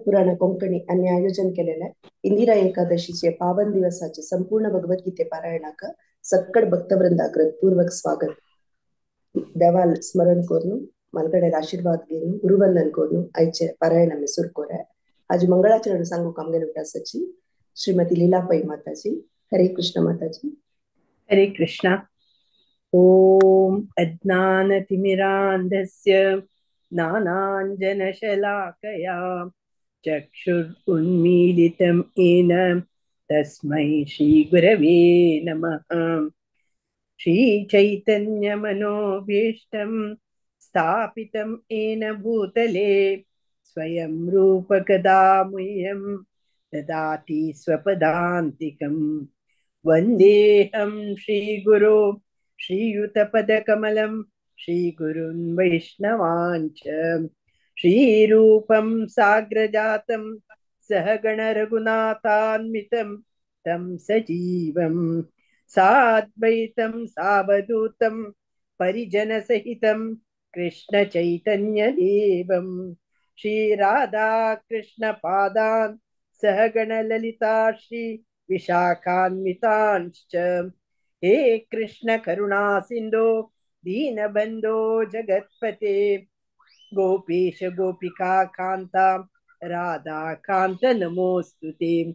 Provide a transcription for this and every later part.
पुराण कोंकणी यांनी आयोजन केलेल्या इंदिरा एकादशीचे पावन दिवसाचे संपूर्ण भगवद्गीते पारायणाक सक्कड भक्तवृंदाक पूर्वक स्वागत. देवाल स्मरण करून मालकडेर आशीर्वाद घेऊन गुरुवंदन करून आयचे पारायण आम्ही सुरू करूया. आज मंगळाचरण सांगू कामगेल विटासाची श्रीमती लीलापाई माताजी. हरे कृष्ण माताजी. हरे कृष्ण. ओम अज्ञानतिमिरान्धस्य ज्ञानाञ्जनशलाकया चक्षुरुन्मीलितं येन तस्मै श्रीगुरवे नमः. श्रीचैतन्यमनोभीष्टं स्थापितं येन भूतले स्वयं रूपकदा मह्यं ददाति स्वपदान्तिकम्. वन्देऽहं श्रीगुरो श्रीयुतपदकमलं श्रीगुरुन् वैष्णवांच श्रीरूपं साग्रजातं सहगणरघुनाथान्वितं तं सजीवं साद्वैतं सावधूतं परिजनसहितं कृष्णचैतन्यदेवं श्रीराधाकृष्णपादान् सहगणललिता श्री विशाखान्वितांश्च. हे कृष्ण करुणा सिन्धो दीनबन्धो जगत्पते गोपेश गोपिका कान्ता राधा कान्त नमोऽस्तुते.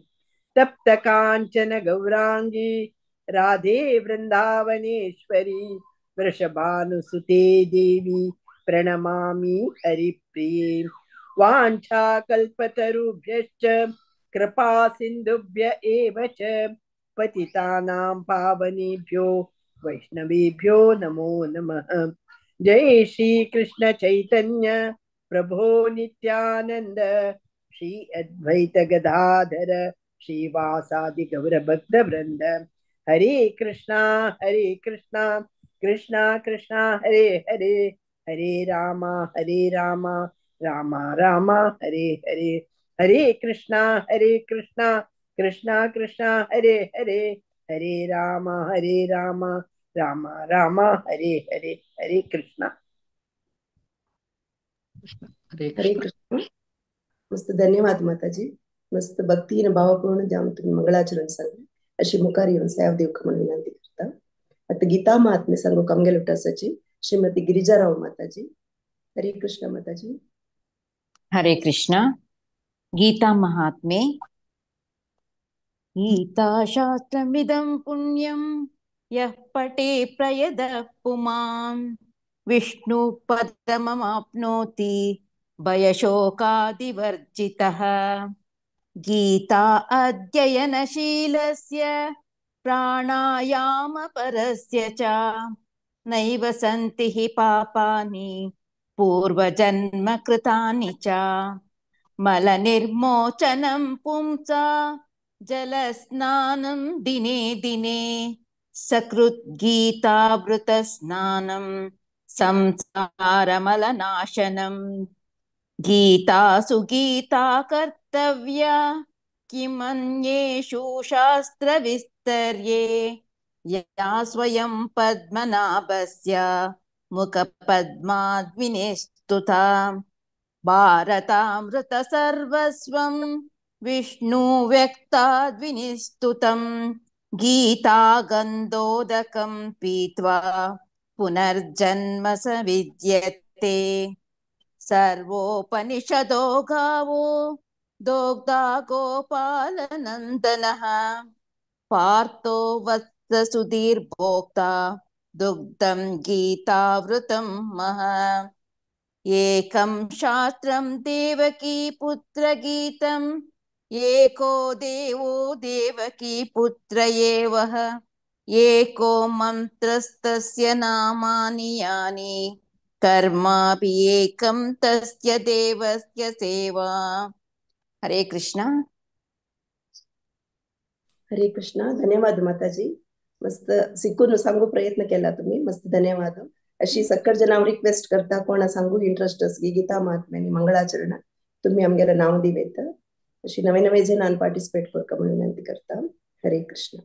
तप्त काञ्चन गौरांगी राधे वृन्दावनेश्वरी वृषभानुसुते देवी प्रणमामि हरिप्रिये. वाञ्छाकल्पतरुभ्यश्च कृपा सिन्धुभ्य एव च पतितानां पावनेभ्यो वैष्णवेभ्यो नमो नमः. जय श्री कृष्ण चैतन्य प्रभो नित्यानंद श्री अद्वैत गदाधर श्रीवासादि गौर भक्त वृंद. हरे कृष्णा कृष्णा कृष्णा हरे हरे हरे रामा रामा रामा हरे हरे. हरे कृष्णा कृष्णा कृष्णा हरे हरे हरे रामा रामा रामा हरे हरे. हरे कृष्णा. हरे कृष्ण. मस्त धन्यवाद माताजी. मस्त भक्तीने भावपूर्ण जाम तुम्ही मंगळाचरण सांगले अशी मुखारी येऊन साहेबदेव म्हणून विनंती करता. आता गीता महात्म्य सांगू कामगेल विटासाची श्रीमती गिरिजाराव माताजी. हरे कृष्ण माताजी. हरे कृष्ण. गीता महात्म्ये. गीता शास्त्रमिदं पुण्यं यः पठे प्रयदः पुमान् विष्णुपदमवाप्नोति भयशोकादिवर्जितः. गीता अध्ययनशीलस्य प्राणायामपरस्य च नैव सन्ति हि पापानि पूर्वजन्म कृतानि च. मलनिर्मोचनं पुंसा जलस्नानं दिने दिने सकृत् गीतावृतस्नानं संसारमलनाशनम्. गीतासु गीता कर्तव्या किमन्येषु शास्त्रविस्तर्ये या स्वयं पद्मनाभस्य मुखपद्माद्विनिस्तुता. भारतामृत सर्वस्वं विष्णुव्यक्ताद्विनिस्तुतं. गीता गन्धोदकं पीत्वा पुनर्जन्म स विद्यते. सर्वोपनिषदो गावो दोग्धा गोपालनन्दनः पार्थो वत्ससुधीर्भोक्ता दुग्धं गीतावृतं महः. एकं शास्त्रं देवकी पुत्रगीतम् एको देवो देवकी पुत्र एवः. एको मन्त्रस्तस्य नामानि यानि कर्मापि एकं तस्य देवस्य सेवा. हरे कृष्ण. हरे कृष्ण. धन्यवाद माताजी. मस्त सिकून सांगू प्रयत्न केला तुम्ही. मस्त धन्यवाद. अशी सक्कड जनावर रिक्वेस्ट करता कोणा सांगू इंटरेस्ट असली गीता महात्म्यानी मंगळाचरण तुम्ही आमगेला नाव दिवेत अशी नवे नवे जनान पार्टिसिपेट करता म्हणून विनंती करता. हरे कृष्ण.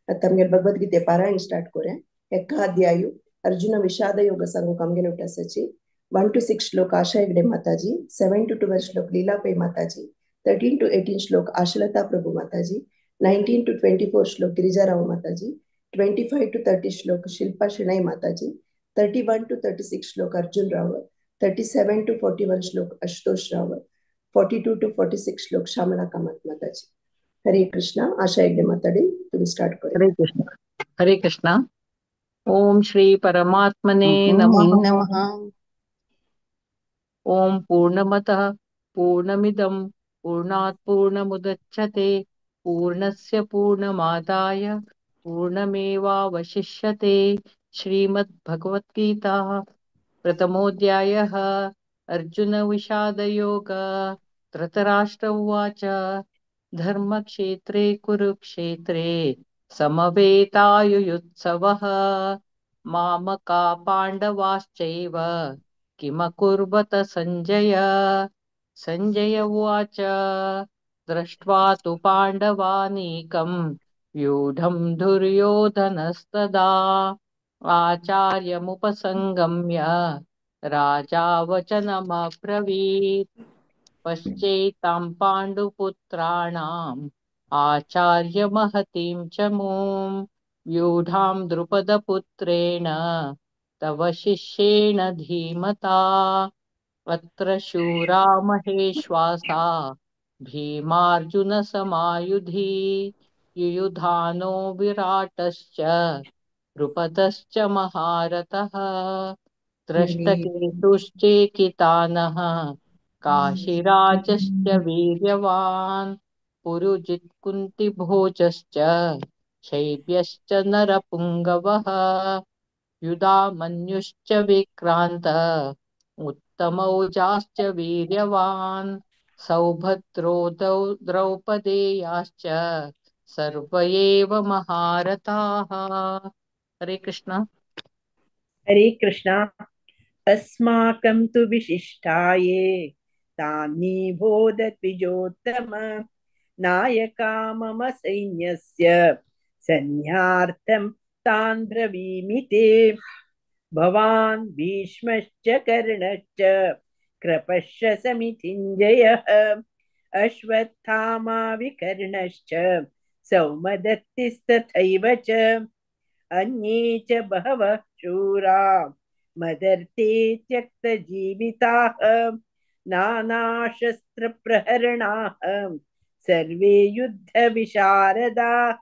आता आमगे भगवद्गीते पारायण स्टार्ट करूया. एका अध्यायु अर्जुन विषाद योग सांगू कामगे नोटासाची 1 to 6 श्लोक आशा हेगडे माताजी, 7 to 12 श्लोक लीलापाई माताजी, 13 to 18 श्लोक आशलता प्रभु माताजी, 19 to 24 श्लोक गिरिजाराव माताजी, 25 to 30 श्लोक शिल्पा शेणई माताजी, 31 to 36 श्लोक अर्जुन रावत, 37 to 41 श्लोक आशुतोष रावत, 42 to 46 श्लोक श्यामला कामत माताजी. हरे कृष्णा. आशा हेगडे माताडी, तुम्ही स्टार्ट करूया. हरे कृष्ण. हरे कृष्णा. ओम श्री परमात्मने नमः. नमः. ओम पूर्णमतः पूर्णमिदं पूर्णात् पूर्णमुदच्यते पूर्णस्य पूर्णमादाय पूर्णमेवावशिष्यते. श्रीमद्भगवद्गीता प्रथमोऽध्यायः. अर्जुन विषादयोग. धृतराष्ट्र उवाच धर्मक्षेत्रे कुरुक्षेत्रे समवेतायुयुत्सवः मामका पाण्डवाश्चैव किमकुर्वत संजय. संजय उवाच दृष्ट्वा तु पाण्डवानीकं व्यूढं दुर्योधनस्तदा आचार्यमुपसंगम्य राजा वचनमब्रवीत्. पश्चेतां पाण्डुपुत्राणाम् आचार्यमहतीं च मूं व्यूढां द्रुपदपुत्रेण तव शिष्येण धीमता. अत्र शूरा महेश्वासा भीमार्जुनसमायुधि युयुधानो विराटश्च द्रुपदश्च महारथः. दृष्टकेतुश्चेकितानः काशीराजश्च वीर्यवान् पुरुजित् कुन्तिभोजश्च शैब्यश्च नरपुङ्गवः युधामन्युश्च विक्रान्त उत्तमौजाश्च वीर्यवान् सौभद्रो द्रौपदेयाश्च सर्व एव महारथाः. हरे कृष्ण. हरे कृष्णा. अस्माकं तु विशिष्टाये तान्निबोध द्विजोत्तम नायका मम सैन्यस्य सन्न्यार्थं तान् ब्रवीमि ते. भवान् भीष्मश्च कर्णश्च कृपश्च समितिञ्जयः अश्वत्थामा विकर्णश्च सौमदत्तिस्तथैव च अन्ये च बहवः शूरा मदर्थे त्यक्तजीविताः नानाशस्त्रप्रहरणाः सर्वे युद्धविशारदाः.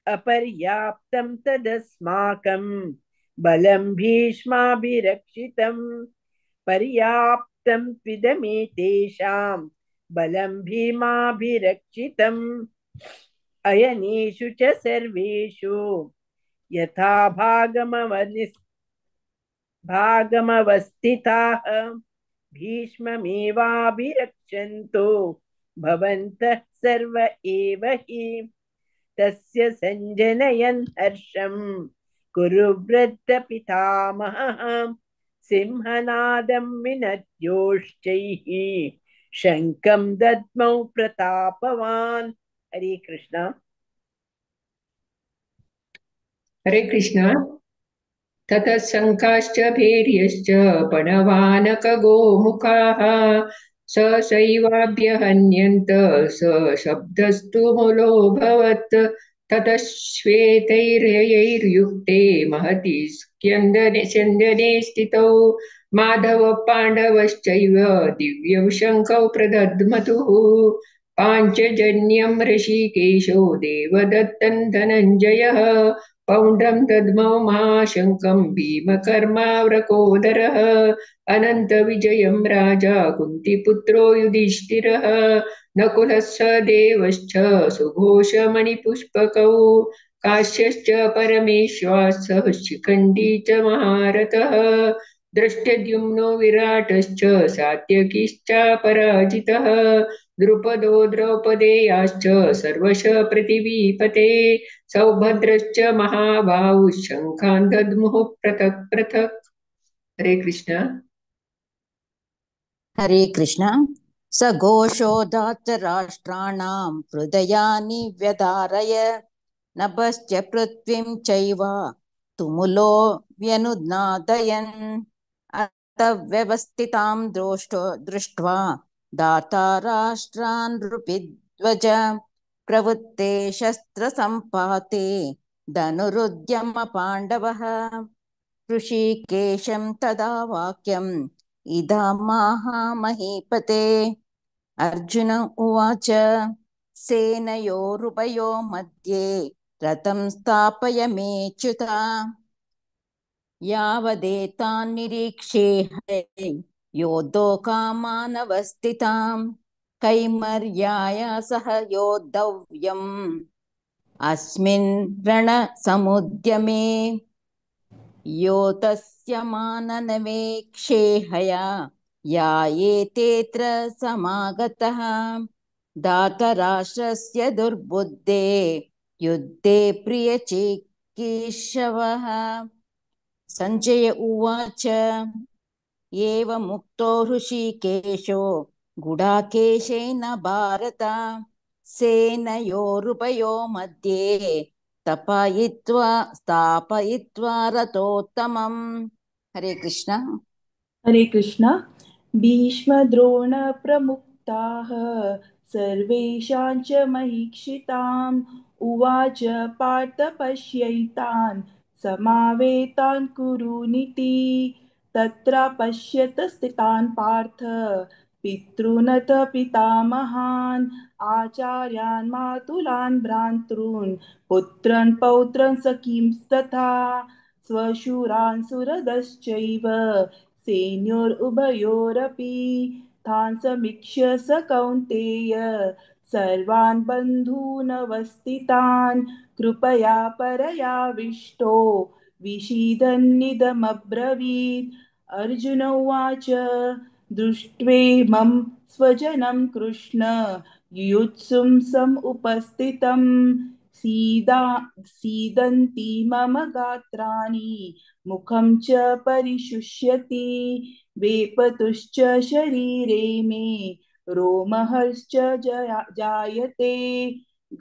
अपर्याप्तं तदस्माकं बलं भीष्माभिरक्षितं पर्याप्तं त्विदमेतेषां बलं भीमाभिरक्षितम्. अयनेषु च सर्वेषु यथा भागमवस्थिताः भीष्ममेवाभिरक्षन्तु भवन्तः सर्व एव हि. तस्य सञ्जनयन् हर्षं कुरु वृद्धपितामहः सिंहनादं विनद्योश्चैः शङ्खं दद्मौ प्रतापवान्. हरे कृष्ण. हरे कृष्ण. ततः शङ्खाश्च भैर्यश्च पणवानकगोमुखाः सहसैवाभ्यहन्यन्त स शब्दस्तु मूलोऽभवत्. ततः श्वेतैर्यैर्युक्ते महति स्यन्दने स्थितौ माधव पाण्डवश्चैव दिव्यं शङ्खौ प्रदध्मतुः. पाञ्चजन्यं ऋषिकेशो देवदत्तं धनञ्जयः पौण्ड्रं दद्मौ महाशङ्खं भीमकर्माव्रकोदरः. अनन्तविजयं राजा कुन्तीपुत्रो युधिष्ठिरः नकुलः सहदेवश्च सुघोषमणिपुष्पकौ काश्यश्च परमेश्वासः शिखण्डी च महारथः. दृष्टद्युम्नो विराटश्च सात्यकिश्चापराजितः द्रुपदो द्रौपदेयाश्च सर्वशः पृथिवीपते सौभद्रश्च महाबाहुः शङ्खान् दद्मुः पृथक् पृथक्. हरे कृष्ण. हरे कृष्ण. स घोषोदात्त राष्ट्राणां हृदयानि व्यधारय नभश्च पृथ्वीं चैव तुमुलो व्यनुनादयन् अत व्यवस्थितां दृष्ट्वा दाता राष्ट्रान् नृपिध्वज प्रवृत्ते शस्त्रसम्पाते धनुरुद्यम पाण्डवः ऋषिकेशं तदा वाक्यम् इदमाह महीपते अर्जुन उवाच सेनयोरुभयो मध्ये रथं स्थापय मेच्युता यावदेतान् निरीक्षेऽहं योद्धोकामानवस्थितां कैमर्याय सह योद्धव्यम् अस्मिन् रणसमुद्यमे यो तस्य माननवेक्षेहया या एतेऽत्र समागतः दातराष्ट्रस्य दुर्बुद्धे युद्धे प्रियचिकीर्षवः सञ्जय उवाच एवमुक्तो ऋषिकेशो गुडाकेशेन भारत सेनयोरुभयो मध्ये स्थापयित्वा रथोत्तमम्। हरे कृष्ण। हरे कृष्ण। भीष्मद्रोणप्रमुक्ताः सर्वेषां च महीक्षिताम् उवाच पार्थ पश्यैतान् समावेतान् कुरुनिति तत्र पश्यत स्थितान् पार्थ पितॄनथ पितामहान् आचार्यान् मातुलान् भ्रातॄन् पुत्रन् पौत्रन् सखींस्तथा स्वशूरान् सुहृदश्चैव सेनयोरुभयोरपि तान् समीक्ष्य स कौन्तेय सर्वान् बन्धूनवस्थितान् कृपया परयाविष्टो विषीदन्निदमब्रवीत्। अर्जुन उवाच दृष्ट्वेमं स्वजनं कृष्ण युयुत्सुं समुपस्थितं सीदन्ति मम गात्राणि मुखं च परिशुष्यति वेपतुश्च शरीरे मे रोमहश्च जायते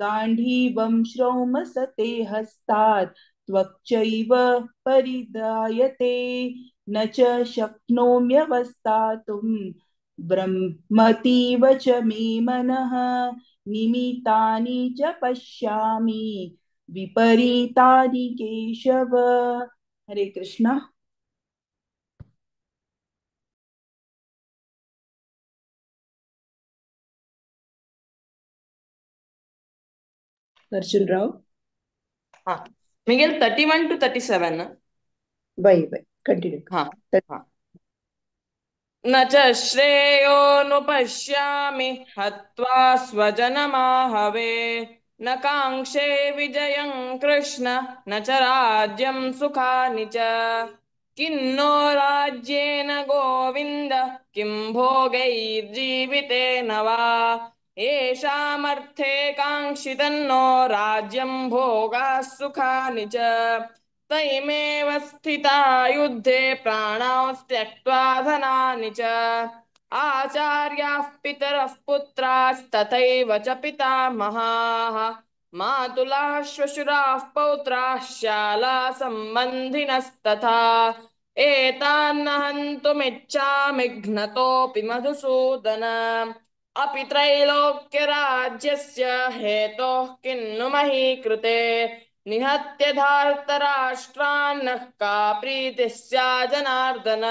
गाण्डीवं श्रौमसते हस्तात् त्वक्चैव परिधायते न च शक्नोम्यवस्थातुं ब्रह्मतीव च मे मनः निमितानि च पश्यामि विपरीतानि Keshava. Hare Krishna. Arjun Rao Miguel 31 to 37. By continue. हाँ हाँ न च श्रेयोनुपश्यामि हत्वा स्वजनमाहवे न काङ्क्षे विजयं कृष्ण न च राज्यं सुखानि च किन्नो राज्येन गोविन्द किं भोगैर्जीवितेन वा येषामर्थे काङ्क्षितन्नो राज्यं भोगाः सुखानि च तैमेव स्थिता युद्धे प्राणाः त्यक्त्वा धनानि च आचार्याः पितरः पुत्रास्तथैव च पितामहाः मातुलाः श्वशुराः पौत्राः शालाः सम्बन्धिनस्तथा एतान्न हन्तुमिच्छामि घ्नतोऽपि मधुसूदन अपि त्रैलोक्यराज्यस्य हेतोः किन्नु मही कृते निहत्य धार्तराष्ट्रान्नः का प्रीतिः स्यात् जनार्दन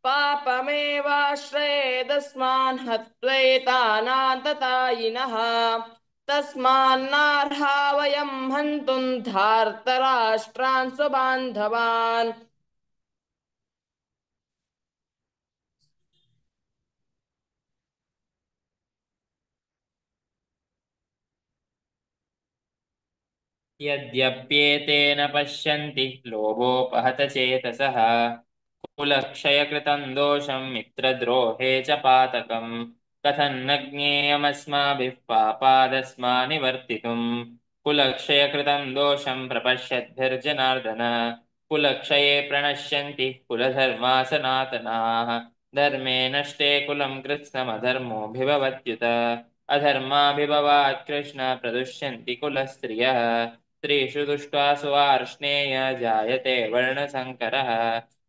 पापमेवाश्रयेदस्मान् हत्वैतानान्ततायिनः तस्मान्नार्हा वयं हन्तुं धार्तराष्ट्रान् स्वबान्धवान्। यद्यप्येतेन पश्यन्ति लोभोपहत चेतसः कुलक्षयकृतं दोषं मित्रद्रोहे च पातकम् कथन्न ज्ञेयमस्माभिः पापादस्मानिवर्तितुम् कुलक्षयकृतं दोषं प्रपश्यद्भिर्जनार्दन कुलक्षये प्रणश्यन्ति कुलधर्मा सनातनाः धर्मे नष्टे कुलं कृत्स्नमधर्मोऽभिभवत्युत अधर्माभिभवात् कृष्ण प्रदुष्यन्ति कुलस्त्रियः स्त्रीषु दुष्ट्वासु वार्ष्णेय जायते वर्णसङ्करः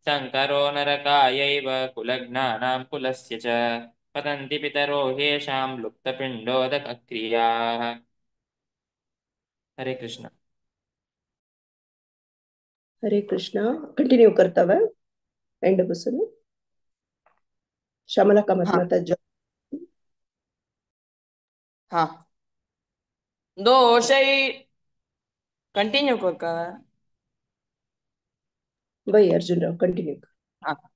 संकरो नरकायैव कुलज्ञानां कुलस्य च पतन्ति पितरो ह्येषां लुप्तपिण्डोदकक्रियाः। हरे कृष्ण। हरे कृष्ण. कंटिन्यू करतावा एंड बसून श्यामला कामत हाँ माता जो हाँ दोषै कंटिन्यू कर का भाई अर्जुन राव कंटिन्यू हाँ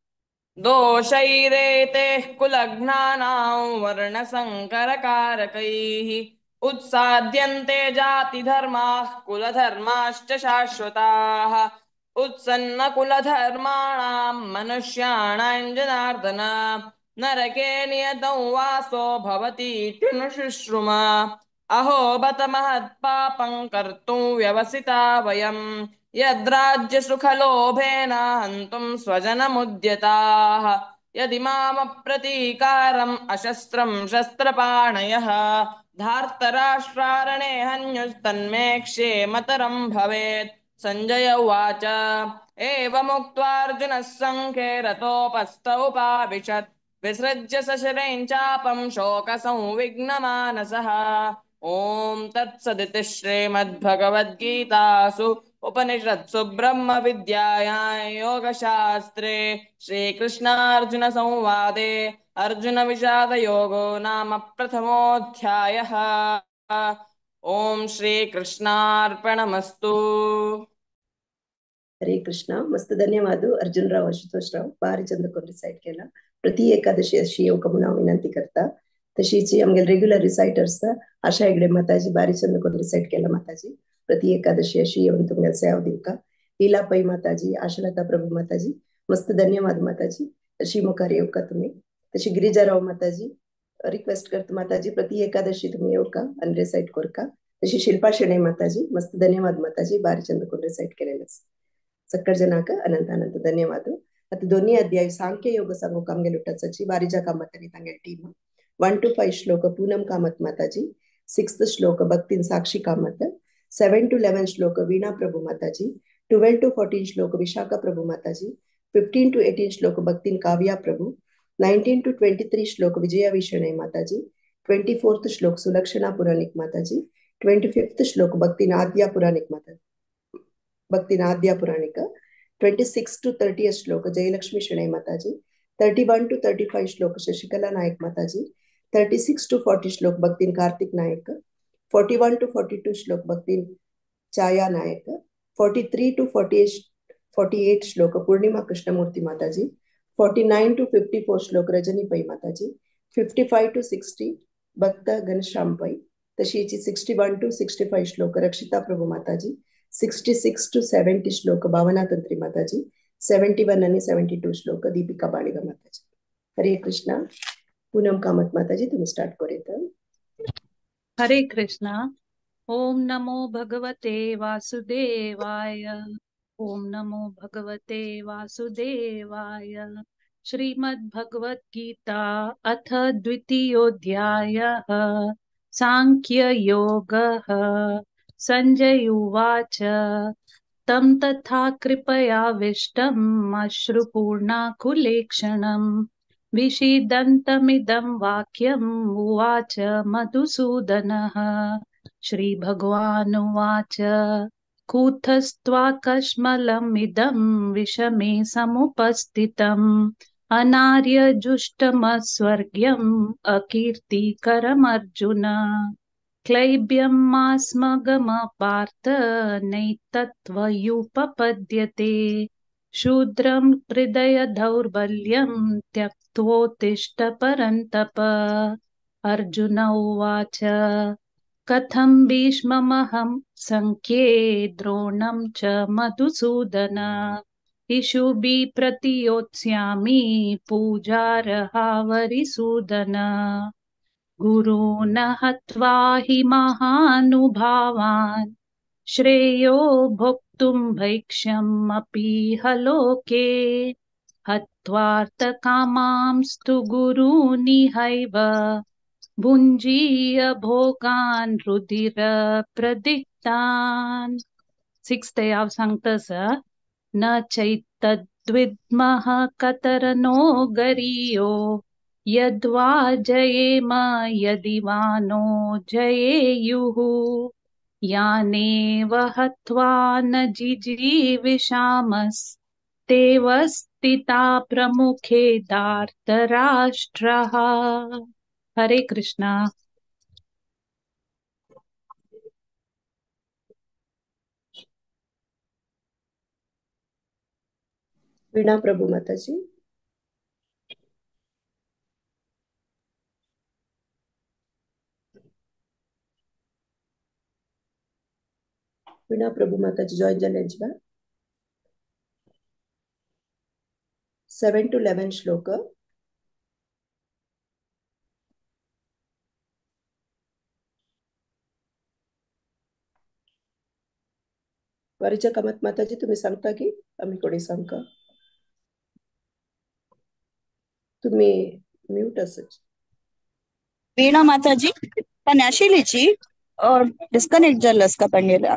दोषैरेते कुलघ्नानां वर्णसङ्करकारकैः उत्साद्यन्ते जातिधर्माः कुलधर्माश्च शाश्वताः उत्सन्नकुलधर्माणां मनुष्याणां जनार्दन नरके नियतं वासो भवतीत्यनुशुश्रुम अहो बत महत्पापं कर्तुं व्यवसिता वयम् यद्राज्यसुखलोभेन हन्तुं स्वजनमुद्यताः यदि मामप्रतीकारम् अशस्त्रं शस्त्रपाणयः धार्तराष्ट्रारणे हन्युस्तन्मे क्षेमतरं भवेत्। सञ्जय उवाच एवमुक्त्वार्जुनः सङ्ख्ये रतोपस्थ उपाविशत् विसृज्य सशरैं चापं शोकसंविघ्नमानसः ॐ तत्सदिति श्रीमद्भगवद्गीतासु उपनिषत्सु ब्रह्मविद्यायां योगशास्त्रे श्रीकृष्णार्जुनसंवादे अर्जुनविषादयोगो नाम प्रथमोऽध्यायः। ॐ श्रीकृष्णार्पणमस्तु। हरे कृष्ण. मस्त धन्यवाद अर्जुन राव आशुतोष राव भारी चंद को रिसाइट केला. प्रति एकादशी अशी योगमुना हांव विनंती करता. तशीच आमगे रेग्युलर रिसाइटर्स आशा हेगडे माताजी भारी चंद को रिसाइट केला. माताजी प्रति एकादशी अशी येवन तुमगे सेवा दिवका. लीला पै माताजी, आशालता प्रभू माताजी मस्त धन्यवाद माताजी. अशी मुखार येवका तुम्ही. तशी गिरिजाराव माताजी रिक्वेस्ट करता माताजी प्रति एकादशी तुम्ही येवका आणि रिसाइट करका. तशी शिल्पा शेणे माताजी मस्त धन्यवाद माताजी भारी चंद को रिसाइट केलेलं. सक्कर जनाक अनंत अनंत धन्यवाद. आता दोन्ही अध्याय सांख्य योग सांगू कामगे लुटाची वारिजा कामतनी तांगे टीम 1 to 5 श्लोक पूनम कामत माताजी, 6th श्लोक भक्तिन साक्षी कामत, 7 to 11 श्लोक वीणा प्रभु माताजी, 12 to 14 श्लोक विशाखा प्रभु माताजी, 15 to 18 श्लोक भक्तिन काव्या प्रभु, 19 to 23 श्लोक विजया विषणे माताजी, 24th श्लोक सुलक्षणा पुराणिक माताजी, 25th श्लोक भक्तिन आद्या पुराणिक माताजी भक्तिनाद्या पुराणिक, 26 to 30 श्लोक जयलक्ष्मी शणै माताजी, 31 to 35 श्लोक शशिकला नायक माताजी, 36 to 40 श्लोक भक्तिन कार्तिक नायक, 41 to 42 श्लोक भक्तिन छाया नायक, 43 to 48 श्लोक पूर्णिमा कृष्णमूर्ति माताजी, 49 to 54 श्लोक रजनी पै माताजी, 55 to 60 भक्त घनश्याम पै, तशीची 61 to 65 श्लोक रक्षिता प्रभु माताजी, 66 to 70 श्लोक भावना तंत्री माताजी, 71 आणि 72 श्लोक दीपिका बाळिगा माताजी. हरे कृष्ण. पूनम कामत माताजी तुम्ही स्टार्ट करेत. हरे कृष्ण. ओम नमो भगवते वासुदेवाय. ओम नमो भगवते वासुदेवाय. श्रीमद् भगवत गीता अथ द्वितीयोऽध्यायः सांख्य योगः. संजय उवाच तं तथा कृपयाविष्टम् अश्रुपूर्णाकुलेक्षणम् विषीदन्तमिदं वाक्यम् उवाच मधुसूदनः. श्रीभगवानुवाच कूटस्थ्वाकश्मलमिदं विषमे समुपस्थितम् अनार्यजुष्टमस्वर्ग्यम् अकीर्तिकरमर्जुन. क्लैब्यमास्मगमपार्थ नैतत्त्वयुपपद्यते. शूद्रं हृदय दौर्बल्यं त्यक्त्वोत्तिष्ठ परन्तप. अर्जुन उवाच कथं भीष्ममहं संख्ये द्रोणं च मधुसूदन. इषुभिः प्रतियोत्स्यामि पूजार्हावरिसूदन. गुरून् हत्वा हि महानुभावान् श्रेयो भोक्तुं भैक्ष्यम् अपीह लोके. हत्वार्थकामांस्तु गुरूनिहैव भुञ्जीय भोगान् रुधिरप्रदिक्तान्. 6th याव सांगतस न चैतद्विद्मः कतरनो गरीयो यद्वा जयेम यदि वा नो जयेयुः यानेव हत्वा न जिजीविषामस्तेव स्थिता प्रमुखे धार्तराष्ट्रः। हरे कृष्णा। वीणा प्रभु माताजी। वीणा प्रभु माताजी join the lunch bar. 7 to 11 श्लोक। वारीच्या कामात माताजी तुम्ही सांगता की आम्ही कोणी सांगता? तुम्ही म्यूट असच। वीणा माताजी पण आशिल्लीची डिस्कनेक्ट जाल्लो का तांगेल्या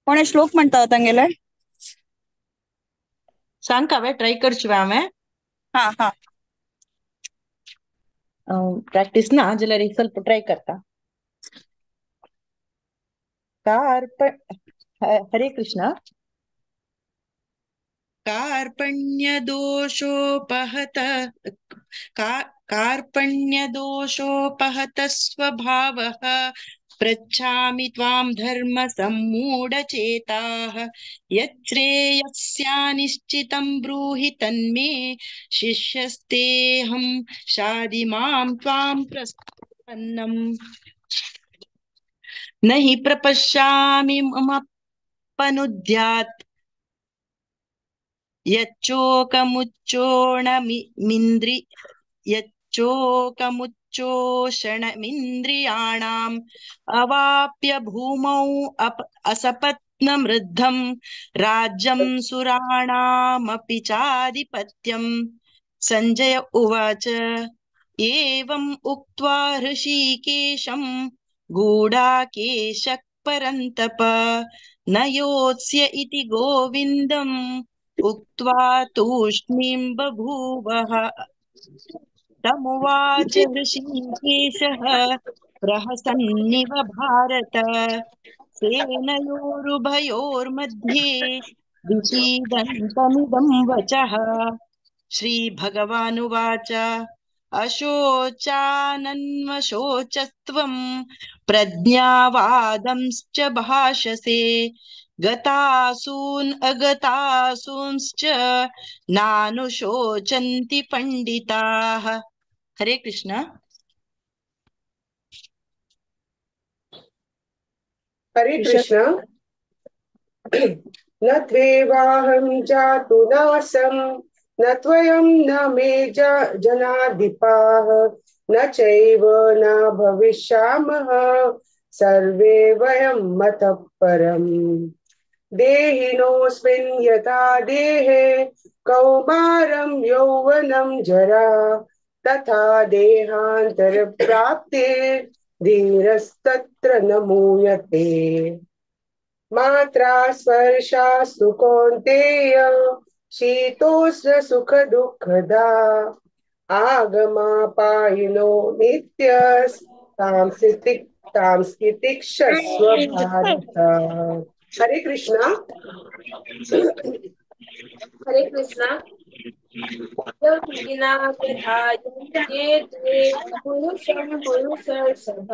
कोणे श्लोक म्हणता तांगेले सांग हांवें ट्राय करची हांवें हा हा प्रॅक्टीस ना जाल्यार एक ಸ್ವಲ್ಪ ट्राय करता। हरे कृष्णा। कार्पण्यदोषोपहत कार्पण्यदोषोपहत स्वभावः पृच्छामि त्वां धर्मसम्मूढचेताः यच्छ्रेयस्यानिश्चितं ब्रूहि तन्मे शिष्यस्तेऽहं शाधिमां त्वां प्रपन्नम् न हि प्रपश्यामि ममपनुद्यात् यच्चोकमुच्चोषणमिन्द्रियाणाम् अवाप्य भूमौ असपत्नमृद्धं राज्यं सुराणामपि चाधिपत्यम्। सञ्जय उवाच एवम् उक्त्वा ऋषिकेशं गूढाकेशः परन्तप न योत्स्य इति गोविन्दम् उक्त्वा तूष्णीं बभूवः। तमुवाच ऋषिकेशः प्रहसन्निव भारत सेनयोरुभयोर्मध्ये विषीदन्तमिदं वचः। श्रीभगवानुवाच अशोचानन्वशोचस्त्वं प्रज्ञावादंश्च भाषसे गतासून् अगतासूंश्च नानुशोचन्ति पंडिताः। हरे कृष्ण। हरे कृष्ण। न त्वेवाहं जातु नासं न त्वयं न मे जनाधिपाः न चैव न भविष्यामः सर्वे वयं मतः परम्। देहिनोऽस्मिन् यथा देहे कौमारं यौवनं जरा तथा देहान्तरप्राप्ते धीरस्तत्र न मूयते। मात्रा स्पर्शास्तु कौन्तेय शीतोष्ण सुख दुःखदा आगमापायिनो नित्यस्तांस्तितिक्षस्व भारत। हरे कृष्णा। हरे कृष्णा। पुरुषं पुरुषर्षभ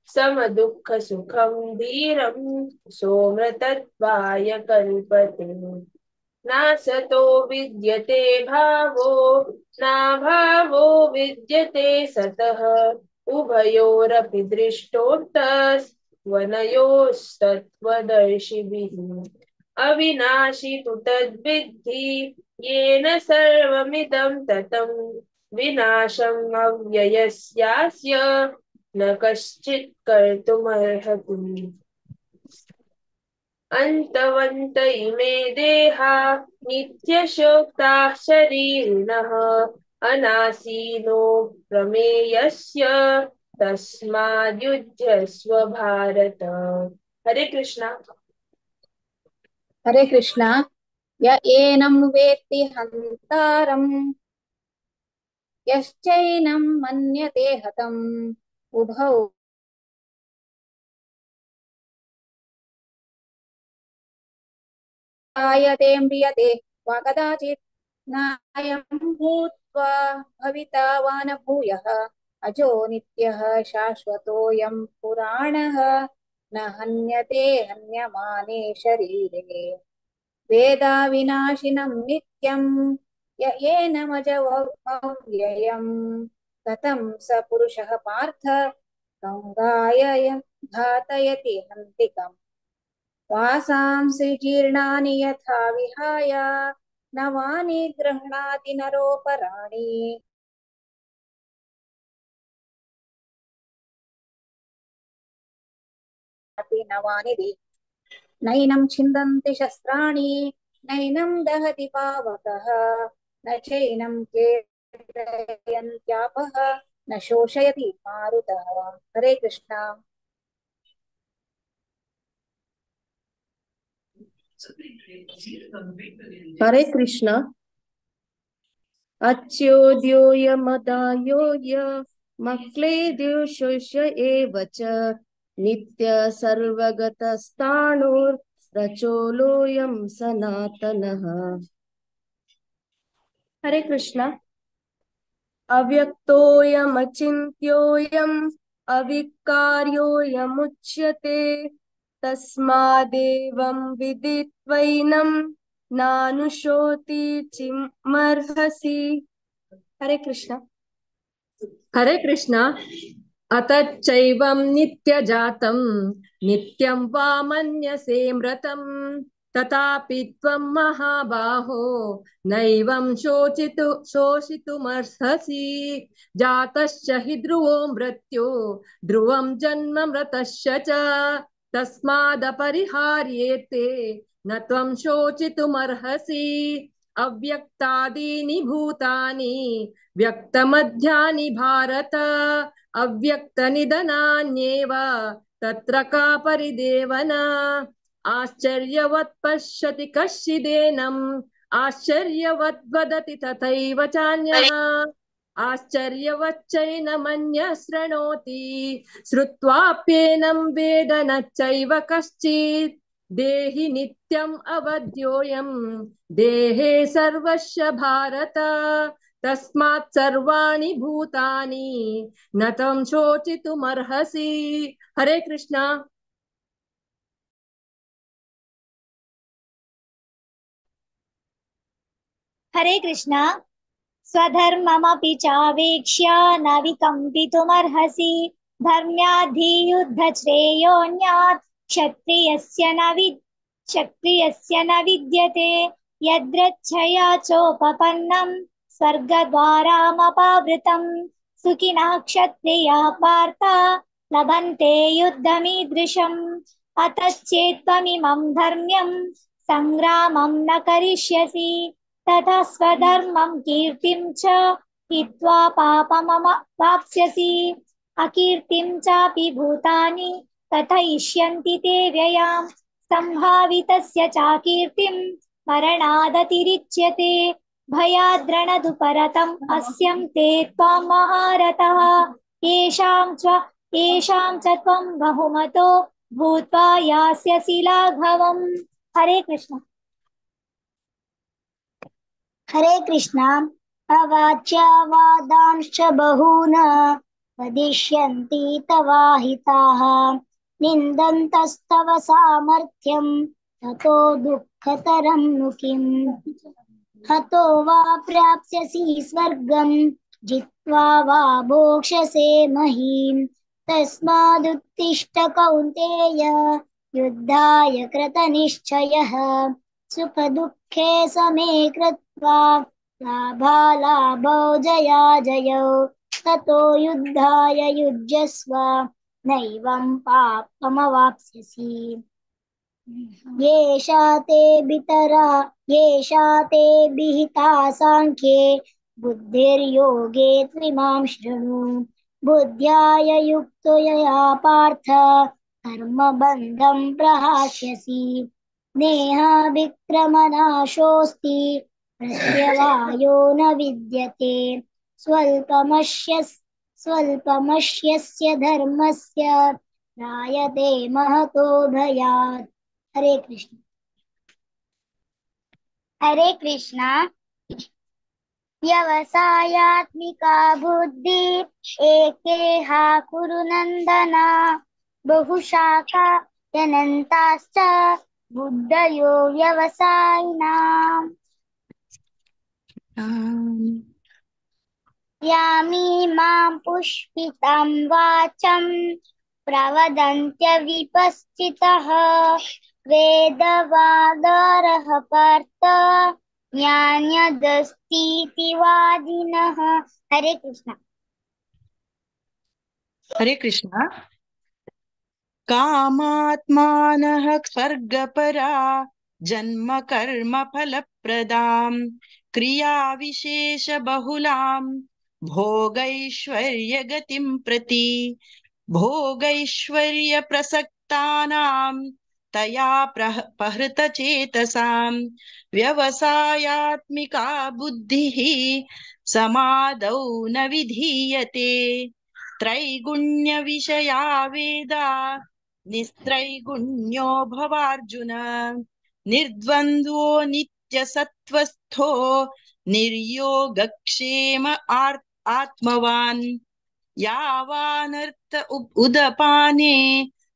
समदुःख सुखं धीरं सोमृतत्वाय कल्पते। नासतो विद्यते भावो नाभावो विद्यते सतः उभयोरपि दृष्टोक्तस्त्वनयोस्तत्त्वदर्शिभिः। अविनाशी तु तद्विद्धि येन सर्वमिदं ततं विनाशम् अव्ययस्यास्य न कश्चित् कर्तुमर्हति। अन्तवन्त इमे देहा नित्यशोक्ताः शरीरिणः अनासीनो प्रमेयस्य तस्माद्युध्यस्व भारत। हरे कृष्णा। हरे कृष्णा। य एनं वेत्ति हन्तारं यश्चैनं मन्यते हतम् उभौ आयते म्रियते वा कदाचित् नायं भूत्वा भविता वा न भूयः अजो नित्यः शाश्वतोऽयं पुराणः न हन्यते हन्यमाने शरीरे वेदा विनाशिनं नित्यं येनमजमव्ययम् कथं स पुरुषः पार्थ गङ्गाय घातयति हन्तिकम् वासांसि जीर्णानि यथा विहाय नवानि गृह्णाति नरोपराणि नवानि नैनं छिन्दन्ति शस्त्राणि नैनं दहति पावकः न चैनं क्लेदयन्त्यापः न शोषयति मारुतः। हरे कृष्ण। हरे कृष्ण। अच्छोद्योयमदायोय मक्लेद्युशोष्य एव च नित्य सर्वगतस्ताणुर्रचोलोऽयं सनातनः। हरे कृष्ण। अव्यक्तोऽयमचिन्त्योऽयम् अविकार्योऽयमुच्यते तस्मादेवं विदित्वैनं नानुशोति चिमर्हसि। हरे कृष्ण। हरे कृष्ण। अतच्चैवं नित्यजातं नित्यं वा मन्यसे मृतं तथापि त्वं महाबाहो नैवं शोषितुमर्हसि। जातश्च हि ध्रुवो मृत्यो ध्रुवं जन्म मृतश्च च तस्मादपरिहार्येते न त्वं शोचितुमर्हसि। अव्यक्तादीनि भूतानि व्यक्तमध्यानि भारत अव्यक्तनिधनान्येव तत्र का परिदेवना। आश्चर्यवत् पश्यति कश्चिदेनम् आश्चर्यवत् वदति तथैव चान्यः आश्चर्यवच्चैनमन्यः शृणोति श्रुत्वाप्येनं वेद न चैव कश्चित्। देहि नित्यम् अवध्योऽयं देहे सर्वस्य भारत तस्मात् सर्वाणि भूतानि न त्वं शोचितुमर्हसि। हरे कृष्ण। हरे कृष्ण। स्वधर्ममपि चावेक्ष्य न विकम्पितुमर्हसि धर्म्याधियुद्धश्रेयोऽन्यात् क्षत्रियस्य न विद्यते यद्रच्छया चोपपन्नं स्वर्गद्वारामपावृतं सुखिनः क्षत्रियाः पार्थ लभन्ते युद्धमीदृशम् अतश्चेत्त्वमिमं धर्म्यं संग्रामं न करिष्यसि तथा स्वधर्मं कीर्तिं च हित्वा पापमवाप्स्यसि अकीर्तिं चापि भूतानि कथयिष्यन्ति ते व्ययां सम्भावितस्य चाकीर्तिं मरणादतिरिच्यते भयाद्रणदुपरतम् अस्यं ते त्वां महारथः येषां च त्वं बहुमतो भूत्वा यास्यसि लाघवम्। हरे कृष्ण। हरे कृष्ण। अवाच्य वादांश्च बहून् वदिष्यन्ति तवाहिताः निन्दन्तस्तव सामर्थ्यं ततो दुःखतरं नु किम् हतो वा प्राप्स्यसि स्वर्गं जित्वा वा भोक्ष्यसे महीम् तस्मादुत्तिष्ठ कौन्तेय युद्धाय कृतनिश्चयः सुखदुःखे समे कृत्वा लाभालाभौ जयाजयौ ततो युद्धाय युज्यस्व नैवं पापमवाप्स्यसि। येषा ते विहिता सांख्ये बुद्धिर्योगे त्विमां शृणु बुद्ध्याय युक्तो यया पार्थ कर्मबन्धं प्रहास्यसि नेहाभिक्रमनाशोऽस्ति प्रत्यवायो न विद्यते स्वल्पमश्यस्य धर्मस्य त्रायते महतो भयात्। हरे कृष्ण। हरे कृष्ण। व्यवसायात्मिका बुद्धि एकेह कुरु नन्दन बहुशाखा अनन्ताश्च बुद्धयो व्यवसायिनाम्। यामिमां पुष्पितां वाचं प्रवदन्त्यविपश्चितः वेदवादरः पार्थ ज्ञान्यदस्तीति वादिनः। हरे कृष्ण। हरे कृष्ण। कामात्मानः स्वर्गपरा जन्म कर्म फलप्रदां क्रियाविशेषबहुलां भोगैश्वर्यगतिं प्रति भोगैश्वर्यप्रसक्तानां तया पहृतचेतसां व्यवसायात्मिका बुद्धिः समादौ न विधीयते त्रैगुण्यविषया वेदा निस्त्रैगुण्यो भवार्जुन निर्द्वन्द्वो नित्यसत्त्वस्थो निर्योगक्षेम आत्मवान् यावानर्थ उदपाने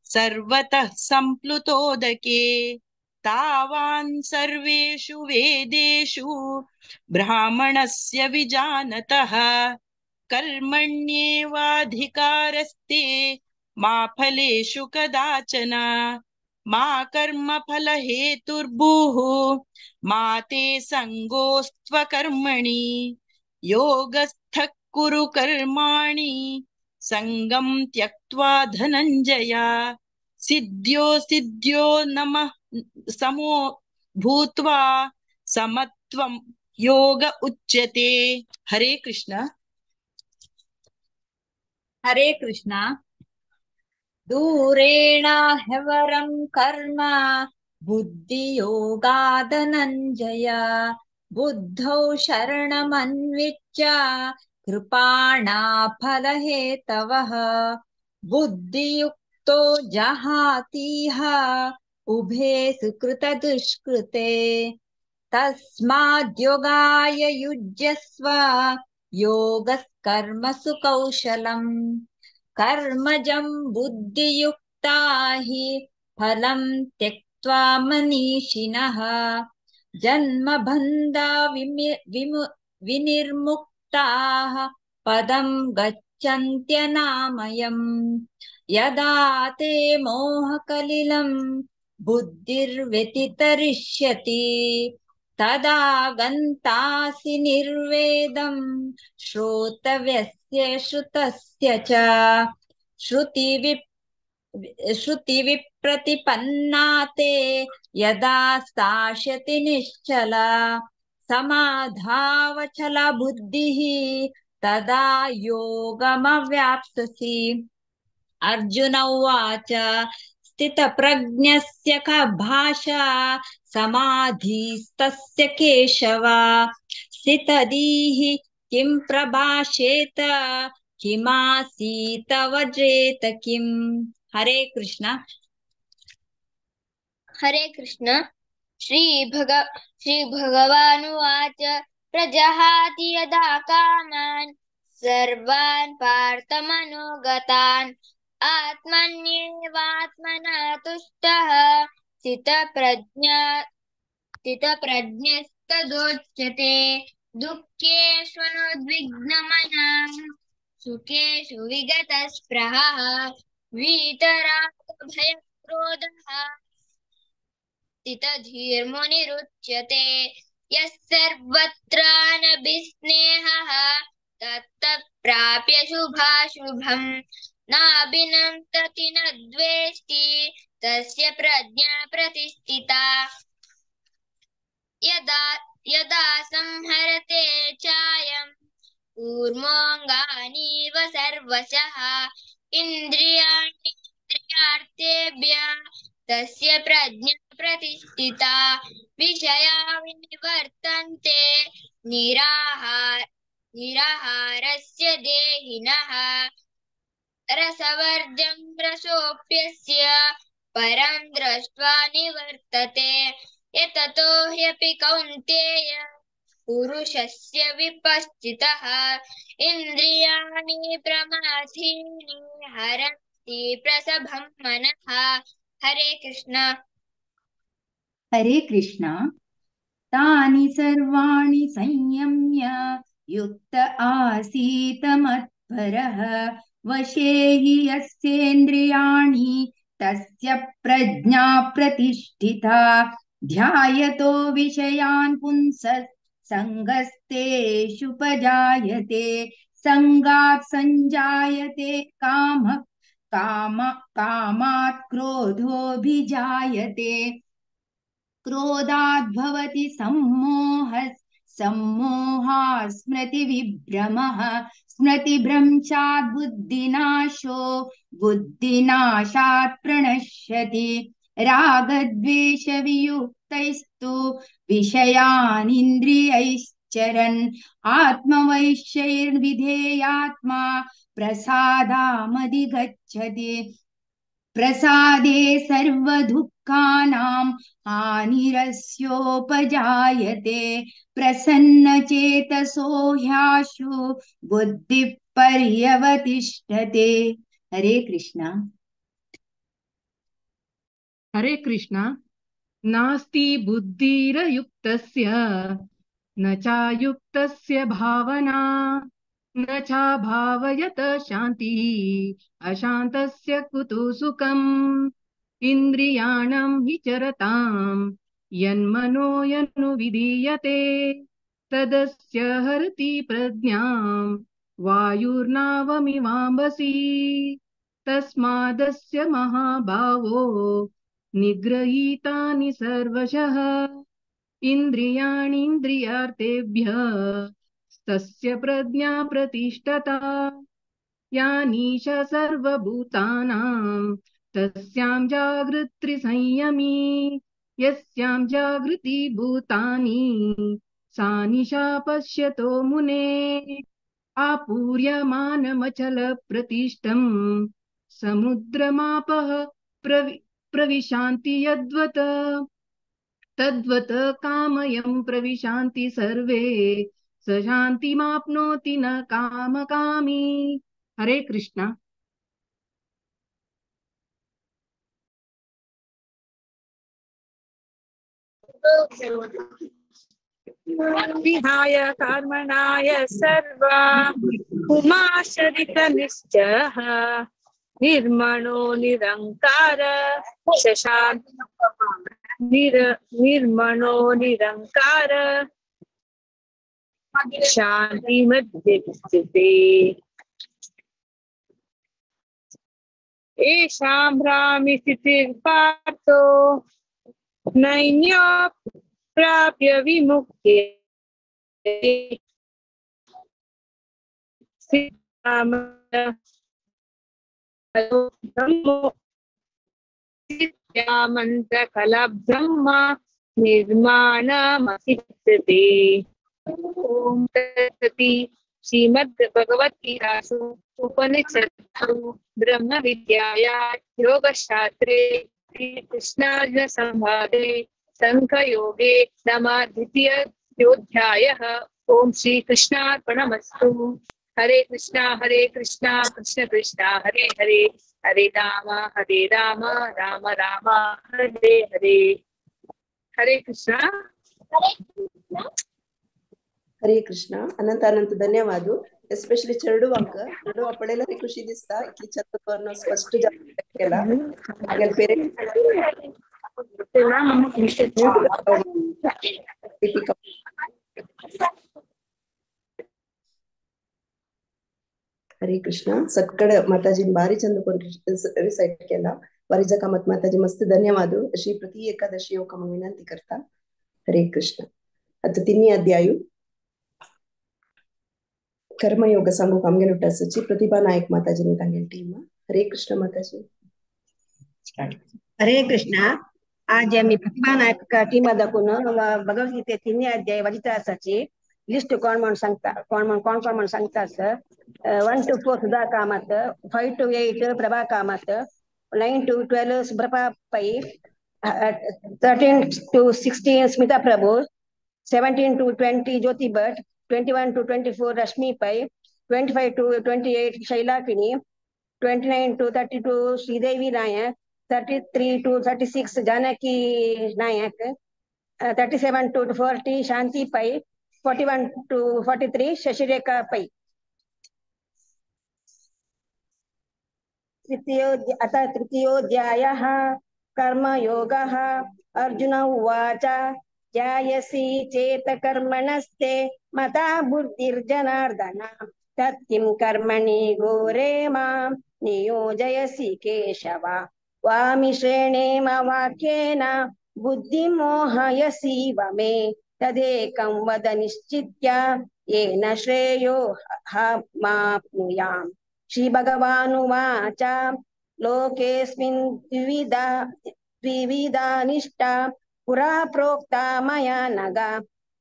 सर्वतः सम्प्लुतोदके तावान् सर्वेषु वेदेषु ब्राह्मणस्य विजानतः कर्मण्येवाधिकारस्ते मा फलेषु कदाचन मा कर्मफलहेतुर्भूः मा ते सङ्गोऽस्त्वकर्मणि योगस्थः कुरु कर्माणि सङ्गं त्यक्त्वा धनञ्जय सिद्ध्यो नमः समो भूत्वा समत्वं योग उच्यते। हरे कृष्ण। हरे कृष्ण। दूरेण ह्यवरं कर्म बुद्धियोगादनञ्जय बुद्धौ शरणमन्विच्य कृपाणा फलहेतवः बुद्धियुक्तो जहातीह उभे सुकृतदुष्कृते तस्माद्योगाय युज्यस्व योगस्कर्मसु कौशलम् कर्मजं बुद्धियुक्ता हि फलं त्यक्त्वा मनीषिणः जन्मबन्धा विनिर्मुक्ताः पदं गच्छन्त्यनामयम् यदा ते मोहकलिलं बुद्धिर्व्यतितरिष्यति तदा गन्तासि निर्वेदं श्रोतव्यस्य श्रुतस्य च श्रुतिविप्रतिपन्ना ते यदा स्थास्यति निश्चला समाधावचला बुद्धिः तदा योगमवाप्स्यसि। अर्जुन उवाच स्थितप्रज्ञस्य का भाषा समाधिस्तस्य केशव स्थितधीः किं प्रभाषेत किमासीत वज्रेत किम्। हरे कृष्ण। हरे कृष्ण। श्रीभगवानुवाच प्रजहाति यदा कामान् सर्वान् पार्थमनोगतान् आत्मन्येवात्मना तुष्टः स्थितप्रज्ञस्तदोच्यते दुःखेष्वनुद्विग्नमनः सुखेषु विगतस्पृहः वीतरागभयक्रोधः स्थितधीर्मुनिरुच्यते यः सर्वत्र नभिस्नेहः तत्तत्प्राप्य शुभाशुभम् नाभिनन्दति न द्वेष्टि तस्य प्रज्ञा प्रतिष्ठिता यदा संहरते चायम् कूर्मोऽङ्गानीव सर्वशः इन्द्रियार्थेभ्यः तस्य प्रज्ञा प्रतिष्ठिता विषया विनिवर्तन्ते निराहारस्य देहिनः रसवर्जं रसोऽप्यस्य परं दृष्ट्वा निवर्तते यततो ह्यपि कौन्तेय पुरुषस्य विपश्चितः इन्द्रियाणि प्रमाथीनि हरन्ति प्रसभं मनः। हरे कृष्ण। हरे कृष्ण। तानि सर्वाणि संयम्य युक्त आसीत मत्परः वशे हि यस्येन्द्रियाणि तस्य प्रज्ञा प्रतिष्ठिता ध्यायतो विषयान् पुंसः सङ्गस्तेषुपजायते सङ्गात् सञ्जायते कामात् क्रोधोऽभिजायते क्रोधात् भवति सम्मोहः सम्मोहात् स्मृतिविभ्रमः स्मृतिभ्रंशात् बुद्धिनाशो बुद्धिनाशात् प्रणश्यति रागद्वेषवियुक्तैस्तु विषयानिन्द्रियैश्चरन् आत्मवैश्यैर्विधेयात्मा प्रसादामधिगच्छति प्रसादे सर्वदुःखानां हानिरस्योपजायते प्रसन्नचेतसो ह्याशु बुद्धिः पर्यवतिष्ठते। हरे कृष्ण। हरे कृष्ण। नास्ति बुद्धिरयुक्तस्य न चायुक्तस्य भावना न चाभावयत शान्तिः अशान्तस्य कुतो सुखम् इन्द्रियाणां विचरताम् यन्मनो यनुविधीयते तदस्य हरति प्रज्ञाम् वायुर्नावमिवाम्बसि तस्मादस्य महाभावो निगृहीतानि सर्वशः इन्द्रियाणीन्द्रियार्थेभ्यः तस्य प्रज्ञा प्रतिष्ठता यानीश सर्वभूतानां तस्यां जागृति संयमी यस्यां जागृति भूतानि सा निशा पश्यतो मुने आपूर्यमानमचल प्रतिष्ठं समुद्रमापः प्रविशान्ति यद्वत् तद्वत् कामयं प्रविशान्ति सर्वे स शान्तिमाप्नोति न कामकामी। हरे कृष्ण। विहाय कर्मणाय सर्वा उमाश्रितनिश्चयः निर्मणो निरङ्कार निर्मणो निरङ्कार शान्तिमध्यस्थिते येषां भ्रामि स्थितिर्पार्थो नैन्यो प्राप्य विमुक्ते मंत्रकलब्रह्म निर्माणमसिद्धते। ओम तत्सति श्रीमद्भगवद्गीतासु उपनिषत्सु ब्रह्म विद्यायां योगशास्त्रे श्रीकृष्णार्जुन संवादे संख्ययोगे नाम द्वितीयोऽध्यायः। ओम श्री कृष्णार्पणमस्तु। हरे कृष्णा कृष्ण कृष्णा हरे हरे हरे राम राम राम हरे हरे। हरे कृष्ण। हरे कृष्ण. अनंत अनंत धन्यवाद. एस्पेशली चेडू आपल्याला खुशी दिसता इतली चतुर्वर्ण स्पष्ट केला. हरे कृष्ण. सत्कड माताजीन बारी चंद रिसाइट केला. वारीजा कामत माताजी मस्त धन्यवाद. अशी प्रति एकादशी योग विनंती करता. हरे कृष्ण. आता तिन्ही अध्याय कर्मयोग सांगू कामगेल उठासची प्रतिभा नायक माताजीने तांगेल टीम. हरे कृष्ण माताजी. हरे कृष्ण. आज आम्ही प्रतिभा नायक टीम दाखवून भगवद्गीते तिन्ही अध्याय वाचिता आसाची लिस्ट कोण सांगता sir 1 to 4 Sudha Kamat 5 to 8 Prabha Kamat 9 to 12 Suprabha पै 13 to 16 Smita Prabhu 17 to 20 Jyoti Bhatt 21 to 24 रश्मि पै 25 to 28 शैला किनी 29 to 32 Sridevi Nayak 33 to 36 Janaki Nayak 37 to 40 शांति पै 41 to 43 शशिरेखा पै तृतीयोऽध्यायः कर्मयोगः अर्जुन उवाच ध्यायसि चेत कर्मणस्ते मता बुद्धिर्जनार्दन तत्किं कर्मणि घोरे मां नियोजयसि केशव वामिश्रेणेम वाक्येन बुद्धिं मोहयसीव मे तदेकं वद निश्चित्य येन श्रेयो माप्नुयाम् श्रीभगवानुवाच लोकेऽस्मिन् द्विविधा निष्ठा पुरा प्रोक्ता मया नघ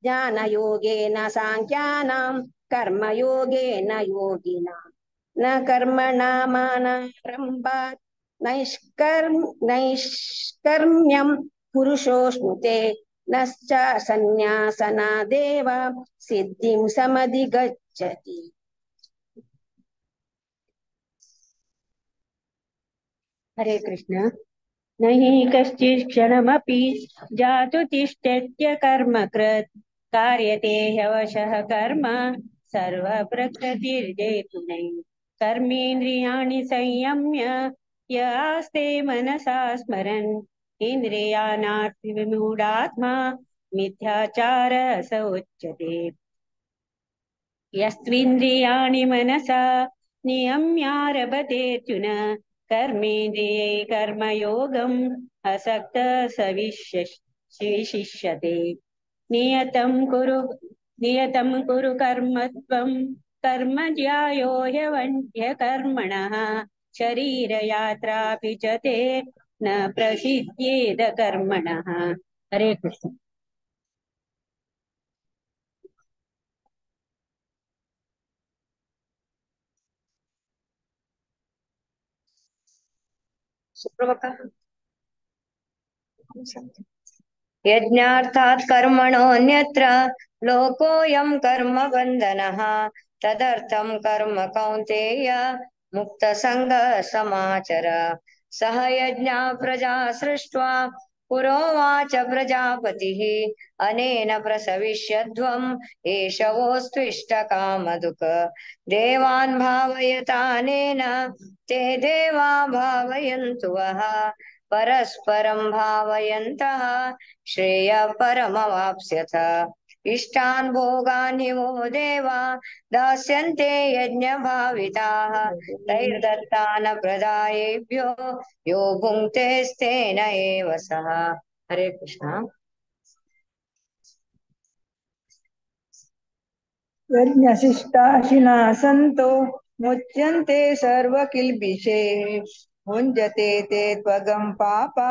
ज्ञानयोगेन साङ्ख्यानां कर्मयोगेन योगिनां न कर्मणामारम्भात् नैष्कर्म्यं पुरुषोऽश्नुते नश्च सन्न्यासनादेव सिद्धिं समधिगच्छति। हरे कृष्ण। न हि कश्चित् क्षणमपि जातु तिष्ठत्य कर्मकृत् कार्यते ह्यवशः कर्म सर्वप्रकृतिर्जेतुनैः कर्मेन्द्रियाणि संयम्य य आस्ते मनसा स्मरन् इन्द्रियाणार्थिविमूढात्मा मिथ्याचारः स उच्यते। यस्त्विन्द्रियाणि मनसा नियम्यारभतेऽर्जुन कर्मेन्द्रियै कर्मयोगम् असक्तः स विशिष्यते। नियतं कुरु कर्मत्वं कर्म ज्यायो ह्यकर्मणः शरीरयात्रापि च ते न प्रसिद्ध्येद कर्मणः। हरे कृष्ण। यज्ञार्थात् कर्मणोऽन्यत्र लोकोऽयं कर्मबन्धनः तदर्थं कर्म कौन्तेय मुक्तसङ्गः समाचर। सह यज्ञा प्रजा सृष्ट्वा पुरोवाच प्रजापतिः अनेन प्रसविष्यध्वम् एष वोस्त्विष्टकामधुक् देवान् भावयतानेन ते देवा भावयन्तु वः परस्परं भावयन्तः श्रेयः परमवाप्स्यथ। इष्टान् भोगान् हि वो देवा दास्यन्ते यज्ञभाविताः तैर्दत्तान् प्रदायेभ्यो यो भुङ्क्तेस्तेन एव सः। हरे कृष्ण। यज्ञशिष्टाशिना सन्तो मुच्यन्ते सर्वकिल्बिषैः भुञ्जते ते त्वगं पापा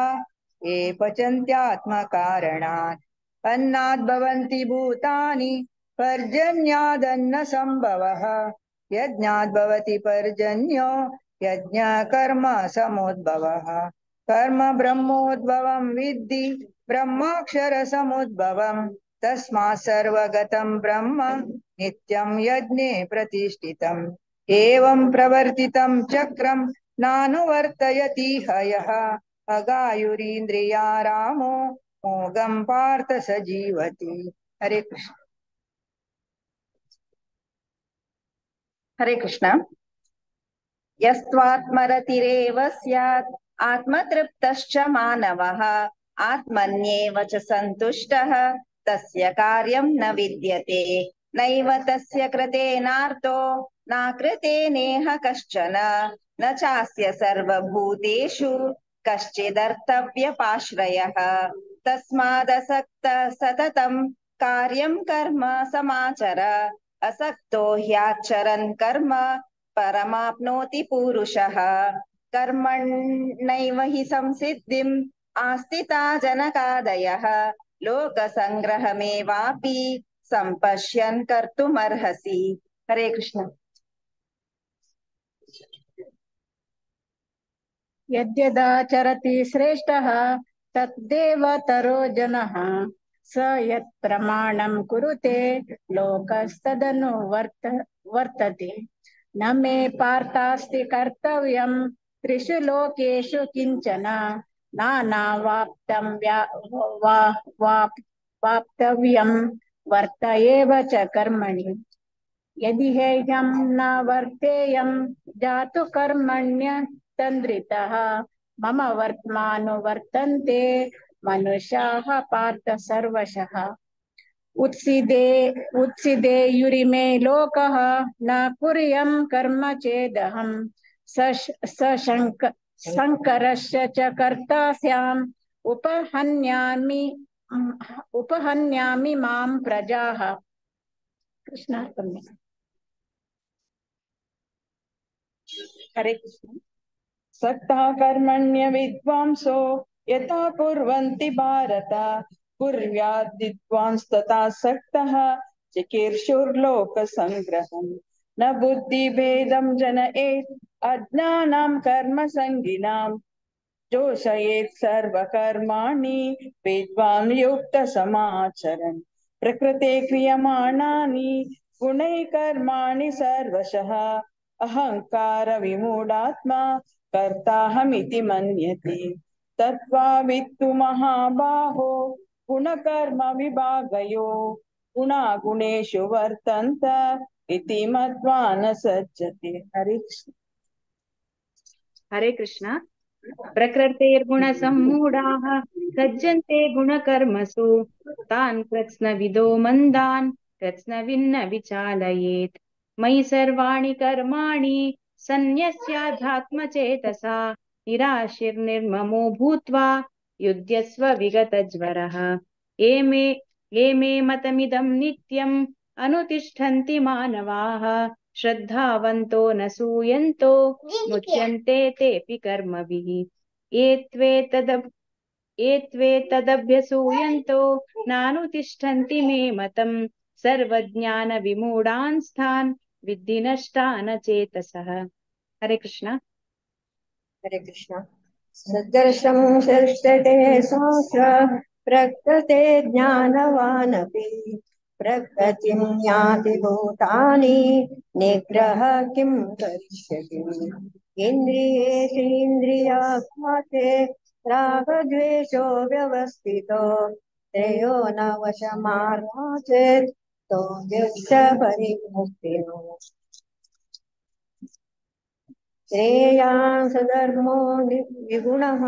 ये पचन्त्यात्मकारणात् अन्नाद् भवन्ति भूतानि पर्जन्यादन्नसम्भवः यज्ञाद् भवति पर्जन्यो यज्ञकर्म समुद्भवः कर्म ब्रह्मोद्भवं विद्धि ब्रह्माक्षरसमुद्भवम् तस्मात् सर्वगतं ब्रह्म नित्यं यज्ञे प्रतिष्ठितम् एवं प्रवर्तितं चक्रं नानुवर्तयति हयः अगायुरीन्द्रिया रामो मोघं पार्थ स जीवति। हरे कृष्ण। हरे कृष्ण। यस्त्वात्मरतिरेव स्यात् आत्मतृप्तश्च मानवः आत्मन्येव च सन्तुष्टः तस्य कार्यं न विद्यते नैव तस्य कृतेनार्तो नाकृते नेह कश्चन न चास्य सर्वभूतेषु कश्चिदर्थव्यपाश्रयः तस्मादसक्तः सततं कार्यं कर्म समाचर असक्तो ह्याचरन् कर्म परमाप्नोति पुरुषः कर्मण्यैव हि संसिद्धिम् आस्थिता जनकादयः लोकसङ्ग्रहमेवापि सम्पश्यन् कर्तुमर्हसि। हरे कृष्ण। यद्यदाचरति श्रेष्ठः तद्देवतरो जनः स यत् प्रमाणं कुरुते लोकस्तदनु वर्तते। न मे पार्थास्ति कर्तव्यं त्रिषु लोकेषु किञ्चन नानावाप्तं वाप्तव्यं वर्त एव च कर्मणि। यदि हेयं न वर्तेयं जातु कर्मण्यतन्द्रितः मम वर्त्मानुवर्तन्ते मनुष्याः पार्थ सर्वशः। उत्सिदेयुरिमे लोकः न कुर्यं कर्म चेदहं शङ्करस्य च कर्ता स्याम् उपहन्यामि मां प्रजाः। कृष्णार्पणम्। हरे कृष्ण। सक्तः कर्मण्य विद्वांसो यथा कुर्वन्ति भारत कुर्याद् विद्वांस्तथा सक्तः चिकीर्षुर्लोकसङ्ग्रहम्। न बुद्धिभेदं जनयेत् अज्ञानां कर्मसङ्गिनां जोषयेत् सर्वकर्माणि विद्वान् युक्तसमाचरन्। प्रकृते क्रियमाणानि गुणैः कर्माणि सर्वशः अहंकार विमूढात्मा कर्ताहमिति मन्यते। तत्त्वावित्तु महाबाहो गुणकर्म विभागयो गुणागुणेषु वर्तन्त इति मत्वा न सज्जते। हरे कृष्ण। हरे कृष्ण। प्रकृतेर्गुणसम्मूढाः सज्जन्ते गुणकर्मसु तान् कृत्स्नविदो मन्दान् कृत्स्नविन्न विचालयेत्। मयि सर्वाणि कर्माणि सन्न्यस्याध्यात्मचेतसा निराशिर्निर्ममो भूत्वा युध्यस्व विगतज्वरः। ये मे मतमिदं नित्यम् अनुतिष्ठन्ति मानवाः श्रद्धावन्तो न सूयन्तो मुच्यन्ते तेऽपि कर्मभिः। ये त्वेतदभ्यसूयन्तो नानुतिष्ठन्ति मे मतम् सर्वज्ञानविमूढांस्तान् विद्धि नष्टान चेतसः। हरे कृष्ण। हरे कृष्ण। सदर्शं सृष्टते सहस्र प्रकृते ज्ञानवानपि प्रकृतिं याति भूतानि निग्रह किं करिष्यति। इन्द्रियेन्द्रियार्थाते रागद्वेषो व्यवस्थितो त्रयो न वशमार्गाचेत् तो यस्य परिमुक्तिनो। श्रेयान् सधर्मो विगुणः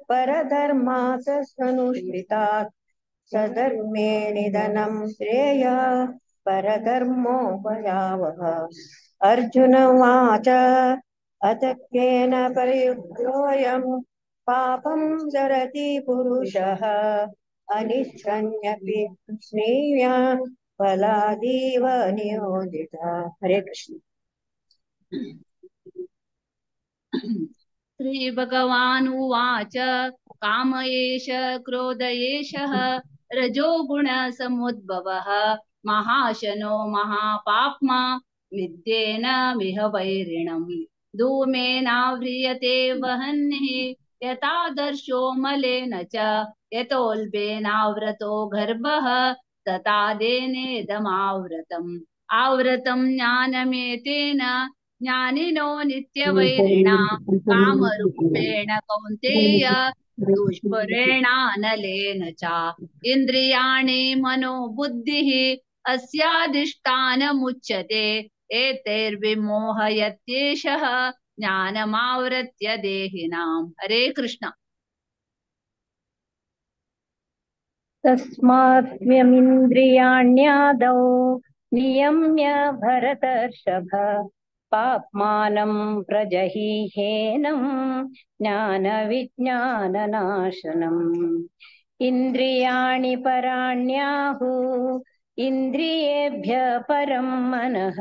परधर्मात् अनुष्ठितात् सधर्मे निधनं श्रेय परधर्मो भयावहः। अर्जुन उवाच अथ केन प्रयुक्तोऽयं पापं चरति पुरुषः अनिच्छन्यपि स्नेह्य फलादीव नियोजितः। हरे कृष्ण। श्रीभगवानुवाच काम एष क्रोध एषः रजोगुणसमुद्भवः महाशनो महापाप्मा विद्येन मिह वैरिणम्। धूमेनाव्रियते वह्निः यथादर्शो मलेन च यतोल्बेनावृतो गर्भः तथा देनेदमावृतम्। आवृतं ज्ञानमेतेन ज्ञानिनो नित्यवैरिणा कामरूपेण कौन्तेय दुष्पुरेणानलेन च इन्द्रियाणि मनोबुद्धिः अस्याधिष्ठानमुच्यते एतैर्विमोहयत्येषः ज्ञानमावृत्य देहिनाम्। हरे कृष्ण। तस्मात्म्यमिन्द्रियाण्यादौ नियम्य भरतर्षभ पाप्मानं प्रजहिहेनं ज्ञानविज्ञाननाशनम्। इन्द्रियाणि पराण्याहुः इन्द्रियेभ्यः परं मनः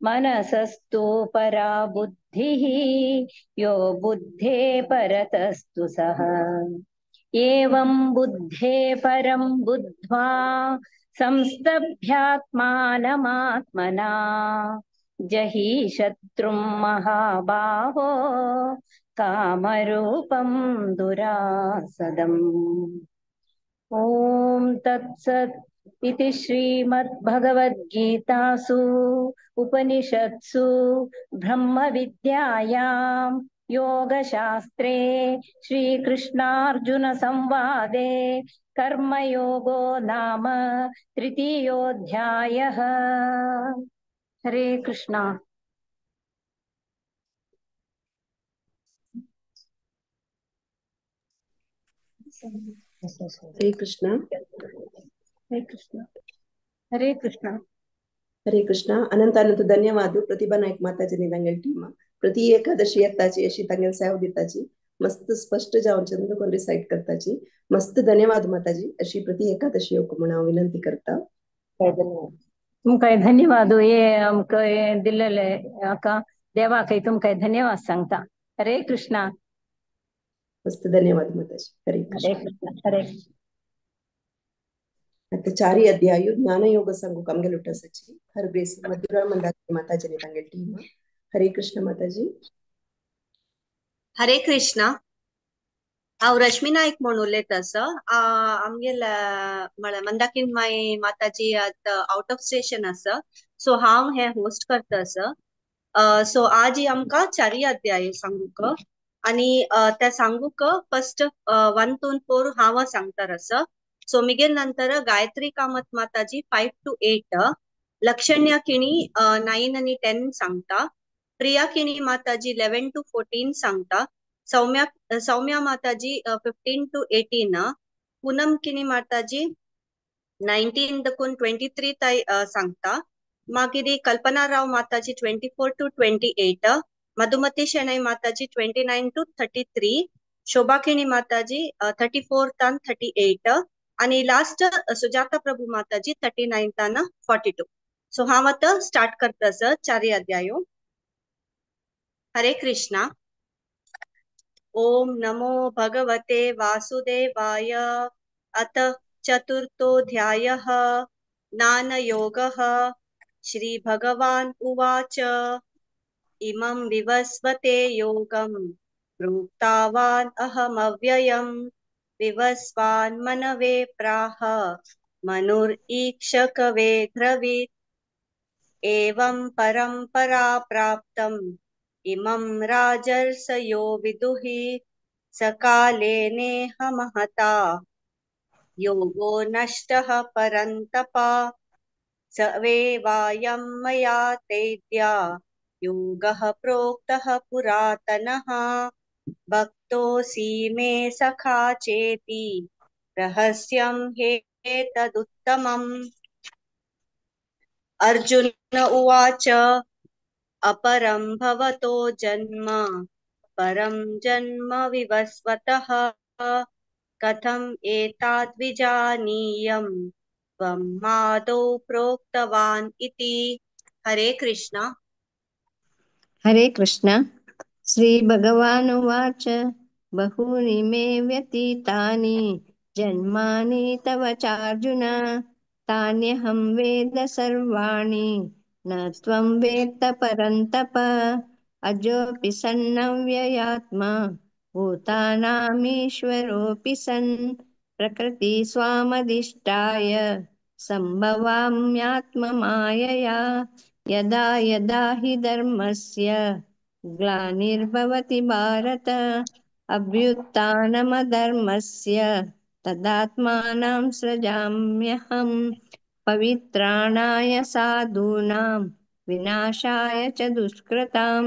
मनसस्तु परा बुद्धिः यो बुद्धे परतस्तु सः। एवं बुद्धे परं बुद्ध्वा संस्तभ्यात्मानमात्मना जहि शत्रुं महाबाहो कामरूपं दुरासदम्। ॐ तत्सत् इति श्रीमद्भगवद्गीतासु उपनिषत्सु ब्रह्मविद्यायां योगशास्त्रे श्रीकृष्णार्जुनसंवादे कर्मयोगो नाम तृतीयोऽध्यायः। हरे कृष्णा। हरे कृष्ण हरे कृष्ण हरे कृष्ण हरे कृष्ण अनंत अनंत धन्यवाद प्रतिभा नायक माताजी तंगल टीम प्रति एकादशी येताची अशी तंगल सेव दिताची मस्त स्पष्ट जावन चंद्रकोन रिसाइट करताची मस्त धन्यवाद माताजी अशी प्रति एकादशी योग म्हणून हांव विनंती करता। तुमकां धन्यवाद हे आमकां दिलेले हाका देवाक तुमकां धन्यवाद सांगता। हरे कृष्णा मस्त धन्यवाद माताजी। हरे हरे कृष्ण। कृष्ण हरे कृष्ण। ಮತ್ತೆ ಚಾರಿ ಅಧ್ಯಾಯ ಜ್ಞಾನಯೋಗ ಸಂಘ ಕಮ್ಗೆಲುಟ ಸಚ್ಚಿ ಹರ್ ಬೇಸ್ ಮಧುರ ಮಂದಾಕಿ ಮಾತಾಜಿ ತಂಗೆ ಟೀಮ್ ಹರೇ ಕೃಷ್ಣ ಮಾತಾಜಿ। हरे कृष्णा हांव रश्मी नायक म्हणून उलयता सर। आमगेल म्हळ्यार मंदाकीन माय माताजी आतां आउट ऑफ स्टेशन आसा सो हांव हे होस्ट करता सर। सो आज ही आमकां चारी अध्याय सांगूक आनी त्या सांगूक फर्स्ट 1 to 4 हांव सांगता सर। सो मिगेल नंतर गायत्री कामत माताजी 5 to 8, लक्षण्य किणी 9 आणि 10 सांगता, प्रिया किणी माताजी 11 to 14 सांगता, सौम्या माताजी 15 to 18, पूनम किणी माताजी 19 देखून 23 ताई सांगता, मागीर कल्पना राव माताजी 24 to 28, मधुमती शेणय माताजी 29 to 33, शोभा किणी माताजी 34 तान 38 आणि लास्ट सुजाता प्रभु माताजी 39 तान 42। सो हांव आतां स्टार्ट करता सर चारी अध्यायो। हरे कृष्णा। ओम नमो भगवते वासुदेवाय। अथ चतुर्थोऽध्यायः ज्ञानयोगः। श्री भगवान् उवाच इमं विवस्वते योगं प्रोक्तवान् अहमव्ययम् विवस्वान् मनवे प्राह मनुरीक्षकवे ब्रवीत् एवं परम्परा प्राप्तम् इमं राजर्षयो विदुहि सकाले नेह महता योगो नष्टः परन्तप स वेवायं मया तेद्या योगः प्रोक्तः पुरातनः भक्तोऽसि मे सखा चेति रहस्यं ह्येतदुत्तमम्। अर्जुन उवाच अपरं भवतो जन्म परं जन्म विवस्वतः कथम् एतद्विजानीयम् त्वं मादौ प्रोक्तवान् इति। हरे कृष्ण। हरे कृष्ण। श्री भगवानुवाच बहूनि मे व्यतीतानि जन्मानि तव चार्जुन तान्यहं वेद सर्वाणि न त्वं वेत्त परन्तप अजोऽपि सन्नव्ययात्मा भूतानामीश्वरोऽपि सन् प्रकृति स्वामधिष्ठाय सम्भवाम्यात्ममायया यदा यदा हि धर्मस्य ग्लानिर्भवति भारत अभ्युत्थानमधर्मस्य तदात्मानं सृजाम्यहम् पवित्राणाय साधूनां विनाशाय च दुष्कृतां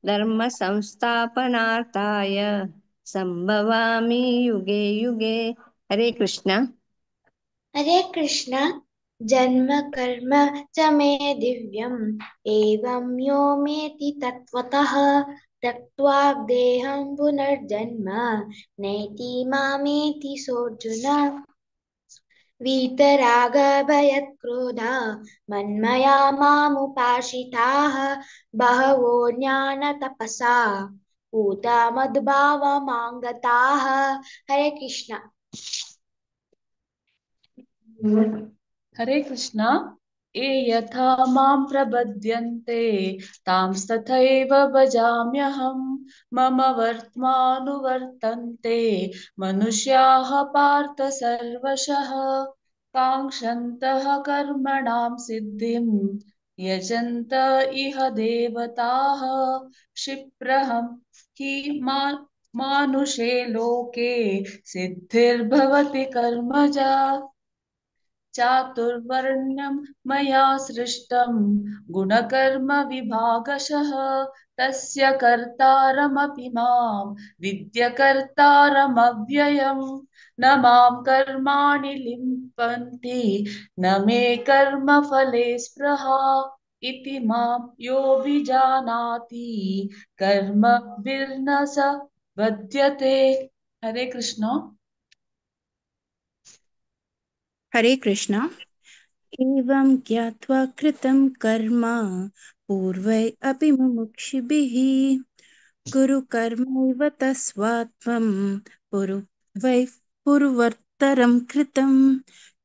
धर्म संस्थापनार्थाय संभवामि युगे युगे। हरे कृष्ण। हरे कृष्ण। जन्म कर्म च मे दिव्यम् एवं यो मेति तत्त्वतः त्यक्त्वा देहं पुनर्जन्म नैति मामेति सोऽर्जुन। वीतरागभयक्रोधा मन्मया मामुपाश्रिताः बहवो ज्ञानतपसा पूता मद्भावमागताः। हरे कृष्ण। हरे कृष्ण। ये यथा मां प्रपद्यन्ते तांस्तथैव भजाम्यहम्। मम वर्त्मानुवर्तन्ते मनुष्याः पार्थ सर्वशः। काङ्क्षन्तः कर्मणां सिद्धिं यजन्त इह देवताः। क्षिप्रहं हि मानुषे लोके सिद्धिर्भवति कर्मजा। चातुर्वर्ण्यं मया सृष्टं गुणकर्म विभागशः। तस्य कर्तारमपि मां विद्यकर्तारमव्ययम्। न मां कर्माणि लिम्पन्ति न मे कर्मफले स्पृहा। इति मां योऽभिजानाति कर्मभिर्न स बध्यते। हरे कृष्ण। हरे कृष्ण। एवं ज्ञात्वा कृतं कर्म पूर्वै अपि मुमुक्षुभिः कुरु कर्मैव तस्मात्त्वं पूर्वै पूर्वोत्तरं कृतं।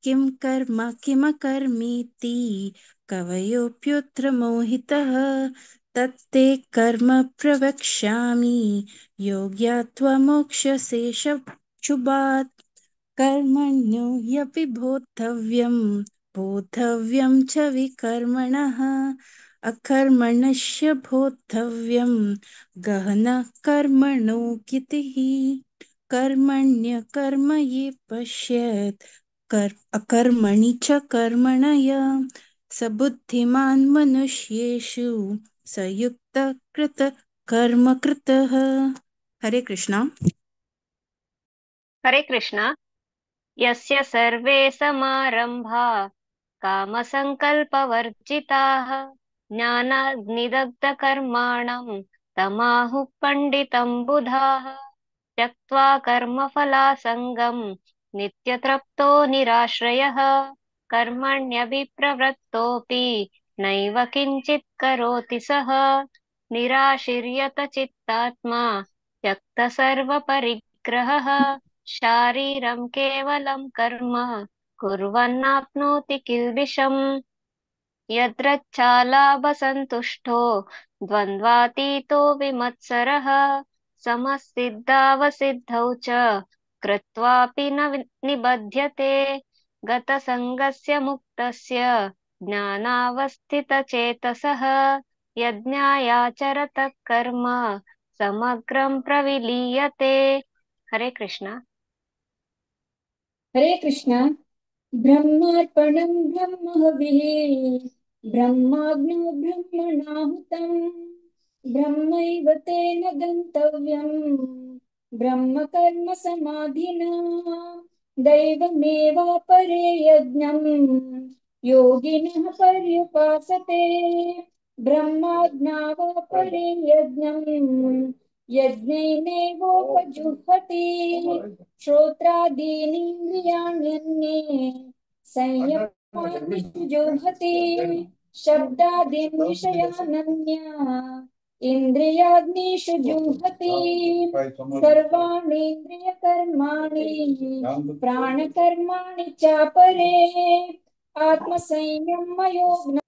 किं कर्म किमकर्मीति कवयोऽप्यत्र मोहितः। तत्ते कर्म प्रवक्ष्यामि योग्यात्वा मोक्ष्यसे शुभात्। कर्मण्यो ह्यपि बोद्धव्यं च विकर्मणः। अकर्मणस्य बोद्धव्यं गहनः कर्मणो गतिः। कर्मण्यकर्म ये पश्येत् अकर्मणि च कर्मणय स बुद्धिमान् मनुष्येषु स युक्तः कृत कर्म कृतः। हरे कृष्ण। हरे कृष्ण। यस्य सर्वे समारम्भा कामसङ्कल्पवर्जिताः ज्ञानाग्निदग्धकर्माणं तमाहुः पण्डितं बुधाः। त्यक्त्वा कर्मफलासङ्गं नित्यतृप्तो निराश्रयः कर्मण्यभिप्रवृत्तोऽपि नैव किञ्चित् करोति सः। निराशीर्यत चित्तात्मा त्यक्तसर्वपरिग्रहः शारीरं केवलं कर्म कुर्वन्नाप्नोति किल्बिषम्। यद्रच्छालाभसन्तुष्टो द्वन्द्वातीतो विमत्सरः समसिद्धावसिद्धौ च कृत्वापि न निबध्यते। गतसङ्गस्य मुक्तस्य ज्ञानावस्थितचेतसः यज्ञायाचरतः कर्म समग्रं प्रविलीयते। हरे कृष्ण। हरे कृष्ण। ब्रह्मार्पणं ब्रह्महविः ब्रह्माग्नौ ब्रह्मणाहुतं ब्रह्मैव तेन गन्तव्यं ब्रह्म कर्म समाधिना। दैवमेवापरे यज्ञं योगिनः पर्युपासते ब्रह्माज्ञावापरे यज्ञं यज्ञैनेवोपजुह्वति। श्रोत्रादीनीन्द्रियाण्यन्ये संयमाग्निषु जुह्वति। शब्दादीन् विषयानन्या इन्द्रियाग्निषु जुह्वति। सर्वाणीन्द्रियकर्माणि प्राणकर्माणि चापरे आत्मसंयमयोगः।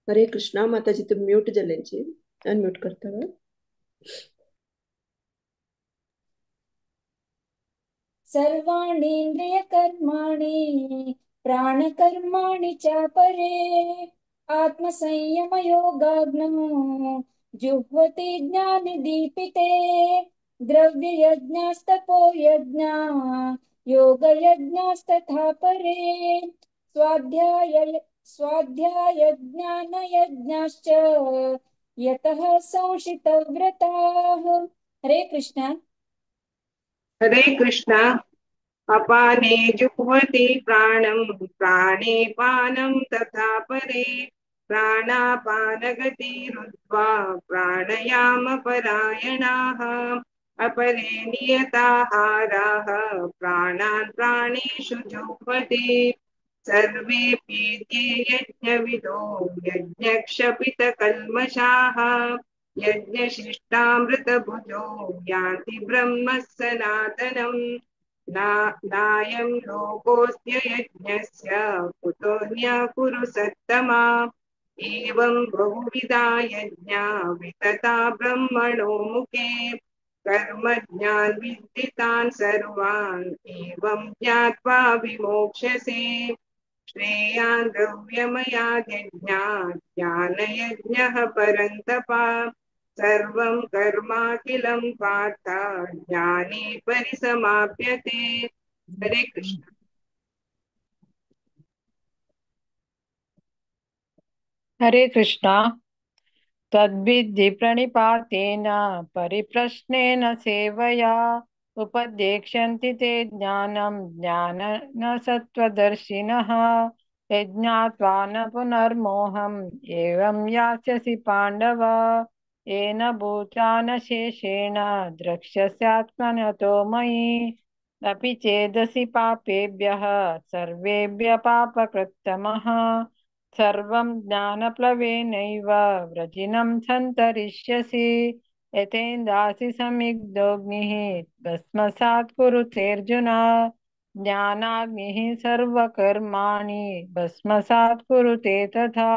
हरे कृष्णा। माताजी तुम्ही म्यूट झाल्यांची अनम्यूट करता का? सर्वाणीन्द्रियकर्माणि प्राणकर्माणि चापरे आत्मसंयमयोगाग्नौ जुह्वति ज्ञानदीपिते। द्रव्ययज्ञास्तपो यज्ञा योगयज्ञास्तथा परे स्वाध्यायज्ञानयज्ञाश्च यतः संशितव्रताः। हरे कृष्ण। हरे कृष्ण। अपाने जुह्वति प्राणं प्राणे पानं तथा परे प्राणापानगतिरुद्ध्वा प्राणायामपरायणाः अपरे नियताहाराः प्राणान् प्राणेषु जुह्वति। सर्वेऽपि ये यज्ञविदो यज्ञक्षपितकल्मषाः यज्ञशिष्टामृतभुजो यान्ति ब्रह्म सनातनम् नायं लोकोऽस्त्य यज्ञस्य कुतोऽन्यः कुरु सत्तमा एवं बहुविधा यज्ञा वितता ब्रह्मणो मुखे कर्मज्ञान विदितान् सर्वान् एवं ज्ञात्वा विमोक्ष्यसे श्रेयान् द्रव्यमयाद्यज्ञात् ज्ञानयज्ञः परन्तपा सर्वं कर्माखिलं पार्थ ज्ञाने परिसमाप्यते। हरे कृष्ण। हरे कृष्णा। तद्विद्धि प्रणिपातेन परिप्रश्नेन सेवया उपदेक्ष्यन्ति ते ज्ञानं ज्ञान सत्त्वदर्शिनः यज्ञात्वा न पुनर्मोहम् एवं यास्यसि पाण्डव येन भूतान शेषेण द्रक्ष्यस्यात्मनतो मयि अपि चेदसि पापेभ्यः सर्वेभ्यः पापकृत्तमः सर्वं ज्ञानप्लवेनैव व्रजिनं सन्तरिष्यसि यथेन्दासि समिग्धोऽग्निः भस्मसात् कुरुतेऽर्जुन ज्ञानाग्निः सर्वकर्माणि भस्मसात् कुरुते तथा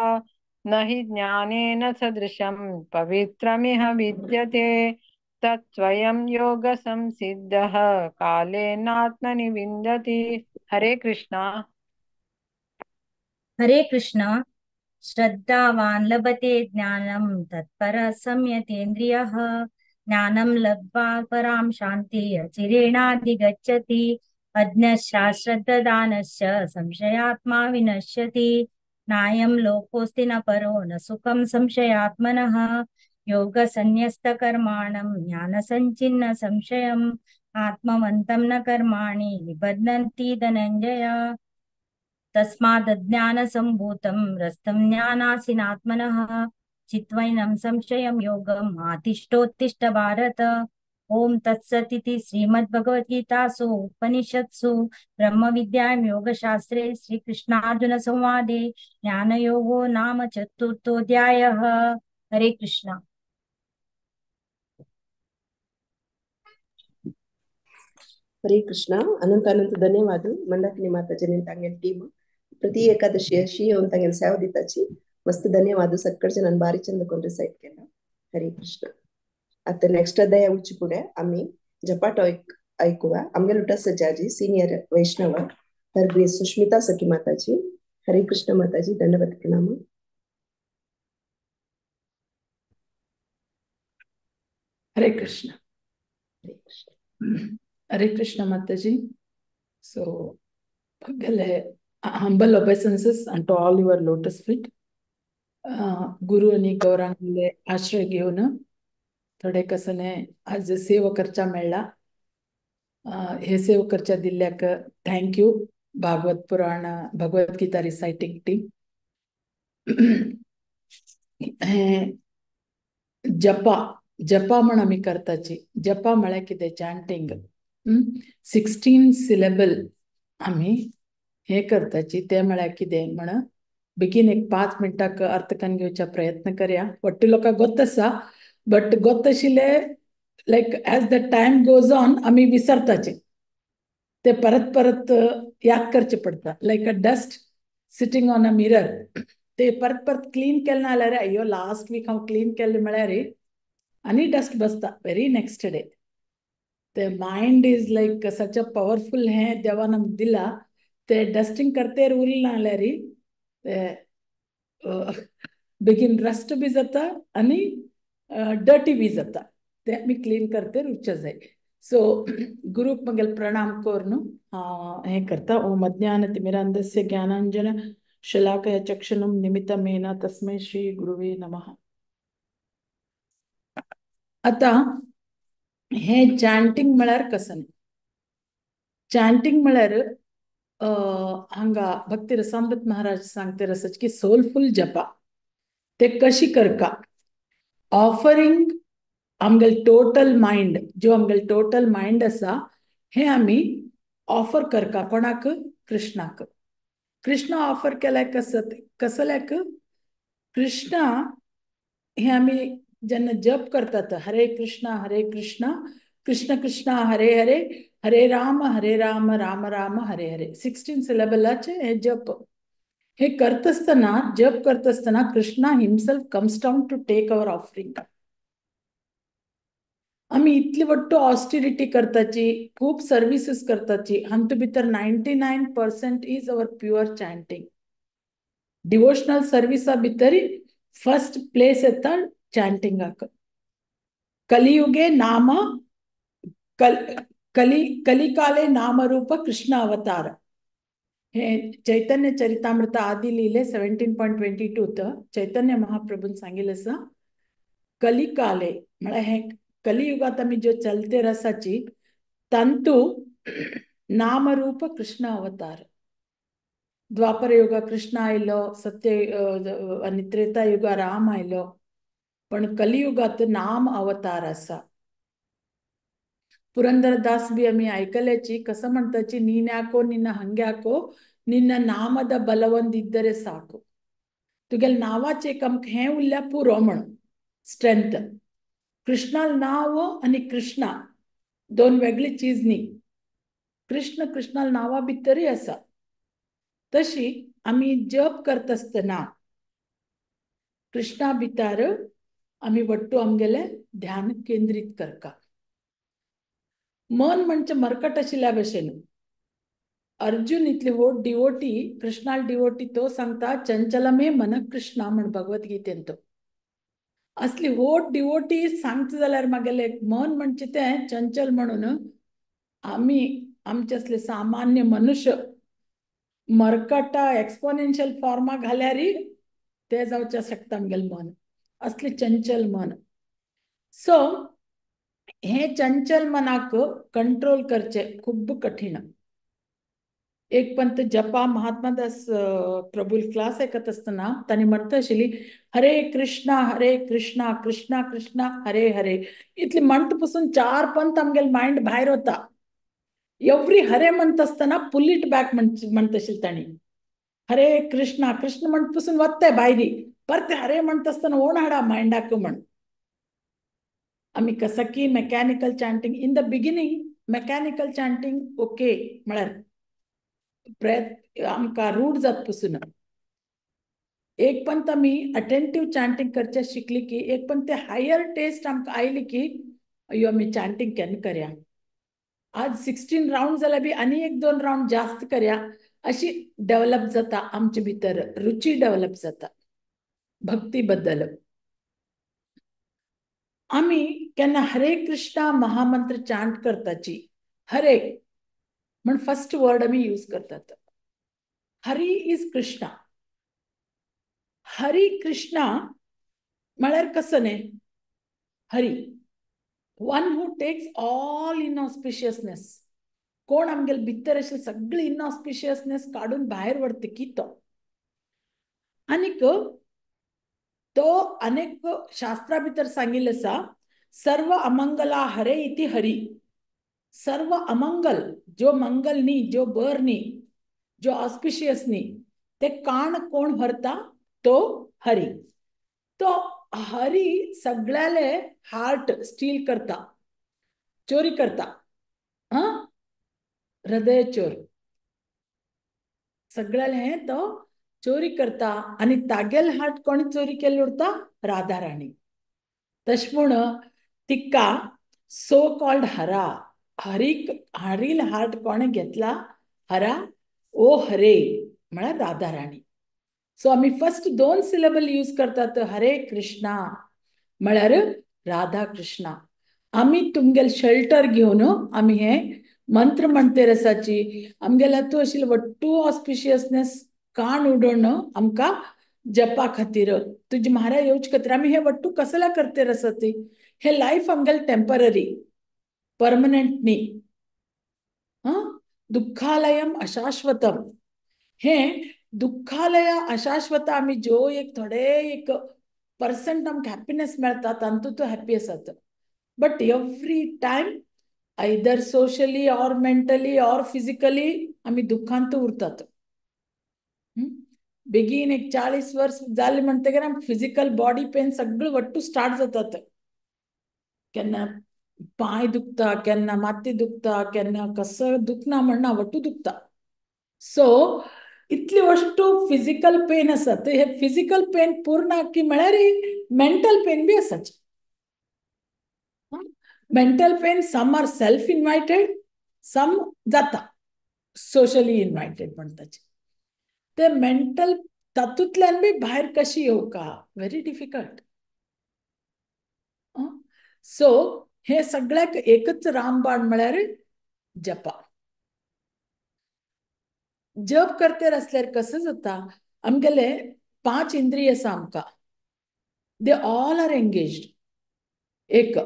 न हि ज्ञानेन सदृशं पवित्रमिह विद्यते तत्स्वयं योगसंसिद्धः कालेनात्मनि विन्दति। हरे कृष्णा। हरे कृष्ण। श्रद्धावान् लभते ज्ञानं तत्परः संयतेन्द्रियः ज्ञानं लब्ध्वा परां शान्तिः चिरेणाधिगच्छति अज्ञश्चाश्रद्धदानश्च संशयात्मा विनश्यति नायं लोकोऽस्ति न परो न सुखं संशयात्मनः योगसन्न्यस्तकर्माणं ज्ञानसञ्चिन्न संशयम् आत्मवन्तं न कर्माणि निबध्नन्ति धनञ्जय तस्मादज्ञानसम्भूतं रस्तं ज्ञानासीनात्मनः चित्वैनं संशयं योगम् आतिष्ठोत्तिष्ठ भारत। ओम तत्सदिति श्रीमद्भगवद्गीतासु उपनिषत्सु ब्रह्मविद्यायां योगशास्त्रे श्रीकृष्णार्जुन संवादे ज्ञानयोगो नाम चतुर्थोऽध्यायः। हरे कृष्ण। ಹರೇ ಕೃಷ್ಣ. ಅನಂತ ಅನಂತ ಧನ್ಯವಾದ ಮಂದಾಕಿನಿ ಮಾತಾಜಿ ತಂಗೆಲ್ ಟೀಮ್ ಪ್ರತಿ ಏಕಾದಶಿ ಶ್ರೀ ಒಂದು ತಂಗೆಲ್ ಸೇವ ದಿತ್ತಾಚಿ ಮಸ್ತ್ ಧನ್ಯವಾದ ಸತ್ಕರ್ಜ ನಾನು ಬಾರಿ ಚಂದ ಕೊಂಡ್ರೆ ಸೈಟ್ಗೆಲ್ಲ. ಹರೇ ಕೃಷ್ಣ. आता नेक्स्ट अध्याय उच्च पुढे आम्ही जपाट ऐकूया. आमगे लुटा सज्जाजी सीनियर वैष्णव तर सुष्मिता सखी माताजी. हरे कृष्ण माताजी. दंडवत प्रणाम. हरे कृष्ण. हरे कृष्ण माताजी. So humble obeisances unto all your lotus feet. गुरु आणि गौरांगले आश्रय घेऊन थोडे कसने आज सेवकरच्या मेळला. हे सेवकरच्या दिल्याक थँक्यू. भागवत पुराण भगवद्गीता रिसायटिंग टीम. जपा जपा म्हण आम्ही करताची. जपा म्हळ्यार कितें चॅन्टिंग 16 सिलेबल आम्ही हे करताची. ते म्हळ्यार कितें म्हण बेगीन एक 5 मिनटाक अर्थ करून घेवचा प्रयत्न करया. ಒಟ್ಟು लोक ಗೊತ್ತसा बट ಗೊತ್ತशिले like as the time goes on आम्ही विसरताचे. ते परत परत याद करचे पडता. Like a dust sitting on a mirror. ते परत परत क्लीन केलं ना रे अय्यो लास्ट वीक हांव क्लीन केल्ले म्हळ्यार आनी डस्ट बसता वेरी नेक्स्ट डे. ते mind is like such a powerful हे देवा नಮ್ಗೆ दिला. ते डस्टिंग करते उरला जाल्यार ते बेगीन रस्ट बी जाता आनी डर्टी बी जाता. ते आमी क्लीन करते रुचे जाय. सो गुरुक मगेल प्रणाम करून हे करता. ओम अज्ञानतिमिरान्धस्य ज्ञानाञ्जन शलाकया चक्षुरुं निमित्तमेन तस्मै श्री गुरुवे नमः. आता हे चॅन्टिंग म्हळ्यार कसं. चॅन्टिंग म्हळ्यार हांगा भक्ती रसामृत महाराज सांगते रसच की सोलफुल जपा ते कशी करका. ऑफरिंग आमगेल टोटल माइंड जो आमगेल टोटल माइंड असा हे आम्ही ऑफर करका. कोणाक? कृष्णाक. कृष्ण ऑफर केल्याक कसल्याक? कृष्णा हे आम्ही ज्यांना जप करतात हरे कृष्णा कृष्ण कृष्ण हरे हरे हरे राम राम राम हरे हरे 16 सिलेबलाचे हे जप हे करत असताना जप करत असताना Krishna himself comes down to take our offering आम्ही इतली वट्टू ऑस्टिरिटी करताची खूप सर्विसेस करताची हांतू भितर 99% is our pure chanting devotional सर्विसा भितर फर्स्ट प्लेस येता चॅन्टिंगाक कलियुगे नाम कलिकाले नामरूप कृष्ण अवतार हे चैतन्य चरितामृत आदि लिहिले 17.22 चैतन्य महाप्रभून सांगितलं कलिकाले म्हणजे हे कलियुगात आम्ही जो चलते रसाची तंतु नामरूप कृष्ण अवतार द्वापर युग कृष्ण आयलो सत्य आणि त्रेता युग राम आयलो पण कलियुगात नाम अवतार असा ಪುರಂದರದಾಸ್ ಬಿ ಅಮ್ಮಿ ಐಕಲೇಚಿ ಕಸ ಮಾಡ್ತಾಚಿ ನೀನ್ಯಾಕೋ ನಿನ್ನ ಹಂಗ್ಯಾಕೋ ನಿನ್ನ ನಾಮದ ಬಲವೊಂದಿದ್ದರೆ ಸಾಕು तुगेल नावाचे कमक हे उरल्या पुरो म्हण स्ट्रेंथ कृष्णाल नाव आणि कृष्णा दोन वेगळी चीज न्ही कृष्णाल नावा भितरय आसा तशी आम्ही जप करत असतना कृष्णा भितर आम्ही वट्टू आमगेले ध्यान केंद्रित करका मन म्हणजे मरकट आशिल्ल्या भशेन अर्जुन इतली व्हड डिवोटी कृष्णाल डिवोटी तो सांगता चंचलमे मन कृष्णा म्हण भगवद्गीतेन तो असली व्हड डिवोटी सांगता जाल्यार मागेले मन म्हणजे ते चंचल म्हणून आम्ही आमचे असले सामान्य मनुष्य मरकटा एक्सपोनेन्शियल फॉर्मा घाल्यारी ते जावचे शकता आमगेले मन असले चंचल मन सो हे चंचल मनाक कंट्रोल करचे खूप कठीण एक पंत जपा महात्मा दास प्रभू क्लास ऐकत असताना त्यांनी म्हणत आशिल्ली हरे कृष्णा कृष्णा कृष्णा हरे हरे इतली म्हणत पासून 4 पंत आमगेल माइंड भायर होता एवरी हरे म्हणत असताना पुल इट बॅक म्हणत आशिल्ली ताणी हरे कृष्ण म्हणत पासून वत्ते भायरी परते हरे म्हणत असताना ओण हाडा माइंडाक म्हण आम्ही कसं की mechanical chanting in the beginning mechanical chanting okay म्हळ्यार प्रयत्न आमकां रूढ जात पासून एक पंत आम्ही अटेंटिव्ह चॅन्टिंग करचे शिकली की एक पण ते हायर टेस्ट आमकां आयली की अयो आम्ही चॅन्टिंग केन्ना करया आज 16 राउंड जाल्यार बी आनी 1-2 राउंड जास्त करया अशी डेव्हलप जाता आमचे भितर रुची डेव्हलप जाता भक्ती बद्दल आम्ही केन्ना हरे कृष्णा महामंत्र चॅन्ट करताची हरे म्हण फर्स्ट वर्ड आम्ही यूज करतात हरी इज कृष्णा हरी कृष्णा म्हळ्यार कसं न्ही हरी वन हू टेक्स ऑल इनऑस्पिशियसनेस कोण आमगेल भितर अशें सगळी इनऑस्पिशियसनेस काढून भायर व्हरता की तो आनीक तो अनेक शास्त्रा भितर सांगिल्लें आसा सर्व अमंगला हरे इति हरी सर्व अमंगल जो मंगल नी जो बर नी जो ऑस्पिशियस नी ते काण कोण भरता तो हरी तो हरी सगळ्याले हार्ट स्टील करता चोरी करता हृदय चोर सगळ्याले हे तो चोरी करता आणि तागेल हार्ट कोणी चोरी केले उरता राधा राणी तश म्हण तिका सो कॉल्ड हरा हरील हार्ट कोणे घेतला हरा ओ हरे म्हळ्यार राधा राणी सो आम्ही फर्स्ट 2 सिलेबल यूज करतात हरे कृष्णा म्हळ्यार राधा कृष्णा आम्ही तुमगेल शेल्टर घेऊन आम्ही हे मंत्र म्हणते रसाची आमगेला तू अशी वट्टू ऑस्पिशियसनेस कान उडोण आमका जपा खातीर तुझी म्हारा येवच खातीर आम्ही हे वट्टू कसला करते रसाची हे लाईफ आमगेल टेम्पररी परमनंट नी दुःखालयम अशाश्वतम हे दुःखालय अशाश्वत आम्ही जो एक थोडे 1% आमकां हॅपीनेस मेळटा तांतू तो हॅपी आसात but every time either socially or mentally or physically आम्ही दुःखांत उरतात बेगीन एक 40 वर्ष जाले म्हणटकीर फिजिकल बॉडी पेन सगळं वट्टू स्टार्ट जातात. केन्ना पाय दुखता, केन्ना माती दुखता, केन्ना कसं दुखना म्हणना वट्टू दुखता. सो इतली वस्तू फिजिकल पेन आसा. तर हे फिजिकल पेन पूर्ण की म्हळ्यार मेंटल पेन बी आसाच. Mental pain some are self invited, some जाता सोशली इन्वायटेड म्हणटाचे. ते मेंटल तातूंतल्यान बी भायर कशी येवका व्हेरी डिफिकल्ट. सो हे सगळ्याक एकच रामबाण म्हळ्यार जपा. जप करते असल्यार कसं जाता, आमगेले 5 इंद्रिय आसा आमकां, दे ऑल आर एंगेज्ड. एक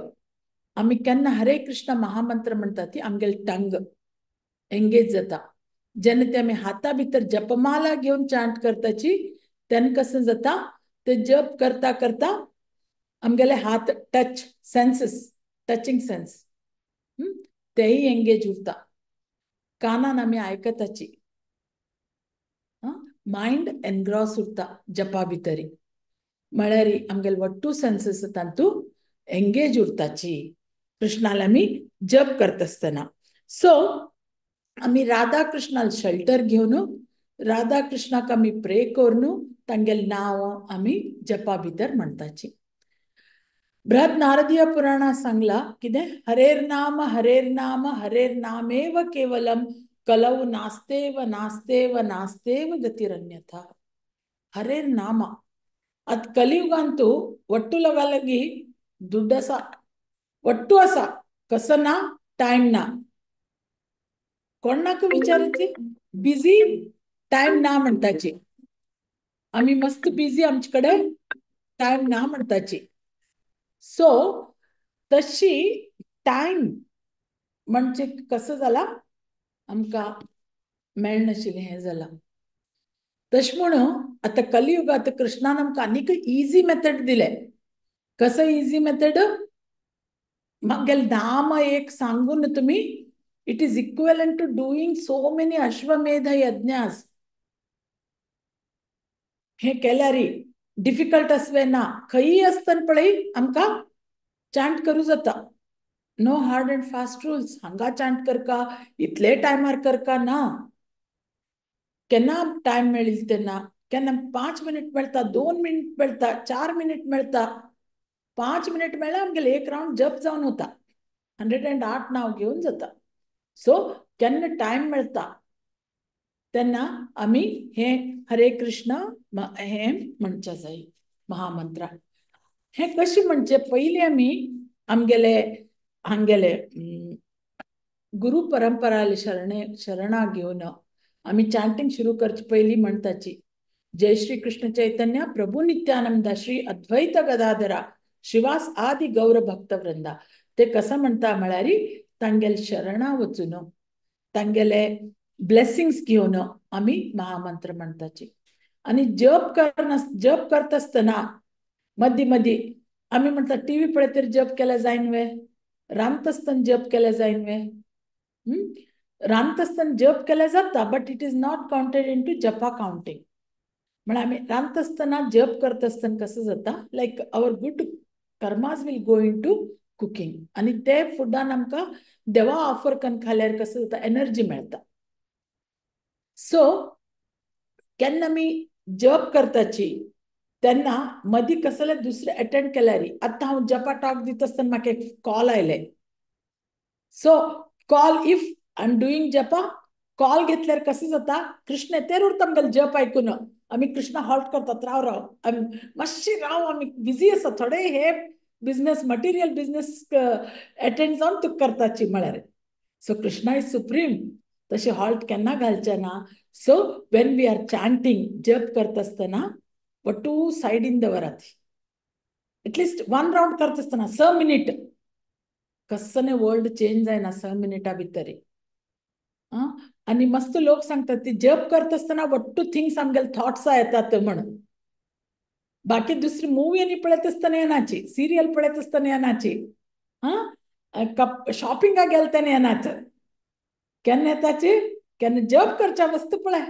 आमी केन्ना हरे कृष्ण महामंत्र म्हणटा ती आमगेले टंग एंगेज जाता. जेन्ना ते आमी हाता भितर जपमाला घेवन चांट करताची तेन्ना कसं जाता, ते जप करता करता आमगेले हात टच सेन्सेस, टचिंग सेन्स तेही एंगेज उरता. कानान आमी आयकताची. माइंड एनग्रॉस उरता जपा भितरी. म्हळ्यार आमगेले वट्टू सेन्सेस तांतू एंगेज उरताची कृष्णाला आमी जप करता आसतना. सो आमी राधा कृष्णाल शेल्टर घेवन राधा कृष्णाक आमी प्रे करून तांगेले नांव आमी जपा भितर म्हणटाची. बृहद नारदीय पुराणा सांगला कितें, हरेर नाम हरेर नामेव केवलम कलौ नास्तेव नास्तेव नास्तेव गतिरन्यथा. हरेर नाम अत कलियुगांतू ಒಟ್ಟು ಲಗಾಲಗಿ ದುಡ್ಡಸ ಒಟ್ಟು ಅಸ कसं ना टाइम ना कोणाक विचारायची बिझी टाइम ना म्हणटाची. आम्ही मस्त बिझी आमच्याकडे टाइम ना म्हणटाची. सो तशी टाइम म्हणजे कसं जाला आमकां मेळनाशिल्लें हें जाला. तशें म्हणून आता कलियुगात कृष्णान आमकां आनीक इजी मेथड दिले. कसं इजी मेथड, मागेल नाम एक सांगून तुम्ही it is equivalent to doing so many अश्वमेध यज्ञास. हे केल्यार डिफिकल्ट असवे ना, खंयी आसतना पळय आमकां चांट करूं जाता. No hard and fast rules. हांगा चांट करका, इतले टायमार करका ना. केन्ना टाइम मेळिल तेन्ना, केन्ना 5 मिनिट मेळटा, 2 मिनिट मेळटा, 4 मिनिट मेळटा. 5 मिनिट मेळ्ळ्यार आमगेले एक राउंड जप जावन वता. 108 नांव घेवन जाता. सो केन्ना टाइम मेळटा तेन्ना आमी हे हरे कृष्ण हे म्हणचे जाय महामंत्र. हे कशी म्हणजे पयलीं आमी आमगेले हांगेले गुरु परंपरा शरणा घेवन आमी चांटिंग सुरू करचे पयलीं म्हणटाची जय श्री कृष्ण चैतन्य प्रभु नित्यानंद श्री अद्वैत गदाधरा श्रीवास आदि गौर भक्त वृंदा. ते कसं म्हणटा म्हळ्यार तांगेले शरणा वचून तांगेले ब्लेसिंग्स घेवन आमी महामंत्र म्हणटाची. आणि जप करता आसतना मदी मदी आमी म्हणटा टीव्ही पळयत जप केल्या जायन वे, रांदता आसतना जप केल्या जायन वे. रांदता आसतना जप केल्या जाता but it is not counted into japa counting. म्हणजे आमी रांदता आसतना जप करता आसतना कसं जाता like our good karmas will go into cooking. आणि ते फुडान आमकां देवा ऑफर करून खाल्यार कसं जाता एनर्जी मेळटा. सो केन्ना आमी जप करताची तेन्ना मदी कसले दुसरे अटेंड केल्यार आतां हांव जपा टॉक दिता आसतना म्हाका एक कॉल आयले. So call if I am doing japa call घेतल्यार कसं जाता कृष्ण येतेर उरता आमगेले जप आयकून आमी कृष्ण हॉल्ट करतात. राव मातशी राव आमी बिझी आसा थोडे हे बिझनेस मटेरियल बिझनेस अटेंड जावन तुका करताची म्हळ्यार. So Krishna is supreme. तशें हॉल्ट केन्ना घालचें ना. So when we are chanting japa करता आसतना वटू सायडीन दवरात. एटलिस्ट 1 राउंड करता आसतना 6 मिनिट कसं वर्ल्ड चेंज जायना 6 मिनिटा भितर. आणि मस्त लोक सांगतात ती जप करता आसतना वट्टू थिंग्स आमगेले थॉट्स येतात म्हणून. बाकी दुसरी मूवी आनी पळयत आसतना येनाची, सिरियल पळयत आसतना येनाची, शॉपिंगा गेले तेन्ना येनाच. केन्ना येताची केन्ना जप करच्या वस्त पळय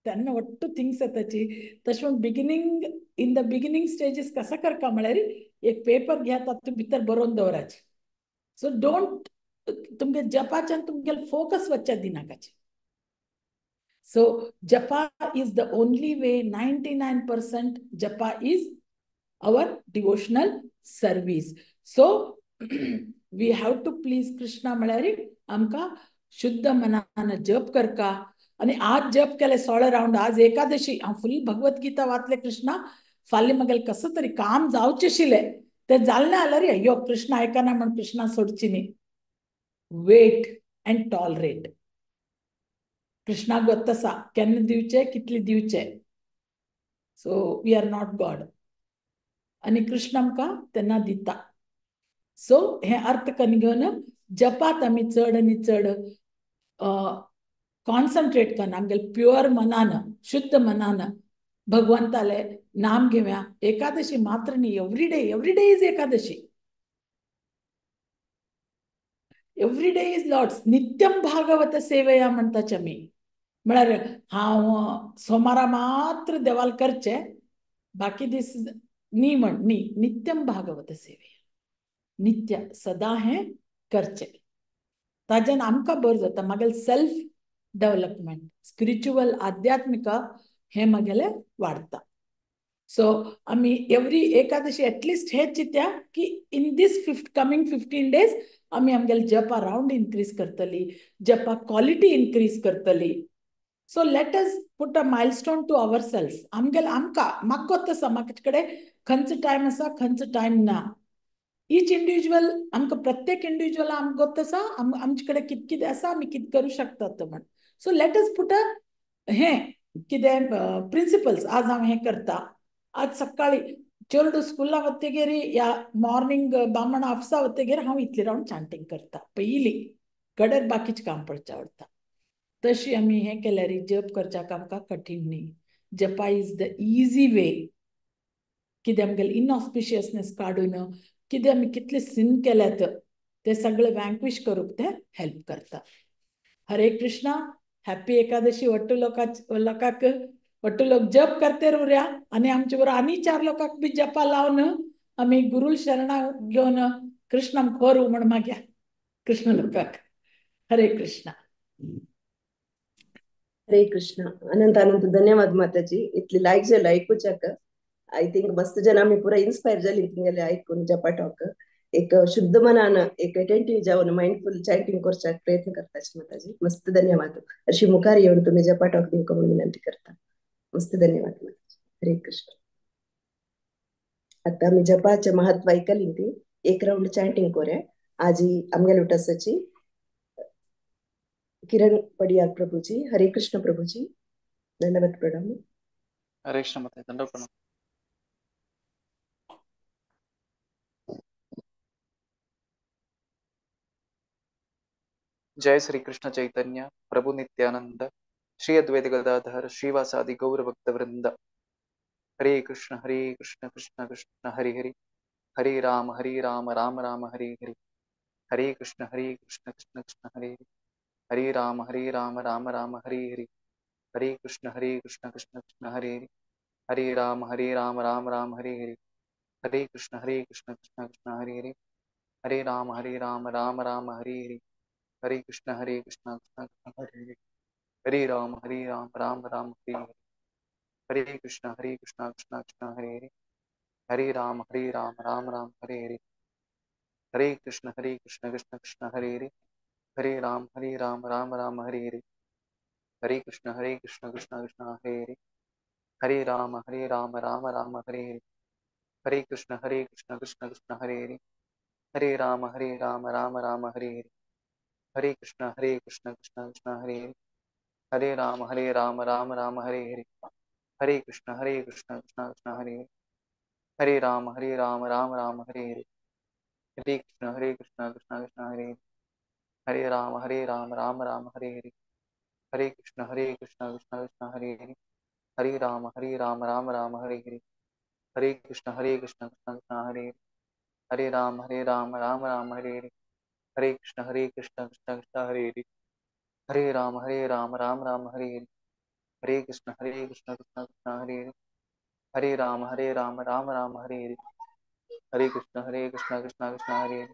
त्यांना ಒಟ್ಟು थिंग्स येताची तशें बिगिनिंग इन द बिगिनिंग स्टेजीस कसा करका म्हळ्यार एक पेपर घेतात तूं भितर बरोवन दवराची सो डोंट तुमगे जपाच्यान तुमगेल फोकस वच्चा दिनाकाचे सो जपा इज द ओनली वे 99% जपा is our devotional service so we have to please Krishna म्हळ्यार आमकां शुद्ध मनान जप करका आणि आज जप केले 16 राउंड आज एकादशी हांव फुल भगवद्गीता वाचले कृष्णा फाल्यां म्हगेलें कसं तरी काम जावचें आशिल्लें तें जालें ना जाल्यार अय्यो कृष्ण आयकना म्हण कृष्णा सोडची न्ही वेट एंड टॉलरेट कृष्णाक गोत आसा केन्ना दिवचे कितले दिवचे so we are not god आणि कृष्ण आमकां तेन्ना दिता सो हे अर्थ करून घेवन जपात आमी चड आनी चड कॉन्सन्ट्रेट करना आमगेले प्युअर मनान शुद्ध मनान भगवंताले नाम घेवया एकादशी मात्र न्ही every day is Ekadashi every day is lord's नित्यम भागवत सेवया म्हणटाच आमी म्हळ्यार हांव सोमारा मात्र देवाल करचे बाकी दीस नी म्हण नी नित्यम भागवत सेवे नित्य सदा हे करचे ताजेन आमकां बर जाता मागेल सेल्फ डेव्हलपमेंट स्पिरिच्युअल आध्यात्मिक हे मागेले वाडता सो आमी एवरी एकादशी एटलिस्ट हे चित्या की इन दीस कमिंग 15 days आमी आमगेले जपा राउंड इनक्रीज करतली जपा क्वालिटी इनक्रीज करतली so let us put a milestone to our self आमगेले आमकां म्हाका गोत आसा म्हाजे कडेन खंयचो टायम आसा खंयचो टायम ना ईच इंडिविज्युअल आमकां प्रत्येक इंडिविज्युअल आमकां गोत आसा आमचे कडेन कितें कितें आसा आमी कितें करूं शकतात म्हण सो लेट अस पुट अ हे कितें प्रिंसिपल्स आज हांव हें करता आज सकाळी चेडूं स्कुला वतगीर या मॉर्निंग बामण ऑफिसा वतगीर हांव इतले राउंड चांटिंग करता पयलीं कडेर बाकीचें काम पडचें आवडटा तशी आमी हें केल्यार जप करच्याक आमकां कठीण न्ही जपा इज द इजी वे कितें आमगेले इनऑस्पिशियसनेस काडून कितें आमी कितले सीन केल्यात ते सगळे वैंक्विश करूंक ते हेल्प करता हरे कृष्णा हैप्पी एकादशी वट्टू लोकाक वट्टू लोक जप करते उरया आनी आमचे बरोबर आनी 4 लोकांक बी जपा लावन आमी गुरुल शरणा घेवन कृष्णाक खोरू म्हण मागया कृष्ण लोकाक हरे कृष्णा हरे कृष्ण अनंत अनंत धन्यवाद माताजी इतली लायक जालें आयकुच्याक आय थिंक मस्त जन आमी पुरा इन्स्पायर जाली तुमगेले आयकून जपा टॉक एक शुद्ध मनान एक अटेंटिव्ह जावन माइंडफुल चॅटिंग करच्याक प्रयत्न करताचे माताजी मस्त धन्यवाद अशी मुखार येवन तुम्ही जपा टॉक दिवंक म्हणून विनंती करता मस्त धन्यवाद माताजी हरे कृष्ण आता आमी जपाचे महत्व आयकली ती एक राउंड चॅटिंग करूया आजी आमगेले उठासाची किरण पडियार प्रभुजी हरे कृष्ण प्रभुजी दंडवत प्रणाम हरे कृष्ण माता दंडवत प्रणाम जय श्री कृष्ण चैतन्य प्रभु नित्यानंद श्री अद्वैत गदाधर श्रीवासादि गौर भक्त वृंद हरे कृष्ण कृष्ण कृष्ण हरि हरि हरे राम राम राम हरे हरि हरे कृष्ण कृष्ण कृष्ण हरे हरे राम राम राम हरे हरि हरे कृष्ण कृष्ण कृष्ण हरे हरे राम राम राम हरे हरि हरे कृष्ण कृष्ण कृष्ण हरे हरि हरे राम राम राम हरे हरि हरे कृष्ण कृष्ण कृष्ण हरे हरि हरे राम राम राम हरे हरि हरे कृष्ण कृष्ण कृष्ण हरे हरि हरे राम राम राम हरे हरि हरे कृष्ण कृष्ण कृष्ण हरे हरि हरे राम राम राम हरे हरि हरे कृष्ण कृष्ण कृष्ण हरे हरि हरे राम राम राम हरे हरि हरे कृष्ण कृष्ण कृष्ण हरे हरि हरे राम राम राम हरे हरि हरे कृष्ण कृष्ण कृष्ण हरे हरि हरे राम राम राम हरे हरि हरे कृष्ण कृष्ण कृष्ण हरे हरि हरे राम राम राम हरे हरि हरे कृष्ण कृष्ण कृष्ण हरे हरि हरे राम राम राम हरे हरि हरे कृष्ण कृष्ण कृष्ण हरे हरि हरे राम राम राम हरे हरि हरे कृष्ण कृष्ण कृष्ण हरे हरि हरे राम राम राम हरे हरि हरे कृष्ण कृष्ण कृष्ण हरे हरि हरे राम राम राम हरे हरि हरे कृष्ण कृष्ण कृष्ण हरे हरे, हरे राम राम राम हरे हरे, हरे कृष्ण कृष्ण कृष्ण हरे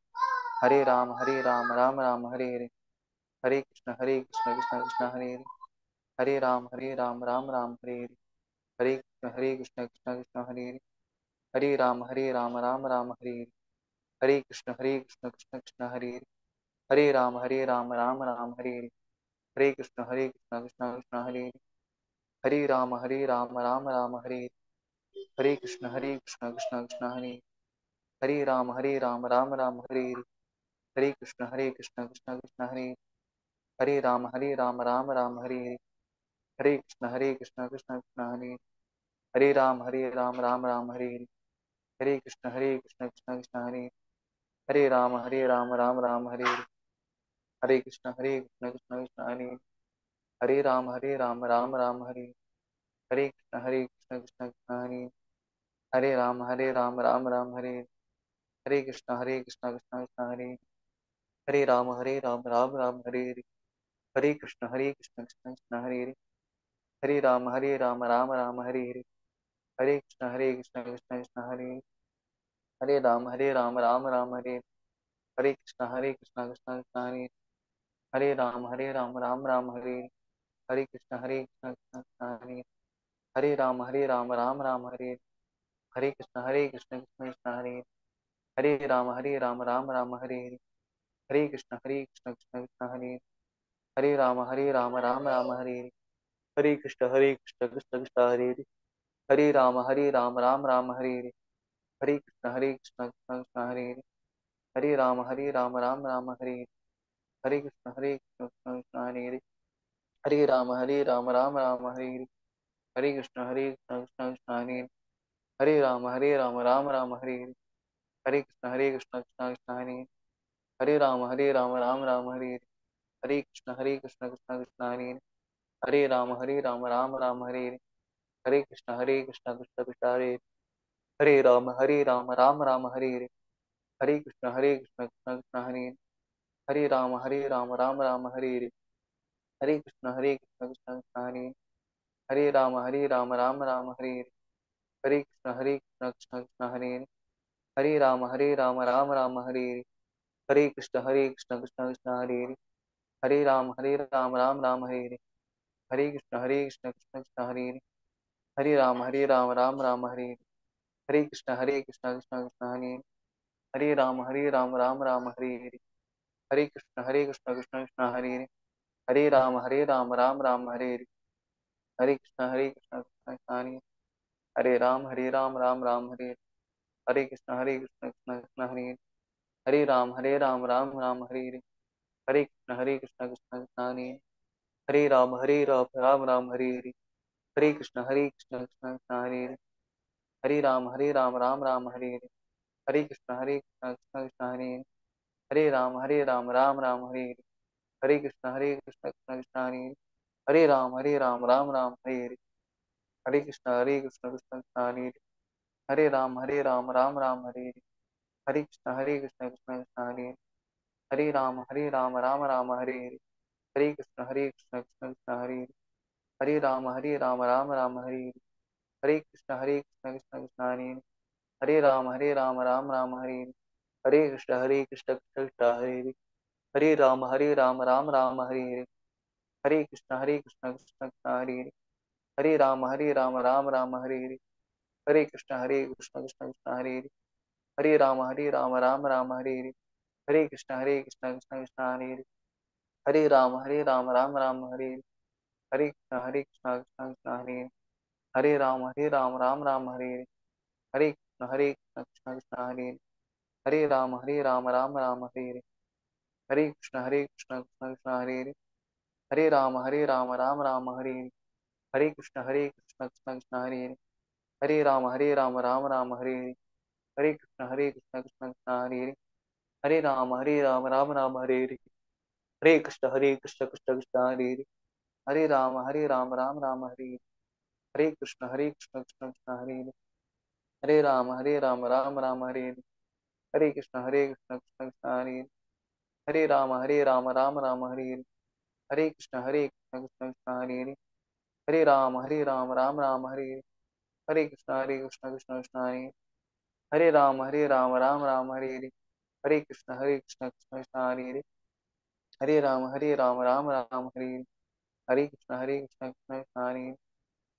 हरे, हरे राम राम हरे हरे, हरे कृष्ण कृष्ण कृष्ण हरे हरे, हरे राम राम राम हरे हरे, हरे कृष्ण कृष्ण कृष्ण हरे हरे, हरे राम राम राम हरे हरे, हरे कृष्ण कृष्ण कृष्ण हरे हरे, हरे राम राम राम हरे हरे, हरे कृष्ण कृष्ण कृष्ण हरे हरे, हरे राम राम राम हरे हरे, हरे कृष्ण कृष्ण कृष्ण हरे हरे, हरे राम राम राम हरे हरे, हरे कृष्ण कृष्ण कृष्ण हरे हरे, हरे राम राम राम हरे हरे, हरे कृष्ण कृष्ण कृष्ण हरे हरे, हरे राम राम राम हरे हरे, हरे कृष्ण कृष्ण कृष्ण हरे, हरे राम राम राम हरे हरे, हरे कृष्ण कृष्ण कृष्ण हरे, हरे राम राम राम हरे, हरे कृष्ण कृष्ण कृष्ण हरे, हरे राम राम राम हरे, हरे कृष्ण कृष्ण कृष्ण हरे, हरे राम राम हरे हरे, हरे कृष्ण कृष्ण कृष्ण हरे, हरे राम राम हरे हरे, हरे कृष्ण कृष्ण कृष्ण हरे, हरे राम राम हरे, हरे कृष्ण कृष्ण कृष्ण हरे, हरे राम राम हरे, हरे कृष्ण कृष्ण कृष्ण हरे, हरे राम राम हरे, हरे कृष्ण कृष्ण कृष्ण हरे, हरे राम राम हरे, हरे कृष्ण कृष्ण कृष्ण हरे, हरे राम राम हरे, हरे कृष्ण कृष्ण कृष्ण हरे, हरे राम राम हरे, हरे कृष्ण कृष्ण कृष्ण हरे, हरे राम राम हरे, हरे कृष्ण कृष्ण कृष्ण हरे, हरे राम राम हरे, हरे कृष्ण कृष्ण कृष्ण हरे, हरे राम राम हरे, हरे कृष्ण कृष्ण कृष्ण हरे, हरे राम राम हरे, हरे कृष्ण कृष्ण कृष्ण हरे, हरे राम राम हरे, हरे कृष्ण कृष्ण कृष्ण हरे, हरे राम राम हरे, हरे कृष्ण कृष्ण कृष्ण हरे, हरे राम राम हरे, हरे कृष्ण कृष्ण कृष्ण हरे, हरे राम राम हरे, हरे कृष्ण कृष्ण कृष्ण हरे, हरे राम राम हरे, हरे कृष्ण कृष्ण कृष्ण हरे, हरे राम राम हरे, हरे कृष्ण कृष्ण कृष्ण हरे, हरे राम राम हरे, हरे कृष्ण कृष्ण कृष्ण हरे, हरे राम राम हरे, हरे कृष्ण कृष्ण कृष्ण हरे, हरे राम राम हरे, हरे कृष्ण कृष्ण कृष्ण हरे, हरे राम राम हरे, हरे कृष्ण कृष्ण कृष्ण हरे, हरे राम राम हरे, हरे कृष्ण कृष्ण कृष्ण हरे, हरे राम राम हरे, हरे कृष्ण कृष्ण कृष्ण हरे, हरे राम राम हरे, हरे कृष्ण कृष्ण कृष्ण हरे, हरे राम राम हरे, हरे कृष्ण कृष्ण कृष्ण हरे, हरे राम राम हरे, हरे कृष्ण कृष्ण कृष्ण हरे, हरे राम राम हरे, हरे कृष्ण कृष्ण कृष्ण हरे, हरे राम राम हरे, हरे कृष्ण कृष्ण कृष्ण हरे, हरे राम राम हरे, हरे कृष्ण कृष्ण कृष्ण हरे, हरे राम राम हरे, हरे कृष्ण कृष्ण कृष्ण हरे, हरे राम हरे, हरे कृष्ण कृष्ण कृष्ण हरे, हरे राम राम हरे, हरे कृष्ण कृष्ण कृष्ण हरे, हरे राम राम हरे, हरे कृष्ण कृष्ण कृष्ण हरे, हरे राम राम हरे, हरे कृष्ण कृष्ण कृष्ण हरे, हरे राम राम हरे, हरे कृष्ण कृष्ण कृष्ण हरे, हरे राम राम हरे, हरे कृष्ण कृष्ण कृष्ण हरे, हरे राम राम हरे, हरे कृष्ण कृष्ण कृष्ण हरे, हरे राम राम हरे, हरे कृष्ण कृष्ण कृष्ण हरे, हरे राम राम हरे, हरे कृष्ण कृष्ण कृष्ण हरे, हरे राम राम हरे, हरे कृष्ण कृष्ण कृष्ण हरे, हरे राम राम हरे, हरे कृष्ण कृष्ण कृष्ण हरे, हरे राम राम हरे, हरे कृष्ण कृष्ण कृष्ण हरे, हरे राम राम राम हरे हरे कृष्ण कृष्ण कृष्ण हरे राम राम राम हरे हरे कृष्ण कृष्ण कृष्ण हरे राम राम राम हरे हरे कृष्ण कृष्ण कृष्ण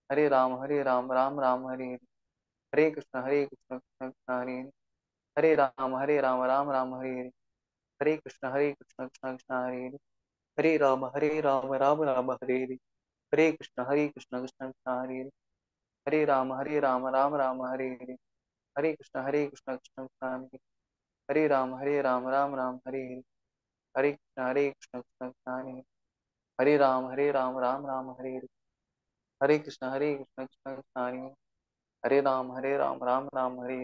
हरे राम राम राम हरे हरे कृष्ण कृष्ण कृष्ण हरे राम राम राम हरे हरे कृष्ण कृष्ण कृष्ण हरे राम राम राम हरे हरे कृष्ण कृष्ण कृष्ण हरे राम राम राम हरे हरे कृष्ण कृष्ण कृष्ण हरे राम राम राम हरे हरे कृष्ण कृष्ण कृष्ण हरे राम राम राम हरे हरे कृष्ण कृष्ण कृष्ण हरे राम राम राम हरे हरे कृष्ण कृष्ण कृष्ण हरे राम राम राम हरे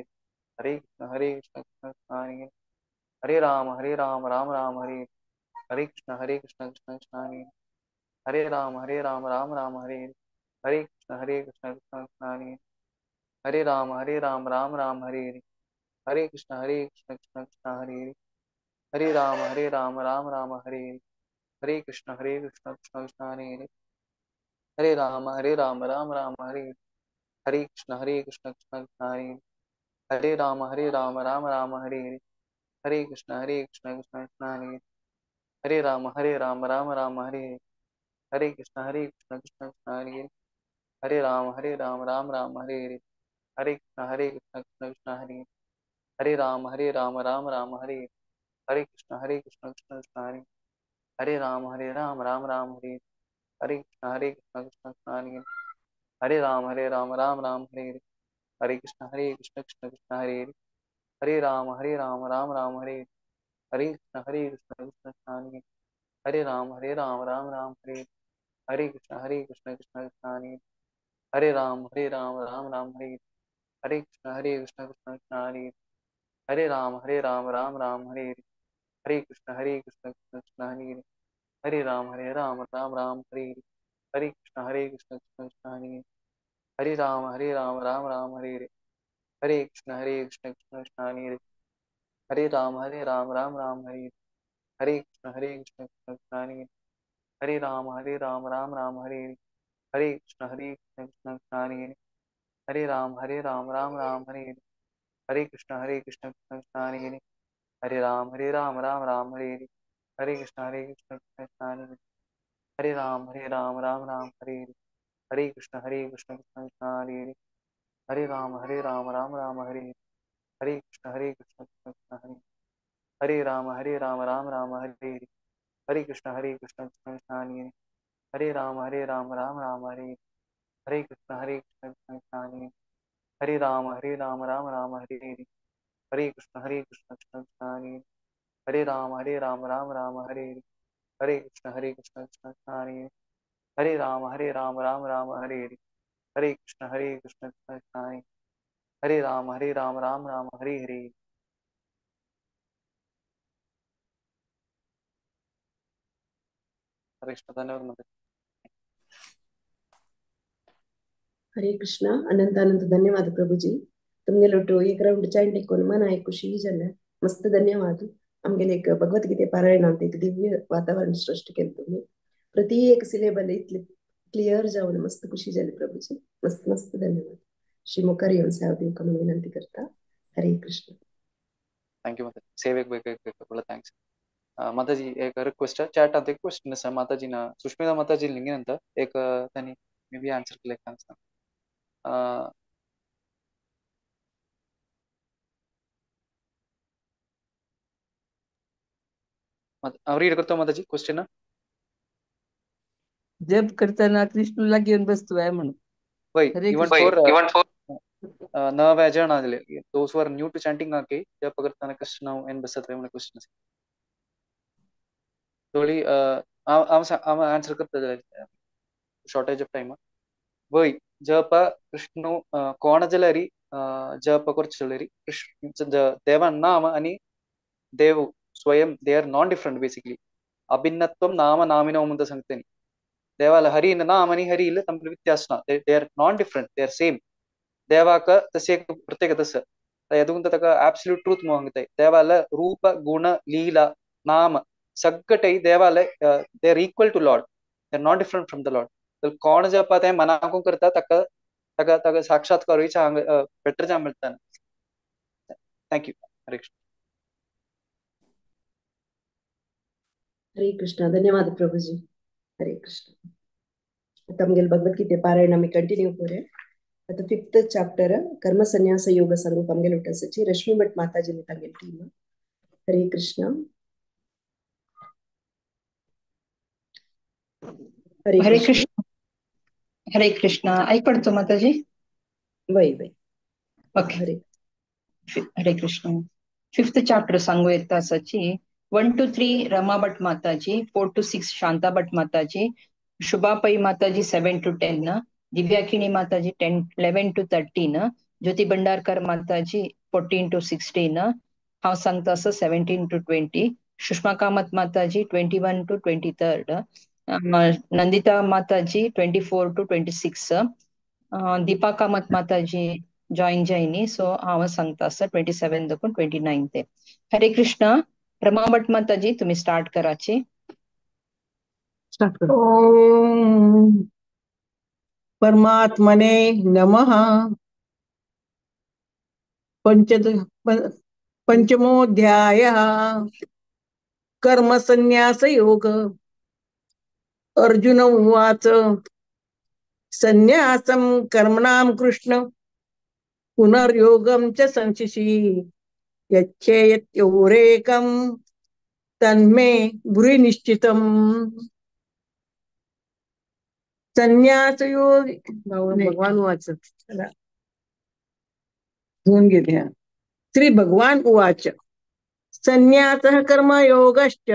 हरे कृष्ण कृष्ण कृष्ण हरे राम राम राम हरे हरे कृष्ण कृष्ण कृष्ण हरे राम राम राम हरे हरे कृष्ण कृष्ण कृष्ण हरे राम राम राम हरे हरे कृष्ण कृष्ण कृष्ण हरे राम राम राम हरे हरे कृष्ण कृष्ण कृष्ण हरे राम राम राम हरे हरे कृष्ण कृष्ण कृष्ण हरे राम राम राम हरे हरे कृष्ण कृष्ण कृष्ण हरे राम राम राम हरे हरे कृष्ण कृष्ण कृष्ण हरे राम राम राम हरे हरे कृष्ण कृष्ण कृष्ण हरे राम राम राम हरे हरे कृष्ण कृष्ण कृष्ण हरे राम राम राम हरे हरे कृष्ण कृष्ण कृष्ण हरे राम राम राम हरे हरे कृष्ण कृष्ण कृष्ण हरे राम राम राम हरे हरे कृष्ण कृष्ण कृष्ण हरे राम राम राम हरे हरे कृष्ण कृष्ण कृष्ण हरे राम राम राम हरे हरे कृष्ण कृष्ण कृष्ण हरे राम राम राम हरे हरे कृष्ण कृष्ण कृष्ण हरे राम राम राम हरे हरे कृष्ण कृष्ण कृष्ण हरे राम राम राम हरे हरे कृष्ण कृष्ण कृष्ण हरे राम राम राम हरे हरे कृष्ण कृष्ण कृष्ण हरे राम राम राम हरे हरे कृष्ण कृष्ण कृष्ण हरे राम राम राम हरे हरे कृष्ण कृष्ण कृष्ण हरे राम राम राम हरे हरे कृष्ण कृष्ण कृष्ण हरे राम राम राम हरे हरे कृष्ण कृष्ण कृष्ण हरे राम राम राम हरे हरे कृष्ण कृष्ण कृष्ण हरे राम राम राम हरे हरे कृष्ण कृष्ण कृष्ण हरे राम राम राम हरे हरे कृष्ण कृष्ण कृष्ण हरे राम राम राम हरे हरे कृष्ण कृष्ण कृष्ण हरे राम राम राम हरे हरे कृष्ण कृष्ण कृष्ण हरे राम राम राम हरे हरे हरे कृष्ण धन्यवाद माता हरे कृष्णा अनंत अनंत धन्यवाद प्रभुजी तुमगेलो एक राउंड चॅन्टिंग कोण मना एक खुशी जाल्या मस्त धन्यवाद आमगेले एक भगवद्गीते पारायणांत एक दिव्य वातावरण सृष्टी केलं तुम्ही प्रति एक सिलेबल इतले क्लियर जाऊन मस्त खुशी झाली प्रभुजी मस्त मस्त धन्यवाद श्री मुखार येऊन साहेब देवका म्हणून विनंती करता हरे कृष्ण थैंक यू माता सेवेक ಬೇಕು ಥ್ಯಾಂಕ್ಸ್ माताजी एक रिक्वेस्ट चॅट ಅಂತ क्वेश्चन असा माताजी ना सुष्मिता माताजी लिंगिनंत एक त्यांनी मे बी आन्सर केले सांगता रीड करतो माताजी क्वेश्चन जप करताना कृष्णला घेऊन बसतोय म्हणून वय हरे इवन कृष्ण फॉर नव्या जण आले दोस वर न्यू टू चॅन्टिंग आके जप करताना कृष्ण एन बसत म्हणून क्वेश्चन थोडी आन्सर करता शॉर्टेज ऑफ टाइम वय जप कृष्ण कोण जलरी जप करचलरी कृष्ण देवा नाम आणि देव स्वयं they are non different basically अभिन्नत्वं नाम नामिनो ಮುಂದೆ ಸಂಗತೇನೆ ದೇವಾಲ ಹರಿನ ನಾಮ आणि हरी ಇಲ್ಲ ತಮ್ಮ ವ್ಯತ್ಯಾಸನ they are non different they are same देवाक तसे एक प्रत्येक तसं यदुंत तक absolute truth मोहंगते देवाला रूप गुण लीला नाम सगटै देवाला they are equal to Lord they are not different from the Lord तर कोण जपा तें मनाकूं करता ताका ताका ताका साक्षात करूच्या बेटर जावं मेळटा. थँक्यू. हरे कृष्ण. हरे कृष्ण. धन्यवाद प्रभुजी. हरे कृष्ण. आता आमगेले भगवद्गीते पारायण आमी कंटिन्यू करूया. आता 5th चॅप्टर कर्म संन्यास योग सांगूक आमगेले उठासाची रश्मी भट माताजी तांगेली टीम. हरे कृष्ण. हरे हरे कृष्ण. कृष्ण. हरे कृष्ण. ऐकपडतो माताजी. वय वय. Okay. Hare Hare Krishna. 5th chapter सांगू येता आसाची 1 to 3 रमा भट माताजी, 4 to 6 शांता भट माताजी, शुभा पै माताजी 7 to 10, दिव्याकिनी माताजी 11 to 13, ज्योती भंडारकर माताजी 14 to 16, हांव सांगता असो 17 to 20, सुषमा कामत माताजी 21 to 23, नंदिता माताजी 24 to 26, दीपा कामत माताजी जॉईन जायनी, सो हांव सांगता असो 27 देखून 29 ते. हरे कृष्ण. रमा भट माताजी तुम्ही स्टार्ट कराची. ओम परमात्मने नमः. पंचमोऽध्यायः कर्म संन्यास योग. अर्जुन उवाच संन्यासं कर्मणां कृष्ण पुनर्योगं च संशिशी यच्छेयत्योरेकं तन्मे ब्रूहि निश्चितम्. संन्यासयोग भगवान उवाच. घेऊन घेते. श्री भगवान उवाच संन्यासः कर्मयोगश्च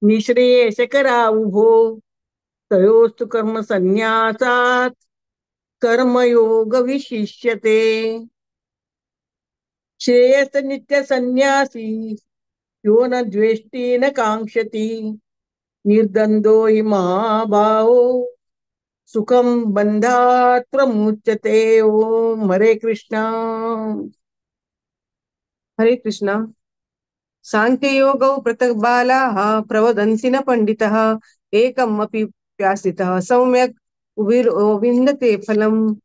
निःश्रेयसकरा उभो तयोस्तु कर्म संन्यासात् कर्मयोग विशिष्यते. श्रेयस नित्य संन्यासी यो न द्वेष्टि न कांक्षति निर्द्वन्द्वो हि महाभावो सुखं बन्धात् प्रमुच्यते. ओम हरे कृष्ण. हरे कृष्ण. सांख्ययोगौ पृथक् बालाः प्रवदन्ति न पण्डितः एकमपि व्यासितः सम्यक् विन्दते फलम्.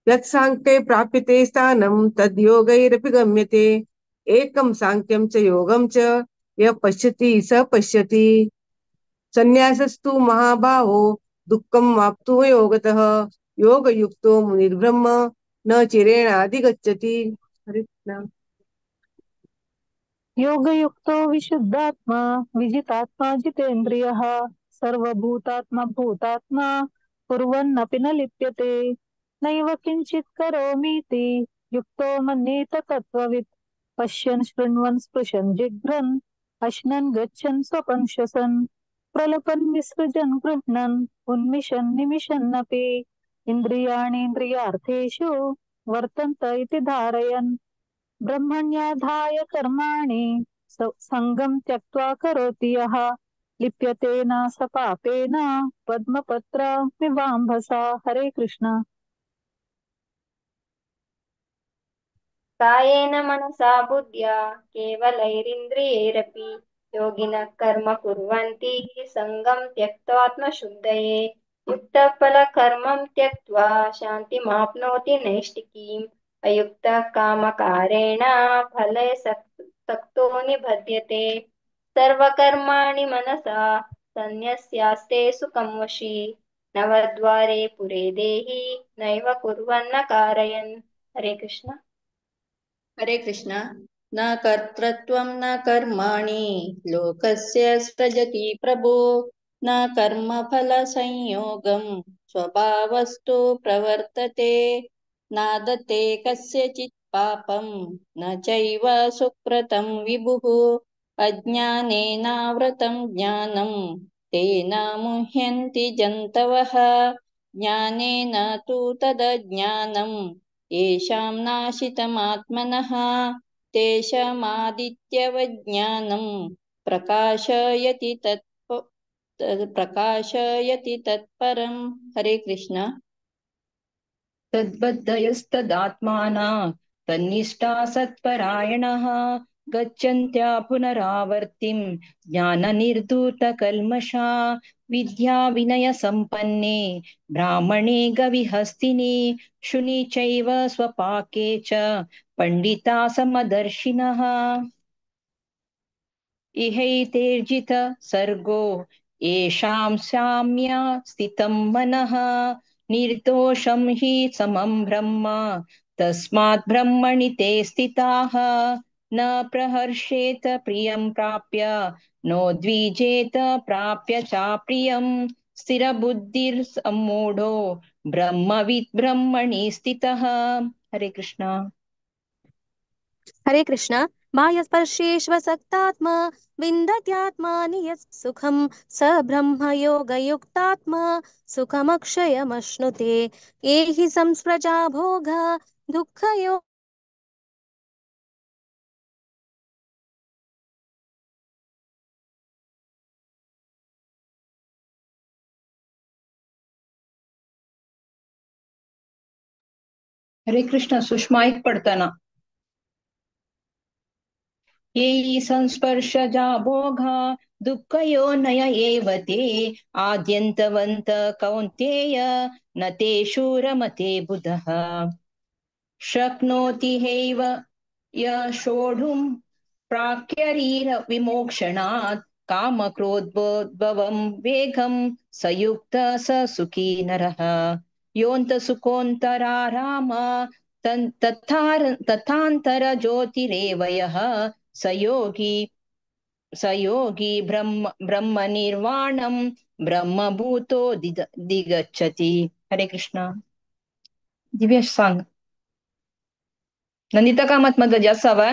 यत् सांख्ये प्राप्यते स्थानं तद्योगैरपि गम्यते. एकं सांख्यं च योगं च यः पश्यति स पश्यति. संन्यासस्तु महाबाहो दुःखं वाप्तुं योगतः योगयुक्तो मुनिर्ब्रह्म न चिरेणाधिगच्छति. हरे कृष्ण. योगयुक्तो विशुद्धात्मा विजितात्मा जितेन्द्रियः सर्वभूतात्मा भूतात्मा कुर्वन्नपि न लिप्यते. नैव किञ्चित् करोमीति युक्तो मन्येत तत्त्ववित्. पश्यन् शृण्वन् स्पृशन् जिघ्रन् अश्नन् गच्छन् स्वपन् श्वसन् प्रलपन् विसृजन् गृह्णन् उन्मिषन् निमिषन्नपि इन्द्रियाणीन्द्रियार्थेषु वर्तन्त इति धारयन् ब्रह्मण्याधाय कर्माणि संगं त्यक्त्वा करोति यः लिप्यते न स पापेन पद्मपत्रमिवाम्भसा. हरे कृष्ण. कायेन मनसा बुद्ध्या केवलैरिन्द्रियैरपि योगिनः कर्म कुर्वन्ति सङ्गं त्यक्त्वात्मशुद्धये. युक्तफलकर्मं त्यक्त्वा शान्तिमाप्नोति नैष्टिकीम्. अयुक्तः कामकारेण फले सक्तो निबध्यते. सर्वकर्माणि मनसा सन्न्यस्यास्ते सुखं वशी. नवद्वारे पुरे देहि नैव कुर्वन्न कारयन्. हरे कृष्ण. हरे कृष्ण. न कर्तृत्वं न कर्माणि लोकस्य सृजति प्रभो न कर्मफलसंयोगं स्वभावस्तु प्रवर्तते. नादते कस्यचित् पापं न चैव सुकृतं विभुः. अज्ञानेनावृतं ज्ञानं तेन मुह्यन्ति जन्तवः. ज्ञानेन तु तदज्ञानं येषां नाशितमात्मनः तेषामादित्यवज्ञानं प्रकाशयति तत्परम्. हरे कृष्ण. तद्बद्धयस्तदात्माना तन्निष्ठा सत्परायणः गच्छन्त्या पुनरावर्तिं ज्ञाननिर्धूतकल्मषा विद्या विनयसम्पन्ने ब्राह्मणे गविहस्तिनि शुनि चैव स्वपाके च पंडिता समदर्शिनः इहैतेर्जित सर्गो येषां साम्य स्थितं मनः निर्दोषं हि समं ब्रह्म तस्मात् ब्रह्मणि ते स्थिताः न प्रहर्षेत प्रियं प्राप्य नोद्विजेत प्राप्य चाप्रियं स्थिरबुद्धिर्सम्मूढो ब्रह्मविद् ब्रह्मणि स्थितः। हरे कृष्ण। हरे कृष्ण। बाह्यस्पर्शेष्वसक्तात्मा विन्दत्यात्मानि यत् सुखं स ब्रह्मयोगयुक्तात्मा सुखमक्षयमश्नुते ये हि संस्प्रजा भोगा दुःखयो हरे कृष्ण। सुषमा एक पडताना ये संस्पर्शजा भोगा दुःखयोनय एव ते आद्यन्तवन्त कौन्तेय न तेषु रमते बुधः शक्नोति हैव यशोढुं प्राक्यरीर विमोक्षणात् कामक्रोधोद्भवं वेगं सयुक्त स सुखी नरः योऽन्तसुखोऽन्तराराम तथान्तर ज्योतिरेव यः सयोगी ब्रह्म निर्वाणं ब्रह्मभूतो दिगच्छति। हरे कृष्ण। दिव्य सांग नंदिता कामत मध्ये जास्त हवा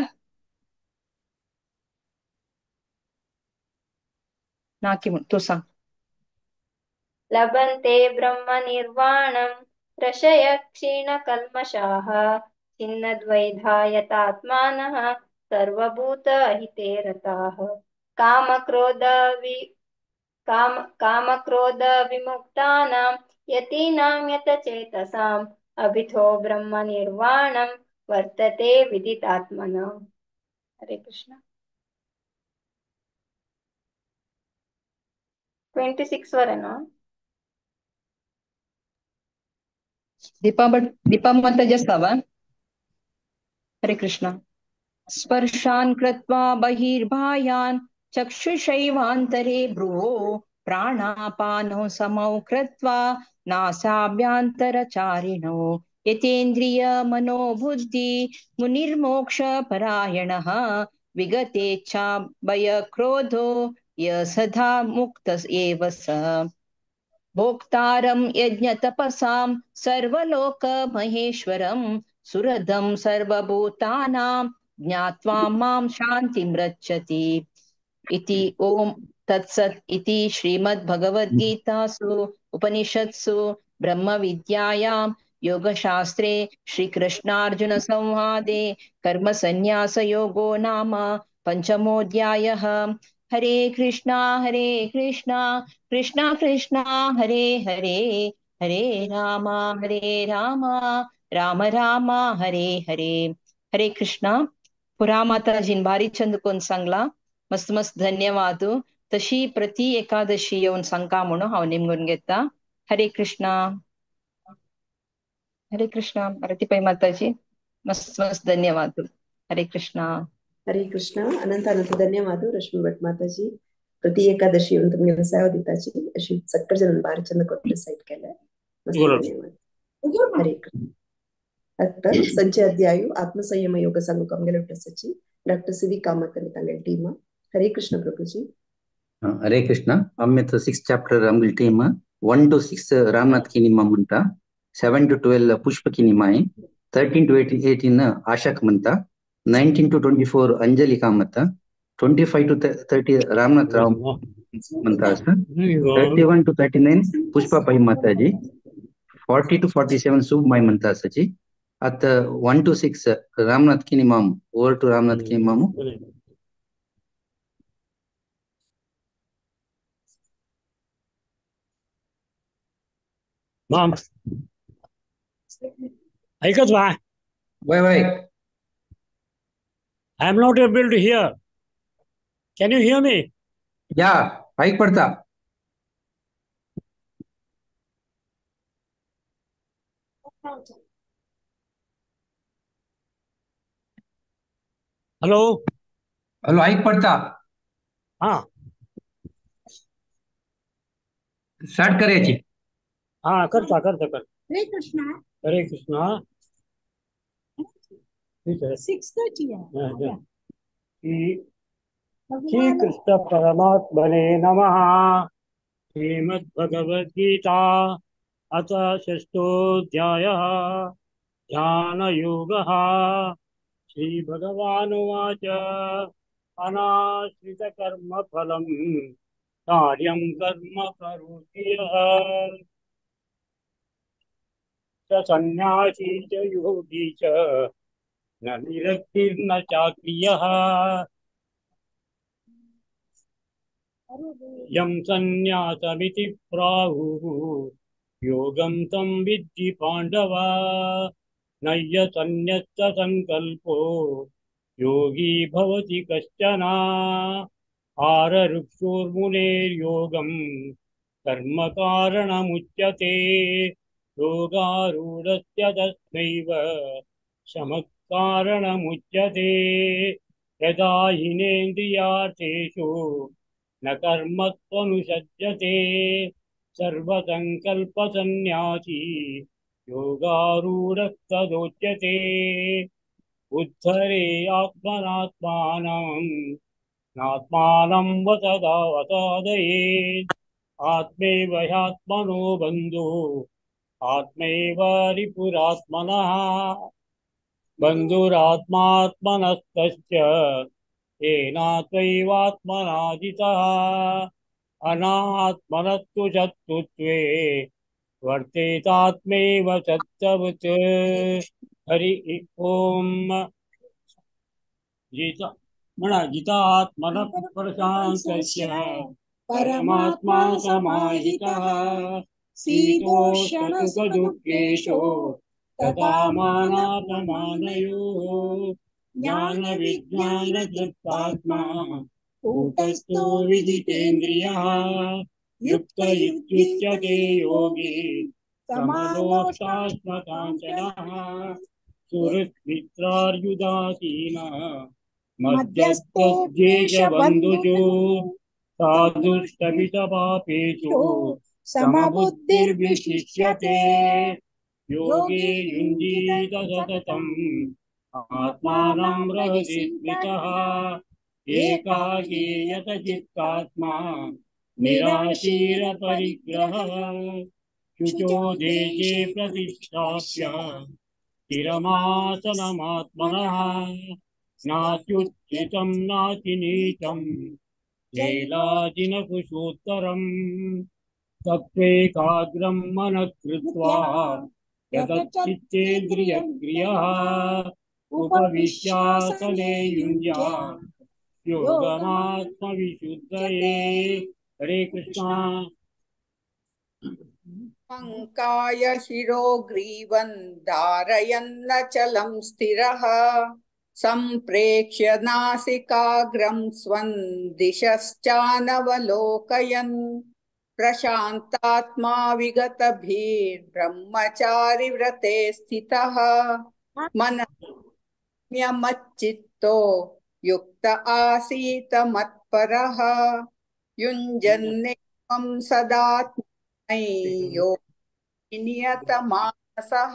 नाकी तू सांग। लभन्ते ब्रह्मनिर्वाणं ऋषयः क्षीणकल्मषाः छिन्नद्वैधायतात्मानः सर्वभूतहिते रताः कामक्रोधविमुक्तानां यतीनां यतचेतसाम् अभितो ब्रह्मनिर्वाणं वर्तते विदितात्मनां। हरे कृष्ण। 26 वरेना दीपा मत जास्त हवा। हरे कृष्ण। स्पर्शान् कृत्वा बहिर्बाह्यान् चक्षुषैवान्तरे भ्रुवो प्राणापानौ समौ कृत्वा नासाभ्यन्तरचारिणौ यतेन्द्रिय मनोबुद्धि मुनिर्मोक्षपरायणः विगतेच्छा भयक्रोधो य सदा मुक्त एव स भोक्तारं यज्ञतपसां सर्वलोकमहेश्वरं सुहृदं सर्वभूतानां ज्ञात्वा मां शान्तिं रक्षति इति ओम तत्सत् इति श्रीमद्भगवद्गीतासु उपनिषत्सु ब्रह्मविद्यायां योगशास्त्रे श्रीकृष्णार्जुनसंवादे कर्मसन्न्यासयोगो नाम पञ्चमोऽध्यायः। हरे कृष्णा कृष्णा कृष्णा हरे हरे हरे राम राम राम हरे हरे। हरे कृष्णा. पुरा माताजीन भारी चंद कोण सांगला. मस्त मस्त धन्यवाद. तशी प्रति एकादशी येऊन सांगा म्हणून हांव निमगून घेता. हरे कृष्णा. हरे कृष्णा. भारतीबाई माताजी मस्त मस्त धन्यवाद. हरे कृष्णा. हरे कृष्ण. अनंत अनंत ಧನ್ಯವಾದ ರಶ್ಮಿ ಭಟ್ ಮಾತಾಜಿ. प्रति एकादशी येऊन तुम्ही व्यवसाय दिताची अशी सत्तर जण बार चंद कोट डिसाइड केलं. मस्त धन्यवाद. हरे कृष्ण. आता संजय अध्यायु आत्मसंयम योग संघ कमगेलुट्टसची डॉक्टर सीवी कामत आणि तांगे टीम. हरे कृष्ण प्रभुजी. हरे कृष्ण. आम्ही तो 6 चॅप्टर आमगल टीम 1 to 6 रामनाथ की निमा म्हणता, 7 to 12 पुष्प की निमा आहे, 13 to 18 आशक म्हणता, 19 to 24 अंजली कामत, 25 to 30 रामनाथ राव म्हणता असं, 31 to 39 पुष्पा पै माताजी, 40 to 47 शुभ माई म्हणता असाची. आता 1 to 6 रामनाथ की निमाम. ओव्हर टू रामनाथ की निमाम. मॉम ऐकत व्हा. वय वय I am not able to hear. Can you hear me? Yeah, ऐक पडता. Hello. हॅलो, ऐक पडता. हाँ स्टार्ट करायची. हाँ करता करता कर. हरे कृष्णा. हरे कृष्णा. ठीक है. 6:30 है. हाँ, हाँ. श्री कृष्ण परमात्मने नमः. श्रीमद्भगवद्गीता अथ षष्ठोऽध्यायः ध्यानयोगः. श्रीभगवानुवाच अनाश्रितकर्मफलं कार्यं कर्म करोति यः स सन्न्यासी च योगी च न निरक्तिर्न चाक्रियः. यं सन्न्यासमिति प्राहुः योगं तं विद्धि पाण्डव. नय्यसन्न्यस्त संकल्पो योगी भवति कश्चन. आररुक्षोर्मुनेर्योगं कर्म कारणमुच्यते. योगारूढस्य तस्मैव शमः कारणमुच्यते. यदा हिनेन्द्रियार्थेषु न कर्मत्वनुसज्जते सर्वसङ्कल्पसन्न्यासी योगारूढः तदोच्यते. उद्धरे आत्मनात्मानं नात्मानं वसदावसादयेत्. आत्मैव ह्यात्मनो बन्धो आत्मैव रिपुरात्मनः. बन्धुरात्मात्मनस्तस्य येनात्मैवात्मना जितः. अनात्मनस्तु शत्रुत्वे वर्तेतात्मैव सत्त्ववत्. हरि ओम. जितात्मनः प्रशान्तस्य परमात्मा समाहितः. शीतोष्णसुखदुःखेषु तथा मानापमानयोः. ज्ञानविज्ञानतृप्तात्मा कूटस्थो विजितेन्द्रियः. युक्त इत्युच्यते योगी समलोष्टाश्मकाञ्चनः. सुहृद्मित्रार्युदासीनः मध्यस्थोद्देशबन्धुषु. साधुष्टमितपापेषु समबुद्धिर्विशिष्यते. योगे युञ्जीत सततम् आत्मानं रहसि स्मृतः. एकाकी यतचित्तात्मा निराशीरपरिग्रहः. शुचो देशे प्रतिष्ठाप्य स्थिरमासनमात्मनः. नात्युच्चितं नातिनीचं शैलाजिनकुशोत्तरम्. तत्त्वेकाग्रं मनः कृत्वा यतच्चित्तेन्द्रियक्रियः. उपविश्यासने युञ्जात् योगमात्मविशुद्धये. हरे कृष्णा. पंकाय शिरोग्रीवं धारयन्नचलं स्थिरः. सम्प्रेक्ष्य नासिकाग्रं स्वं दिशश्चानवलोकयन्. प्रशान्तात्मा विगतभिर्ब्रह्मचारि व्रते स्थितः. मनम्यमच्चित्तो युक्त आसीत मत्परः. युञ्जन्नेवं सदात्मयो नियतमानसः.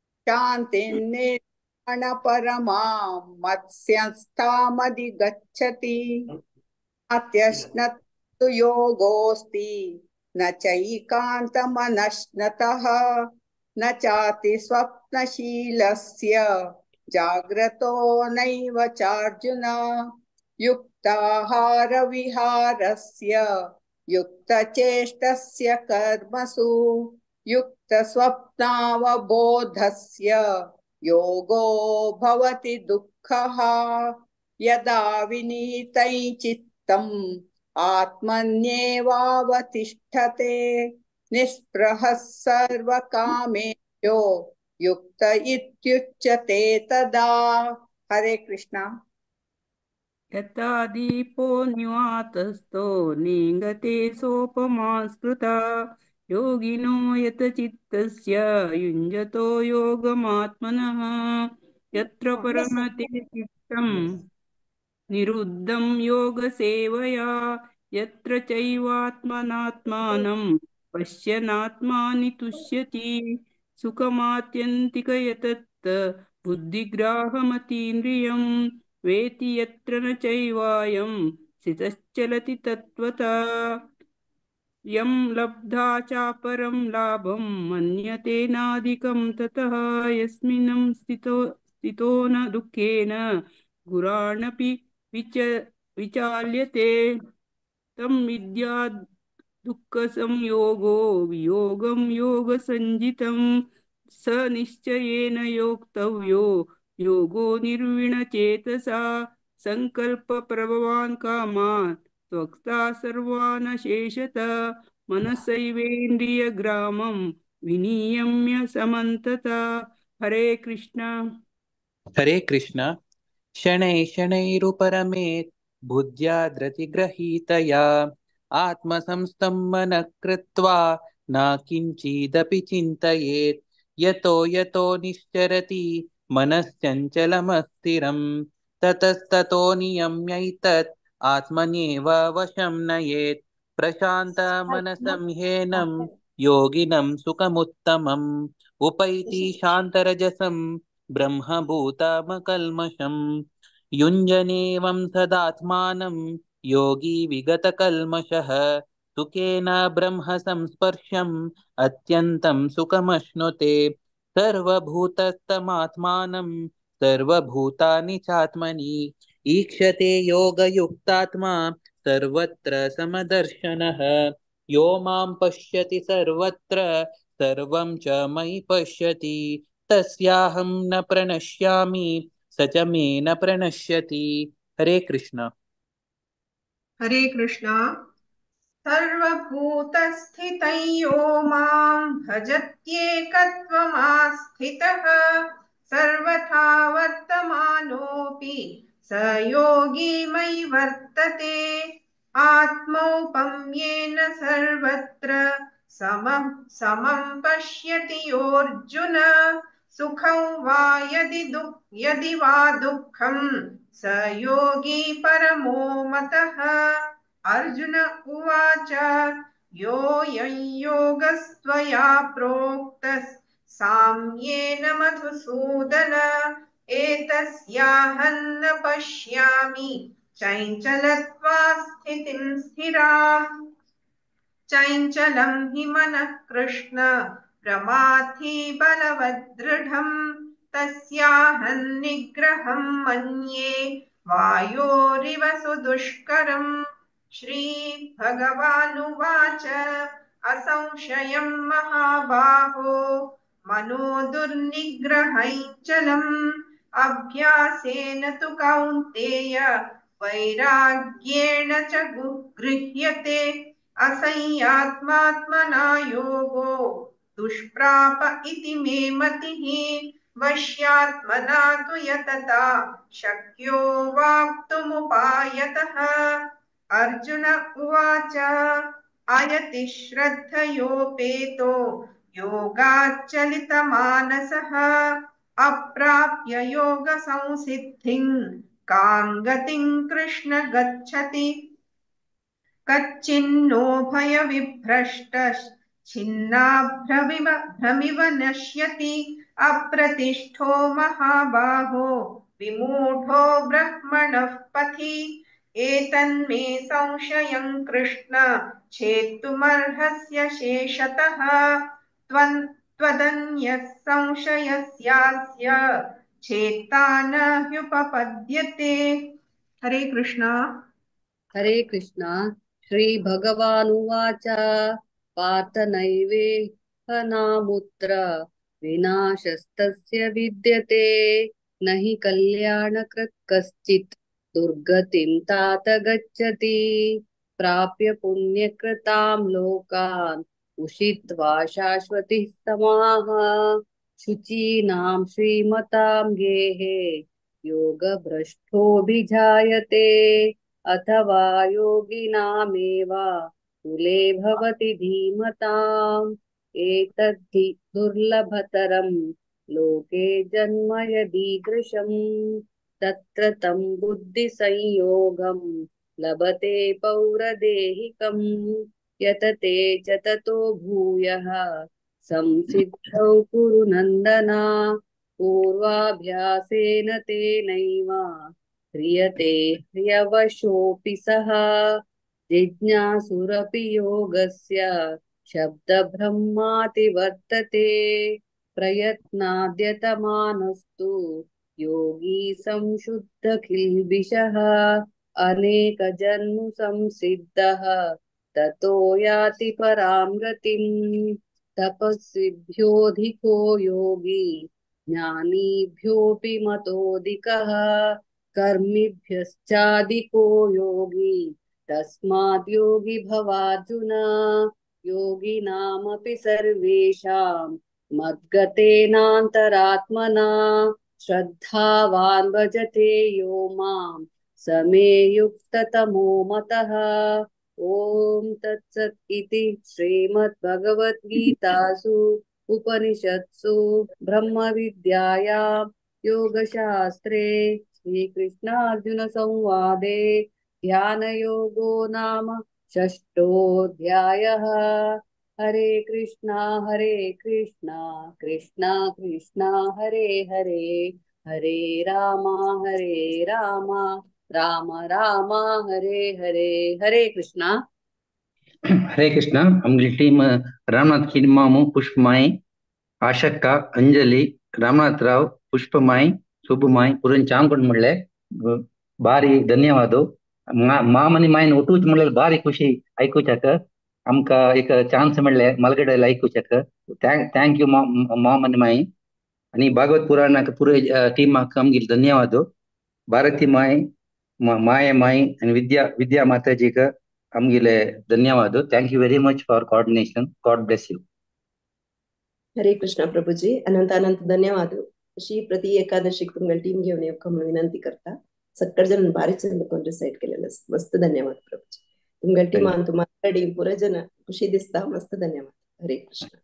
शान्तिर्निर्वाणपरमां मत्स्यस्थामधिगच्छति. अत्यश्नतु योगोऽस्ति न चैकान्तमनश्नतः. न चाति स्वप्नशीलस्य जाग्रतो नैव चार्जुन. युक्ताहारविहारस्य युक्तचेष्टस्य कर्मसु. युक्तस्वप्नावबोधस्य योगो भवति दुःखः. यदा विनीतं चित्तम् आत्मन्येवावतिष्ठते. निःस्पृहः सर्वकामेभ्यो युक्त इत्युच्यते तदा. हरे कृष्णा. यथा दीपो न्युवातस्थो नेङ्गते सोपमास्कृता योगिनो यतचित्तस्य युञ्जतो योगमात्मनः यत्र परमते चित्तं निरुद्धं योगसेवया यत्र चैवात्मनात्मानं पश्यन्नात्मानि तुष्यति सुखमात्यन्तिकयतत् बुद्धिग्राहमतीन्द्रियं वेति यत्र न चैवायं स्थितश्चलति तत्त्वता यं लब्धा चापरं लाभं मन्यते नाधिकं ततः यस्मिन् स्थितो न दुःखेन गुराणपि विचाल्यते तं विद्या दुःखसंयोगो वियोगं योगसञ्जितं स निश्चयेन योक्तव्यो योगो निर्विणचेतसा सङ्कल्पप्रभवान् कामान् त्वक्ता सर्वान् शेषत मनसैवेन्द्रियग्रामं विनियम्य समन्तता। हरे कृष्ण। हरे कृष्ण। शनै शनैरुपरमेत् बुद्ध्या धृतिगृहीतया आत्मसंस्थं मनः कृत्वा न किञ्चिदपि चिन्तयेत् यतो यतो निश्चरति मनश्चञ्चलमस्थिरं ततस्ततो नियम्यैतत् आत्मन्येव वशं नयेत् प्रशान्तमनसं ह्येनं योगिनं सुखमुत्तमम् उपैति शान्तरजसं ब्रह्मभूतमकल्मषम् युञ्जनेवं सदात्मानं योगी विगतकल्मषः सुखेन ब्रह्म संस्पर्शम् अत्यन्तं सुखमश्नुते सर्वभूतस्थमात्मानं सर्वभूतानि चात्मनि ईक्षते योगयुक्तात्मा सर्वत्र समदर्शनः यो मां पश्यति सर्वत्र सर्वं च मयि पश्यति तस्याहं न प्रणश्यामि स च मे न प्रणश्यति। हरे कृष्ण। हरे कृष्ण। सर्वभूतस्थितं यो मां भजत्येकत्वमास्थितः सर्वथा वर्तमानोऽपि स योगी मयि वर्तते आत्मौपम्येन सर्वत्र समं पश्यति योऽर्जुन सुखं वा यदि वा दुःखं स योगी परमो मतः। अर्जुन उवाच योऽयं योगस्त्वया प्रोक्तः साम्येन मधुसूदन एतस्याहं न पश्यामि चञ्चलत्वा स्थितिं स्थिराम् चञ्चलं हि मनः कृष्ण प्रमाथि बलवदृढम् तस्याहं निग्रहं मन्ये वायोरिव सुदुष्करम्। श्रीभगवानुवाच असंशयं महाबाहो मनो दुर्निग्रहञ्चलम् अभ्यासेन तु कौन्तेय वैराग्येण च गृह्यते असंयात्मात्मना योगो दुष्प्राप इति मे मतिः वश्यात्मना तु यतता शक्यो वाप्तुमुपायतः। अर्जुन उवाच आयति श्रद्धयोपेतो योगाच्चलितमानसः अप्राप्य योगसंसिद्धिं कां गतिं कृष्ण गच्छति कच्चिन्नो भयविभ्रष्टश्छिन्नाभ्रमिव नश्यति अप्रतिष्ठो महाबाहो विमूढो ब्रह्मणः पथि एतन्मे संशयं कृष्ण छेत्तुमर्हस्य शेषतः त्वदन्यः संशयस्यास्य छेत्ता न ह्युपपद्यते। हरे कृष्ण। हरे कृष्ण। श्रीभगवानुवाच पार्थ नैवेह विनाशस्तस्य विद्यते न हि कल्याणकृत् कश्चित् दुर्गतिं तात गच्छति प्राप्य पुण्यकृतां लोकान् उषित्वा शाश्वतिः समाः शुचीनां श्रीमतां गेहे योगभ्रष्टोऽभिजायते अथवा योगिनामेव कुले भवति धीमताम् एतद्धि दुर्लभतरं लोके जन्म यदीदृशम् तत्र तं बुद्धिसंयोगं लभते पौरदेहिकम् यतते च ततो भूयः संसिद्धौ कुरु नन्दना पूर्वाभ्यासेन तेनैव ह्रियते ह्रियवशोऽपि सः जिज्ञासुरपि योगस्य शब्दब्रह्माति वर्तते प्रयत्नाद्यतमानस्तु योगी संशुद्धकिल्बिषः अनेकजन्मु संसिद्धः ततो याति परां गतिम् तपस्विभ्योऽधिको योगी ज्ञानीभ्योऽपि मतोऽधिकः कर्मिभ्यश्चाधिको योगी तस्माद् योगी भवार्जुन योगिनामपि सर्वेषां मद्गतेनान्तरात्मना श्रद्धावान् भजते यो मां समे युक्ततमो मतः ॐ तत्सत् इति श्रीमद्भगवद्गीतासु उपनिषत्सु ब्रह्मविद्यायां योगशास्त्रे श्रीकृष्णार्जुनसंवादे ध्यानयोगो नाम षष्ठोऽध्यायः। हरे कृष्णा कृष्णा कृष्णा हरे हरे हरे राम राम राम हरे हरे हरे कृष्णा। हरे कृष्णा. आमगे टीम रामनाथ किनिमामु पुष्पमाई आशक्का अंजलि रामनाथराव पुष्पमाई शुभमाई पुरन चांगकोंड मळ्ळे बारी धन्यवाद. मामनी मायन उठूच म्हणल्यार बारी खुशी ऐकूच्याक आमकां एक चान्स मेळ्ळे मलगडे ऐकूच्याक. थँक यू मामनी माई आणि भागवत पुराणाक पुरे टीमाक आमगे धन्यवाद. भारती माई माया माई आणि विद्या माताजीक आमगे धन्यवाद. Thank you very much for coordination. God bless you. Hare Krishna Prabhuji. अनंत अनंत धन्यवाद. अशी प्रति एकादशी तुमगल टीम घेऊन येऊ म्हणून विनंती करता. सगळे जण बारीक कोण रिसाइड केलेलं मस्त धन्यवाद प्रभुजी. तुमगल टीम तुम्हाला टीम पुरे जण खुशी दिसता मस्त धन्यवाद. हरे कृष्ण.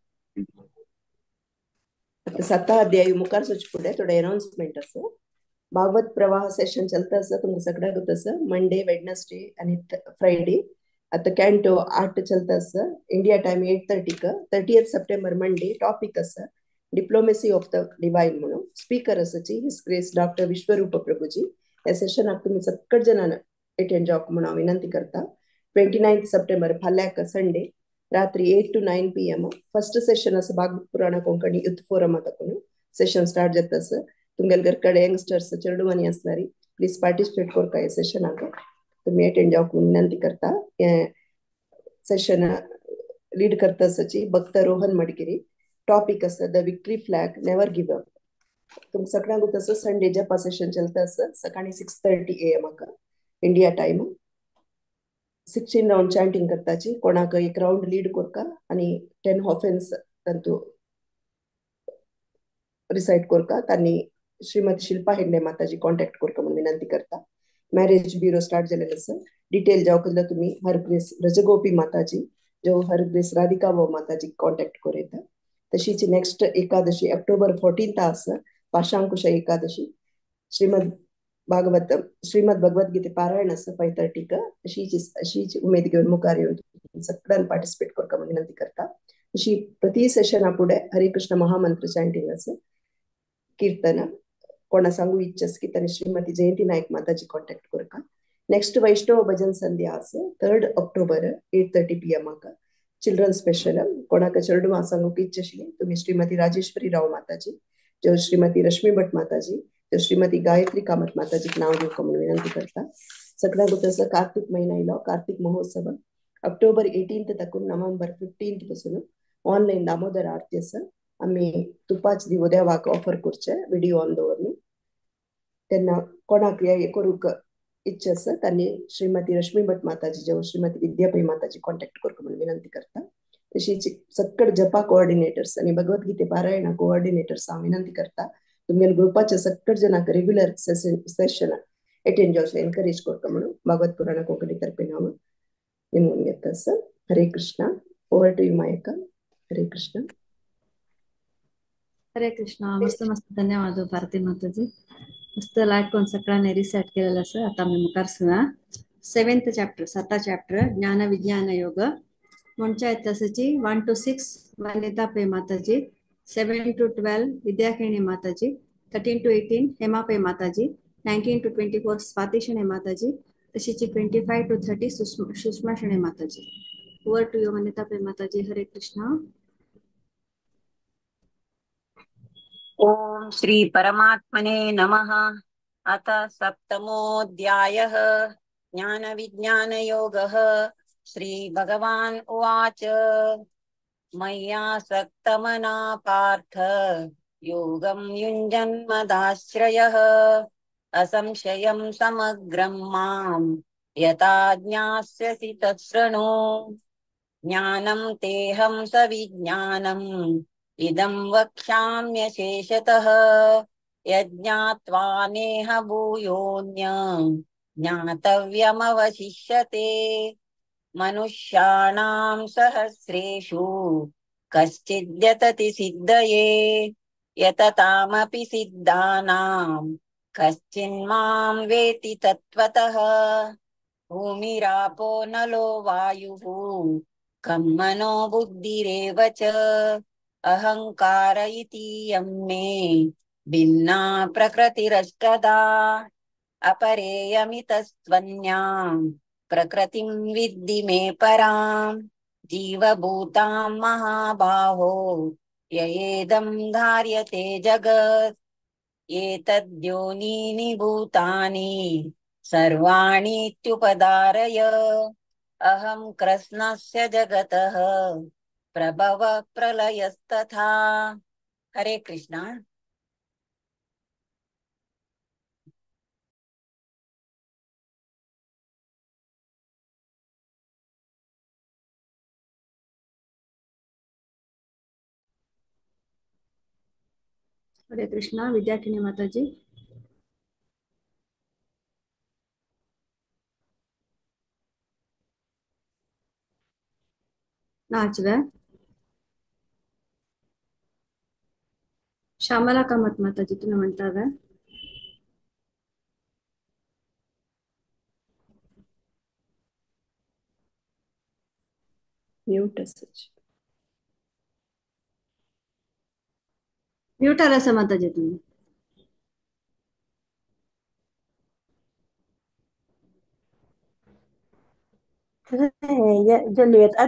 आता 7 अध्याय मुखार सोच पुढे थोडे अनाउन्समेंट असं. भागवत प्रवाह सेशन चलता असं तुमका सगळ्याक तसं मंडे वेडनेसडे आणि फ्रायडे. आता कॅन्टो 8 चलता असं इंडिया टाइम 8:30 का 30 सप्टेंबर मंडे. टॉपिक असं डिप्लोमेसी ऑफ द डिवाइन म्हणून स्पीकर असची हिज ग्रेस डॉक्टर विश्वरूप प्रभुजी. या सेशनाक तुम्ही सगळे जणांना अटेंड जावक म्हणून विनंती करता. 29 सप्टेंबर फाल्याक संडे रात्री 8 to 9 PM फर्स्ट सेशन असं भागवत पुराण कोंकणी युथ फोरम आता सेशन स्टार्ट जाता असं. तुमगेल घरकडे यंगस्टर्स चेडूवानी असणारी प्लीज पार्टिसिपेट करता या सेशनाक तुम्ही अटेंड जावक विनंती करता. सेशन लीड करता असची भक्त रोहन मडगिरी. टॉपिक असं the victory flag never give up. तुम सगळ्यांक तसं संडे जपा सेशन चलता असं सकाळी 6:30 AM India time. 16 round chanting करताची कोणाक एक राउंड लीड करका आणि 10 ऑफेन्स तंतु रिसाइड करका. त्यांनी श्रीमती शिल्पा हेगडे माताजी कॉन्टॅक्ट करका म्हणून विनंती करता. मॅरेज ब्युरो स्टार्ट झालेलं असं. डिटेल जावक तुम्ही हरग्रेस रजगोपी माताजी जो हरग्रेस राधिका भाऊ माताजी कॉन्टॅक्ट करूं. तशीच नेक्स्ट एकादशी ऑक्टोबर 14 असं पाशांकुश एकादशी. श्रीमद भगवद्गीते पारायण असं 5:30 का. अशीच उमेद घेऊन मुखार येऊन सगळ्यांना पार्टिसिपेट करता म्हणून विनंती करता. अशी प्रति सेशना पुढे हरे कृष्ण महामंत्र चॅन्टिंग असं कीर्तन कोणा सांगू इच्छस की त्यांनी श्रीमती जयंती नाईक माताजी कॉन्टॅक्ट करका. नेक्स्ट वैष्णव भजन संध्या असं 3 ऑक्टोबर 8:30 PM चिल्ड्रन स्पेशल. कोणाक चेडूं सांगू इच्छशी तुम्ही श्रीमती राजेश्वरी राव माताजी जो श्रीमती रश्मी भट माताजी जो श्रीमती गायत्री कामत माताजी नाव घेऊ म्हणून विनंती करता. सगळ्यांक तसं कार्तिक महिना इलो कार्तिक महोत्सव ऑक्टोबर 18 तकून नोव्हेंबर 15 पासून ऑनलाईन दामोदर आरती असं आम्ही तुपाच दिवो देवाक ऑफर करचे व्हिडिओ ऑन दवरून. त्यांना कोणाक हे करूक इच्छा असं त्यांनी श्रीमती रश्मी भट माताजी जो श्रीमती विद्यापै माताजी कॉन्टॅक्ट करता म्हणून विनंती करता. तशीच सगळे जपा कोऑर्डिनेटर्स आणि भगवद्गीते पारायणा कोऑर्डिनेटर्स हांव विनंती करता तुमगेन ग्रुपाचे सक्कट जनाक रेग्युलर सेशन अटेंड जावचे एनकरेज करता म्हणून भागवत पुराण कोंकणी तर्फे हांव निमून घेता sir. Hare Krishna. Over to you मायका. हरे कृष्णा. हरे कृष्णा. मस्त मस्त धन्यवाद भारती माताजी. मस्त लायक करून सगळ्यांनी रिसेट केलेलं असं. आता आम्ही मुखार सुना 7th चॅप्टर 7th चॅप्टर ज्ञान विज्ञान योग म्हणच्या तसची 1 to 6 वनिता पै माताजी, 7 to 12 विद्याकिणी माताजी, 13 to 18 हेमा पै माताजी, 19 to 24 स्वाती शणे माताजी, तशीची 25 to 30 सुषमा शणे माताजी. ओवर टू यू वनिता पै माताजी. हरे कृष्णा. ओम श्री परमात्मने नमः. अथ सप्तमोऽध्यायः ज्ञान विज्ञान योगः. श्री भगवान उवाच मय्यासक्तमना पार्थ योगं युञ्जन्मदाश्रयः असंशयं समग्रं मां यथा ज्ञास्यसि तच्छृणु. ज्ञानं तेऽहं सविज्ञानम् इदं वक्ष्याम्यशेषतः यज्ञात्वा नेह भूयोऽन्य ज्ञातव्यमवशिष्यते. मनुष्याणां सहस्रेषु कश्चिद्यतति सिद्धये यततामपि सिद्धानां कश्चिन्मां वेति तत्त्वतः. भूमिरापो नलो वायुः खं मनो बुद्धिरेव च अहंकार इतीयं मे भिन्ना प्रकृतिरष्टधा. अपरेयमितस्त्वन्यां प्रकृतिं विद्धि मे परां. जीवभूतां महाबाहो ययेदं धार्यते जगत्. एतद्योनीनि भूतानि सर्वाणीत्युपधारय अहं कृष्णस्य जगतः प्रभव प्रलयस्तथा. हरे कृष्णा. हरे कृष्णा. विद्याकिनी माताजी. नाचव्या. श्यामला कामत माताजी तुम्ही म्हणता का? म्यूट असच. म्यूट आला माताजी तुम्ही. जल्दी आता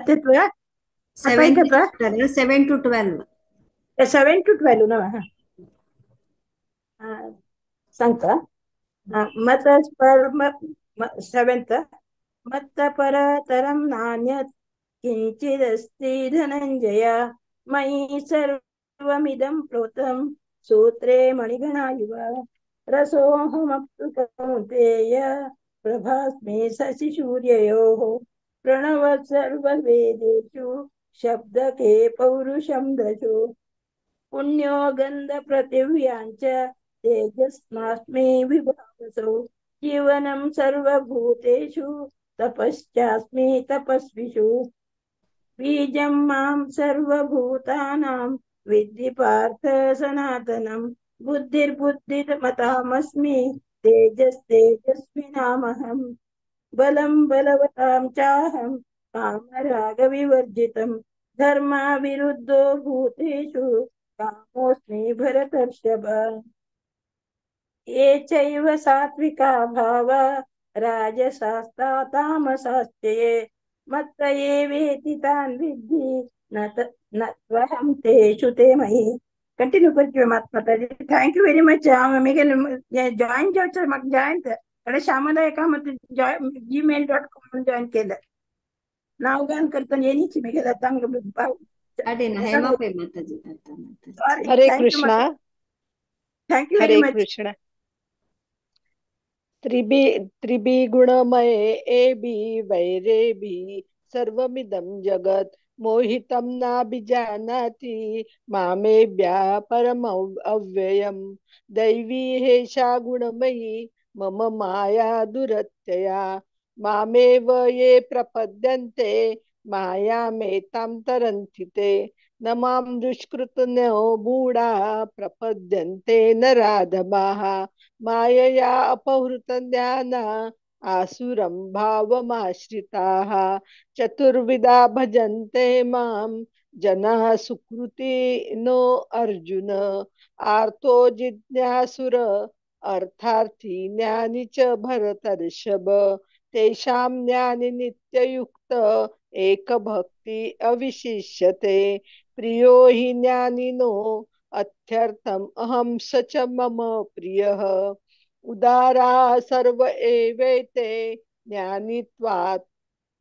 7 to 12. 7 to 12 ना. सांगता. मत परम 7th मत्त परतरं नान्यत् किंचिदस्ति धनंजय मयि सर्वमिदं प्रोतं सूत्रे मणिगणा इव रसोऽहमप्सु कौन्तेय प्रभास्मि शशिसूर्ययोः प्रणव सर्ववेदेषु शब्दके पौरुषं दशु पुण्यो गन्धपृथिव्याञ्च तेजस्मास्मि विभावसौ जीवनं सर्वभूतेषु तपश्चास्मि तपस्विषु बीजं मां सर्वभूतानां विद्धि पार्थ सनातनं बुद्धिर्बुद्धिमतामस्मि तेजस्तेजस्विनामहं बलं बलवतां चाहं कामरागविवर्जितं धर्माविरुद्धो भूतेषु कामोऽस्मि भरतर्षभ ये चैव सात्विका भावा राजसास्तामसाश्च ये मत्त एवेति तान् विद्धि न त्वहं तेषु ते मयि. कंटिन्यू करते माताजी. Thank you very much. Join जायचं मग जॉईन कडे श्यामला एका मग gmail.com जॉईन केलं. नाव गान करताना येणीची मी गेला चांगलं. Hema Pai Mataji. Hare Krishna. Thank you Hare very much. Krishna. त्रिभि गुणमये एभि वैरेभि सर्वमिदं जगत् मोहितं नाभिजानाति मामेव्यः परम अव्ययम् दैवी हेषा गुणमयी मम माया दुरत्यया मामेव ये प्रपद्यन्ते मायामेतां तरन्ति ते न मां दुष्कृतनो मूढा प्रपद्यन्ते नराधमाः मायया अपहृतज्ञाना आसुरं भावमाश्रिताः चतुर्विधा भजन्ते मां जनाः सुकृति नो अर्जुन आर्तो जिज्ञासुर अर्थार्थी ज्ञानी च भरतर्षभ तेषां ज्ञानी नित्ययुक्त एक भक्ति अविशिष्यते प्रियो हि ज्ञानिनो अत्यर्थम अहम स च मम प्रियः उदारा सर्व एवैते ज्ञानित्वात्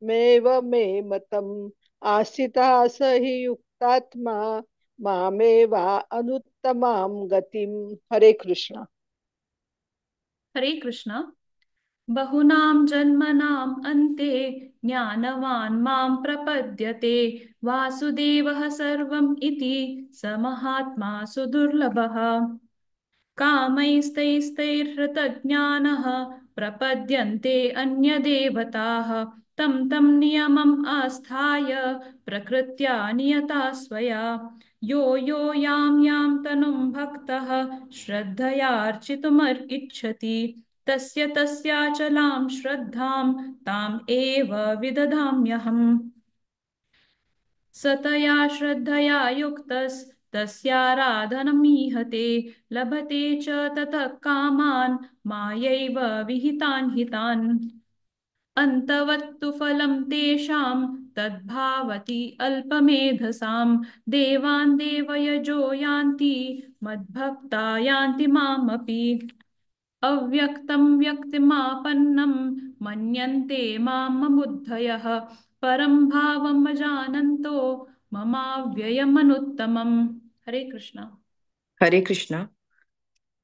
मेव मे मतम् आस्थितः स हि युक्तात्मा मामेवा अनुत्तमां गतिम्। हरे कृष्ण। हरे कृष्ण। बहुनां जन्मनाम् अन्ते ज्ञानवान् मां प्रपद्यते वासुदेवः सर्वम् इति स महात्मा सुदुर्लभः कामैस्तैस्तैर्हृतज्ञानः प्रपद्यन्ते अन्यदेवताः तं तं नियमम् आस्थाय प्रकृत्या नियता स्वया यो यो यां यां तनुं भक्तः श्रद्धयार्चितुमिच्छति तस्य तस्याचलां श्रद्धां ताम् एव विदधाम्यहम् सतया श्रद्धया युक्तस्तस्याराधनमीहते लभते च ततः कामान् मायैव विहितान् हितान् अन्तवत्तु फलं तेषां तद्भावति अल्पमेधसां देवान् देवयजो यान्ति मद्भक्ता यान्ति मामपि अव्यक्तं व्यक्तिमापन्नं मन्यन्ते मामबुद्धयः परं भावम् अजानन्तो ममाव्ययमनुत्तमम्। हरे कृष्ण। हरे कृष्ण।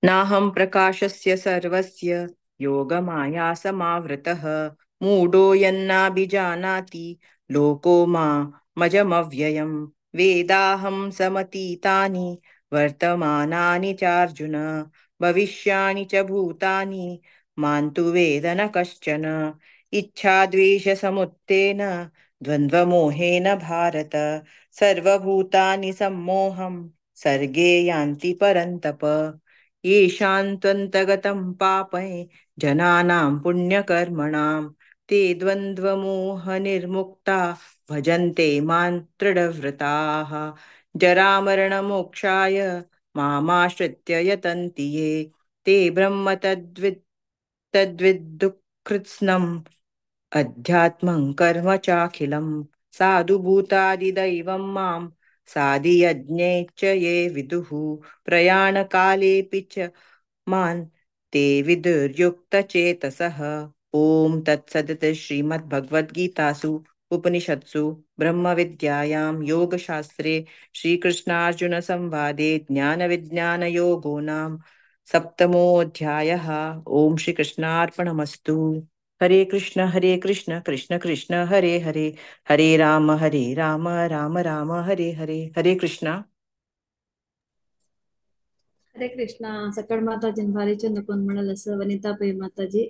नाहं प्रकाशस्य सर्वस्य योगमाया समावृतः मूढो यन्नाभिजानाति लोको मामजमव्ययम् वेदाहं समतीतानि वर्तमानानि चार्जुन भविष्याणि च भूतानि मां तु वेद न कश्चन इच्छाद्वेषसमुत्थेन द्वन्द्वमोहेन भारत सर्वभूतानि सम्मोहं सर्गे यान्ति परन्तप येषां त्वन्तगतं पापै जनानां पुण्यकर्मणां ते द्वन्द्वमोहनिर्मुक्ता भजन्ते मां दृढव्रताः जरामरणमोक्षाय मामाश्रित्य यतन्ति ये ते ब्रह्म तद्विद्दुःकृत्स्नम् अध्यात्मं कर्म चाखिलं साधुभूतादिदैवं मां साधियज्ञे च ये विदुः प्रयाणकालेऽपि च मां ते विदुर्युक्तचेतसः। ॐ तत्सदिति श्रीमद्भगवद्गीतासु उपनिषत्सु ब्रह्मविद्यायां योगशास्त्रे श्रीकृष्णार्जुनसंवादे ज्ञानविज्ञानयोगो नाम सप्तमोऽध्यायः। ॐ श्रीकृष्णार्पणमस्तु। हरे कृष्ण कृष्ण कृष्ण हरे हरे हरे राम राम राम हरे हरे। हरे कृष्ण। हरे कृष्ण. सकळ माताजीन भारीचंद कोण म्हणाल असं वनिताबाई माताजी,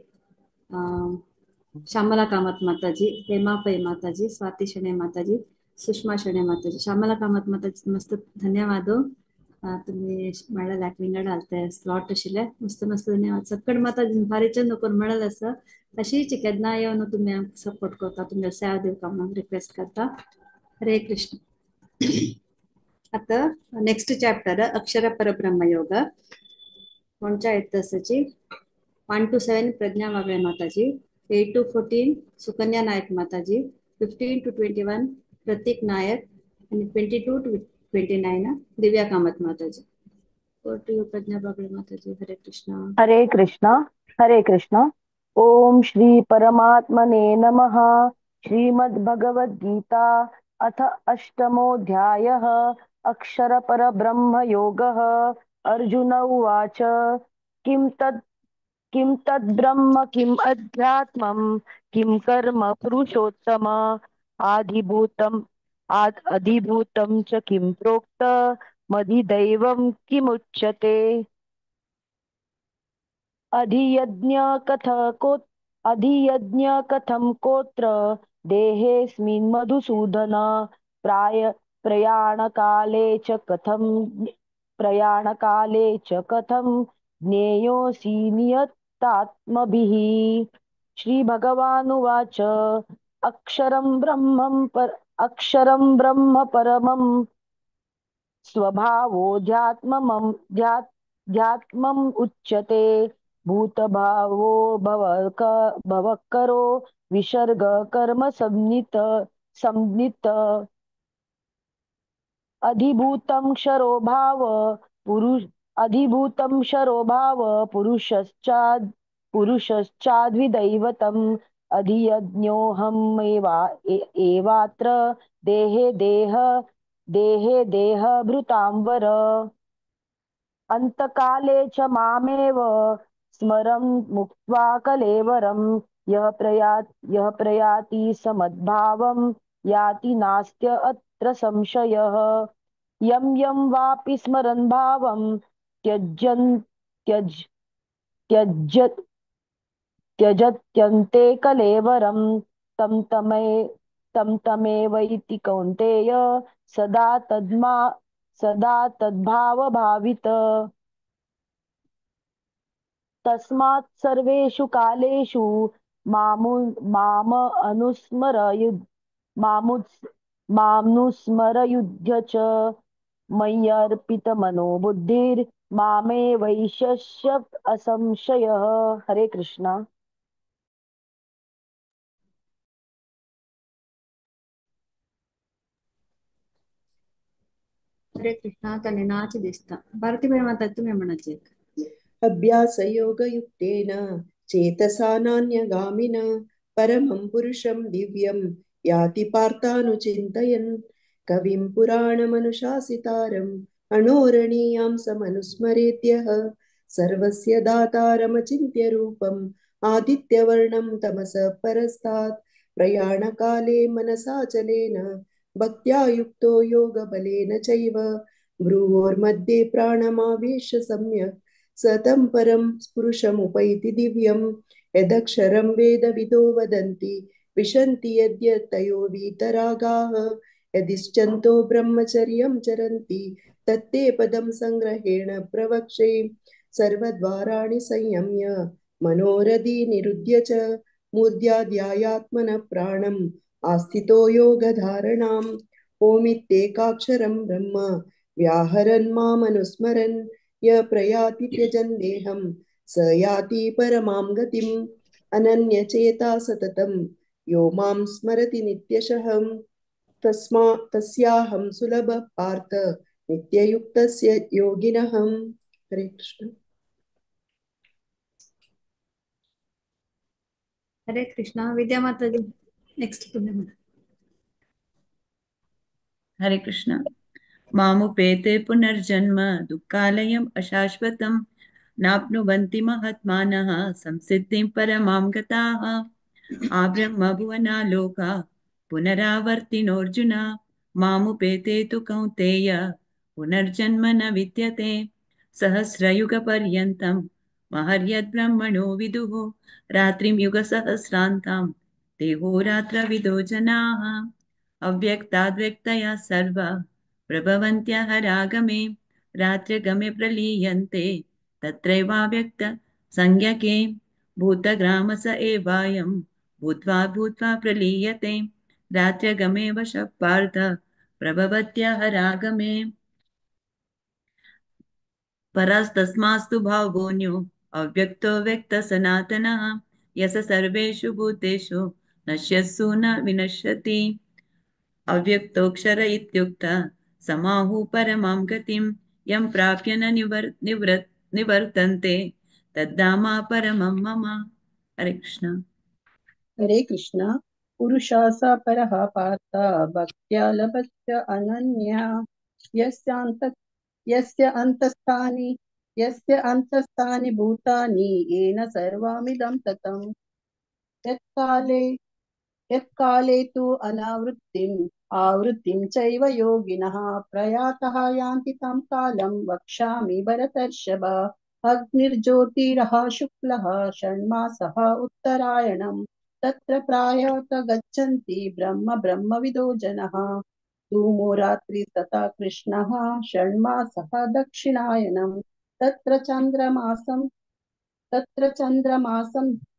श्यामला कामत माताजी, हेमाबाई माताजी, स्वाती शणे माताजी, सुषमा शणे माताजी, श्यामला कामत माताजी मस्त धन्यवाद. तुम्ही म्हणाल विंगड आलते स्लॉट आशिल्ले मस्त मस्त धन्यवाद. सकळ माताजी भारीचंद कोण म्हणाल असं अशीच केन्ना येवन तुम्ही सपोर्ट करता, तुम्ही सेवा दिवपाक म्हणून रिक्वेस्ट करता. हरे कृष्ण. आता नेक्स्ट चॅप्टर अक्षर परब्रह्म योग. कोणच्या तसची 1 to 7 प्रज्ञा वागळे माताजी, 8 to 14 सुकन्या नायक माताजी, 15 to 21 प्रतीक नायक आणि 22 to 29 दिव्या कामत माताजी. प्रज्ञा वागळे माताजी. हरे कृष्ण. हरे कृष्ण. हरे कृष्ण. ओम श्री परमात्मने नमः. श्रीमद्भगवद्गीता अथ अष्टमोऽध्यायः अक्षर परब्रह्म योगः. अर्जुन उवाच किं तद्ब्रह्म किम् अध्यात्मम् किं कर्म पुरुषोत्तम अधिभूतं च किं प्रोक्त मधिदैवं किमुच्यते अधियज्ञ कथं कोत्र देहेऽस्मिन् मधुसूदन प्रयाणकाले च कथं ज्ञेयोऽसि नियतात्मभिः। श्री भगवानुवाच अक्षरं ब्रह्म परमं ध्यात्मम् उच्यते भूतभावो भवकरो विसर्ग कर्म संनित अधिभूतं क्षरो भाव पुरुषश्चाद्विदैवतम् एवात्र देहे देहभृतां वर अंतकाले च मामेव स्मरन् मुक्त्वा कलेवरं यः प्रयाति समद्भावं याति नास्त्य अत्र संशयः। यं वापि स्मरन् भावं त्यजत्यन्ते कलेवरं तं तमेवैति कौन्तेय सदा तद्भावभावित। तस्मात् सर्वेषु कालेषु मामनुस्मरयुध्य च मय्यर्पितमनो बुद्धिर्मामे वैशस्य असंशयः। हरे कृष्णा। हरे कृष्णा तने नाच दिसता भारती भाई माता तुम्हें म्हणायचे अभ्यासयोगयुक्तेन चेतसा नान्यगामिना परमं पुरुषं दिव्यं याति पार्थानुचिन्तयन् कविं पुराणमनुशासितारम् अणोरणीयां समनुस्मरेद्यः सर्वस्य दातारमचिन्त्य रूपम् आदित्यवर्णं तमसः परस्तात् प्रयाणकाले मनसाचलेन भक्त्या युक्तो योगबलेन चैव भ्रुवोर्मध्ये प्राणमावेश्य सम्यक् सतं परं पुरुषमुपैति दिव्यं यदक्षरं वेदविदो वदन्ति विशन्ति यद्यतयो वीतरागाः यदिष्टन्तो ब्रह्मचर्यं चरन्ति तत्ते पदं संग्रहेण प्रवक्षे सर्वद्वाराणि संयम्य मनोरथी निरुध्य च मूर्ध्याध्यायात्मनः प्राणम् आस्थितो योगधारणाम् ओमित्येकाक्षरं ब्रह्म व्याहरन् मामनुस्मरन् य प्रयाति त्यजन् देहं स याति परमां गतिम् अनन्यचेता सततं यो मां स्मरति नित्यशः तस्याहं सुलभ पार्थ नित्ययुक्तस्य योगिनः। हरे कृष्ण। हरे कृष्णा विद्या माता जी नेक्स्ट तुम्हें म्हणा हरे कृष्ण। मामुपेते पुनर्जन्म दुःखालयम् अशाश्वतं नाप्नुवन्ति महात्मानः संसिद्धिं परमां गताः आब्रह्मभुवना लोका पुनरावर्तिनोऽर्जुन मामुपेते तु कौन्तेय पुनर्जन्म न विद्यते सहस्रयुगपर्यन्तं महर्यद्ब्रह्मणो विदुः रात्रिं युगसहस्रान्तां देहोरात्रविदो जनाः अव्यक्ताद्व्यक्तया सर्व प्रभवन्त्यः रागमे रात्रिगमे प्रलीयन्ते तत्रैवाव्यक्त संज्ञके भूतग्राम स एवायं भूत्वा भूत्वा प्रलीयते रात्रिगमे वशः पार्थ प्रभवत्यः रागमे परास्तस्मास्तु भावोऽन्यो अव्यक्तो व्यक्तसनातनः यस सर्वेषु भूतेषु नश्यत्सु न विनश्यति अव्यक्तोऽक्षर इत्युक्तः समाहु परमां गतिं यं प्राप्य न निवर्तन्ते तद्धाम परमं मम। हरे कृष्ण। हरे कृष्ण। पुरुषा स परः पार्थ भक्त्या लभस्य अनन्या यस्य अन्तस्थानि भूतानि येन सर्वमिदं ततं यत्काले तु अनावृत्तिं आवृत्तिं चैव योगिनः प्रयातः यान्ति तं कालं वक्ष्यामि भरतर्षभ अग्निर्ज्योतिरः शुक्लः षण्मासः उत्तरायणम् तत्र प्रायत गच्छन्ति ब्रह्म ब्रह्मविदो जनः धूमो रात्रि तथा कृष्णः षण्मासः दक्षिणायनम् तत्र चन्द्रमासं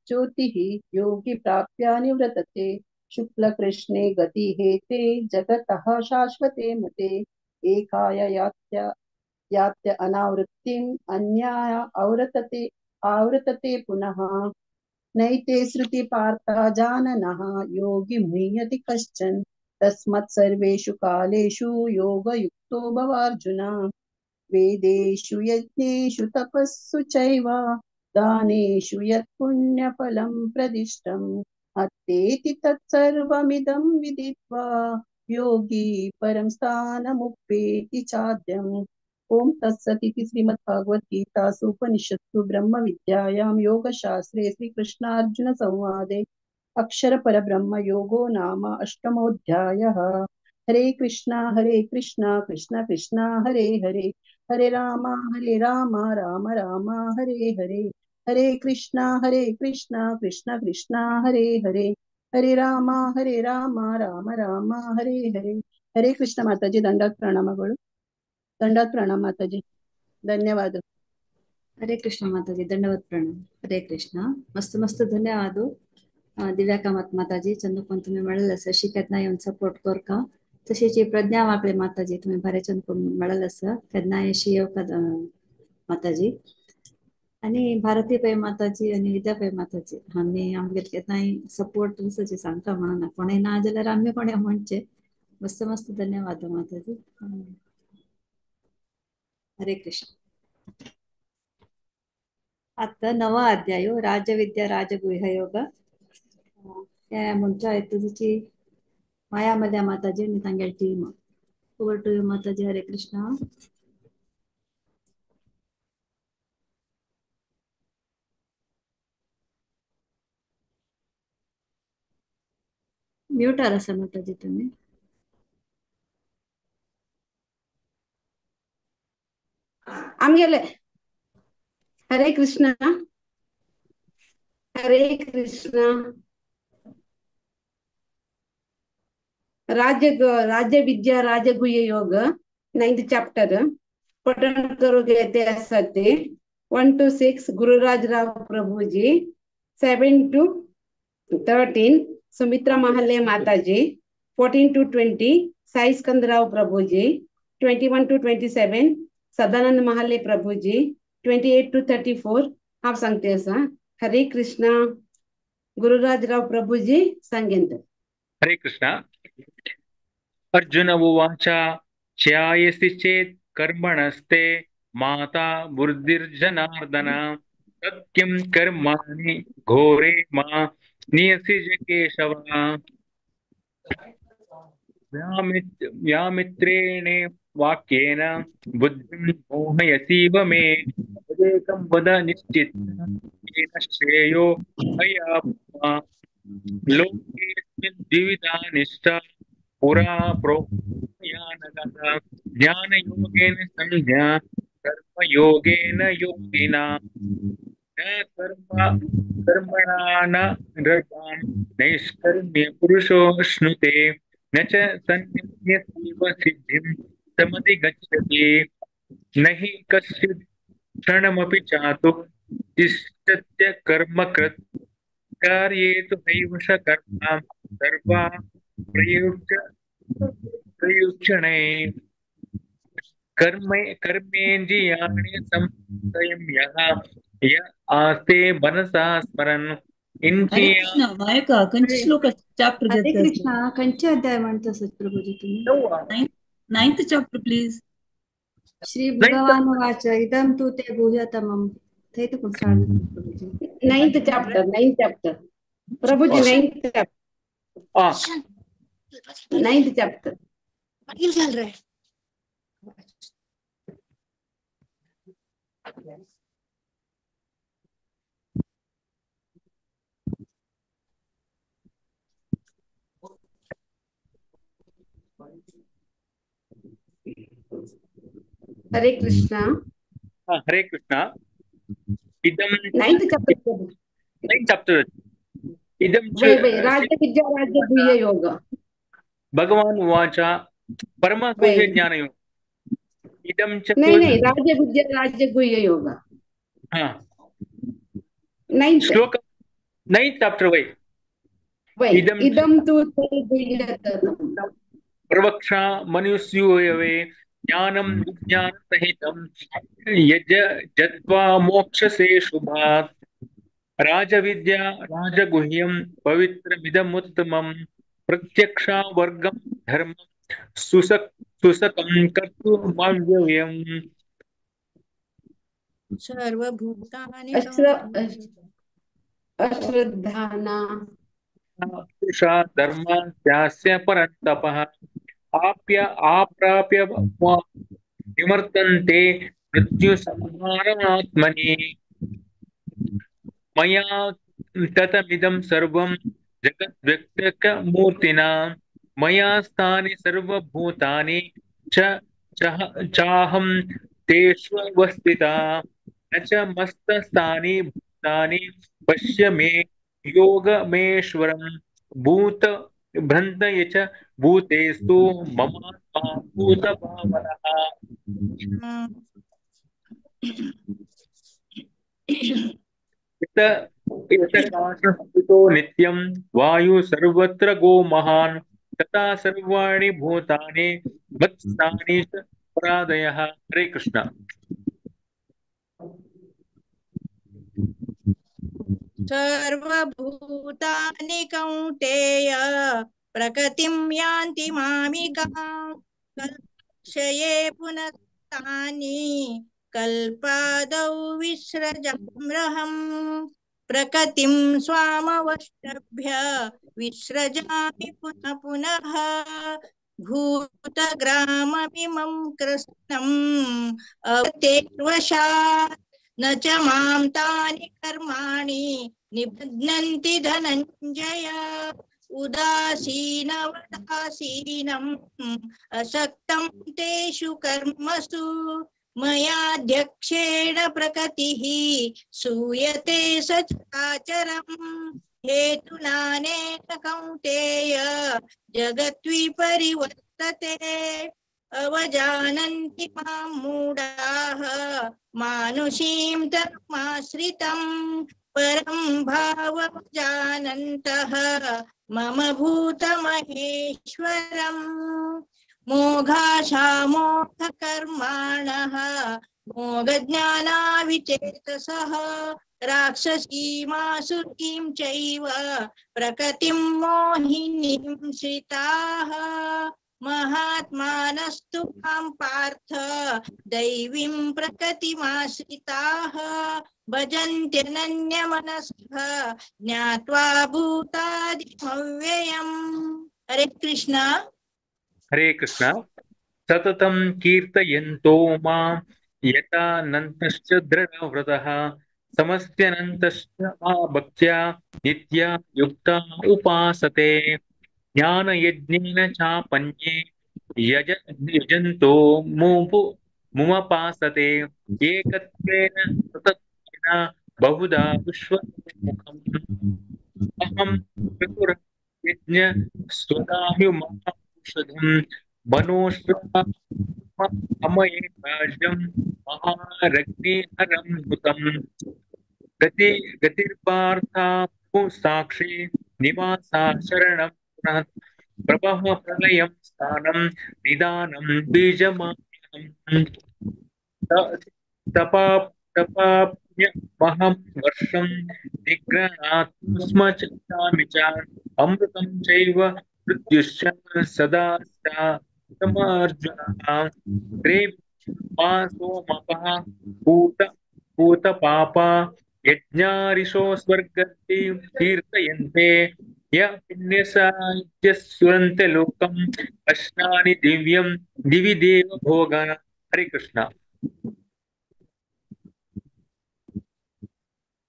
ज्योतिः योगी प्राप्य निवर्तते शुक्लकृष्णे गतिहेते जगतः शाश्वते मते एकाय यात्य अनावृत्तिम् अन्याय आवृतते पुनः नैते श्रुति पार्था जाननः योगी मुह्यति कश्चन तस्मत् सर्वेषु कालेषु योगयुक्तो भवार्जुन वेदेषु यज्ञेषु तपस्सु चैव दानेषु यत् पुण्यफलं प्रदिष्टम् अत्तेति तत्सर्वमिदं विदित्वा योगी परं स्थानमुपेति चाद्यम् ओम तत्सत् इति श्रीमद्भागवद्गीतासु उपनिषत्सु ब्रह्मविद्यायां योगशास्त्रे श्रीकृष्णार्जुन संवादे अक्षरपरब्रह्म योगो नाम अष्टमोऽध्यायः हरे कृष्णा कृष्णा कृष्णा हरे हरे हरे राम राम राम हरे हरे हरे कृष्णा कृष्णा कृष्णा हरे हरे हरे राम राम राम हरे हरे हरे कृष्ण माताजी ದಂಡಾತ್ ಪ್ರಣಾಮಗಳು ದಂಡಾತ್ ಪ್ರಣಾಮ ಮಾತಾಜಿ ಧನ್ಯವಾದ हरे कृष्ण माताजी दंडवत प्रणाम हरे कृष्ण मस्त मस्त धन्यवाद दिव्या कामत माताजी चंदूपण तुम्ही मिळालं असं शिकतना येऊन सपोर्ट कर का तशीची प्रज्ञा वाकळे माताजी तुम्ही भारे चंदूपण मिळालं असं केदना येशी येऊ का माताजी आणि भारती पै माताजी आणि विद्या पै माताजी आम्ही आमगे केदना सपोर्ट तुमचं सांगता म्हणून कोणी ना जाल्यार आम्ही कोणी म्हणचे मस्त मस्त धन्यवाद माताजी हरे कृष्ण आता नवा अध्याय राजविद्या राजगुह्य योग त्या म्हणच्या तुझी मायामल्या माताजी आणि तांगेल टीम ओवर टू यू माताजी हरे कृष्ण म्यूट आला माताजी तुम्ही आमगेले हरे कृष्ण राज्य विद्या राजगुह्य योग 9th चैप्टर पठन करोगे इतिहासाचे 1 to 6 Gururaj Rao Prabhuji 7 to 13 Sumitra Mahale माताजी 14 to 20 Sai स्कंदराव Prabhuji 21 to 27 Sadanand Mahale Prabhuji 28 to 34 आप सांगते असा हरे कृष्णा गुरुराजराव प्रभुजी सांगेंत हरे कृष्णा अर्जुन उवाच ध्यायसि चेत् कर्मणस्ते माता बुद्धिर्जनार्दन तत्किं कर्माणि घोरे मा नियसिज केशव व्यामित्रेण वाक्येन बुद्धिं मोहयसीव मे तदेकं वद निश्चितं येन श्रेयो मया लोकेऽस्मिन् द्विविधा निष्ठा पुरा प्रोक्तया ज्ञानयोगेन संज्ञा कर्मयोगेन योगिना न कर्मणा न रतान् नैष्कर्म्य पुरुषोऽश्नुते न च सन्न्यस्यैव सिद्धिं समधिगच्छति न हि कश्चित् क्षणमपि चातु तिष्ठत्य कर्मकृत् कार्ये तु नैव कर्म सर्वा प्रयुज्यणे कर्मेन्द्रियाणि संयम्यः य आस्ते मनसा स्मरन् हरे कृष्ण मायका कंची श्लोक चैप्टर हरे देते कृष्ण कंचे अध्याय म्हणतो प्रभुजी तुम्ही 9th चैप्टर प्लीज श्री भगवान वाच इदं तु ते गुह्यतमं ते तो प्रभुजी 9th chapter प्रभुजी 9th chapter 9th chapter चल रहा है हरे कृष्णा हरे कृष्णा इदं 9th chapter 9th chapter इदं च राजविद्या राजगुह्ययोग भगवान् उवाच परमगुह्यज्ञानयोग इदं च नहीं राजविद्या राजगुह्ययोग श्लोक 9th chapter वै इदं तु प्रवक्षा मनुष्योऽवे ज्ञानं विज्ञानसहितं यज जत्वा मोक्षसे शुभात् राजविद्या राजगुह्यं पवित्रमिदमुत्तमं प्रत्यक्षावर्गं धर्मं सुसकं कर्तुमव्ययम् सर्वभूतानि अश्रद्धाना पुरुषा धर्मास्यास्य परन्तपः आप्राप्य निवर्तन्ते मृत्युसंहारमात्मनि मया ततमिदं सर्वं जगद्व्यक्तकमूर्तिना मया स्थानि सर्वभूतानि चाहं तेष्वस्थिता न च मस्तस्थानि भूतानि पश्य मे योगमेश्वरं भूत भ्रन्तय च भूतेस्तु ममात्मा भूतभावनः इतकाशस्थितो नित्यं वायु सर्वत्र गो महान् तथा सर्वाणि भूतानि मत्स्थानि च परादयः हरे कृष्ण सर्वभूतानि कौन्तेय प्रकृतिं यान्ति मामिकाम् कल्पक्षये पुनः तानि कल्पादौ विसृजाम्यहम् प्रकृतिं स्वामवष्टभ्य विसृजामि पुनः पुनः भूतग्राममिमं कृष्णम् अवतेर्वशात् न च मां तानि कर्माणि निबध्नन्ति धनञ्जय उदासीनवदासीनम् असक्तं तेषु कर्मसु मयाध्यक्षेण प्रकृतिः सूयते सचराचरम् हेतुनानेन कौन्तेय जगद्विपरिवर्तते अवजानन्ति मां मूढाः मानुषीं तनुमाश्रितं परं भावमजानन्तः मम भूतमहेश्वरम् मोघाशामोघकर्माणः मोघज्ञानाविचेतसः राक्षसीमासुरीं चैव प्रकृतिं मोहिनीं श्रिताः महात्मानस्तु मां पार्थ दैवीं प्रकृतिमाश्रिताः भजन्त्यनन्यमनसः ज्ञात्वा भूतादिमव्ययम् हरे कृष्ण हरे कृष्ण सततं कीर्तयन्तो मां यथानन्तश्च दृढव्रतः समस्त्यनन्तश्च मा भक्त्या नित्या युक्ता उपासते ज्ञानयज्ञेन चापन्ये यजन्तो मुमपासते एकत्वेन सततेन बहुधा विश्वमुखम् अहं चतुर्यज्ञ स्वदाहुमौषधम् मनोश्रममये राज्यं महारग्निहरं हुतम् गतिर्पार्था साक्षी निवासा शरणं पुनः प्रभः प्रलयं स्थानं निदानं बीजमान्यम् तपाप्यमहं वर्षं निग्रहात्म चामि च अमृतं चैव मृत्युश्च सदा समार्जुनः सोमपः भूतपापा यज्ञारिषो स्वर्गति कीर्तयन्ते य पुण्यसाहित्यस्वन्ते लोकं अश्नानि दिव्यं दिवि देव भोगा हरे कृष्ण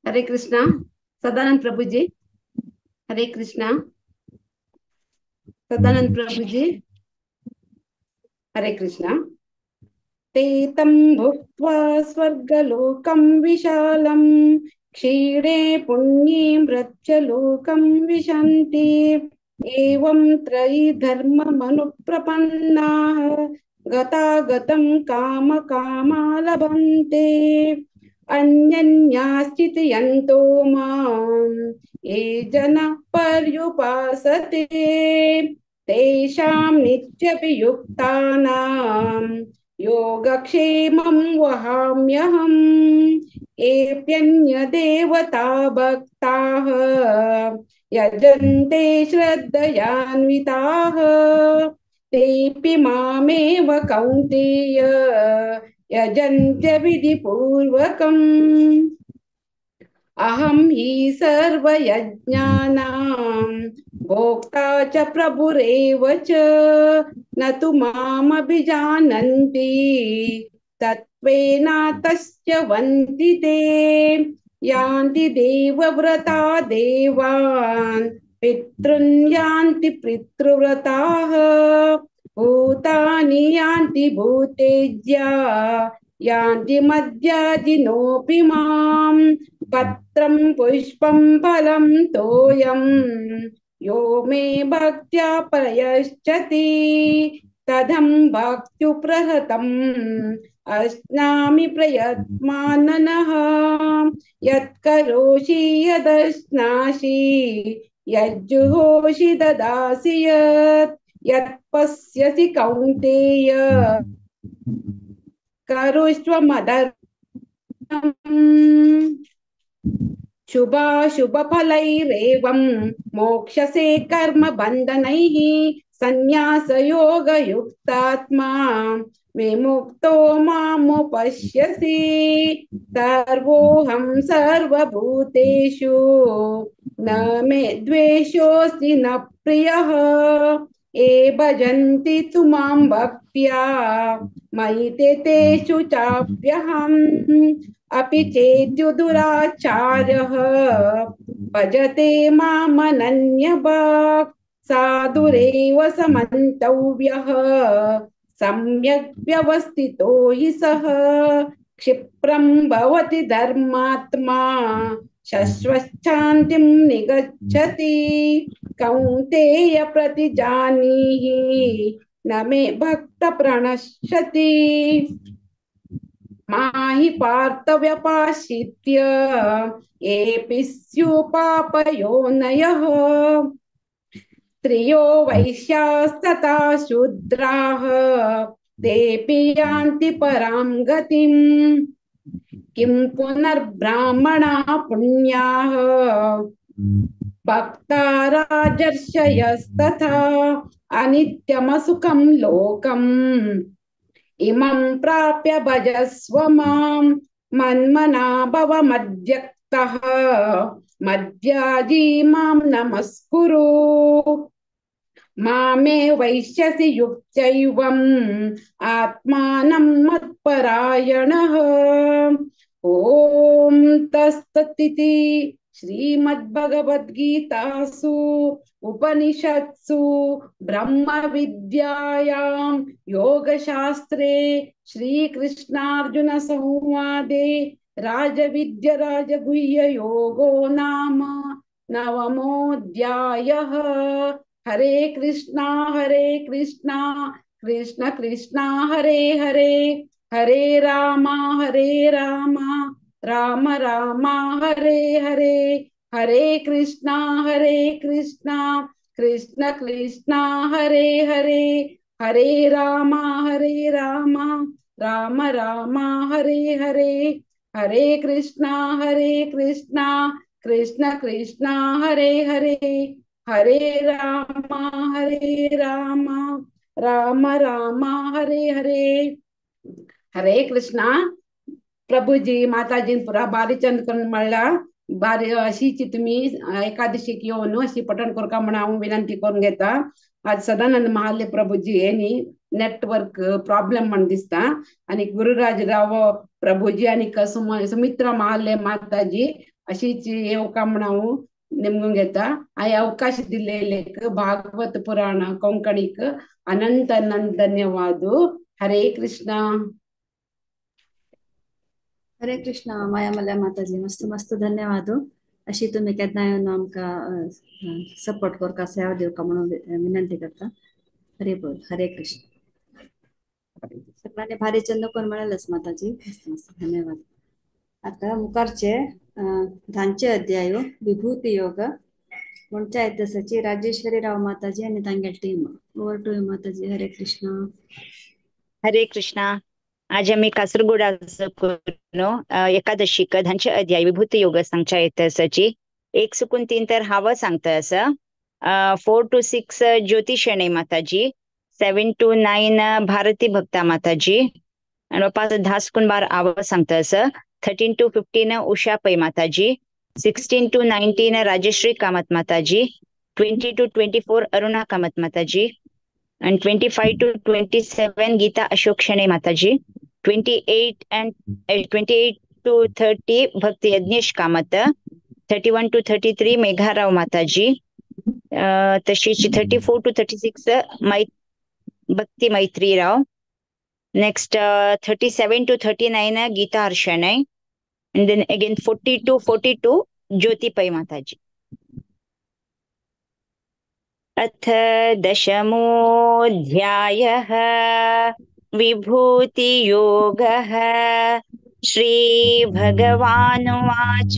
हरे कृष्णा सदानंद प्रभु जी हरे कृष्णा सदानंद प्रभु जी हरे कृष्णा ते तं भुक्त्वा स्वर्गलोकं विशालं क्षीरे पुण्ये मृत्यलोकं विशन्ति। एवं त्रयी धर्ममनुप्रपन्नाः गतागतं कामकामा लभन्ते। अन्यन्याश्चितयन्तो माम् ये जनः पर्युपासते तेषां नित्यभियुक्तानां योगक्षेमं वहाम्यहम्। एप्यन्यदेवता भक्ताः यजन्ते श्रद्धयान्विताः तेऽपि मामेव कौन्तेय यजन्त्य विधिपूर्वकम्। अहं हि सर्वयज्ञानां भोक्ता च प्रभुरेव च न तु मामभिजानन्ति तत्त्वेनातश्च वन्ति ते। यान्ति देवव्रता देवान् पितॄन् यान्ति पितृव्रताः भूतानि यान्ति भूतेज्या यान्ति मद्याजिनोऽपि माम्। पत्रं पुष्पं फलं तोयं यो मे भक्त्या प्रयच्छति तदहं भक्त्युप्रहतम् अस्नामि प्रयत्माननः। यत्करोषि यदश्नासि यज्जुहोषि ददासि यत्पश्यसि कौन्तेय करोष्व मदर्पणम्। शुभाशुभफलैरेवं मोक्षसे कर्म बन्धनैः संन्यासयोगयुक्तात्मा विमुक्तो मामुपश्यसि। सर्वोऽहं सर्वभूतेषु न मे द्वेषोऽस्ति न प्रियः। ये भजन्ति तु मां भक्त्या मयि ते तेषु चाप्यहम्। अपि चेद्युदुराचार्यः भजते मामनन्यभाक् साधुरेव समन्तव्यः सम्यक् व्यवस्थितो हि सः। क्षिप्रं भवति धर्मात्मा शश्वच्छान्तिं निगच्छति। कौन्तेय प्रतिजानीहि न मे भक्त प्रणश्यति। माहि पार्थ व्यपाश्रित्य येऽपि स्युपापयोनयः स्त्रियो वैश्यास्तथा शूद्राः तेऽपि यान्ति परां गतिम्। किं पुनर्ब्राह्मणाः पुण्याः भक्ता राजर्षयस्तथा अनित्यमसुखं लोकम् इमं प्राप्य भजस्व मां मन्मना भव मद्भक्तः मद्याजी मां नमस्कुरु। मामे वैश्यसि युक्तैवम् आत्मानं मत्परायणः। ॐ तत्सदिति श्रीमद्भगवद्गीतासु उपनिषत्सु ब्रह्मविद्यायां योगशास्त्रे श्रीकृष्णार्जुन संवादे राजविद्या राजगुह्ययोगो नाम नवमोऽध्यायः। हरे कृष्णा कृष्ण कृष्णा हरे हरे हरे राम राम राम हरे हरे हरे कृष्णा कृष्ण कृष्णा हरे हरे हरे राम राम राम हरे हरे हरे कृष्णा कृष्ण कृष्णा हरे हरे हरे राम राम राम हरे हरे। हरे कृष्णा प्रभूजी माताजीन पुरा बारी चंद करून म्हणला बारी अशीची तुम्ही एकादशीक येऊन अशी पठण करका म्हणून हांव विनंती करून घेता। आज सदानंद महाले प्रभूजी यांनी नेटवर्क प्रॉब्लेम म्हण दिसता आणि गुरुराजराव प्रभूजी आणि सुमित्रा महाले माताजी अशीच येवका म्हणून हांव नेमून घेता। हाय अवकाश दिलेलेक भागवत पुराण कोंकणीक अनंत अनंत धन्यवाद। हरे कृष्णा। हरे कृष्ण मायामल्या माताजी मस्त मस्त धन्यवाद अशी तुम्ही केन्ना येवन आमकां सपोर्ट करता सेवा दिवका म्हणून विनंती करता. हरे बोल हरे कृष्ण. सगळ्यांनी भारी चंद कोण म्हणालच माताजी मस्त मस्त धन्यवाद. आता मुखारचे धांचे अध्याय विभूती योग म्हणच्या इतिहासाची राजेश्वरी राव माताजी आणि तांगे टीम ओवर टू यू माताजी. हरे कृष्ण. हरे कृष्णा. आज आम्ही कासरगोडा एकादशीक धांचे अध्याय विभूती योग सांगच्या इतिहासाची 1 सुकून 3 तर हाव सांगता असं 4 to 6 ज्योती शेणे माताजी, 7 to 9 भारती भक्ता माताजी आणि वापस 10 सुकून 12 आव सांगता असं 13 to 15 उषा पै माताजी, 16 to 19 राजश्री कामत माताजी, 20 to 24 अरुणा कामत माताजी and 25 to 27 Geeta Ashok Shane Mataji, 28 to 30 Bhakti Yajnesh Kamat, 31 to 33 Megha Rao Mataji, तशीच 34 to 36 Bhakti Maitri Rao, next 37 to 39 Geeta Harshanai, and then again 40 to 42 Jyoti Pai Mataji. अथ दशमोऽध्यायः विभूतियोगः. श्रीभगवानुवाच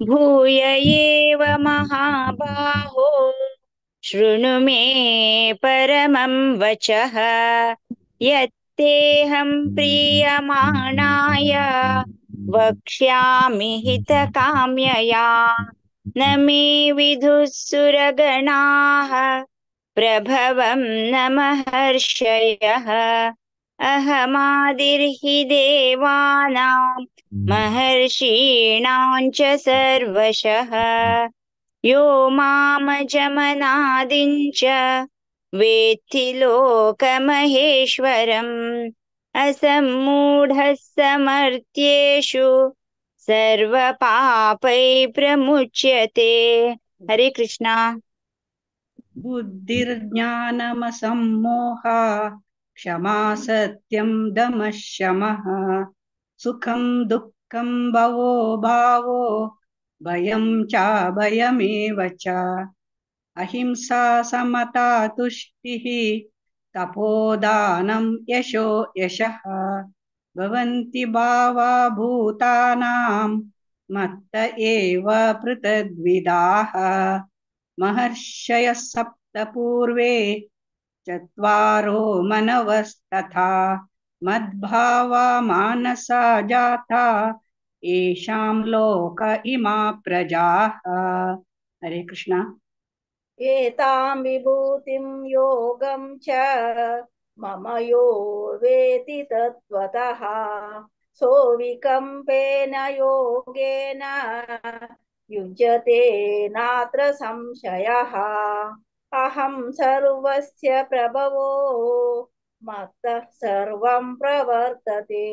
भूय एव महाबाहो शृणु मे परमं वचः यत्तेऽहं प्रीयमाणाय वक्ष्यामि हितकाम्यया न मे विदुः सुरगणाः प्रभवं न महर्षयः अहमादिर्हि देवानां महर्षीणां च सर्वशः यो मामजमनादिं च वेत्ति लोकमहेश्वरम् असम्मूढः समर्थ्येषु सर्वपापै प्रमुच्यते. हरे कृष्णा. बुद्धिर्ज्ञानमसम्मोहा क्षमा सत्यं दमः शमः सुखं दुःखं भवो भावो भयं चाभयमेव च अहिंसा समता तुष्टिः तपोदानं यशो यशः भवन्ति भावा भूतानां मत्त एव पृथग्विधाः महर्षयः सप्त पूर्वे चत्वारो मनवस्तथा मद्भावा मानसा जाता येषां लोक इमा प्रजाः. हरे कृष्णा. एतां विभूतिं योगं च मम यो वेति तत्त्वतः सोऽविकम्पेन योगेन युज्यते नात्र संशयः अहं सर्वस्य प्रभवो मत्तः सर्वं प्रवर्तते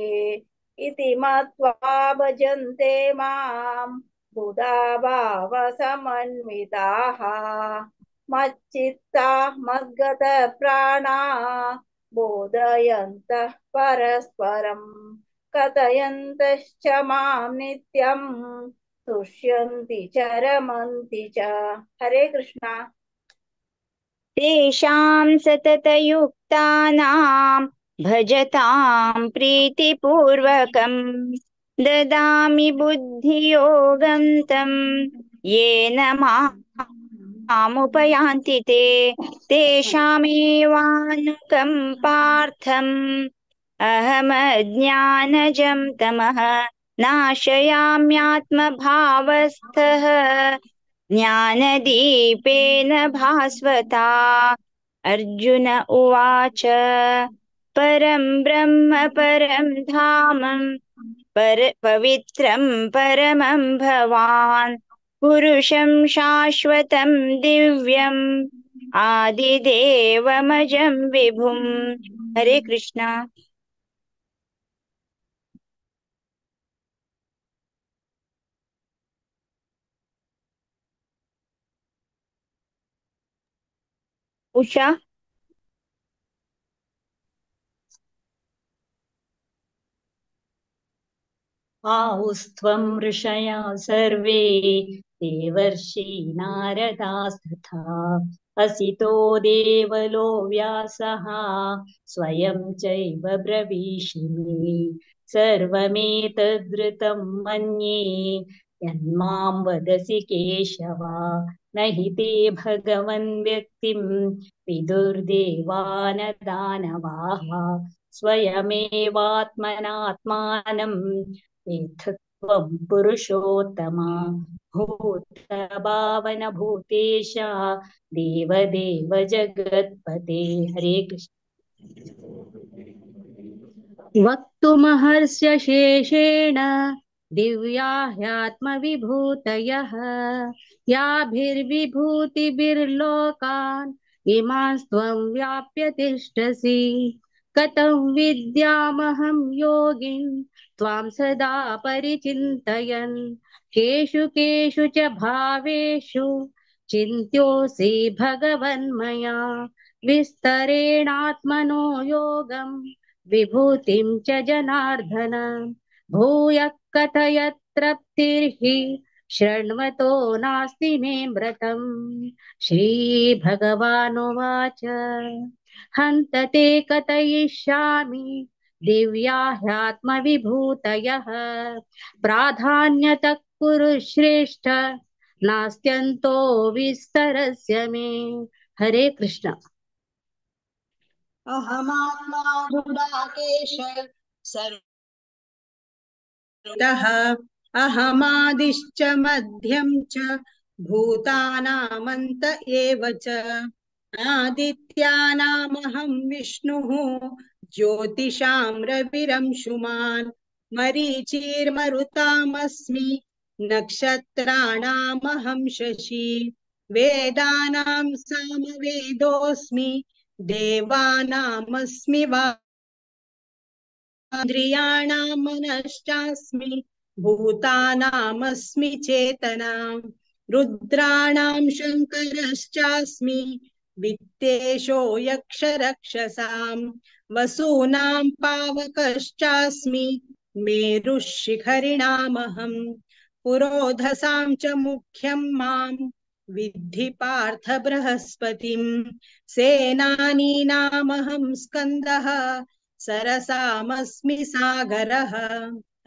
इति मत्वा भजन्ते मां बुधा भावसमन्विताः मच्चित्ता मद्गतप्राणा बोधयन्तः परस्परं कथयन्तश्च मां नित्यं तुष्यन्ति च रमन्ति च. हरे कृष्णा. तेषां सततयुक्तानां भजतां प्रीतिपूर्वकं ददामि बुद्धियोगं तं येन मामुपयान्ति ते तेषामेवानुकम्पार्थम् अहमज्ञानजं तमः नाशयाम्यात्मभावस्थः ज्ञानदीपेन भास्वता. अर्जुन उवाच परं ब्रह्म परं धामं पवित्रं परमं भवान् पुरुषं शाश्वतं दिव्यम् आदिदेवमजं विभुम्. हरे कृष्णा. उषा. आहुस्त्वं ऋषया सर्वे देवर्षि नारदास्तथा असितो देवलो व्यासः स्वयं चैव ब्रवीषिमे सर्वमेतद्ऋतं मन्ये यन्मां वदसि केशव न हि ते भगवन् व्यक्तिं विदुर्देवान दानवाः स्वयमेवात्मनात्मानं वेत्थत्वं पुरुषोत्तमा भूतभावन भूतेश देवदेव जगत्पते। हरे कृष्ण। वक्तुमहर्ष्य शेषेण दिव्या ह्यात्मविभूतयः याभिर्विभूतिभिर्लोकान् इमास्त्वं व्याप्य तिष्ठसि कथं विद्यामहं योगिन् त्वां सदा परिचिन्तयन् केषु केषु च भावेषु चिन्त्योऽसि भगवन्मया विस्तरेणात्मनो योगम् विभूतिं च जनार्दन भूयः कथय तृप्तिर्हि शृण्वतो नास्ति मे मृतम्। श्रीभगवानुवाच हन्त ते कथयिष्यामि दिव्या ह्यात्मविभूतयः प्राधान्यतः कुरु श्रेष्ठ नास्त्यन्तो विस्तरस्य मे। हरे कृष्ण। अहमात्मा गुडाकेश सर्वतः अहमादिश्च मध्यं च भूतानामन्त एव च आदित्यानामहं विष्णुः ज्योतिषां रविरंशुमान् मरीचिर्मरुतामस्मि नक्षत्राणामहं शशि वेदानां सामवेदोऽस्मि देवानामस्मि इन्द्रियाणां मनश्चास्मि भूतानामस्मि चेतना रुद्राणां शङ्करश्चास्मि वित्तेशो यक्षरक्षसां वसूनां पावकश्चास्मि मेरुः शिखरिणामहं पुरोधसां च मुख्यं मां विद्धि पार्थ बृहस्पतिं सेनानीनामहं स्कन्दः सरसामस्मि सागरः।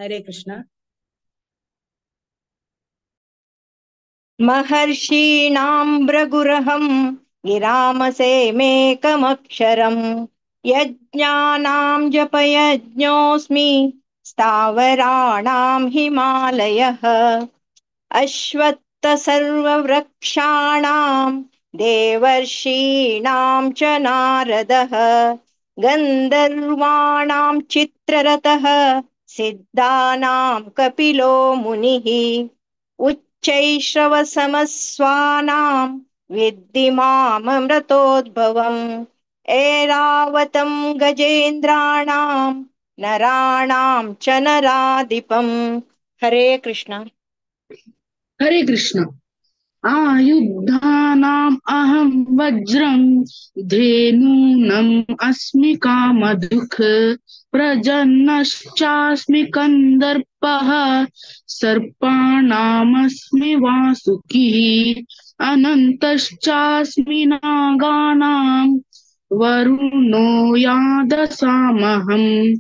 हरे कृष्ण। महर्षीणां भृगुरहं गिरामसेमेकमक्षरम् यज्ञानां जपयज्ञोऽस्मि स्थावराणां हिमालयः अश्वत्थ सर्ववृक्षाणां देवर्षीणां च नारदः गन्धर्वाणां चित्ररथः सिद्धानां कपिलो मुनिः उच्चैश्रवसमस्वानां विद्धि माममृतोद्भवम् ऐरावतं गजेन्द्राणां नराणां च नराधिपम्। हरे कृष्ण। हरे कृष्ण। आयुधानाम् अहं वज्रं धेनूनम् अस्मि कामधुक् प्रजन्नश्चास्मि कन्दर्पः सर्पाणामस्मि वासुकिः अनन्तश्चास्मि नागानां वरुणो यादसामहं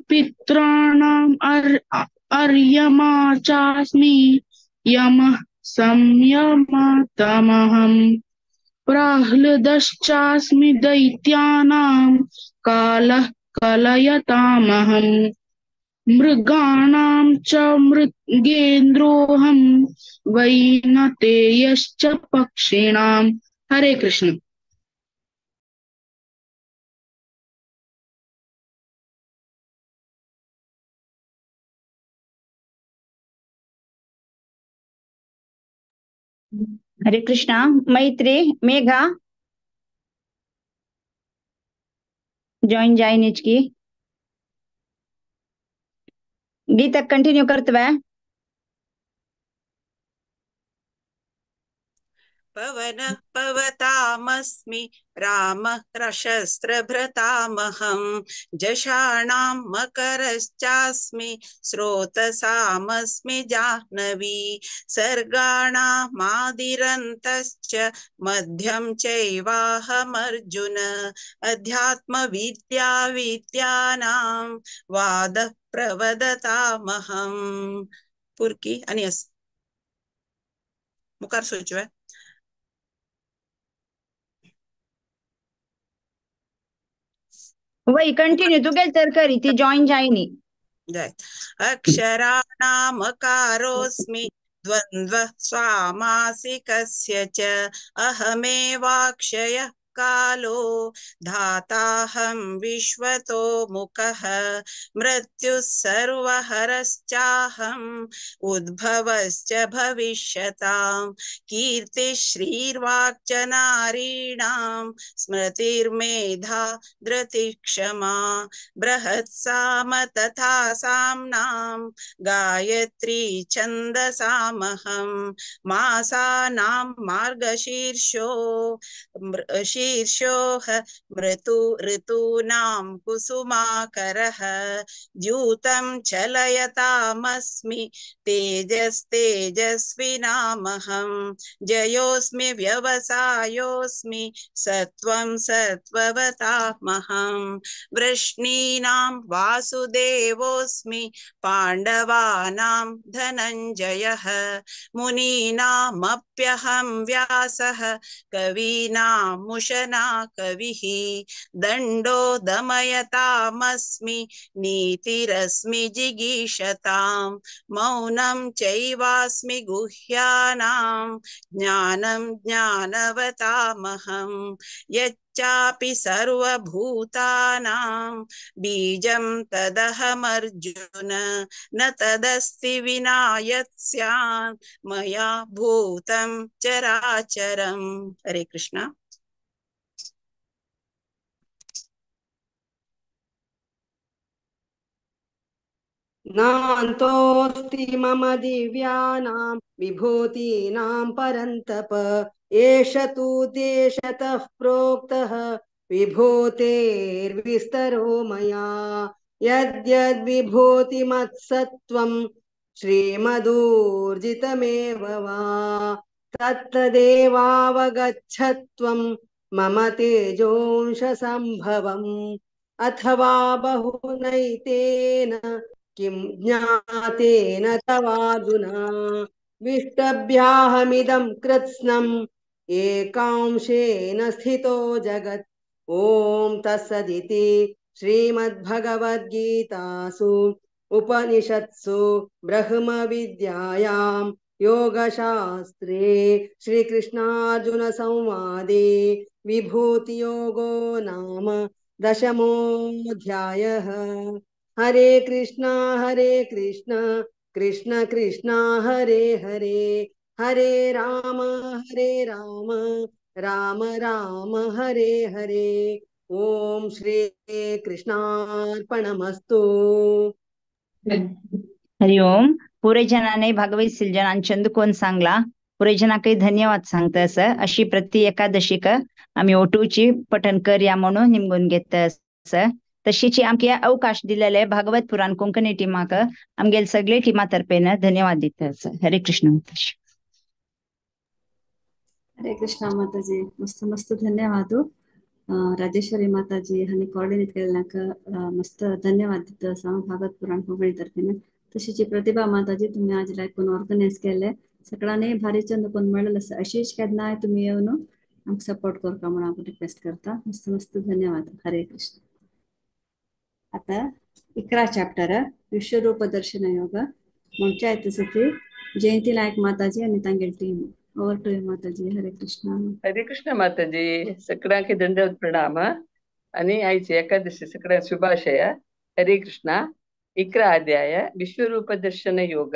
पित्राणाम् अर्यमा चास्मि यमः संयमतमहं प्रह्लादश्चास्मि दैत्यानां कालः कलयतामहं मृगाणां च मृगेन्द्रोऽहं वैनतेयश्च पक्षिणां। हरे कृष्ण। हरे कृष्ण। मैत्री मेघा ಜಾಯಿನ್ ಹೆಚ್ಕಿ ಗೀತಾ ಕಂಟಿನ್ಯೂ ಕರ್ತವೆ. पवनः पवतामस्मि रामः रशस्त्रभृतामहं जषाणां मकरश्चास्मि स्रोतसामस्मि जाह्नवी सर्गाणामादिरन्तश्च मध्यं चैवाहमर्जुन अध्यात्मविद्या विद्यानां वादः प्रवदतामहं पुरकी आणि मुखार सोचूया वही कंटिन्यू तू गेल तर करी ती जॉईन जाईनी जय अक्षराणामकारोऽस्मि द्वन्द्वः स्वामासिकस्य च अहमेवाक्षयः कालो धाताहं विश्वतो मुखः मृत्युः सर्वहरश्चाहम् उद्भवश्च भविष्यताम् कीर्तिः श्रीर्वाक्च नारीणां स्मृतिर्मेधा धृतिः क्षमा बृहत्साम तथा साम्नां गायत्री छन्दसामहं मासानां मार्गशीर्षो शीर्षोः ऋतूनां कुसुमाकरः द्यूतं चलयतामस्मि तेजस्तेजस्विनामहं जयोऽस्मि व्यवसायोऽस्मि सत्वं सत्त्ववतामहं वृष्णीनां वासुदेवोऽस्मि पाण्डवानां धनञ्जयः मुनीनामप्यहं व्यासः कवीनामुशना कविः दण्डो दमयतामस्मि नीतिरस्मि जिगीषतां मौनं चैवास्मि गुह्यानां ज्ञानं ज्ञानवतामहं यच्चापि सर्वभूतानां बीजं तदहमर्जुन न तदस्ति विना यत् स्यात् मया भूतं चराचरम् हरे कृष्ण नान्तोऽस्ति मम दिव्यानां विभूतीनां परन्तप एष तु देशतः प्रोक्तः विभूतेर्विस्तरो मया यद्यद्विभूतिमत्सत्त्वं श्रीमदूर्जितमेव वा तत्तदेवावगच्छत्वं मम तेजोंशसम्भवम् अथवा बहुनैतेन किं ज्ञातेन तवार्जुन विष्टभ्याहमिदं कृत्स्नम् एकांशेन स्थितो जगत् ॐ तत्सदिति श्रीमद्भगवद्गीतासु उपनिषत्सु ब्रह्मविद्यायां योगशास्त्रे श्रीकृष्णार्जुनसंवादे विभूतियोगो नाम दशमोऽध्यायः हरे कृष्णा कृष्ण कृष्ण हरे हरे हरे राम राम राम हरे हरे ओम श्री कृष्णार्पणमस्तु हरि ओम पुरे जनाने भागवत सिलजनान चंदकोन सांगला पुरे जनाकही धन्यवाद सांगता सर अशी प्रति एकादशीक आम्ही ओटूची पठन करया म्हणून निमगून घेत सर तशीची आमकां अवकाश दिलेले भागवत पुराण कोंकणी टिमाक आमगेल सगळे टिमा तर्फेन धन्यवाद दिता सर हरे कृष्ण माताजी हरे कृष्ण माताजी मस्त मस्त धन्यवाद राजेश्वरी माताजी हांणी कोऑर्डिनेट केल्ल्याक मस्त धन्यवाद दिता आसा भागवत पुराण कोंकणी तर्फेन तशीची प्रतिभा माताजी तुम्ही आज लायकून ऑर्गनायज केले सगळ्यांनी भारी चंद कोण मेळ्ळेले आसा अशीच केन्नाय तुम्ही येवन आमकां सपोर्ट करता म्हणून हांव रिक्वेस्ट करता मस्त मस्त धन्यवाद हरे कृष्ण आता 11 चॅप्टर विश्वरूप दर्शन योग म्हणच्या येतसती जयंती नायक माताजी आणि तांगेल टीम ओवर टू यू माताजी हरे कृष्ण माताजी सगळ्यांक दंडवत प्रणाम आणि आयची एकादशी सगळ्यांक शुभाशय हरे कृष्ण 11 अध्याय विश्वरूप दर्शन योग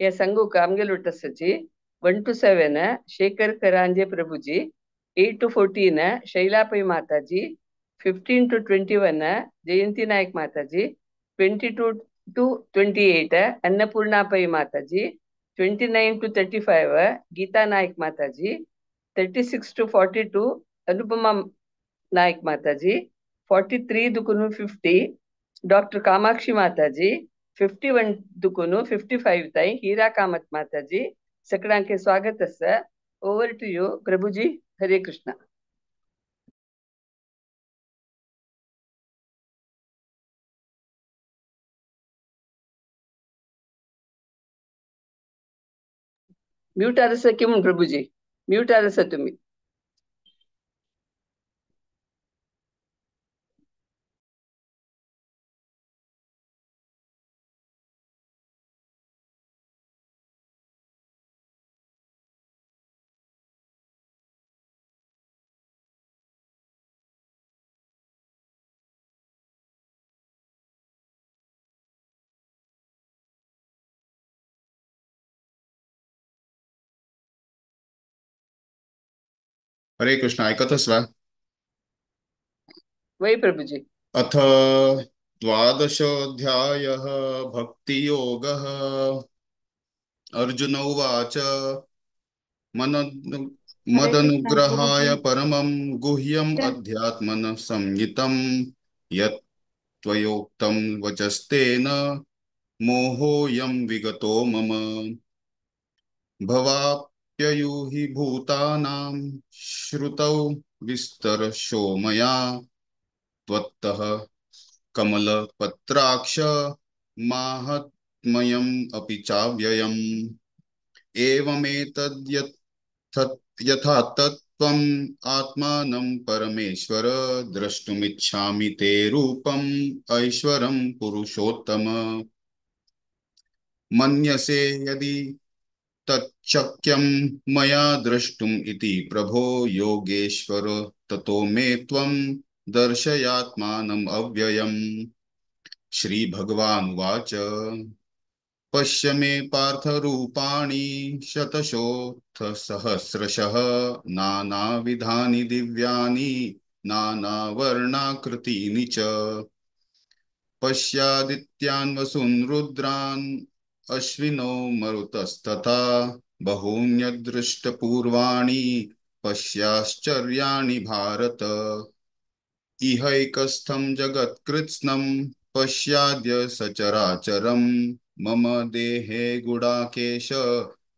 या संघूक आमगेल उठसची 1 to 7 शेखर करांजे प्रभुजी 8 to 14 शैलापई माताजी 15 to 21 जयंती नायक माताजी 22 to 28 अन्नपूर्णापई माताजी 29 to 35 गीता नायक माताजी 36 to 42 Anupama Naik Mataji, 43 Dukunu 50 Dr. Kamakshi Mataji, 51 Dukunu 55 Tai Hira Kamat Mataji. सगळ्यांके स्वागत असा. Over to you Prabhuji. Hare Krishna. Mute आरसा की म्हणून प्रभुजी म्यूट आरसा तुम्ही. हरे कृष्ण. ऐकतोस वा? वै प्रभुजी. अथ द्वादशोऽध्यायः भक्तियोगः. अर्जुन उवाच मदनुग्रहाय परमं गुह्यम् अध्यात्मनः संहितं यत् त्वयोक्तं वचस्तेन मोहोऽयं विगतो मम. भवाप्ययूहि भूतानां श्रुतौ विस्तरशो मया त्वत्तः कमलपत्राक्ष माहात्म्यम् अपि चाव्ययम्. यथा तत्त्वम् आत्मानं परमेश्वर द्रष्टुमिच्छामि ते रूपम् ऐश्वरं पुरुषोत्तम. मन्यसे यदि तच्चक्यं मया द्रष्टुम् इति प्रभो योगेश्वर ततो मे त्वं दर्शयात्मानम् अव्ययम्. श्रीभगवानुवाच पश्य मे पार्थरूपाणि शतशोऽथ सहस्रशः नानाविधानि दिव्यानि नानावर्णाकृतीनि च. पश्यादित्यान् वसून् रुद्रान् अश्विनो मरुतस्तथा बहून्यदृष्टपूर्वाणि पश्याश्चर्याणि भारत. इहैकस्थं जगत्कृत्स्नं पश्याद्य सचराचरं मम देहे गुडाकेश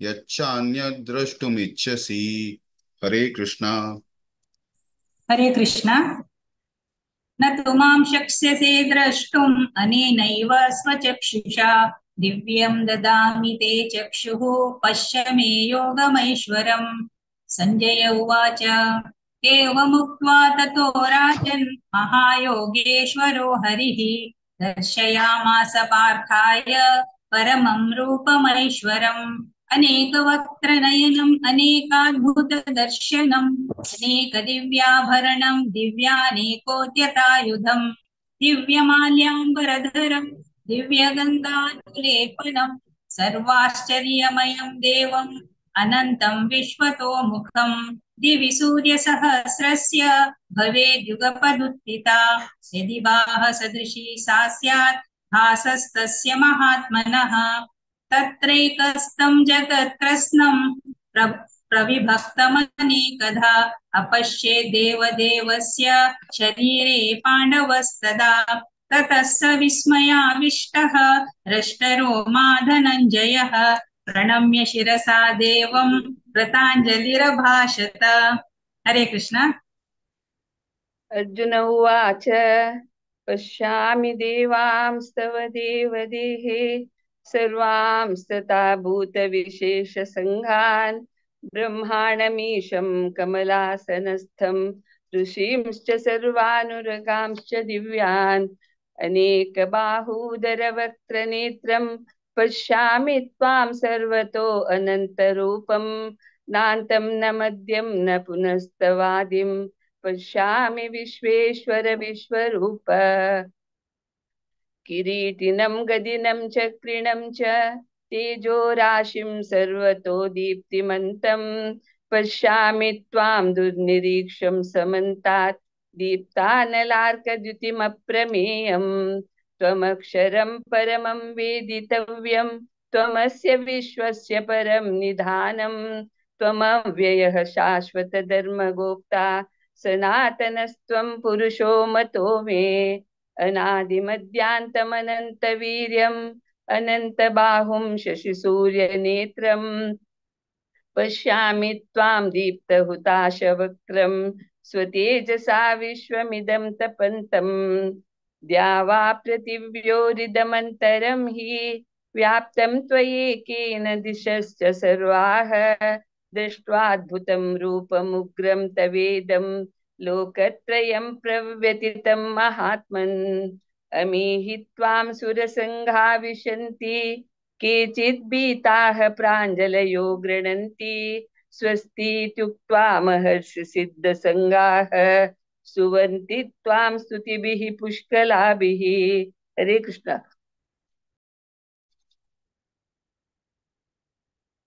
यच्चान्यद्द्रष्टुमिच्छसि. हरे कृष्णा. हरे कृष्णा. न तु मां शक्ष्यसे द्रष्टुम् अनेनैव स्वचक्षुषा दिव्यं ददामि ते चक्षुः पश्य मे योगमैश्वरम्. सञ्जय उवाच एवमुक्त्वा ततो राजन् महायोगेश्वरो हरिः दर्शयामास पार्थाय परमं रूपमैश्वरम्. अनेकवक्त्रनयनम् अनेकाद्भुतदर्शनम् अनेकदिव्याभरणम् दिव्यानेकोद्यतायुधम् दिव्यमाल्याम्बरधरम् दिव्यगन्धानुलेपनम् सर्वाश्चर्यमयम् देवम् अनन्तम् विश्वतोमुखम्. दिवि सूर्यसहस्रस्य भवेद्युगपदुत्थिता यदि बाहसदृशी सा स्यात् भासस्तस्य महात्मनः. तत्रैकस्थं जगत्कृत्स्नं प्रविभक्तमनेकधा अपश्येत् देवदेवस्य शरीरे पाण्डवस्तदा. ततः स विस्मयाविष्टः हृष्टरोमा धनञ्जयः प्रणम्य शिरसा देवं कृताञ्जलिरभाषत. हरे कृष्ण. अर्जुन उवाच पश्यामि देवांस्तव देवदेहे सर्वांस्तथा भूतविशेषसङ्घान् ब्रह्माणमीशं कमलासनस्थं ऋषींश्च सर्वानुरगांश्च दिव्यान् अनेकबाहूदरवक्त्रनेत्रं पश्यामि त्वां सर्वतो अनन्तरूपं नान्तं न मध्यं न पुनस्तवादिं पश्यामि विश्वेश्वर विश्वरूप. किरीटिनं गदिनं चक्रिणं च तेजोराशिं सर्वतो दीप्तिमन्तं पश्यामि त्वां दुर्निरीक्षं समन्तात् दीप्तानलार्कद्युतिमप्रमेयम्. त्वमक्षरं परमं वेदितव्यं त्वमस्य विश्वस्य परं निधानम् त्वमव्ययः शाश्वतधर्मगोप्ता सनातनस्त्वं पुरुषो मतो मे अनादिमध्यान्तमनन्तवीर्यम् अनन्तबाहुं शशिसूर्यनेत्रम् पश्यामि त्वां दीप्तहुताशवक्त्रं स्वतेजसा विश्वमिदं तपन्तम् द्यावा पृथिव्योरिदमन्तरं हि व्याप्तं त्वयेकेन दिशश्च सर्वाः दृष्ट्वाद्भुतं रूपमुग्रं तवेदं लोकत्रयं प्रव्यतितं महात्मन् अमीहि त्वां सुरसङ्घा विशन्ति केचित् भीताः प्राञ्जलयो गृह्णन्ति स्वस्तीत्युक्त्वा महर्षिसिद्धसङ्गाः सुवन्ति त्वां स्तुतिभिः पुष्कलाभिः। हरे कृष्ण।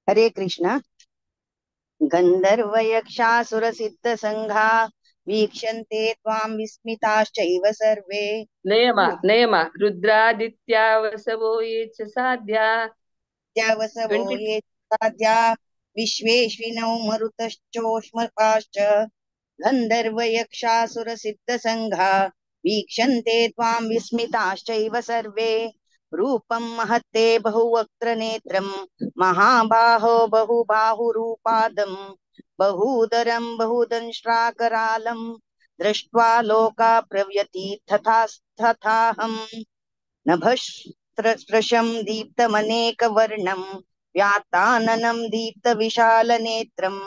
हरे कृष्ण। गन्धर्वयक्षासुरसिद्धसङ्घा वीक्षन्ते त्वां विस्मिताश्चैव सर्वे। नयम रुद्रादित्या वसवो ये च साध्या वसवो ये साध्या विश्वेश्विनौ मरुतश्चोष्मपाश्च गन्धर्वयक्षासुरसिद्धसङ्घा वीक्षन्ते त्वां विस्मिताश्चैव सर्वे। रूपं महत्ते बहुवक्त्रनेत्रं महाबाहो बहुबाहुरूपादं बहूदरं बहुदंष्ट्राकरालं दृष्ट्वा लोका प्रव्यतीतथाहं नभस्त्रशं दीप्तमनेकवर्णं व्यात्ताननं दीप्तविशालनेत्रं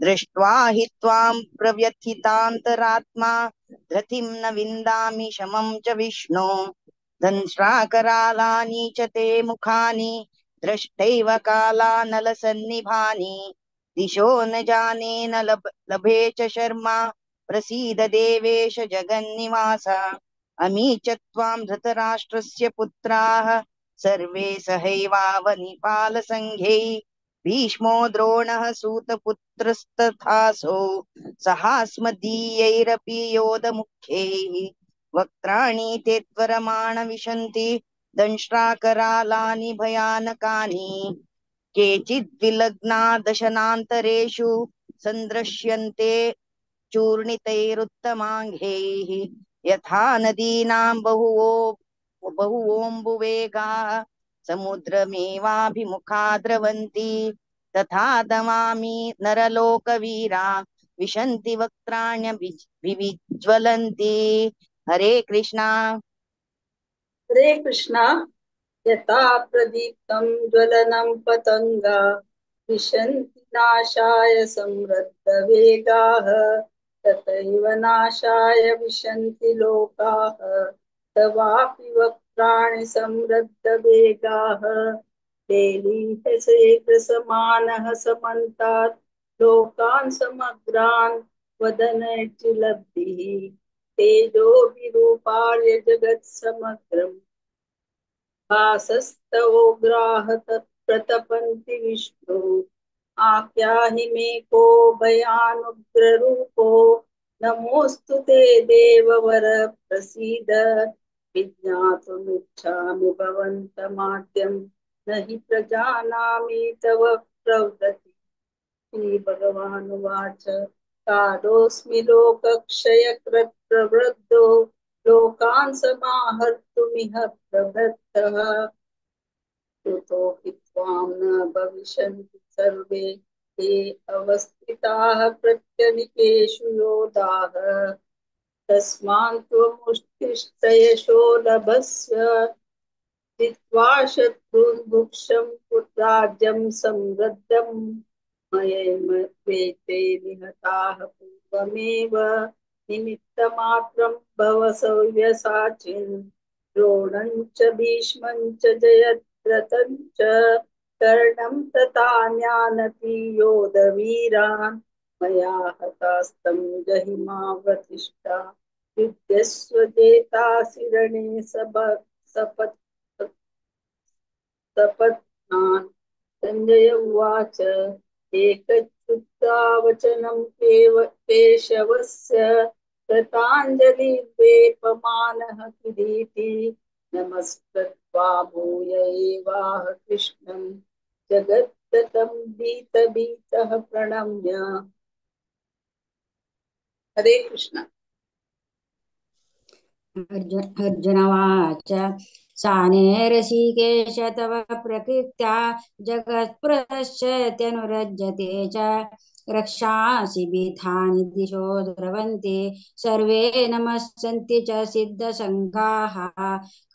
दृष्ट्वा हि त्वां प्रव्यथितान्तरात्मा धृतिं न विन्दामि शमं च विष्णो। दंष्ट्राकरालानि च ते मुखानि दृष्टैव कालानलसन्निभानि दिशो न जाने न लभे च शर्मा प्रसीद देवेश जगन्निवास। अमी च त्वां धृतराष्ट्रस्य पुत्राः सर्वे सहैवावनिपालसङ्घैः भीष्मो द्रोणः सूतपुत्रस्तथासौ सहास्मदीयैरपि योधमुख्यैः वक्त्राणि ते त्वरमाण विशन्ति दंष्ट्राकरालानि भयानकानि केचिद्विलग्ना दशनान्तरेषु सन्दृश्यन्ते चूर्णितैरुत्तमाङ्घैः यथा नदीनां बहुवोऽम्बुवेगाः समुद्रमेवाभिमुखा द्रवन्ति तथा दमामि नरलोकवीरा विशन्ति वक्त्राण्यभिज्वलन्ति। हरे कृष्णा। हरे कृष्णा। यथा प्रदीप्तं ज्वलनं पतंगा विशन्ति नाशाय समृद्धवेगाः तथैव नाशाय विशन्ति लोकाः तवापि वक्त्राणि समृद्धवेगाः। लेलीहसेकसमानः समन्तात् लोकान् समग्रान् वदनैर्चिलब्धिः तेजोभिरूपार्य जगत्समग्रम् भासस्तवोग्राः प्रतपन्ति विष्णु आख्याहि मे को भयानुग्ररूपो नमोऽस्तु ते देववर प्रसीद विज्ञातुमिच्छामि भवन्तमाद्यं न हि प्रजानामि तव प्रवदति। श्रीभगवानुवाच कालोऽस्मि लोकक्षयकृत् प्रवृद्धो लोकान् समाहर्तुमिह प्रवृत्तः कुतोऽपि त्वां न भविष्यन्ति सर्वे ते अवस्थिताः प्रत्यनीकेषु योधाः तस्मात् त्वमुत्तिष्ठ यशो लभस्व जित्वा शत्रून् भुक्षं राज्यं समृद्धम् मयैवेते निहताः पूर्वमेव निमित्तमात्रं भव सव्यसाचिन् द्रोणं च भीष्मं च जयद्रथं च कर्णं तथान्यानपि योधवीरान् मया हतास्तं जहिमावतिष्ठा युध्यस्व जेतासि रणे सपत्नान्। संजय उवाच एकच्युत्वा वचनं केशवस्य कृताञ्जलिर्वेपमानः किरीटी नमस्कृत्वा भूय एवाह कृष्णं जगत् ततं भीतः प्रणम्य। हरे कृष्ण। अर्जुनवाच साने ऋषिकेश तव प्रकृत्या जगत्प्रश्यत्यनुरज्यते च रक्षांसि भीतानि दिशो द्रवन्ति सर्वे नमस्सन्ति च सिद्धसङ्घाः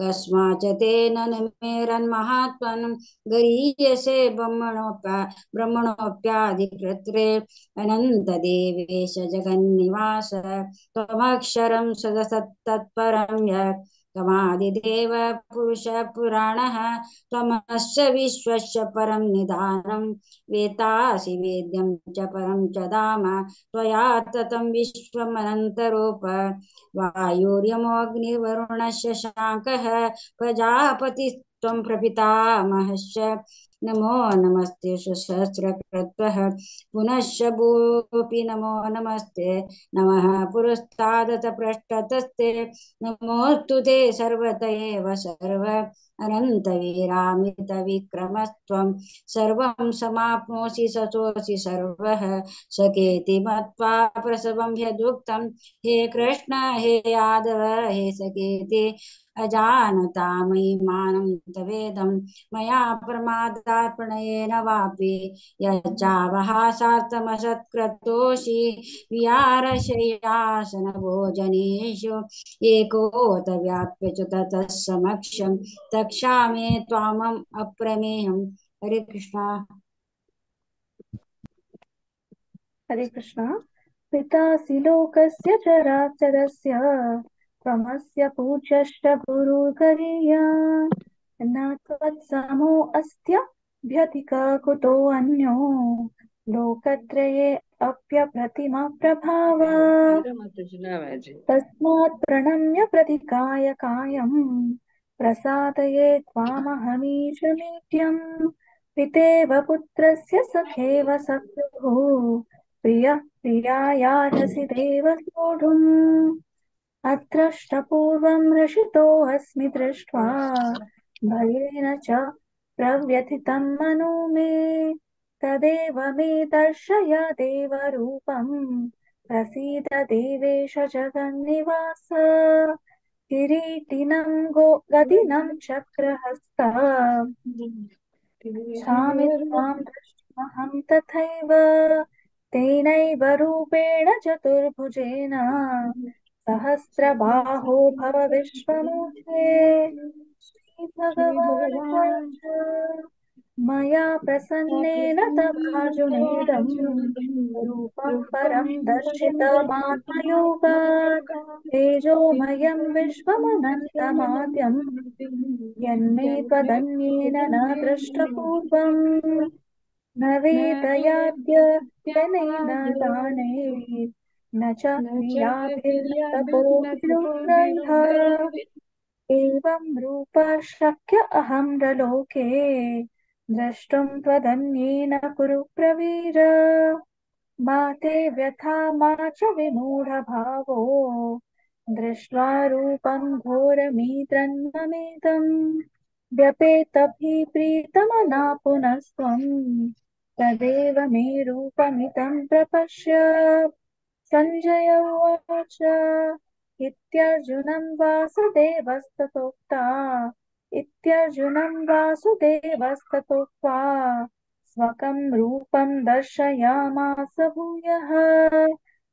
कस्माच्च तेन निमेरन्महात्मन् गरीयसे ब्रह्मणोऽप्यादिकृत्रे अनन्तदेवेश जगन्निवास त्वमक्षरं सदसत्तत्परं यत् त्वमादिदेव पुरुषः पुराणः त्वमस्य विश्वस्य परं निधानं वेत्तासि वेद्यं च परं च धाम त्वया ततं विश्वमनन्तरूप वायुर्यमोऽग्निर्वरुणस्य शाङ्कः प्रजापतिस्त्वं प्रपितामहश्च नमो नमस्ते सुसहस्रकृत्वः पुनश्च भूपि नमो नमस्ते नमः पुरस्तादत पृष्ठतस्ते नमोऽस्तु ते सर्वत एव सर्व अनन्तवीरामितविक्रमस्त्वं सर्वं समाप्नोषि सचोषि सर्वः सकेति मत्वा प्रसवं ह्यदुक्तं हे कृष्ण हे यादव हे सकेति अजानता मयि मानं तवेदं मया प्रमादार्पणेन वापि यच्चावहासार्थमसत्क्रतोषि विहारशय्यासनभोजनेषु एकोऽतव्याप्य च ततः समक्षं तक्षामि त्वामम् अप्रमेयम्। हरे कृष्णा। हरे कृष्णा। पितासि लोकस्य चराचरस्य त्वमस्य पूज्यश्च गुरुर्गरीयान् न त्वत्समो अस्त्यभ्यधिकः कुतोऽन्यो लोकत्रये अप्यप्रतिमः प्रभावः तस्मात् प्रणम्य प्रतिकाय कायम् प्रसादये त्वामहमीश नित्यम् पितेव पुत्रस्य सखेव सख्युः प्रियः प्रियायार्हसि देव सोढुम् अद्रष्टपूर्वं हृषितोऽस्मि दृष्ट्वा भयेन च प्रव्यथितं मनो मे तदेव मे दर्शय देवरूपं प्रसीद देवेश जगन्निवास किरीटिनं गदिनं चक्रहस्ता इच्छामि त्वां द्रष्टुमहं तथैव तेनैव रूपेण चतुर्भुजेन सहस्रबाहो भव विश्वमूर्ते श्रीभगवानुवाच मया प्रसन्नेन तवार्जुनेदं रूपं परं दर्शितमात्मयोगात् तेजोमयं विश्वमनन्तमाद्यं यन्मे त्वदन्येन न दृष्टपूर्वम् न वेदयाद्यनेन दानैः न च क्रियाभिर्न तपोभिरुग्रैः एवं रूपः शक्य अहं नरलोके द्रष्टुं त्वदन्येन कुरु प्रवीर मा ते व्यथा मा च विमूढभावो दृष्ट्वा रूपं घोरमीद्रन्ममेदम् व्यपेतभिप्रीतमना पुनस्त्वं तदेव मे रूपमिदं प्रपश्य सञ्जय उवाच इत्यर्जुनं वासुदेवस्ततोक्त्वा स्वकं रूपं दर्शयामास भूयः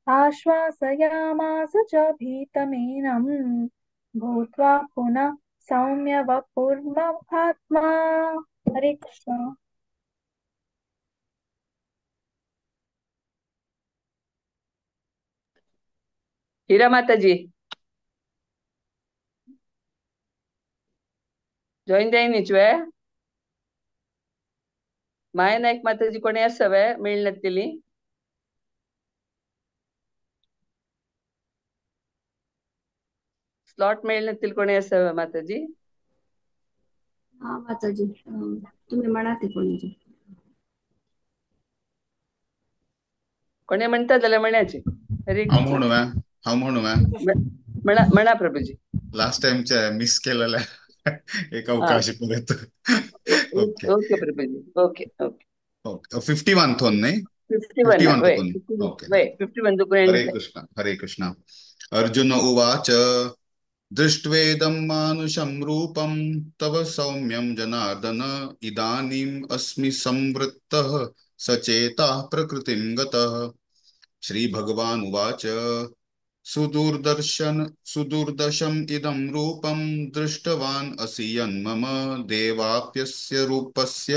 आश्वासयामास च भीतमेनं भूत्वा पुनः सौम्य वपुर्महात्मा। हरे कृष्ण। हीरा माताजी जॉईन जायनिच्वे माया नायक माताजी कोणी आसवे मेळनत्तिली स्लॉट मेळनत्तिली कोणी आसवे माताजी हा माताजी तुम्ही म्हणा ते कोणाची कोणी म्हणता जाल्यार म्हणाची हरे हांव म्हणूं म्हणा प्रभुजी लास्ट टाइमच्या मिस केलेल्या एक अवकाश परत okay Prabhuji okay okay okay 51 ತೊನ್ನೆ 51 51 ವೈ ತೊನ್ನೆ ಓಕೆ 51 ಹರೇ ಕೃಷ್ಣ ಅರ್ಜುನ ಉವಾಚ दृष्ट्वेदं मानुषं रूपं तव सौम्यं जनार्दन इदानीम् अस्मि संवृत्तः सचेतः प्रकृतिं गतः श्रीभगवान् उवाच सुदुर्दर्शम् इदं रूपं दृष्टवान् असि यन्मम देवाप्यस्य रूपस्य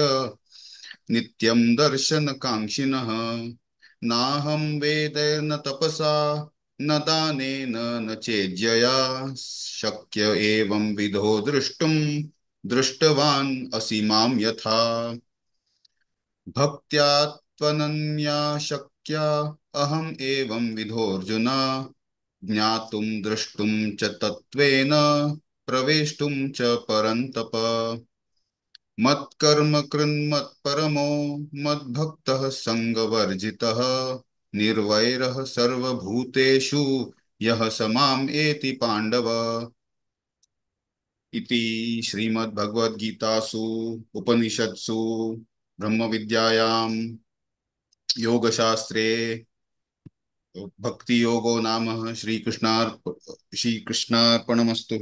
नित्यं दर्शनकाङ्क्षिणः नाहं वेदैर्न तपसा न दानेन न चेज्यया शक्य एवं विधो द्रष्टुं दृष्टवान् असि मां यथा भक्त्या त्वनन्या शक्या अहम् एवं विधोऽर्जुन ज्ञातुं द्रष्टुं च तत्त्वेन प्रवेष्टुं च परन्तप मत्कर्म कृन्मत्परमो मद्भक्तः संगवर्जितः निर्वैरः सर्वभूतेषु यः स माम् एति पाण्डव इति श्रीमद्भगवद्गीतासु उपनिषत्सु ब्रह्मविद्यायां योगशास्त्रे भक्ति योगो नाम श्रीकृष्णार्पणमस्तु।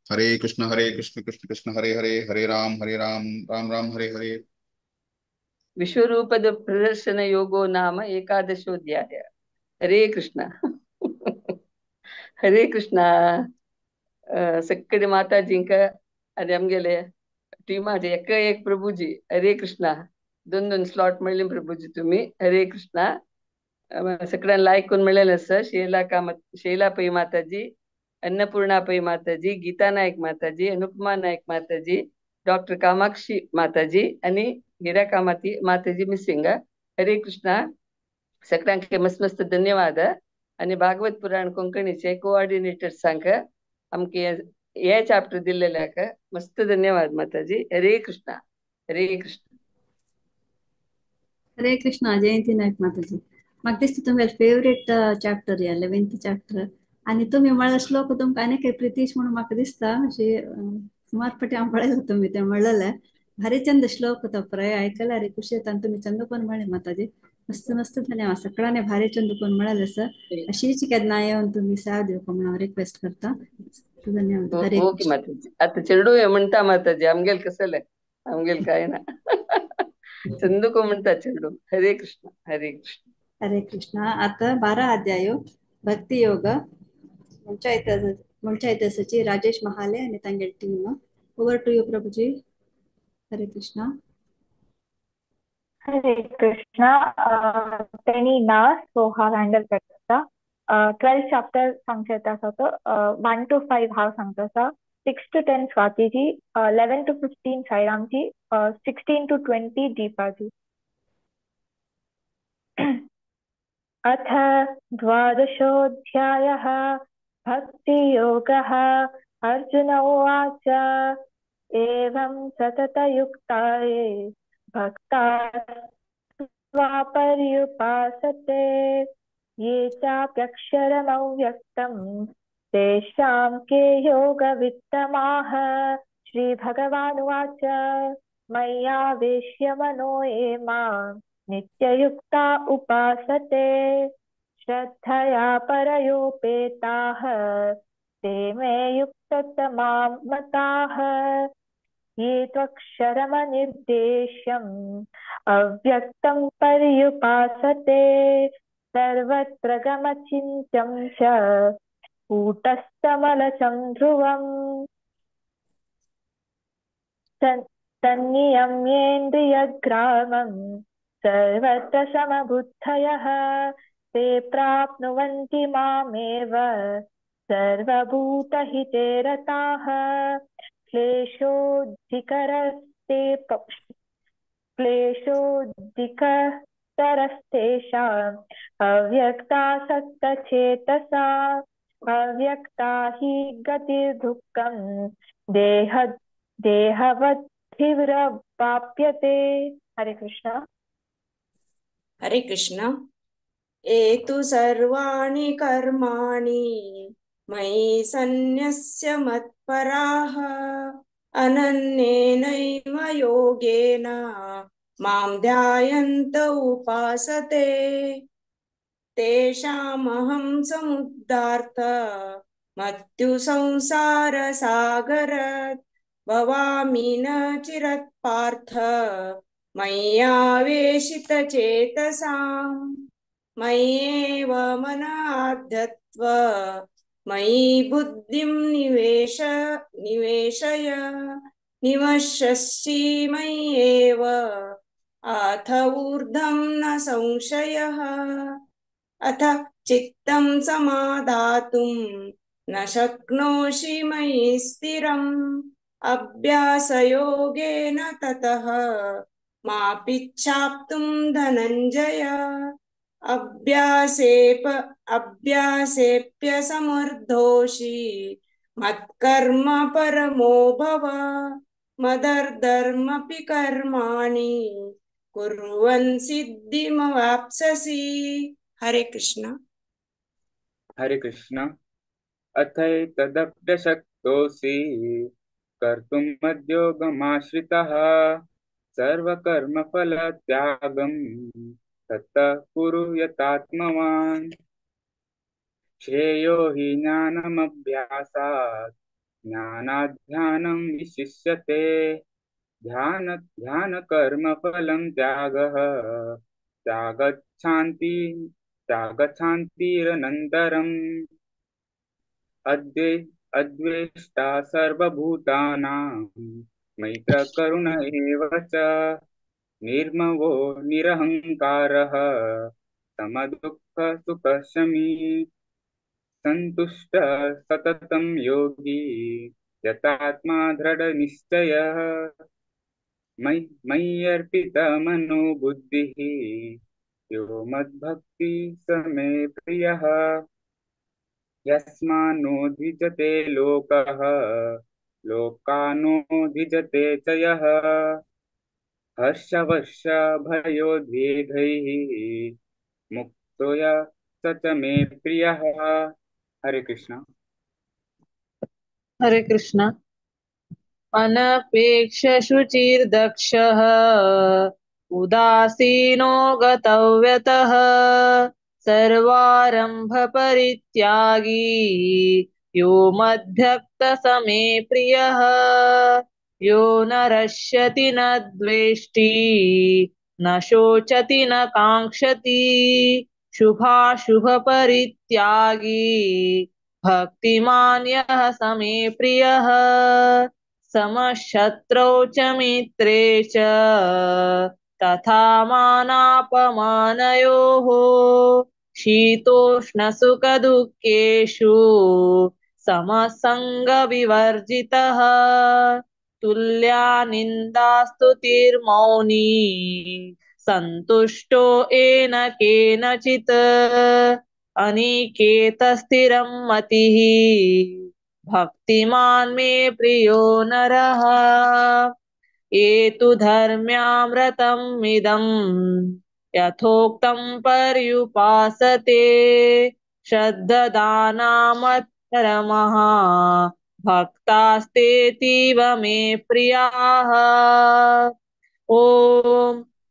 हरे कृष्ण कृष्ण कृष्ण हरे हरे हरे राम राम राम हरे हरे। ವಿಶ್ವರೂಪದ ಪ್ರದರ್ಶನ ಯೋಗೋ ನಾಮ ಏಕಾದಶೋಧ್ಯಾಯ. ಹರೇ ಕೃಷ್ಣ हरे कृष्णा. सकडे माताजी का अरे आमगेले टीमाचे एक प्रभुजी. हरे कृष्णा. दोन स्लॉट मिळले प्रभुजी तुम्ही. हरे कृष्णा. सगळ्यांना लाईक करून मिळालं सर. शैला पै माताजी, अन्नपूर्णा पै माताजी, गीता नायक माताजी, अनुपमा नायक माताजी, डॉक्टर कामाक्षी माताजी आणि गिरा कामाती माताजी मिसिंग. हरे कृष्णा. सगळ्यांके मस्त धन्यवाद. आणि भागवत पुराण कोंकणीचे कोऑर्डिनेटर सांग आमके हे चॅप्टर दिलेल्याक मस्त धन्यवाद माताजी. हरे कृष्णा. हरे कृष्ण. हरे कृष्णा. जयंती नायक माताजी. म्हाका दिसता तुमगे फेवरेट चॅप्टर या 11th चॅप्टर आणि तुम्ही म्हणला श्लोक तुमकां आनी काही प्रितीश म्हणून म्हाका दिसता अशी सुमार फाटी हांव पळयला तुम्ही ते म्हणलेले भारी चंद श्लोक तो प्रय ऐकला रे खुशी येता. तुम्ही चंद पण म्हणे माताजी. मस्त धन्यवाद. सगळ्यांनी भारी चंद पण मिळाले सर. अशीच केन्ना येऊन तुम्ही साथ दिवप म्हणून रिक्वेस्ट करता. धन्यवाद. हरे ओके माताजी. आता चेडू म्हणता माताजी आमगेल कसले आमगेल काय ना चंदुको म्हणता चेडू. हरे कृष्ण. हरे कृष्ण. हरे कृष्णा. आता 12 अध्याय भक्ती योग मुळच्या इतिहासाची राजेश महाले आणि तांगे टीम. ओवर टू यू प्रभुजी. हरे कृष्णा. हरे कृष्णा. त्यांनी ना सो हांव हँडल करता. 12 चॅप्टर सांगता येता आसा तो 1 to 5 हांव सांगता आसा. 6 to 10 स्वातीजी, 11 to 15 साईरामजी, 16 to 20 दीपाजी. अथ द्वादशोऽध्यायः भक्तियोगः. अर्जुन उवाच एवं सततयुक्ताये भक्ता पर्युपासते ये चाप्यक्षरमव्यक्तं तेषां के योगवित्तमाः. श्रीभगवानुवाच मय्यावेश्य मनो ये मां नित्ययुक्ता उपासते श्रद्धया परयोपेताः ते मे युक्ततमां मताः. ये त्वक्षरमनिर्देश्यम् अव्यक्तं पर्युपासते सर्वत्र गमचिन्त्यं च कूटस्थमलचं ध्रुवम्. तन्नियम्येन्द्रियग्रामं सर्वत्र समबुद्धयः ते प्राप्नुवन्ति मामेव सर्वभूतहिते रताः. क्लेशोऽधिकतरस्तेषाम् अव्यक्तासक्तचेतसा अव्यक्ता हि गतिर्दुःखं देहवद्भिर्वाप्यते. हरे कृष्ण. हरे कृष्ण. एतु सर्वाणि कर्माणि मयि सन्न्यस्य मत्पराः अनन्येनैव योगेन मां ध्यायन्त उपासते तेषामहं समुद्धार्थ मृत्युसंसारसागरात् भवामि न चिरत्पार्थ मय्यावेशितचेतसाम् मय्येव मनाध्यत्व मयि बुद्धिं निवेशय निवशस्सि मय्येव अथ ऊर्ध्वं न संशयः अथ चित्तं समादातुं न शक्नोषि मयि स्थिरम् अभ्यासयोगेन ततः मापिच्छाप्तुं धनञ्जय अभ्यासेऽप्यसमर्थोषि मत्कर्म परमो भव मदर्धर्मपि कर्माणि कुर्वन् सिद्धिमवाप्स्यसि हरे कृष्ण हरे कृष्ण अथैतदप्यशक्तोऽसि कर्तुं मद्योगमाश्रितः सर्वकर्मफलत्यागं ततः कुरु यतात्मवान् श्रेयो हि ज्ञानमभ्यासात् ज्ञानाध्यानं विशिष्यते ध्यानकर्मफलं त्यागः त्यागच्छान्तिरनन्तरम् अद्वेष्टा सर्वभूतानां मैत्रकरुण एव च निर्ममो निरहङ्कारः समदुःखसुखशमी सन्तुष्टः सततं योगी यतात्मा दृढनिश्चयः मय्यर्पितमनो बुद्धिः यो मद्भक्ति स मे प्रियः यस्मान्नो द्विजते लोकः लोकानो द्विजते च यः हर्षवर्षभयोद्वेगैः मुक्तो स च मे प्रियः हरे कृष्ण हरे कृष्ण अनपेक्ष शुचिर्दक्षः उदासीनो गतव्यतः सर्वारंभ परित्यागी यो मद्भक्त समे प्रियः यो न रष्यति न द्वेष्टि न शोचति न काङ्क्षति शुभाशुभ परित्यागी भक्तिमान् यः समे प्रियः समशत्रौ च मित्रे च तथा मानापमानयोः शीतोष्णसुखदुःखेषु समसङ्गविवर्जितः तुल्या निन्दास्तुतिर्मौनी सन्तुष्टो येन केनचित् अनिकेतस्थिरं मतिः भक्तिमान् मे प्रियो नरः एतु धर्म्यामृतम् इदं यथोक्तं पर्युपासते श्रद्धदानामत्परमः भक्तास्तेतीव मे प्रियाः ॐ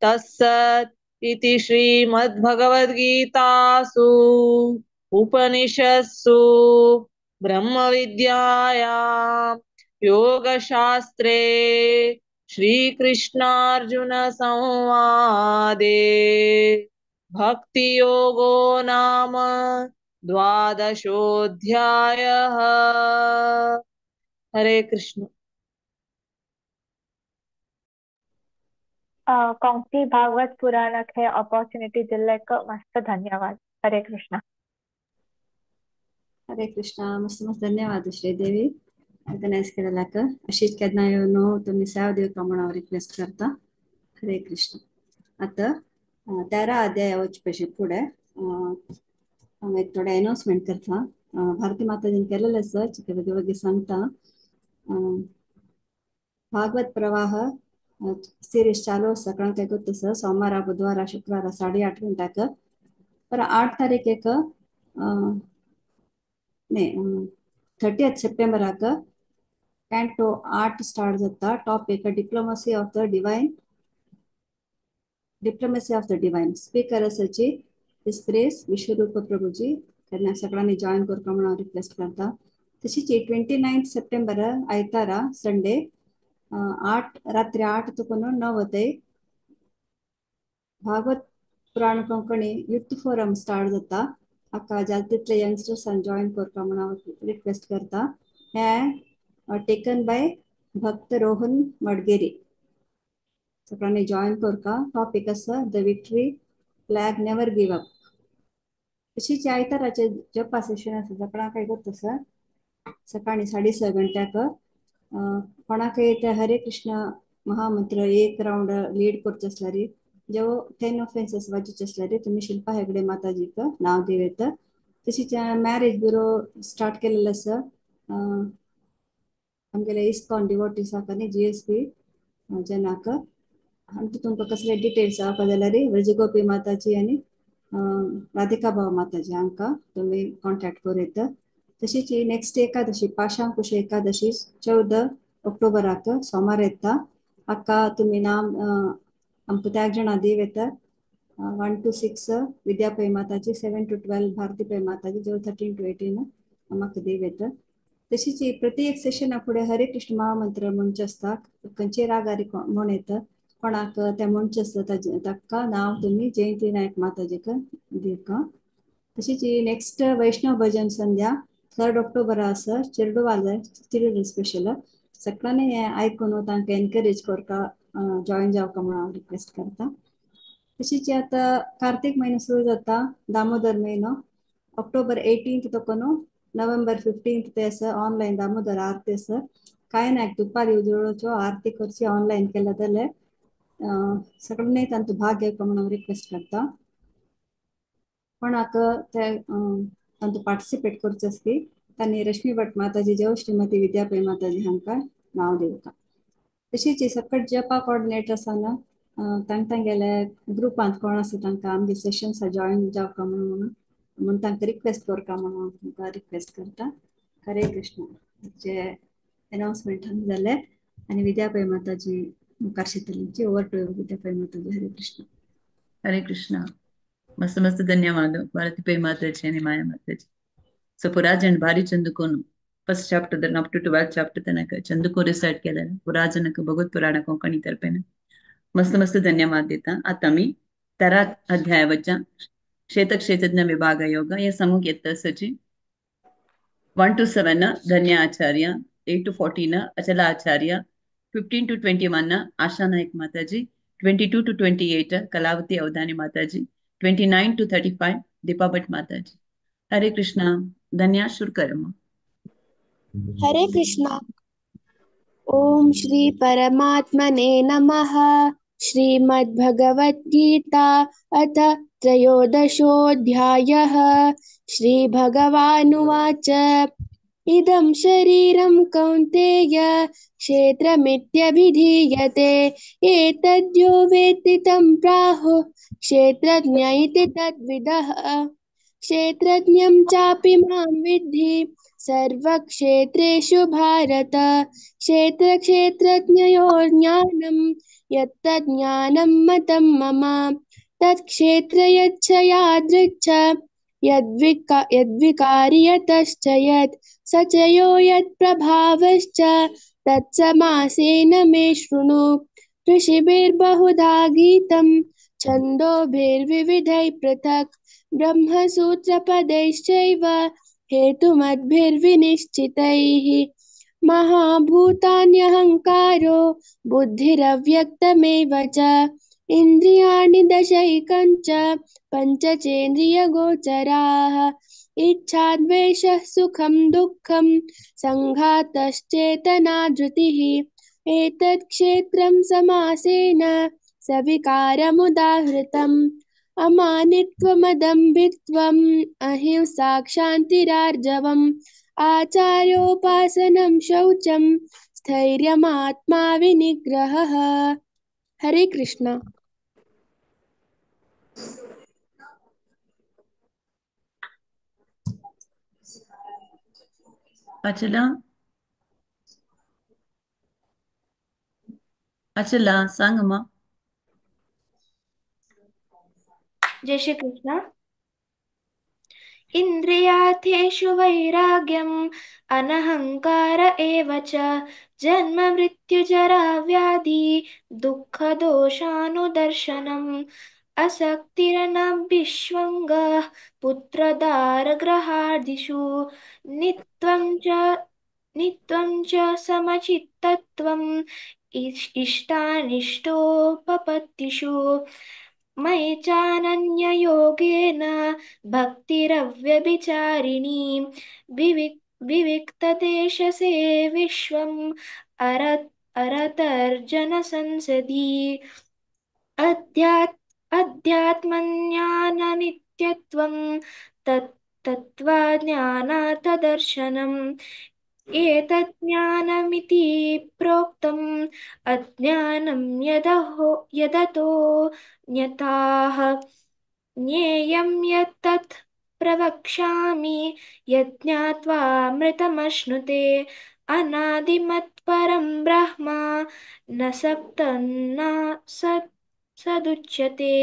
तत्सत् इति श्रीमद्भगवद्गीतासु उपनिषत्सु ब्रह्मविद्यायां योगशास्त्रे श्रीकृष्णार्जुन संवादे भक्तियोगो नाम द्वादशोऽध्यायः हरे कृष्ण कौंसी भागवत पुराण है अपॉर्चुनिटी दिल्लक मस्त धन्यवाद हरे कृष्ण हरे कृष्ण मस्त मस्त धन्यवाद श्रीदेवी ऑर्गनाइज केलेलाक अशीच केन्ना येवन तुम्ही सेवा दिवपाक म्हणून हांव रिक्वेस्ट करता हरे कृष्ण आता 13 अध्याय वचपाची फुडें हांव एक थोडे अनाउन्समेंट करता भारती माताजीन केलेले आसा चिके बेगी सांगता भागवत प्रवाह सीरीज चालू सकाळ ते आसा सोमार बुधवार शुक्रवार 8:30 गंटाक पर 8 तारीख 30 सप्टेंबराक 10 to 8 स्टार्ट जाता topic diplomacy of the divine diplomacy of the divine speaker आसाची एक्सप्रेस विश्वरूप प्रभूजी त्यांना सगळ्यांनी जॉईन करता म्हणून रिक्वेस्ट करता. तशीच 29 सप्टेंबर आयतारा संडे 8 रात्री 8 तो 9 वते Bhagavat Purana Konkani youth forum start जाता. हाका जालतीतले यंगस्टर्सान जॉईन करता म्हणून रिक्वेस्ट करता. हे टेकन बाय भक्त रोहन मडगेरी. सगळ्यांनी जॉईन करता. टॉपिक आसा the victory flag never give up. तशीच आयताराचे जपा सेशन आसा सगळ्यांक काय करता सर सकाळी 7:30 घंट्याक कोणाकय ते हरे कृष्ण महामंत्र एक राउंड लीड करचे असल्यार जो 10 ऑफेन्सेस वाचचे असल्यार तुम्ही शिल्पा हेगडे माताजीक नाव दिवेत. तशीच मॅरेज ब्युरो स्टार्ट केलेलो आसा आमगेले इस्कॉन डिवोटीसाक आनी GSP जनाक. आनी तुमकां कसले डिटेल्स जावपा जाल्यार व्रजगोपी माताजी आनी राधिका भाव माताजी हांकां तुम्ही कॉन्टॅक्ट करूं येता. तशीच नेक्स्ट एकादशी पाशांकुश एकादशी 14 ऑक्टोबराक सोमार येता. हाका तुम्ही नाम आमकां त्या जाणां दिव येता. 1 to 6 विद्यापै माताजी, 7 to 12 भारती पै माताजी, 13 to 18 म्हाका दिव येता. तशीच प्रत्येक सेशना फुडें हरे कृष्ण महामंत्र म्हणचे आसता. खंयचे रागारी म्हण येता कोणाक ते म्हणचे आसता ताका नाव तुम्ही जयंती नायक माताजीक दिवका. तशीच नेक्स्ट वैष्णव भजन संध्या 3 ऑक्टोबर आसा चिरडवाल चिल्ड्रन स्पेशल. सगळ्यांनी आयकून तांकां एनकरेज करता जॉईन जावका म्हणून रिक्वेस्ट करता. तशीच आता कार्तिक महिनो सुरू जाता. दामोदर महिनो ऑक्टोबर 18 तो नोव्हेंबर 15 ते आसा ऑनलाईन दामोदर आरती आसा. काय नायक दुपारी उजळोच्यो आरती करची ऑनलाईन केला जाल्यार सगळ्यांनी तांचो भाग घेवका म्हणून रिक्वेस्ट करता. कोणाक ते तांचो पार्टिसिपेट करचे आसली तांणी रश्मी भट माताजी जय श्रीमती विद्यापै माताजी हांकां नाव दिवता. तशीच सकट जपा कोऑर्डिनेटर आसा तांगेले ग्रुपांत कोण आसा तांकां आमगे सेशन्स जॉईन जावका म्हणून तांकां रिक्वेस्ट करता म्हणून तुमकां रिक्वेस्ट करता. हरे कृष्ण. जे अनाउन्समेंट जाले आनी विद्यापै माताजी मुखार शितलींची ओवर टू विद्यापै माताजी. हरे कृष्ण. हरे कृष्ण. मस्त मस्त धन्यवाद भारती पै माताजी आणि माया माताजी. ಸೊ ಪುರಾಜನ್ ಭಾರಿ ಚಂದಕೋನು first chapter up to 12 chapter ತನಕ ಚಂದಕೋ ರಿಸೈಟ್ केलं पुराजनक भगवत पुराण कोंकणी तर्फे मस्त मस्त धन्यवाद देता. आता मी 13 अध्यायावरच्या क्षेत्रज्ञ विभाग योग या समूह येत सची 1 to 7 धन्य आचार्य, 8 to 14 अचला आचार्य, 15 to 21 आशा नायक माताजी, 22 to 28 कलावती अवधानी माताजी, 29 to 35 दीपा भट माताजी. हरे कृष्णा. धन्या शुरकर्म. हरे कृष्णा. ओम श्री परमात्मने नमः. श्रीमद्भगवद्गीता अथ त्रयोदशोऽध्यायः. श्रीभगवानुवाच इदं शरीरं कौन्तेय क्षेत्रमित्यभिधीयते. एतद्यो वेत्ति तं प्राहुः क्षेत्रज्ञ इति तद्विदः. क्षेत्रज्ञं चापि मां विद्धि सर्वक्षेत्रेषु भारत. क्षेत्रक्षेत्रज्ञयोर्ज्ञानं यत्तज्ज्ञानं मतं मम. तत्क्षेत्रयच्छ यादृच्छ यद्विकारि यतश्च यत् स च यो यत्प्रभावश्च तत्समासेन मे शृणु. ऋषिभिर्बहुधा गीतं छन्दोभिर्विविधैः पृथक्. ब्रह्मसूत्रपदैश्चैव हेतुमद्भिर्विनिश्चितैः. महाभूतान्यहङ्कारो बुद्धिरव्यक्तमेव च. इन्द्रियाणि दशैकञ्च पञ्चचेन्द्रियगोचराः. इच्छाद्वेषः सुखं दुःखं सङ्घातश्चेतना धृतिः. एतत् क्षेत्रं समासेन सविकारमुदाहृतम्. अमानित्वमदम्भित्वम् अहिंसा क्षान्तिरार्जवम् आचार्योपासनं शौचं स्थैर्यमात्मा विनिग्रहः. हरे कृष्ण. अचला अचला सांग मग. जय श्री कृष्ण। इन्द्रियार्थेषु वैराग्यम् अनहङ्कार एव च जन्म मृत्युजरा व्याधि दुःखदोषानुदर्शनम् असक्तिरनभिष्वङ्गः पुत्रदारगृहादिषु नित्वं च समचित्तत्वम् इष्टानिष्टोपपत्तिषु मयि चानन्ययोगेन भक्तिरव्यभिचारिणी विविक्तदेशसे विश्वम् अरतर्जनसंसदि अध्यात्मज्ञाननित्यत्वं तत्त्वज्ञानार्थदर्शनम् एतज्ज्ञानमिति प्रोक्तम् अज्ञानं यदतो न्यथाः ज्ञेयं यत्तत् प्रवक्ष्यामि यज्ञात्वामृतमश्नुते अनादिमत्परं ब्रह्म न सप्तन्न सदुच्यते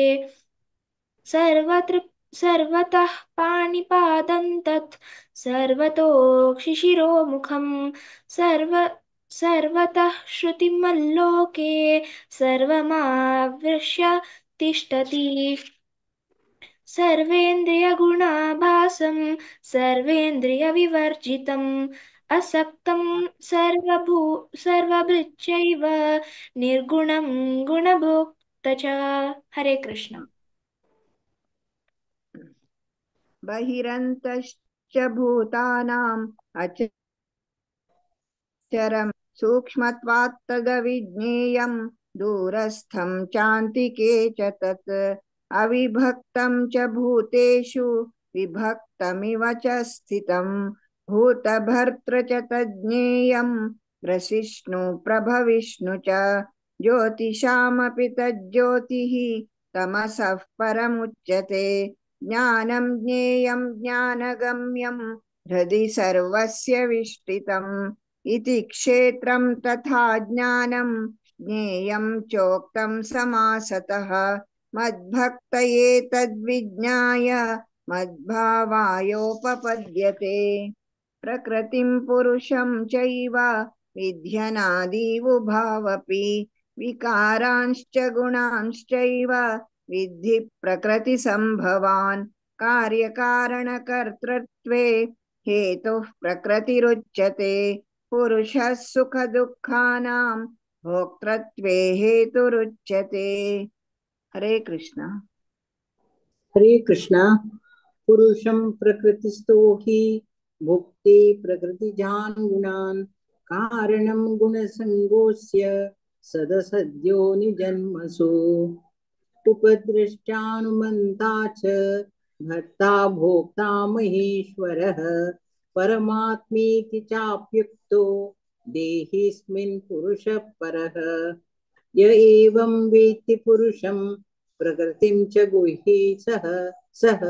सर्वतः पाणिपादं तत् सर्वतोक्षिशिरोमुखम् सर्वतः श्रुतिमल्लोके सर्वमावृष्य तिष्ठति सर्वेन्द्रियगुणाभासं सर्वेन्द्रियविवर्जितम् असक्तं सर्वभृच्चैव निर्गुणं गुणभोक्त च। हरे कृष्ण। बहिरन्तश्च भूतानाम् अचरं सूक्ष्मत्वात् तदविज्ञेयं दूरस्थं चान्तिके च तत् अविभक्तं च भूतेषु विभक्तमिव च स्थितं भूतभर्तृ च तज्ज्ञेयं ग्रसिष्णु प्रभविष्णु च ज्योतिषामपि तज्ज्योतिः तमसः परमुच्यते ज्ञानं ज्ञेयं ज्ञानगम्यं हृदि सर्वस्य विष्टितम् इति क्षेत्रं तथा ज्ञानं ज्ञेयं चोक्तं समासतः मद्भक्तये तद्विज्ञाय मद्भावायोपपद्यते प्रकृतिं पुरुषं चैव विध्यनादीवुभावपि विकारांश्च गुणांश्चैव विद्धि प्रकृतिसम्भवान् कार्यकारणकर्तृत्वे हेतुः प्रकृतिरुच्यते पुरुषः सुखदुःखानां भोक्तृत्वे हेतुरुच्यते। हरे कृष्ण। हरे कृष्ण। पुरुषं प्रकृतिस्थो हि भुक्ति प्रकृतिजान् गुणान् कारणं गुणसङ्गोऽस्य सदसद्यो निजन्मसु उपद्रष्टानुमन्ता च भर्ता भोक्ता महेश्वरः परमात्मेति चाप्युक्तो देहिस्मिन् पुरुषः परः य एवं वेत्ति पुरुषं प्रकृतिं च गुह्ये सः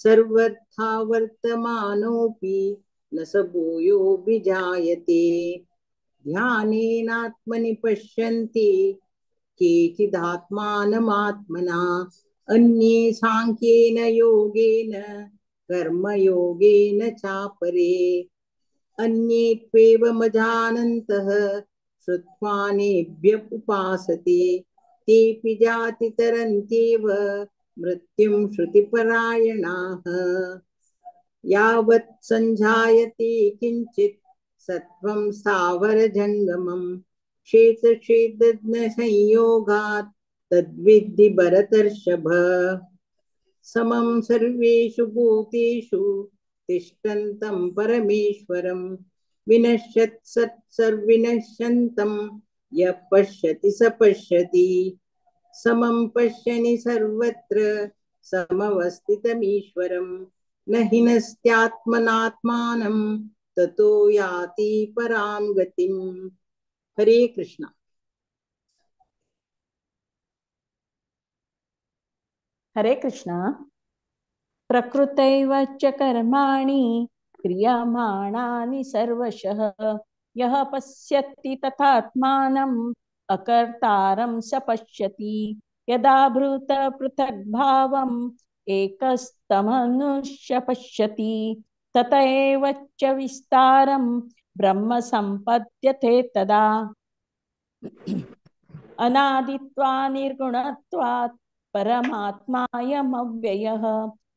सर्वथा वर्तमानोऽपि न स भूयोऽभिजायते ध्यानेनात्मनि पश्यन्ति केचिदात्मानमात्मना अन्ये साङ्ख्येन योगेन कर्मयोगेन चापरे अन्ये त्वेवमजानन्तः श्रुत्वानेभ्य उपासते तेऽपि जाति तरन्त्येव मृत्युं श्रुतिपरायणाः यावत् सञ्जायते किञ्चित् सत्त्वं स्थावरजङ्गमं क्षेत्रक्षेत्रज्ञसंयोगात् तद्विद्धि भरतर्षभ समं सर्वेषु भूतेषु तिष्ठन्तं परमेश्वरं विनश्यत्सर्विनश्यन्तं यः पश्यति स पश्यति समं पश्यनि सर्वत्र समवस्थितमीश्वरं न हिनस्त्यात्मनात्मानं ततो याति परां गतिम्। हरे कृष्ण। हरे कृष्ण। प्रकृतैव च कर्माणि क्रियमाणानि सर्वशः यः पश्यति तथात्मानम् अकर्तारं स पश्यति यदा भूत पृथग्भावम् एकस्तमनुष्य पश्यति तत एव च विस्तारं ब्रह्म सम्पद्यते तदा। अनादित्वा निर्गुणत्वात् परमात्मायमव्ययः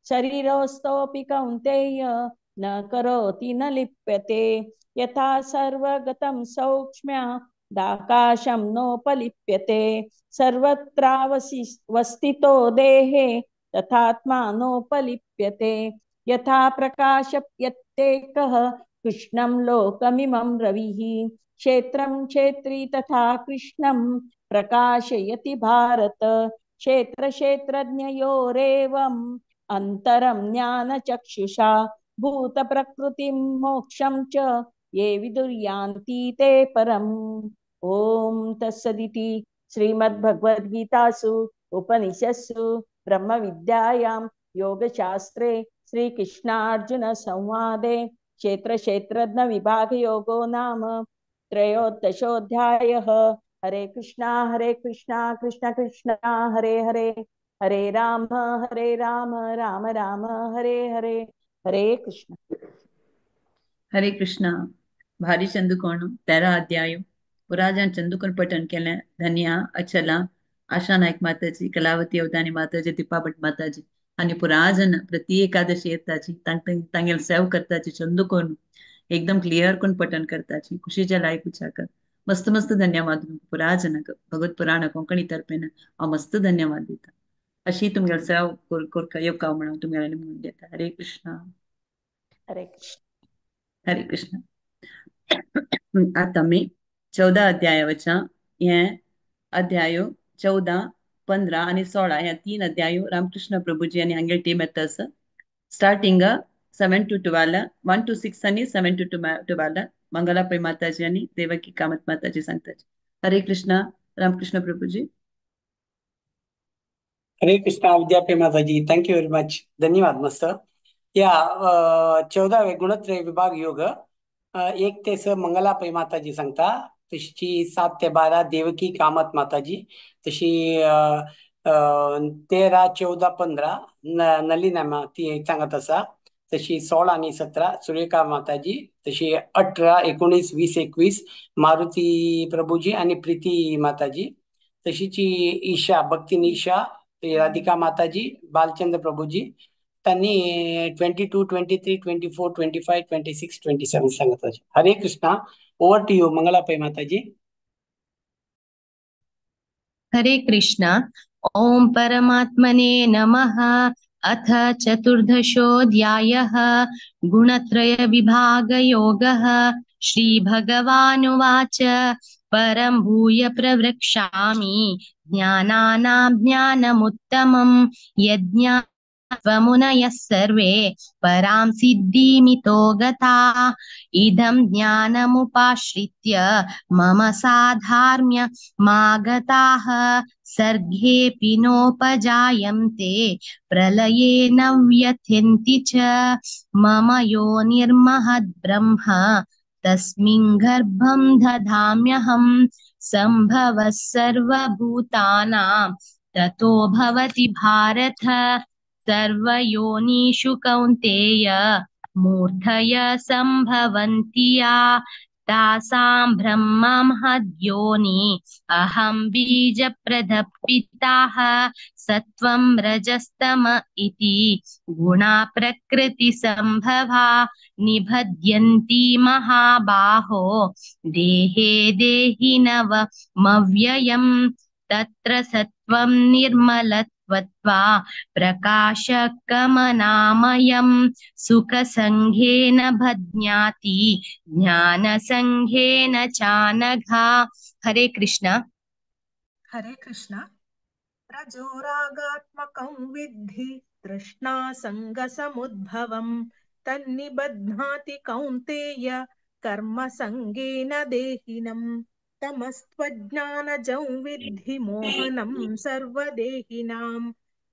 शरीरोऽस्तोऽपि कौन्तेय न करोति न लिप्यते यथा सर्वगतं सौक्ष्म्यादाकाशं नोपलिप्यते सर्वत्रावस्थितो देहे तथात्मा नोपलिप्यते यथा प्रकाशयत्येकः कृष्णं लोकमिमं रविः क्षेत्रं क्षेत्री तथा कृष्णं प्रकाशयति भारत क्षेत्रक्षेत्रज्ञयोरेवम् अन्तरं ज्ञानचक्षुषा भूतप्रकृतिं मोक्षं च ये विदुर्यान्ति ते परम्। ॐ तत्सदिति श्रीमद्भगवद्गीतासु उपनिषत्सु ब्रह्मविद्यायां योगशास्त्रे श्रीकृष्णार्जुनसंवादे क्षेत्रक्षेत्रज्ञविभागयोगो नाम त्रयोदशोऽध्यायः। हरे कृष्णा कृष्ण कृष्ण हरे हरे हरे राम राम राम हरे हरे हरे कृष्ण हरे कृष्णा भारी चंदुकोण 13 अध्याय पुराजन चंदुकोण पठन केले धन्या अचला आशा नायक माताजी कलावती अवधानी माताजी दीपाभट माताजी आणि पुराजन प्रति एकादशी येताची तांगेल सेव करताची चंदुकोण एकदम क्लियर कोण पठन करताची खुशीच्या लायक विचार मस्त मस्त धन्यवाद पुराजन भगवत पुराण कोंकणी तर्फेन मस्त धन्यवाद देता अशी तुमगेल सेव कोर येवका म्हणून तुमगेला म्हणून देता हरे कृष्णा हरे कृष्ण हरे कृष्ण आता मी 14 अध्यायावरच्या हे अध्यायो 14, 15 आणि 16 ह्या 3 अध्यायो रामकृष्ण प्रभुजी आणि हांगेल टीम येता स्टार्टिंग 7 to 12 1 to 6 आणि 7 to 12 मंगलापै माताजी आणि देवकी कामत माताजी सांगतात हरे कृष्णा रामकृष्ण प्रभुजी हरे कृष्णा विद्यापी माताजी थँक यू व्हेरी मच धन्यवाद मस्त या 14वे गुणत्रय विभाग योग 1 ते 6 मंगलापै माताजी सांगता तशी 7 ते 12 देवकी कामत माताजी तशी 13, 14, 15 नलिना ती सांगत असा तशी 16 आणि 17 सुरेखा माताजी तशी 18, 19, 20, 21 मारुती प्रभुजी आणि प्रीती माताजी तशीची ईशा भक्तीन ईशा राधिका माताजी बालचंद्र प्रभुजी त्यांनी 22, 23, 24, 25, 26, 27 सांगत आहे हरे कृष्णा ओव्हर टू यू मंगलापै माताजी हरे कृष्णा ओम परमात्मने नमः अथ चतुर्दशोऽध्यायः गुणत्रय विभाग योगः श्रीभगवानुवाच परं भूय प्रवक्ष्यामि ज्ञानानां ज्ञानमुत्तमं यज्ञा त्वमुनयः सर्वे परां सिद्धिमितो गताः इदं ज्ञानमुपाश्रित्य मम साधार्म्य मागताः सर्गेऽपि नोपजायन्ते प्रलये न व्यथन्ति च मम योनिर्महद्ब्रह्म तस्मिन् गर्भं दधाम्यहं सम्भवः सर्वभूतानां ततो भवति भारत सर्वयोनिषु कौन्तेय मूर्धय सम्भवन्ति या तासां ब्रह्ममहद्योनि अहं बीजप्रदपिताः सत्वं रजस्तम इति गुणा प्रकृतिसम्भवा निबध्यन्ति महाबाहो देहे देहिनवमव्ययम् तत्र सत्वं निर्मलत्वत्वा प्रकाशकमनामयं सुखसङ्घेन बध्नाति ज्ञानसङ्घेन चानघा हरे कृष्ण हरे कृष्ण रजोरागात्मकं विद्धि तृष्णासङ्गसमुद्भवं तन्निबध्नाति कौन्तेय कर्मसङ्गेन देहिनम् तमस्त्वज्ञानजं विद्धि मोहनं सर्वदेहिनां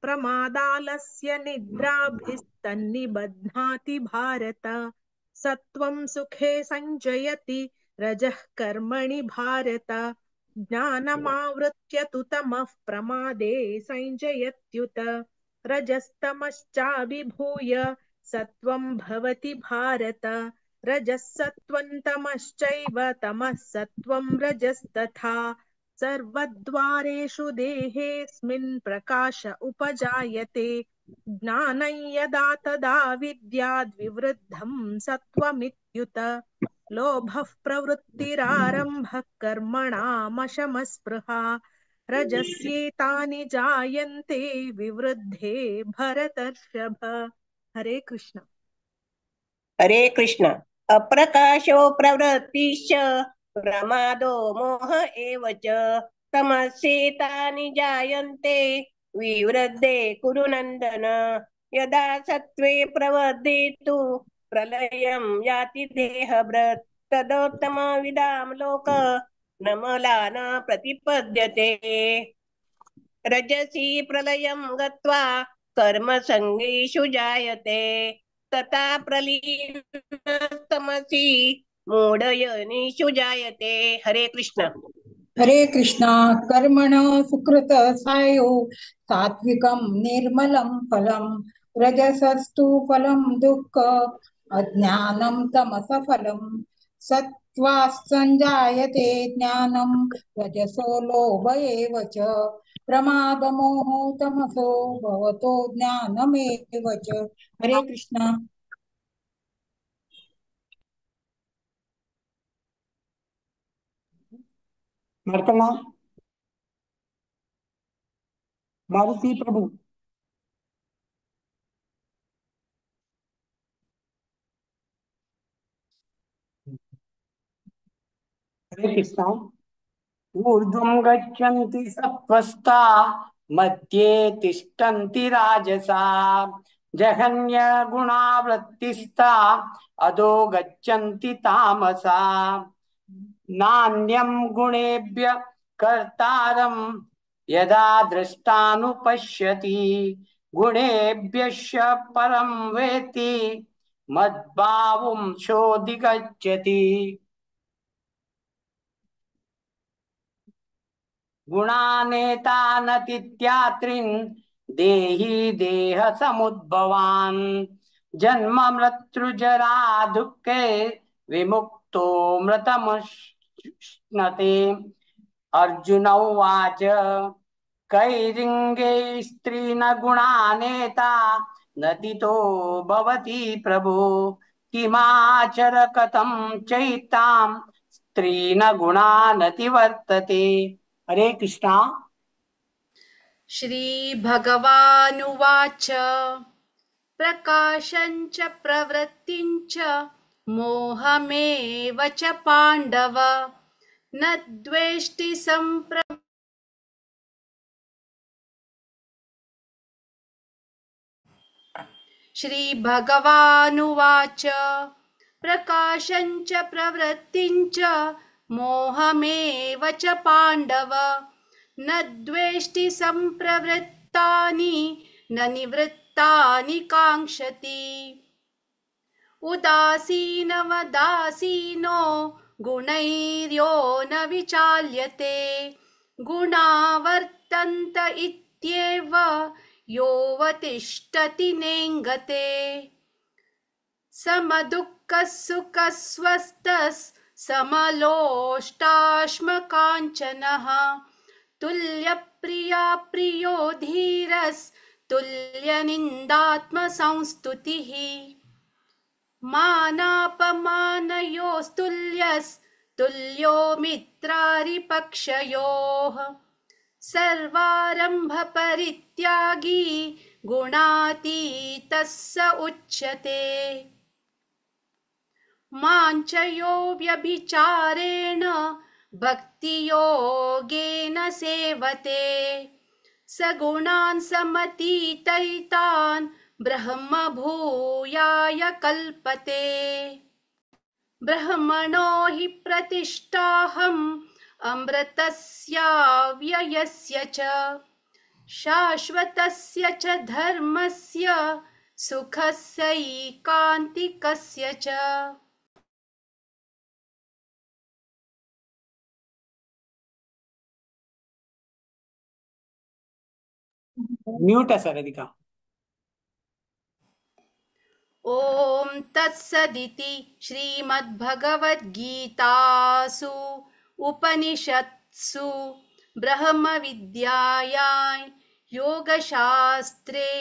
प्रमादालस्य निद्राभिस्तन्निबध्नाति भारत सत्वं सुखे संजयति रजः कर्मणि भारत ज्ञानमावृत्य तु तमः प्रमादे संजयत्युत रजस्तमश्चाभिभूय सत्वं भवति भारत रजःसत्त्वं तमश्चैव तमः सत्त्वं रजस्तथा सर्वद्वारेषु देहेऽस्मिन् प्रकाश उपजायते ज्ञानं यदा तदा विद्याद्विवृद्धं सत्त्वमित्युत लोभः प्रवृत्तिरारम्भः कर्मणामशमस्पृहा रजस्येतानि जायन्ते विवृद्धे भरतर्षभ। हरे कृष्ण। हरे कृष्ण। अप्रकाशो प्रवृत्तिश्च प्रमादो मोह एव च तमस्येतानि जायन्ते विवृद्धे कुरु नन्दन यदा सत्त्वे प्रवृद्धिर्तु प्रलयं याति देहभृत् तदोत्तमविदां लोक न मलान प्रतिपद्यते रजसी प्रलयं गत्वा कर्मसङ्गेषु जायते तथा प्रलीनस्तमसि मूढयोनिषु जायते। हरे कृष्ण। हरे कृष्ण। कर्मण सुकृत सायो सात्विकं निर्मलं फलं रजसस्तु फलं दुःख अज्ञानं तमस फलं सत्त्वात् ज्ञानं रजसो लोभ एव च प्रमादमोहो तमसो भवतो ज्ञानमेव च। हरे कृष्ण। नर्तना भारती प्रभु। हरे कृष्ण। ऊर्ध्वं गच्छन्ति सत्त्वस्ता मध्ये तिष्ठन्ति राजसा जघन्यगुणावृत्तिस्ता अधो गच्छन्ति तामसा नान्यं गुणेभ्य कर्तारं यदा दृष्टानुपश्यति गुणेभ्यश्च परं वेति मद्भावं सोऽधिगच्छति गुणानेतानतीत्यात्रिन् देहि देह समुद्भवान् जन्म मृत्युजरा दुःखे विमुक्तो मृतमुष्णते। अर्जुन उवाच कैरिङ्गे स्त्रीन गुणानेता नतितो भवति प्रभो किमाचर कथं चैतां स्त्रीन गुणानतिवर्तते। हरे कृष्णा। श्रीभगवानुवाच प्रकाशञ्च प्रवृत्तिञ्च मोहमेव च पाण्डव न द्वेष्टि श्रीभगवानुवाच प्रकाशञ्च प्रवृत्तिञ्च मोहमेव च पाण्डव न द्वेष्टि सम्प्रवृत्तानि न निवृत्तानि काङ्क्षति उदासीनवदासीनो गुणैर्यो न विचाल्यते गुणा वर्तन्त इत्येव योऽवतिष्ठति नेङ्गते समदुःखसुखस्वस्थः समलोष्टाश्मकाञ्चनः तुल्यप्रिया प्रियो धीरस्तुल्यनिन्दात्मसंस्तुतिः मानापमानयोस्तुल्यस्तुल्यो मित्रारिपक्षयोः सर्वारम्भपरित्यागी गुणातीतः स उच्यते माञ्चयो व्यभिचारेण भक्तियोगेन सेवते स गुणान् समतीतैतान् ब्रह्मभूयाय कल्पते ब्रह्मणो हि प्रतिष्ठाहम् अमृतस्याव्ययस्य च शाश्वतस्य च धर्मस्य सुखस्यैकान्तिकस्य च। म्यूट असा राधिका. ॐ तत्सदिति श्रीमद्भगवद्गीतासु उपनिषत्सु ब्रह्मविद्यायां योगशास्त्रे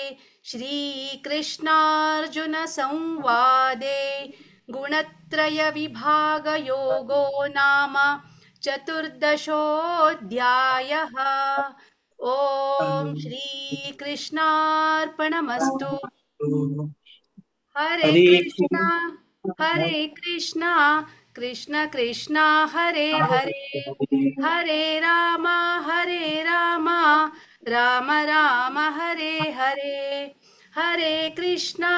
श्रीकृष्णार्जुनसंवादे गुणत्रयविभागयोगो नाम चतुर्दशोऽध्यायः. ॐ श्रीकृष्णार्पणमस्तु. हरे कृष्णा कृष्ण कृष्ण हरे हरे, हरे राम राम राम हरे हरे. हरे कृष्णा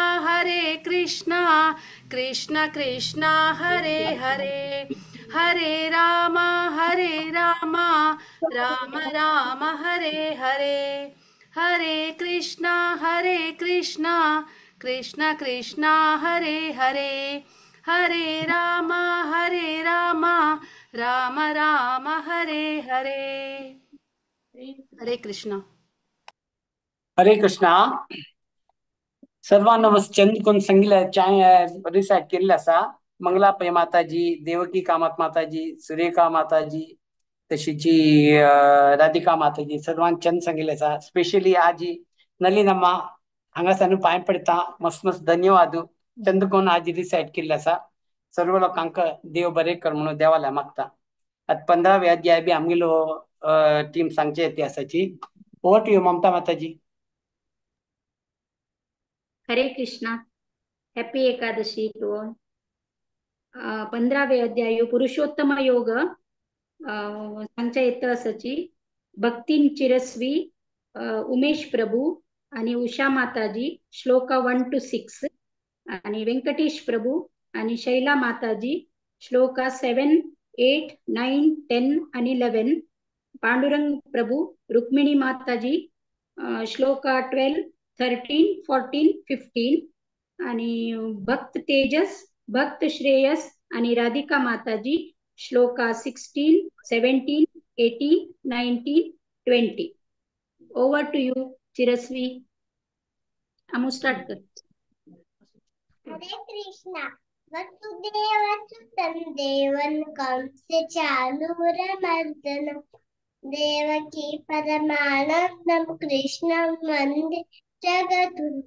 कृष्ण कृष्ण हरे हरे, हरे राम राम राम हरे हरे. हरे कृष्णा कृष्ण कृष्ण हरे हरे, हरे राम राम राम हरे हरे. हरे कृष्ण. हरे कृष्णा. सर्वांना चंद कोण संगीला चाय रिसाइट केलेला असा. मंगलापय माताजी, देवकी कामत माताजी, सुरेखा माताजी, तशीची राधिका माताजी सर्वांना चंद सांगितले असा. स्पेशली आजी नलिनम्म हांगासर पाय पडता मस्त मस्त धन्यवाद. चंद कोण आजी रिसाइट केलेला असा. सर्व लोकांक देव बरे कर म्हणून देवाला मागता. आता 15वे अध्याय बी आमगेलो टीम सांगचे इतिहासाची. ओव्हर टू यू ममता माताजी. Hare Krishna. Happy Ekadashi to all. 15वे अध्याय पुरुषोत्तम योग सांगच्या येतं असाची. भक्तीन चिरस्वी उमेश प्रभू आणि उषा माताजी श्लोका 1 to 6 आणि व्यंकटेश प्रभू आणि शैला माताजी श्लोका 7, 8, 9, 10 आणि 11. पांडुरंग प्रभू रुक्मिणी माताजी श्लोका 12, 13, 14, 15 आणि भक्त तेजस, भक्त श्रेयस आणि राधिका माताजी श्लोका 16, 17, 18, 19, 20. Over to you Chiraswi. आम्ही स्टार्ट कर. हरे कृष्णा. वसुदेवसुतं देवं कंसचाणूरमर्दनं देवकी परमानन्दं कृष्णं वन्दे जगद्गुरुं.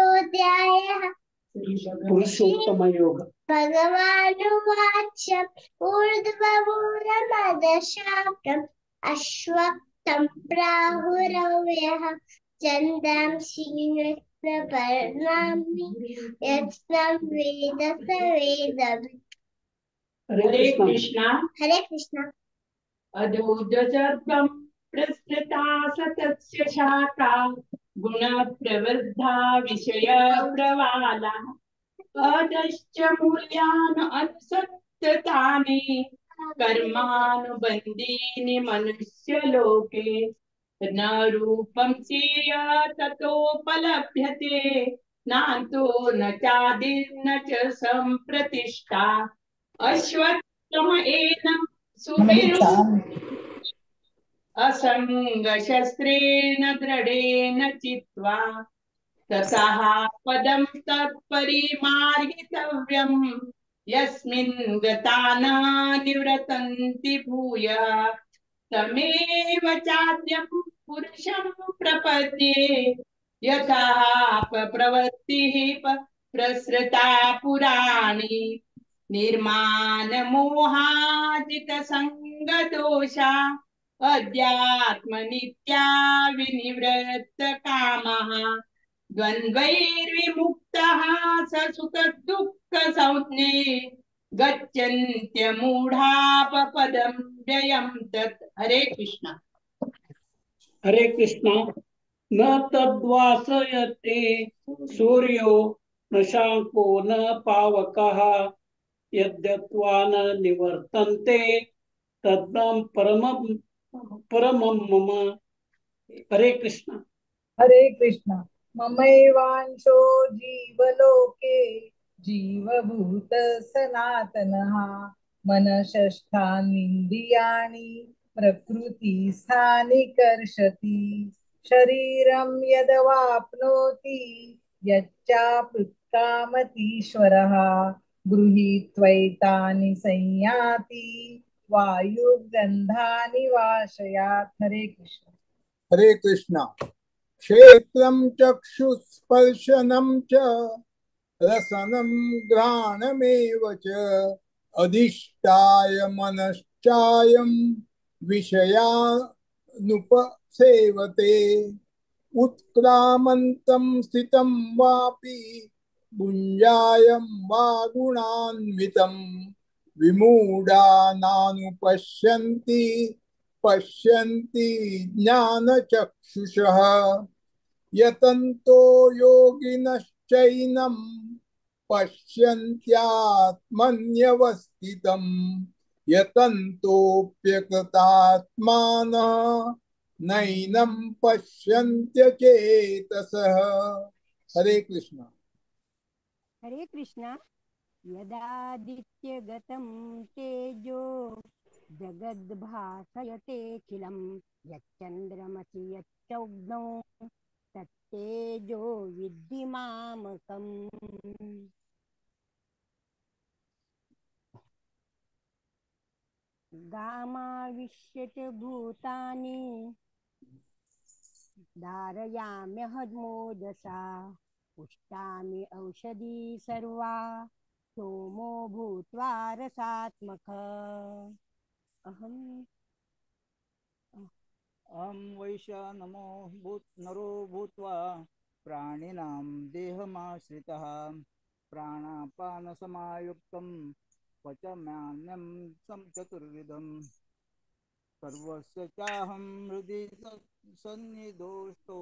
पंचदशोऽध्यायः. पुरुषोत्तमयोग. भगवानुवाच ऊर्ध्वमूलमदशाकम् अश्वत्थं प्राहुरव्यः छन्दांसि प्रपन्नामि यत्नं वेद स वेदवित्. हरे कृष्णा. हरे कृष्णा. अदोजसर्गं प्रस्तुता सतस्य शाखा गुणप्रवृद्धा विषयप्रवाला अदश्च मूल्यान् अनुसत्तानि कर्मानुबन्धीनि मनुष्यलोके न रूपं चेय ततोपलभ्यते नान्तो न चादिर्न च सम्प्रतिष्ठा. अश्वत्थम एनं सुविरु असंगशस्त्रेण दृढेन चित्वा ततः पदं तत्परिमार्गितव्यं यस्मिन् गता न निवर्तन्ति भूयः तमेव चाद्यं पुरुषं प्रपद्ये यथा प्रवृत्तिः प्रसृता पुराणी निर्मानमोहाजितसङ्गदोषा अध्यात्मनित्या विनिवृत्तकामः द्वन्द्वैर्विमुक्तः स सुखदुःखसंज्ञे गच्छन्त्यमूढापपदं व्ययं तत्. हरे कृष्ण. हरे कृष्ण. न तद्वासयते सूर्यो न शांको न पावकः यद्यत्वा न निवर्तन्ते तद्दं परमं मम. हरे कृष्ण. हरे कृष्ण. ममैवांशो जीवलोके जीवभूत सनातनः मनषष्ठानीन्द्रियाणि प्रकृतिस्थानिकर्षति शरीरं यदवाप्नोति यच्चाप्युत्कामतीश्वरः गृहीत्वैतानि संयाति वायुर्गन्धानि वाशयात्। हरे कृष्ण। हरे कृष्ण। क्षेत्रं चक्षुस्पर्शनं च रसनं घ्राणमेव च अधिष्ठाय मनश्चायं विषयानुपसेवते उत्क्रामन्तं स्थितं वापि भुञ्जायं वा गुणान्वितं विमूढानानुपश्यन्ति पश्यन्ति ज्ञानचक्षुषः यतन्तो योगिनश्चैनं पश्यन्त्यात्मन्यवस्थितं यतन्तोऽप्यकृतात्मानः नैनं पश्यन्त्यचेतसः। हरे कृष्ण। हरे कृष्ण। यदादित्यगतं तेजो जगद्भासयतेऽखिलं यच्चन्द्रमसि यच्चौघ्नो तत्तेजो विद्धि मामकम्। गामाविश्य च भूतानि धारयाम्यहमोजसा पुष्टामि औषधी सर्वा सोमो भूत्वा रसात्मक। अहं वैश्वानरो भूत्वा प्राणिनां देहमाश्रितः प्राणापानसमायुक्तं पचम्यन्नं चतुर्विधं सर्वस्य चाहं हृदि सन्निधोष्टो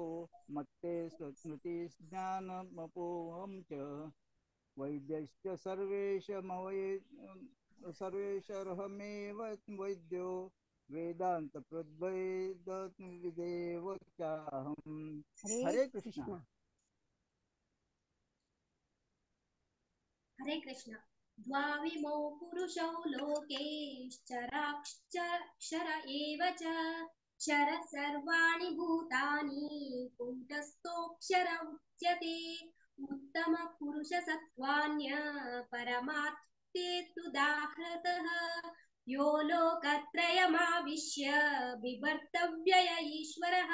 मत्ते स्मृतिज्ञानमपोहं च वैद्यश्च सर्वेशरहमेव वैद्यो वेदांत प्रद्वैतविदेव चाहम्। हरे कृष्ण। हरे कृष्ण। द्वाविमौ पुरुषौ लोकेश्चराक्षर एव च क्षर सर्वाणि भूतानि कूटस्थोऽक्षर उच्यते उत्तम पुरुष सत्त्वान्य परमात्ते तुदाहृतः यो लोकत्रयमाविश्य बिभर्तव्यय ईश्वरः।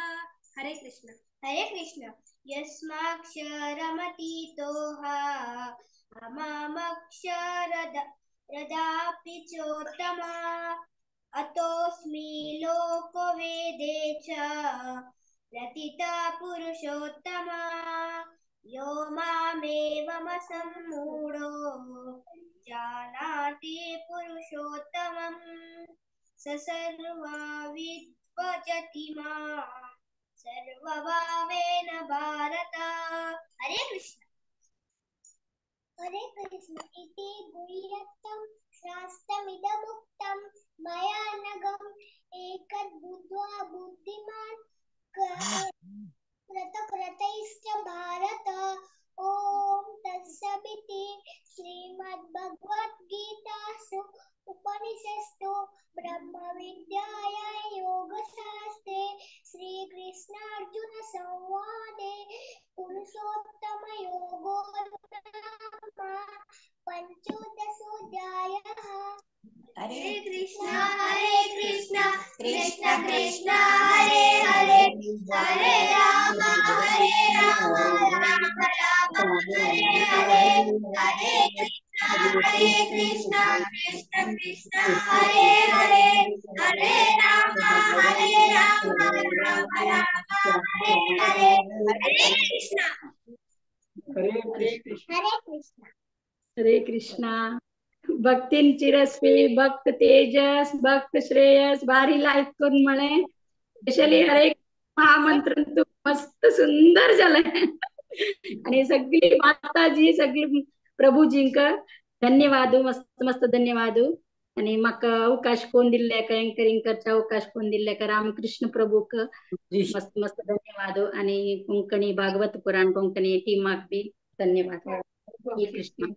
हरे कृष्ण। हरे कृष्ण। यस्माक्षरमतीतोहा अमामक्षरदापि चोत्तमा अतोऽस्मि लोकवेदे च प्रतिता पुरुषोत्तमा यो मामेवमसम्मूढो जानाति पुरुषोत्तमम् स सर्वविद्भजति मां सर्वभावेन भारत। हरे कृष्ण। हरे कृष्ण। इति गुह्यत्वं शास्त्रमिदमुक्तं मया नघम् एतद्बुद्ध्वा बुद्धिमान् कृतकृतैश्च भारत। ओम तत्सदिति श्रीमद्भगवद्गीतासु उपनिषत्सु ब्रह्मविद्यायां योगशास्त्रे श्रीकृष्णार्जुन संवादे पुरुषोत्तमयोगो नाम पंचोदशोऽध्यायः। हरे कृष्णा कृष्ण कृष्ण हरे हरे हरे राम राम हरे हरे हरे कृष्ण कृष्ण कृष्ण हरे हरे हरे राम राम हरे हरे हरे कृष्ण। हरे कृष्णा। भक्तीन चिरस्वी भक्त तेजस भक्त श्रेयस भारी लाईक करून म्हणे स्पेशली हरे महामंत्र तू मस्त सुंदर झालंय आणि सगळी माताजी सगळी प्रभूजींक धन्यवाद मस्त मस्त धन्यवाद आणि म्हाका अवकाश कोण दिल्ले का एंकरिंग करचा अवकाश कोण दिल्ले का रामकृष्ण प्रभूक मस्त मस्त धन्यवाद आणि कोंकणी भागवत पुराण कोंकणी टीमाक बी धन्यवाद। हरे कृष्ण।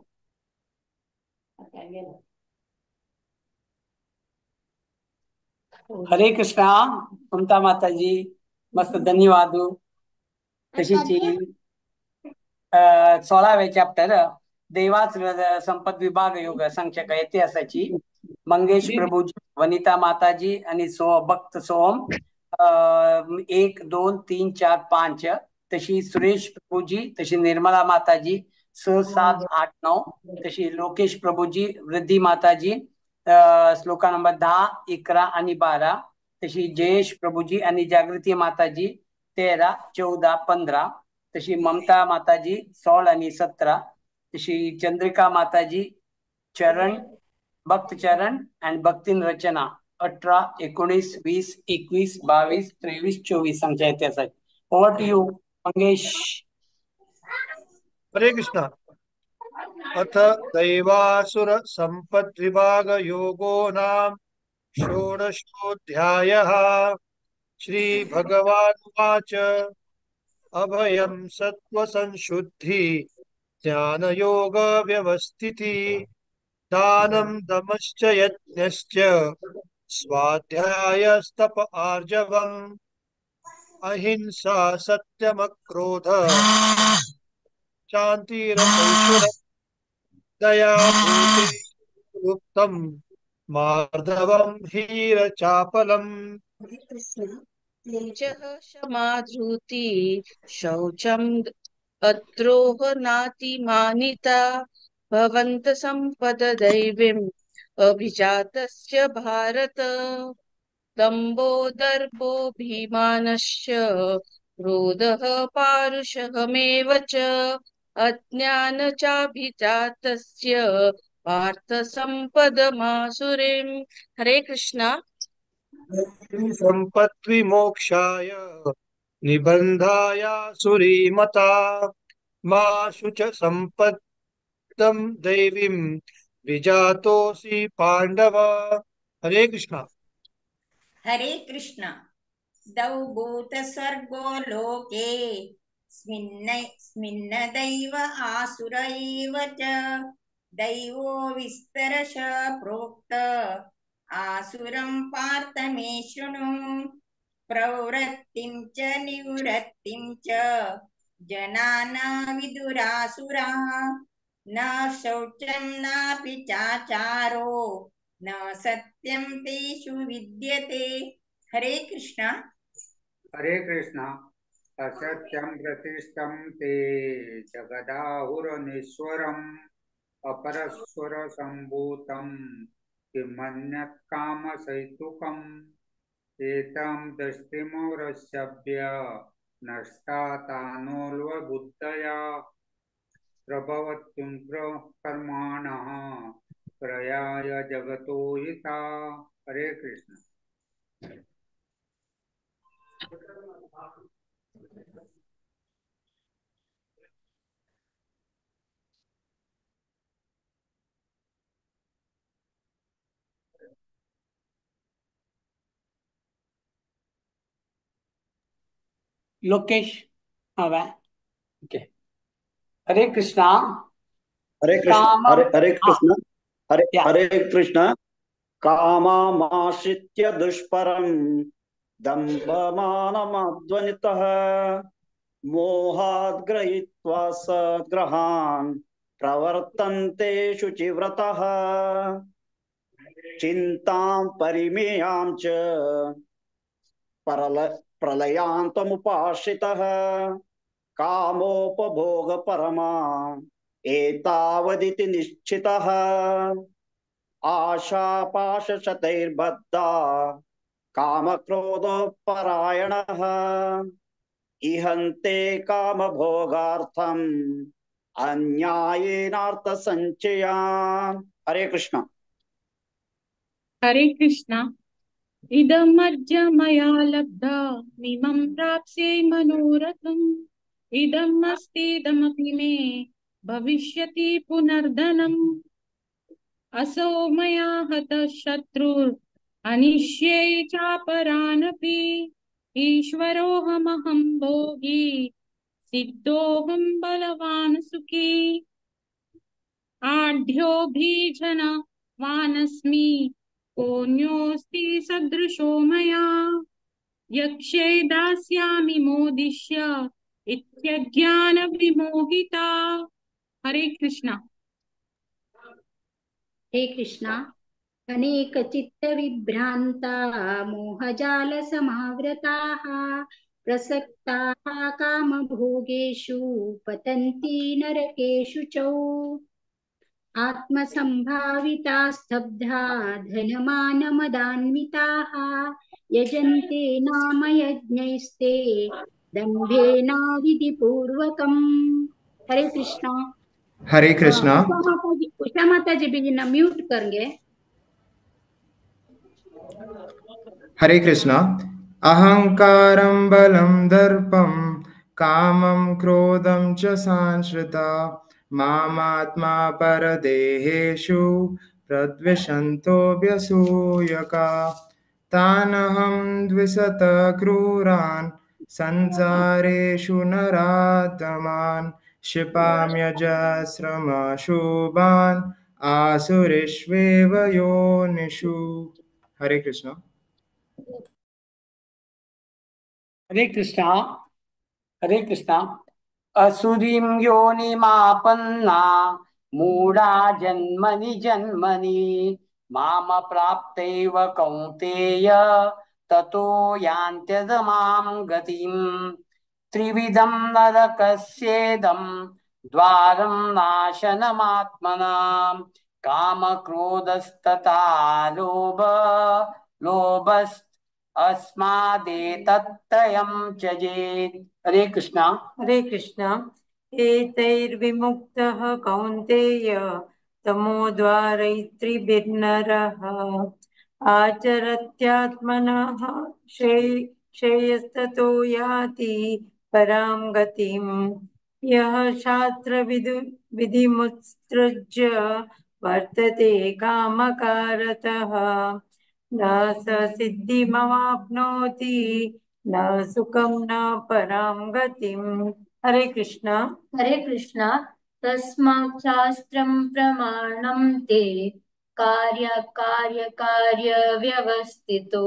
हरे कृष्णा ममता माताजी मस्त धन्यवाद तशीची 16वे चॅप्टर देवाच संपत विभाग योग संख्यक इतिहासाची मंगेश प्रभूजी वनिता माताजी आणि भक्त सोम 1 2 3 4 5 तशी सुरेश प्रभूजी तशी निर्मला माताजी 6 7 8 9 तशी लोकेश प्रभूजी वृद्धी माताजी श्लोका नंबर 10 11 आणि 12 तशी जयेश प्रभूजी आणि जागृती माताजी 13 14 15 तशी ममता माताजी 16 आणि 17 तशी चंद्रिका माताजी चरण भक्त चरण आणि भक्तीन रचना 18 19 20 21 22 23 24 संख्या इतिहासाची. Over to you Mangesh. Hare Krishna. अथ दैवासुर संपत् विभाग योगो नाम षोडशोऽध्यायः. श्री भगवानुवाच अभयं सत्त्वसंशुद्धि ज्ञानयोग व्यवस्थिति दानं दमश्च यज्ञश्च स्वाध्यायस्तप आर्जवम् अहिंसा सत्यमक्रोध शान्तिरपैशुनम् दया भूतेष्वुक्तम् मार्दवम् हीरचापलम्. क्षमा धृति शौचम् अद्रोह नातिमानिता भवन्त सम्पद दैवीम् अभिजातस्य भारत. दम्भो दर्भोऽभिमानश्च क्रोधः पारुषमेव च अज्ञानचाभिजातस्य पार्थ सम्पदमासुरीम्. हरे कृष्णा. सम्पद्विमोक्षाय निबन्धाय सुरीमता मा शुच सम्पत्तं दैवीं विजातोऽसि पाण्डव. हरे कृष्ण. हरे कृष्ण. दौ भूतसर्गो लोके स्मिन्न दैव आसुर एव च दैवो विस्तरश प्रोक्त आसुरं पार्थ मे शृणु. प्रवृत्तिं च निवृत्तिं च जनाना विदुरासुराः न शौचं नापि चाचारो न सत्यं तेषु विद्यते. हरे कृष्णा. हरे कृष्णा. असत्यं प्रतिष्ठं ते जगदाहुरनीश्वरम् अपरस्वर सम्भूतं किमन्यत् कामसैतुकम् एतं दृष्टिमवृषभ्य नष्टातानोऽल्वबुद्धया प्रभवत्युं कर्माणः प्रयाय जगतो हिता. हरे कृष्ण. लोकेश ओके. हरे कृष्णा. हरे कृष्ण. हरे कृष्ण. हरे कृष्ण. कामामाश्रित्य दुष्परं दम्भमानमध्वनितः मोहात् गृहीत्वा सद्ग्रहान् प्रवर्तन्ते शुचिव्रतः चिन्तां परिमेयां च प्रलयान्तमुपाश्रितः कामोपभोगपरमा एतावदिति निश्चितः आशापाशशतैर्बद्धा कामक्रोधोपरायणः इहन्ते कामभोगार्थम् अन्यायेनार्थसञ्चयान्. हरे कृष्ण. हरे कृष्णा. इदमद्य मया लब्धमिमं प्राप्स्ये मनोरथम् इदम् अस्तीदमपि मे भविष्यति पुनर्धनम् असौ मया हतः शत्रुरनिष्ये चापरानपि ईश्वरोऽहमहं भोगी सिद्धोऽहं बलवान् सुखी आढ्योऽभिजनवानस्मि कोऽन्योऽस्ति सदृशो मया यक्षे दास्यामि मोदिष्य इत्यज्ञानविमोहिता। हरे कृष्णा। हे कृष्णा। अनेकचित्तविभ्रान्ता मोहजालसमावृताः प्रसक्ताः कामभोगेषु पतन्ति नरकेषु च आत्मसम्भाविता स्तब्धा धनमानमदान्विताः यजन्ते नाम यज्ञैस्ते दम्भेनाविधिपूर्वकम्। हरे कृष्णा। हरे कृष्णा। उषा माता जी भी ना म्यूट करेंगे। हरे कृष्णा। अहंकारं बलं दर्पं कामं क्रोधं च संश्रिता मामात्मा परदेहेषु प्रद्विषन्तोऽभ्यसूयका तानहं द्विषतः क्रूरान् संसारेषु नराधमान् क्षिपाम्यजस्रमशुभान् आसुरीष्वेव योनिषु। हरे कृष्णा। हरे कृष्णा। हरे कृष्णा। असुरीं योनिमापन्ना मूढा जन्मनि जन्मनि माम प्राप्तैव कौन्तेय ततो यान्त्यधमां गतिम् त्रिविधं नरकस्येदं द्वारं नाशनमात्मनां कामक्रोधस्तथा लोभस् अस्मादेतत्त्रयं त्यजेत्। हरे कृष्णा। हरे कृष्णा। एतैर्विमुक्तः कौन्तेय तमोद्वारैस्त्रिभिर्नरः आचरत्यात्मनः श्रेयस्ततो याति परां गतिम् यः शास्त्रविधिमुत्सृज्य वर्तते कामकारतः न स सिद्धिमवाप्नोति न सुखं न परां गतिम्। हरे कृष्णा। हरे कृष्णा। तस्मात् शास्त्रं प्रमाणं ते कार्य व्यवस्थितो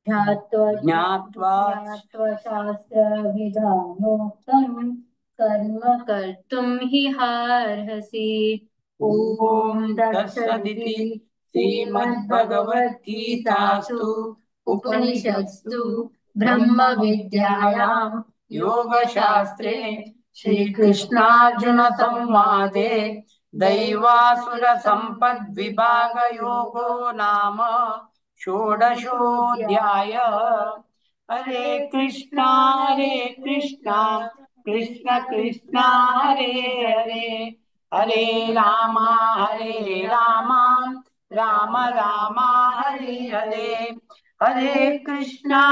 ज्ञात्वा शास्त्रविधानोक्तं कर्म कर्तुं हि हार्हसि। ॐ तत्सदिति श्रीमद्भगवद्गीतासु उपनिषत्सु ब्रह्मविद्यायां योगशास्त्रे श्रीकृष्णार्जुन संवादे दैवासुरसम्पद्विभागयोगो नाम षोडशोऽध्याय। हरे कृष्णा कृष्ण कृष्ण हरे हरे हरे राम राम राम हरे हरे हरे कृष्णा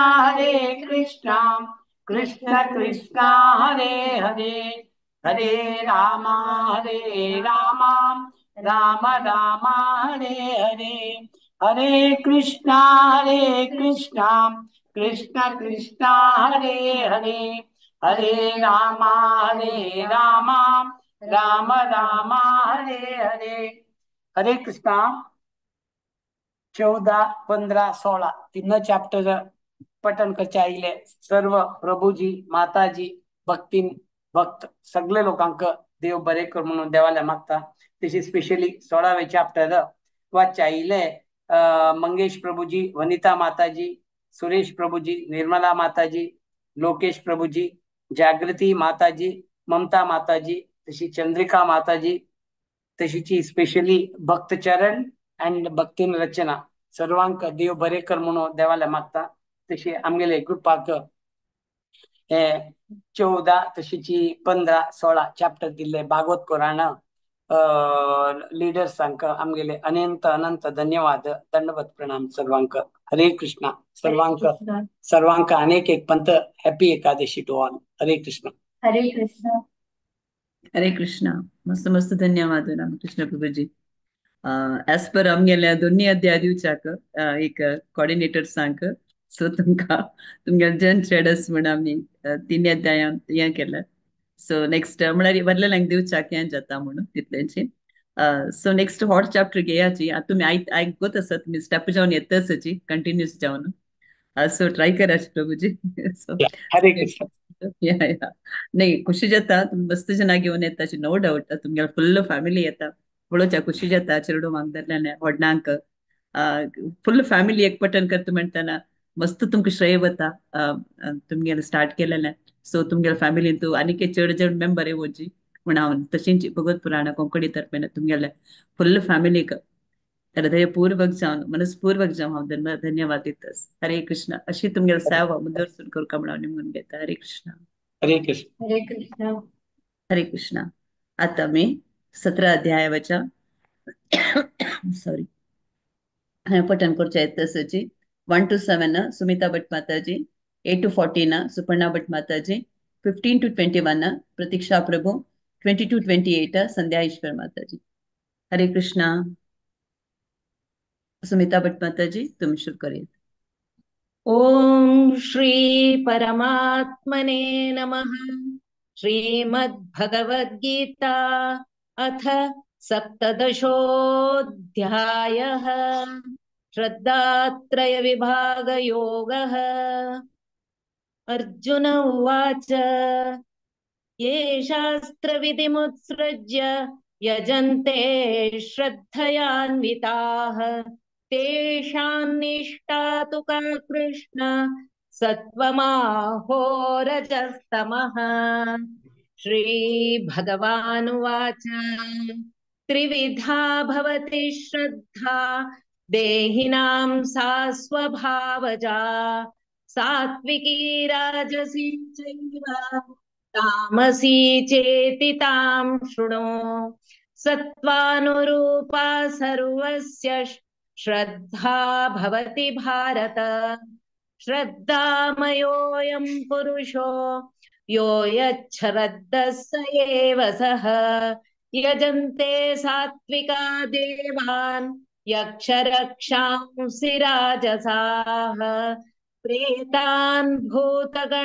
कृष्ण कृष्ण हरे हरे हरे राम राम राम हरे हरे हरे कृष्णा कृष्ण कृष्ण हरे हरे हरे राम राम राम हरे हरे। हरे कृष्णा। 14, 15, 16 तीन चॅप्टर पठन करचे आयले सर्व प्रभुजी माताजी भक्त सगळे लोकांक देव बरे कर म्हणून देवाला मागता। तशी स्पेशली 16वे चॅप्टर वाचचे आयले मंगेश प्रभुजी, वनिता माताजी, सुरेश प्रभुजी, निर्मला माताजी, लोकेश प्रभुजी, जागृती माताजी, ममता माताजी, तशी चंद्रिका माताजी, तशीची स्पेशली भक्तचरण अँड भक्तीन रचना सर्वांक देव बरे कर म्हणून देवाला मागता। तशी आमगेले ग्रुपाक 14 तशीची 15, 16 चॅप्टर दिले भागवत पुराण लीडर्सांक आमगेले अनंत धन्यवाद दंडवत प्रणाम सर्वांक। हरे कृष्णा। सर्वांक अनेक एक पंत happy Ekadashi to all. Hare Krishna. Hare Krishna. Hare Krishna. मस्त मस्त धन्यवाद रामकृष्ण प्रभुजी। ऍज पर आमगेल्या दोन्ही अध्याय दिवच्याक एक कोऑर्डिनेटर सांग सो तुमगे जन थ्रेडस म्हण आम्ही 3 अध्याय हे केलं। सो नेक्स्ट म्हळ्यार वरलेल्यांक दिवच्याक हें जाता म्हणून तितलेंची सो नेक्स्ट हॉट चॅप्टर घेयाची आता तुम्ही आयकत आसा तुम्ही स्टेप जावन येता आसाची कंटिन्यूस जावन सो ट्राय कराची प्रभूजी सो हरे कृष्ण या नाही खुशी जाता तुम्ही मस्त जना घेऊन येताची नो डाऊट तुमगे फुल फॅमिली येता पळोवच्या खुशी जाता चिरडू मागदरल्याने व्हडनांक फुल फॅमिली एकपटन करता म्हणताना मस्त तुमका श्रेय वता तुमगे स्टार्ट केलेले सो तुमगे फॅमिलीन तू आनीक चड मेंबर येवची म्हण हांव तशींच भगवत पुराण कोंकणी तर्फेन तुमगेले फुल फॅमिलीक हृदयपूर्वक जावन मनस्पूर्वक जावन हांव धन्यवाद दितास हरे कृष्ण अशी तुमगे सेवा मुदरसून करूं म्हणून निमून घेता हरे कृष्ण हरे कृष्ण हरे कृष्ण हरे कृष्ण आता मी 17 अध्यायाच्या सॉरी पठन करच्या येतसची 1 to 7 सुमिता भट माताजी 8 to 14 सुपर्णा भट माताजी 15 to 21 प्रतीक्षा प्रभु 20 to 28 संध्या ईश्वर माताजी हरे कृष्णा सुमिता भट माताजी तुम शुरू करिए ओम श्री परमात्मने नमः श्रीमद्भगवद्गीता अथ सप्तदशोऽध्यायः श्रद्धात्रय विभाग योगः अर्जुन उवाच ये शास्त्रविधिमुत्सृज्य यजन्ते श्रद्धयान्विताः तेषां निष्ठा तु का कृष्ण सत्त्वमाहो रजस्तमः श्रीभगवानुवाच त्रिविधा भवति श्रद्धा देहिनां सा स्वभावजा सात्विकी राजसी चैव तामसी चेति तां शृणु सत्त्वानुरूपा सर्वस्य श्रद्धा भवति भारत श्रद्धामयोऽयं पुरुषो यो यच्छ्रद्धः स एव सः यजन्ते सात्विका देवान् यक्षरक्षांसि राजसाः प्रेतान् भूतगणांश्चान्ये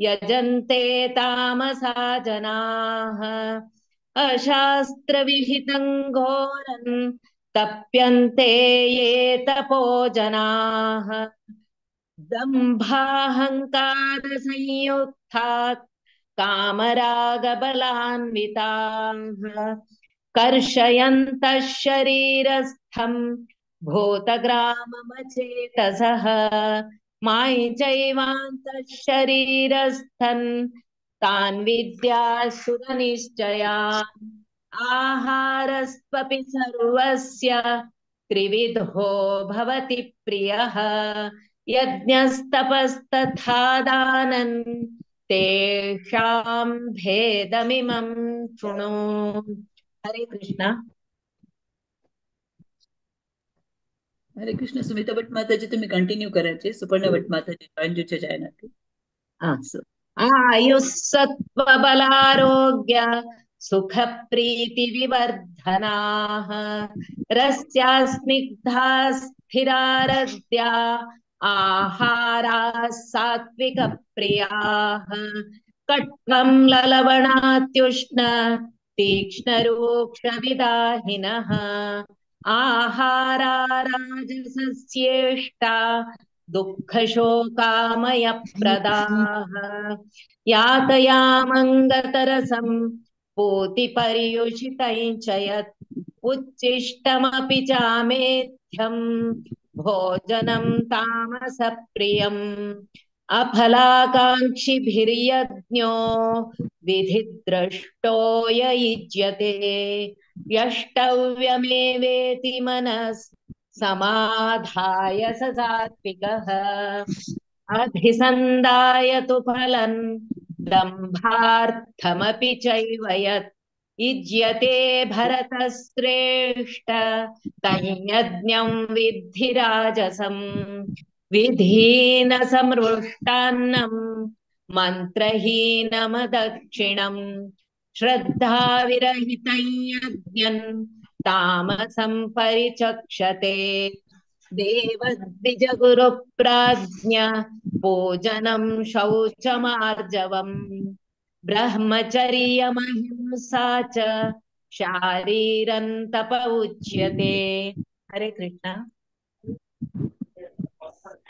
यजन्ते तामसा जनाः अशास्त्रविहितं घोरं तप्यन्ते ये तपो जनाः दम्भाहंकारसंयुक्तात् कामरागबलान्विताः कर्षयन्तः शरीरस्थं भूतग्राममचेतसः मायिचैवान्तः शरीरस्थन् तान् विद्यासुरनिश्चयान् आहारस्त्वपि सर्वस्य त्रिविधो भवति प्रियः यज्ञस्तपस्तथा दानन् तेषां भेदमिमं शृणु हरे कृष्ण हरे कृष्ण सुमिता भट माताजी तुम्ही कंटिन्यू करायचे सुपर्ण भट माताजी जॉइन जुचे जायना आयुस्सत्त्वबलारोग्य सुखप्रीतिविवर्धनाः रस्या स्निग्धा स्थिरारद्या आहाराः सात्विकप्रियाः कट्वं ललवणात्युष्ण तीक्ष्णरूक्षविदाहिनः आहारा राजसस्येष्टा दुःखशोकामयप्रदाः यातयामङ्गतरसं पूतिपर्युषितं च यत् उच्छिष्टमपि चामेध्यं भोजनं तामसप्रियम् अफलाकाङ्क्षिभिर्यज्ञो विधिद्रष्टो य युज्यते यष्टव्यमेवेति मनस् समाधाय स सात्विकः अधिसन्धाय तु फलं दम्भार्थमपि चैव यत् युज्यते भरतश्रेष्ठ तज्ञं विद्धि राजसं विधीनसमृष्टान्नं मन्त्रहीनमदक्षिणम् श्रद्धाविरहितं यज्ञं तामसं परिचक्षते देवद्विजगुरुप्राज्ञ पूजनं शौचमार्जवम् ब्रह्मचर्यमहिंसा च शारीरं तप उच्यते। हरे कृष्ण।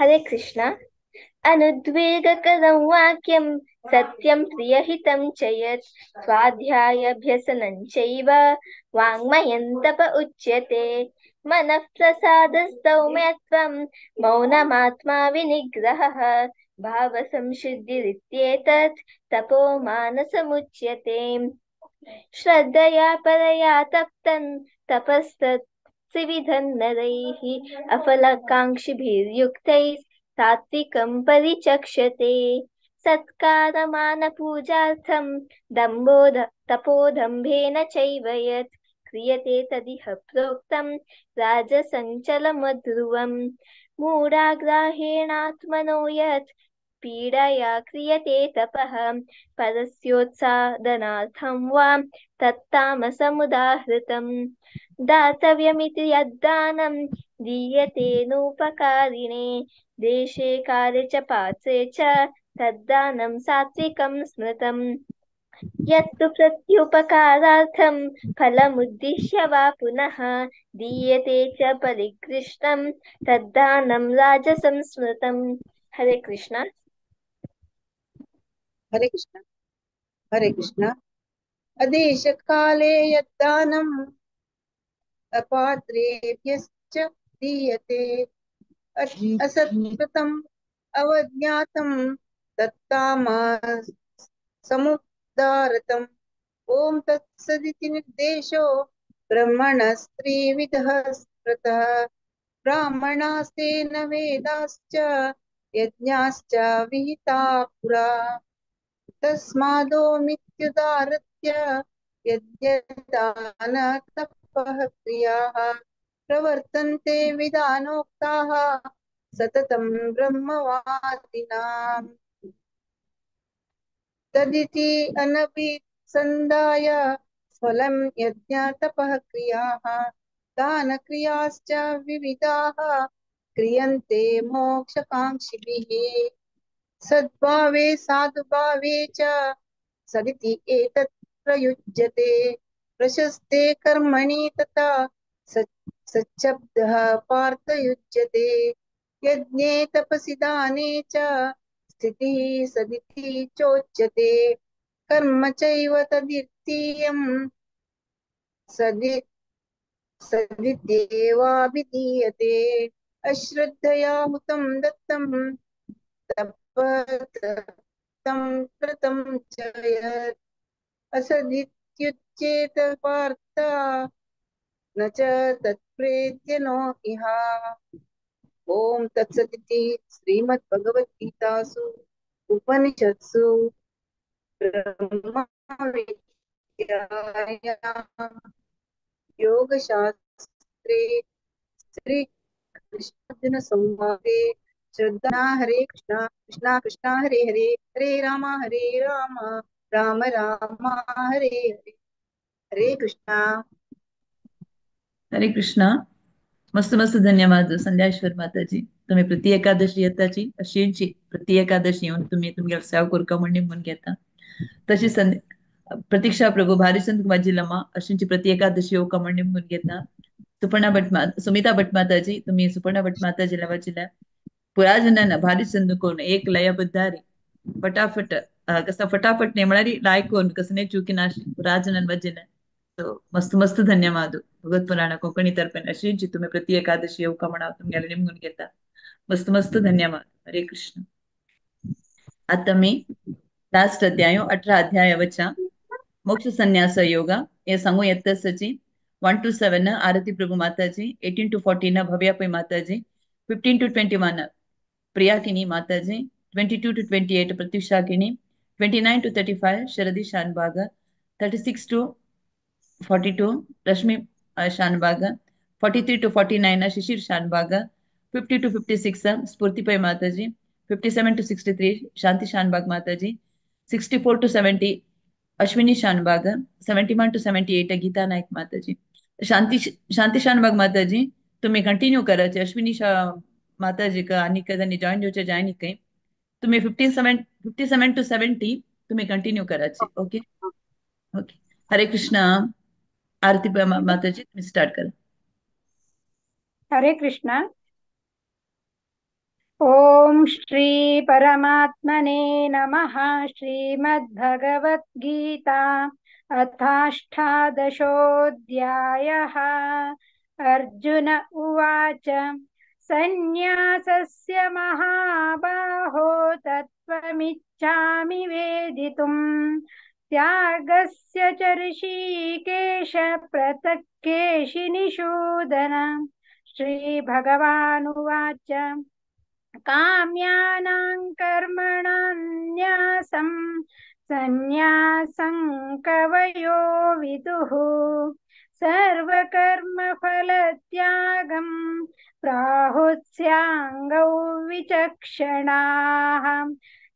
हरे कृष्ण। अनुद्वेगकरं वाक्यं सत्यं प्रियहितं च यत् स्वाध्यायाभ्यसनं चैव वाङ्मयं तप उच्यते। मनः प्रसादसौम्यत्वं मौनमात्मा विनिग्रहः भावसंशुद्धिरित्येतत् तपो मानसमुच्यते। श्रद्धया परया तप्तं तपस्तत् त्रिविधं नरैः अफलकाङ्क्षिभिर्युक्तैः सात्विकं परिचक्षते। सत्कारमानपूजार्थं तपोदम्भेन चैव यत् क्रियते तदिह प्रोक्तं राजसञ्चलमध्रुवम्। मूढाग्राहेणात्मनो यत् पीडया क्रियते तपः परस्योत्सादनार्थं वा तत्तामसमुदाहृतम्। दातव्यमिति यद्दानं दीयतेनोपकारिणे देशे काले च पात्रे च तद्दानं सात्विकं स्मृतम्। यत्तु प्रत्युपकारार्थं फलमुद्दिश्य वा पुनः दीयते च परिकृष्टं तद्दानं राजसं स्मृतम्। हरे कृष्ण। हरे कृष्ण। हरे कृष्ण। अदेशकाले यद्दानम् अपात्रेभ्यश्च दीयते असत्कृतम् अवज्ञातं तत्तामसमुदारतम्। ॐ तत्सदिति निर्देशो ब्रह्मणस्त्रिविधः स्मृतः ब्राह्मणास्तेन वेदाश्च यज्ञाश्च विहिता पुरा तस्मादोमित्युदारत्य यज्ञदानतपः क्रियाः प्रवर्तन्ते विधानोक्ताः सततं ब्रह्मवादिनाम्। तदिति अनभिसन्धाय फलं यज्ञतपः क्रियाः दानक्रियाश्च विविधाः क्रियन्ते मोक्षकाङ्क्षिभिः। सद्भावे साधुभावे च सदिति एतत् प्रयुज्यते प्रशस्ते कर्मणि तथा सच्छब्दः पार्थयुज्यते। यज्ञे तपसि दाने च स्थितिः सदिति चोच्यते कर्म चैव तदितीयं सदित्येवाभिधीयते। अश्रद्धया हुतं दत्तं तपतं कृतं च यत् असदित्युच्येत पार्थ न च तत्प्रेत्य नो इह। ओम तत्सदिति श्रीमद्भगवद्गीतासु उपनिषत्सु ब्रह्मविद्यायां योगशास्त्रे श्री कृष्णार्जुन संवादे श्रद्धा हरे कृष्णा कृष्णा कृष्णा हरे हरे हरे राम राम राम हरे हरे। हरे कृष्णा। हरे कृष्णा. मस्त मस्त धन्यवाद संध्याश्वर माताजी. तुम्ही प्रति एकादशी येताची अशींची प्रति एकादशी येऊन तुम्ही तुमच्या सेवा करूका म्हणून घेता तशी प्रतीक्षा प्रभू भारीचंद माझिलमा अशींची प्रति एकादशी येऊका म्हणून घेता. सुपर्णा सुमिता भटमाताजी तुम्ही सुपर्णा भटमाताजीला वाचिल्या पुराजनांना भारीचंद कोण एक लयबद्धारी फटाफट कसा फटाफट नेमणारी लायकोन कसने चुकी नाश पुराजनान वाचिल्या. तो मस्त मस्त धन्यवाद भगवत पुराण कोकणी तर्पण अशींची तुम्ही प्रति एकादशी येऊका म्हणा तुम्हाला नेमून घेता. मस्त मस्त धन्यवाद. हरे कृष्ण. आता मी लास्ट अध्याय 18 अध्याय वचा मोक्ष संन्यास योಗ ये सांगू येतसची 1 to 7 आरती प्रभु माताजी 18 to 14 भव्यापै माताजी 15 to 21 प्रियाकिनी माताजी 22 to 28 प्रत्युषाकिनी 29 to 35 शरदी Shanbhag 36 to 42 Rashmi Shanbhag 43 to 49 Shishir Shanbhag 50 to 56 स्फूर्तिपय माताजी 57 to 63 शांति शानबाग माताजी 64 to 70 अश्विनी शानबाग 71 to 78 गीता नायक माताजी. शांति शानबाग माताजी तुम्ही कंटिन्यू करायचे अश्विनी माताजी का आणि कदानी जॉईन होचे जाय नाही काही तुम्ही 57 to 70 तुम्ही कंटिन्यू करायचे. Okay okay. हरे कृष्ण. आरती माताजी तुम्ही स्टार्ट करा. हरे कृष्ण. ओम श्री परमात्मने नमः. श्रीमद्भगवद्गीता अथाष्टादशोऽध्यायः. अर्जुन उवाच सन्न्यासस्य महाबाहो तत्त्वमिच्छामि वेदितुम् त्यागस्य च ऋषिकेश पृथक् केशिनिषूदन. श्रीभगवानुवाच काम्यानां कर्मणां न्यासं सन्न्यासं कवयो विदुः सर्वकर्मफलत्यागं प्राहुस्याङ्गौ विचक्षणाः.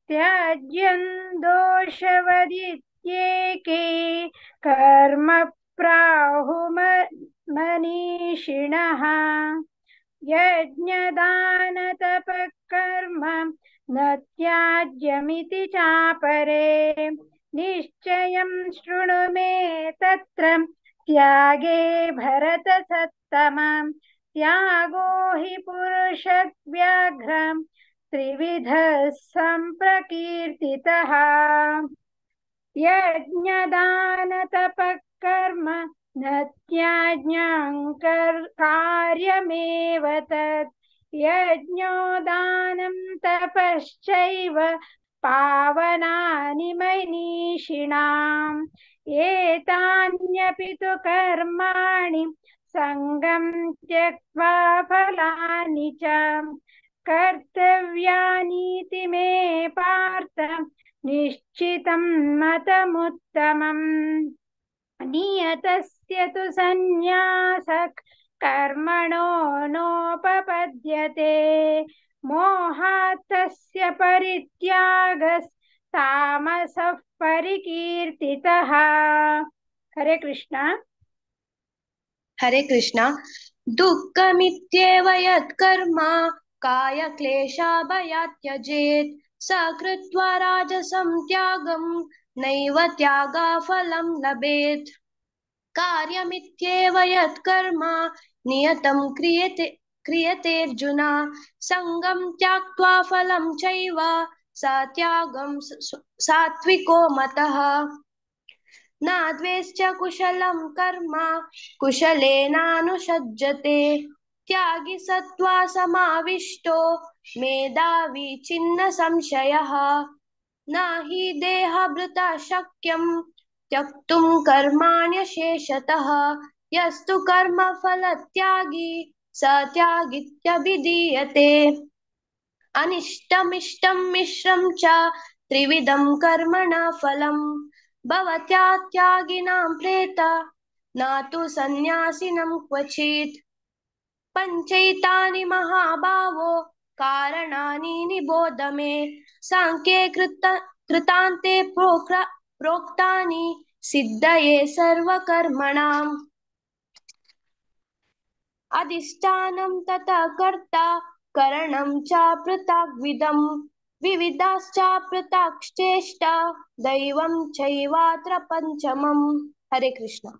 त्याज्यं दोषवदित्येके कर्म प्राहुमनीषिणः. यज्ञदानतपः कर्म न त्याज्यमिति चापरे. निश्चयं शृणु मे तत्र त्यागे भरतसत्तमः. त्यागो हि पुरुषव्याघ्रं त्रिविधः सम्प्रकीर्तितः. यज्ञदानतपः कर्म न त्याज्यं कार्यमेव तत्. यज्ञोदानं तपश्चैव पावनानि मनीषिणाम्. एतान्यपि तु कर्माणि सङ्गं त्यक्त्वा फलानि च कर्तव्यानीति मे पार्थ निश्चितं मतमुत्तमम्. नियतस्य तु सन्न्यासः कर्मणो नोपपद्यते. मोहात् तस्य परित्यागस्तामसः परिकीर्तितः. हरे कृष्ण. हरे कृष्ण. दुःखमित्येव यत्कर्म कायक्लेशाभयात् त्यजेत् स कृत्वा राजसं त्यागं नैव त्यागफलं लभेत्. कार्यमित्येव यत्कर्म नियतं क्रियतेऽर्जुन सङ्गं त्यक्त्वा फलं चैव स त्यागं सात्विको मतः. न द्वेष्य कुशलं कर्म कुशलेनानुषज्यते. त्यागी सत्त्वा समाविष्टो मेधावी छिन्न संशयः. न हि देहभृता शक्यं त्यक्तुं कर्माण्यशेषतः. यस्तु कर्मफलत्यागी स त्यागीत्यभिधीयते. अनिष्टमिष्टं मिश्रं च त्रिविधं कर्मणः फलम्. भवत्या त्यागिनां प्रेता न तु सन्न्यासिनं क्वचित्. पञ्चैतानि महाभावो कारणानि निबोध मे. सांख्ये कृतान्ते प्रोक्तानि सिद्धये सर्वकर्मणाम्. अधिष्ठानं तथा कर्ता करणं च पृथग्विधम्. विविधाश्च पृथक्श्चेष्टा दैवं चैवात्र पंचमम्. हरे कृष्ण.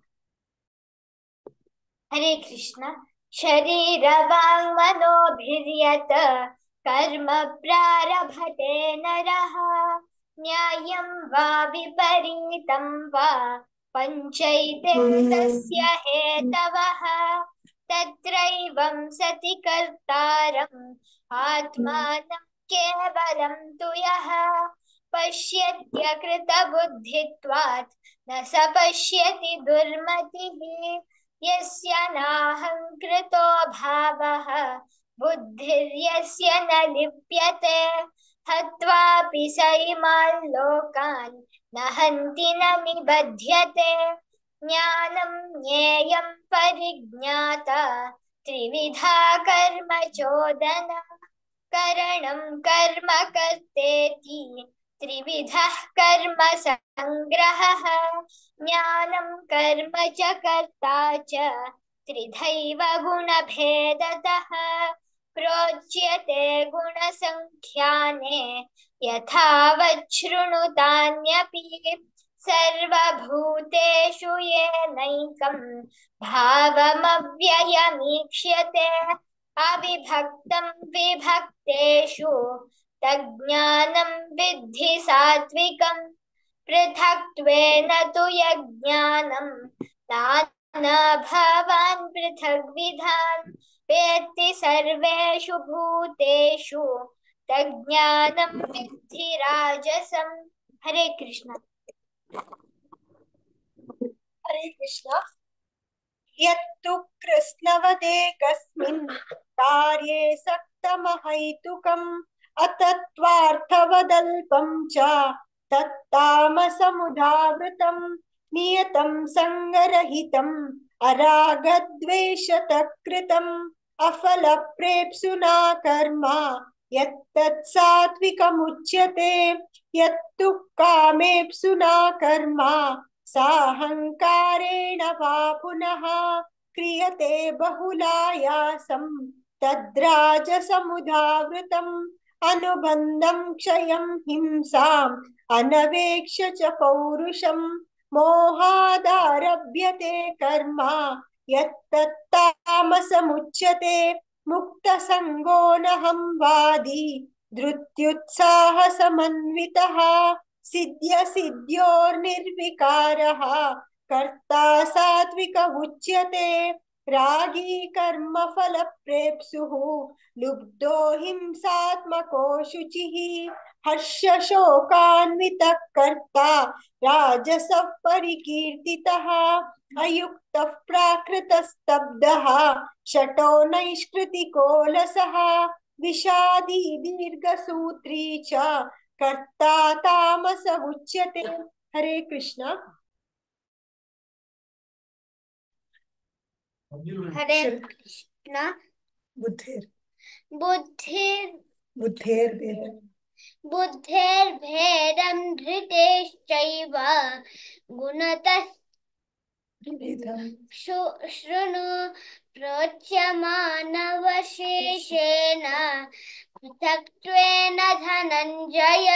हरे कृष्ण. शरीरवाङ्मनोभिर्यत् कर्म प्रारभते नरः न्यायं वा विपरीतं वा पञ्चैते तस्य हेतवः. तत्रैवं सति कर्तारम् आत्मानं केवलं तु यः पश्यत्यकृतबुद्धित्वात् न स पश्यति दुर्मतिः. यस्य नाहङ्कृतो भावः बुद्धिर्यस्य न लिप्यते. हत्वापि स इमान् लोकान् न हन्ति न निबध्यते. ज्ञानं ज्ञेयं परिज्ञाता त्रिविधा कर्म चोदना. करणं कर्म कर्तेति त्रिविधः कर्म संग्रहः. ज्ञानं कर्म च कर्ता च त्रिधैव गुणभेदतः. प्रोच्यते गुणसंख्याने यथावच्छृणुतान्यपि सर्वभूतेषु येनैकं भावमव्ययमीक्ष्यते अविभक्तं विभक्तेषु तज्ज्ञानं विद्धि सात्विकम् पृथक्त्वेन तु यज्ञानं नानाभावान् पृथग्विधान् वेत्ति सर्वेषु भूतेषु तज्ज्ञानं विद्धि राजसम्। हरे कृष्ण। हरे कृष्ण। यत्तु कृष्णवदेकस्मिन् कार्ये सक्तमहैतुकम् अतत्त्वार्थवदल्पं च तत्तामसमुदावृतं नियतं सङ्गरहितम् अरागद्वेषतकृतम् अफलप्रेप्सुना कर्म यत्तत् सात्विकमुच्यते। यत्तु कामेप्सुना कर्म साहंकारेण वा पुनः क्रियते बहुलायासं तद्राजसमुदावृतम् अनुबन्धं क्षयं हिंसाम् अनवेक्ष्य च पौरुषम् मोहादारभ्यते कर्म यत्तत्तामसमुच्यते। मुक्तसङ्गो नहं वादी धृत्युत्साहसमन्वितः सिद्ध्योर्निर्विकारः कर्ता सात्विक उच्यते। रागी कर्मफलप्रेप्सुः लुब्धो हिंसात्मको शुचिः हर्षशोकान्वितः कर्ता राजसः परिकीर्तितः अयुक्तः प्राकृतस्तब्धः शठो नैष्कृतिको लसः विषादी दीर्घसूत्री च कर्ता तामस उच्यते। हरे कृष्ण। हरे कृष्ण। बुद्धेर्भेदं धृतेश्चैव गुणतः शृणु प्रोच्यमानवशेषेण पृथक्त्वेन धनञ्जय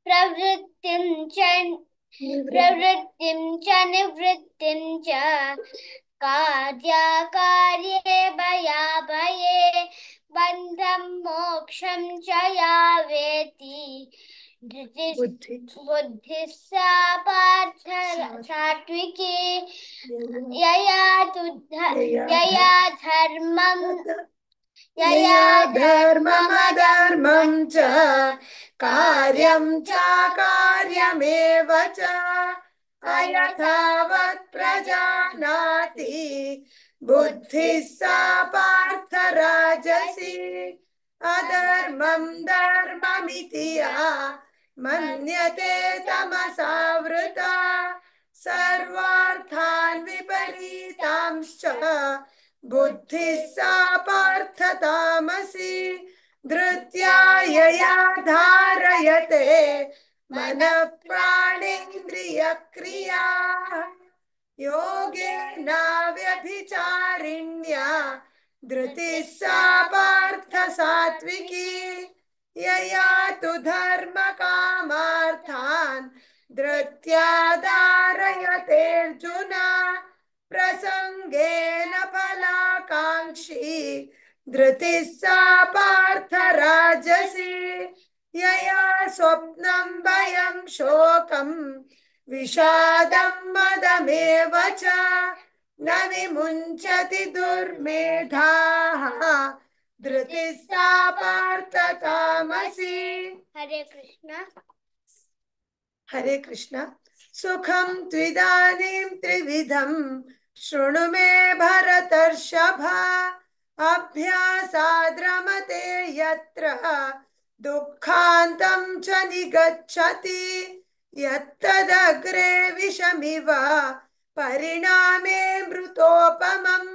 प्रवृत्तिं च निवृत्तिं च कार्याकार्ये भयाभये बन्धं मोक्षं च या वेति बुद्धिः सा पार्थ सात्विकी यया धर्ममधर्मं च कार्यं च कार्यमेव च अयथावत् प्रजानाति बुद्धिः सा पार्थ राजसी अधर्मं धर्ममिति या मन्यते तमसावृता सर्वार्थान् विपरीतांश्च बुद्धिः सा पार्थ तामसी धृत्या यया धारयते मनः प्राणेन्द्रियक्रिया योगेन व्यभिचारिण्या धृतिः सा पार्थ सात्विकी यया तु धर्म कामार्थान् धृत्या धारयते अर्जुन प्रसंगेन फलाकांक्षी धृतिः सा पार्थ राजसी यया स्वप्नं भयं शोकं विषादं मदमेव च न विमुञ्चति दुर्मेधाः धृतिः सा पार्थ तामसी। हरे कृष्ण। हरे कृष्ण। सुखं त्विदानीं त्रिविधं शृणु मे भरतर्षभ अभ्यासाद्रमते यत्र दुःखान्तं च निगच्छति यत्तदग्रे विषमिव परिणामे मृतोपमं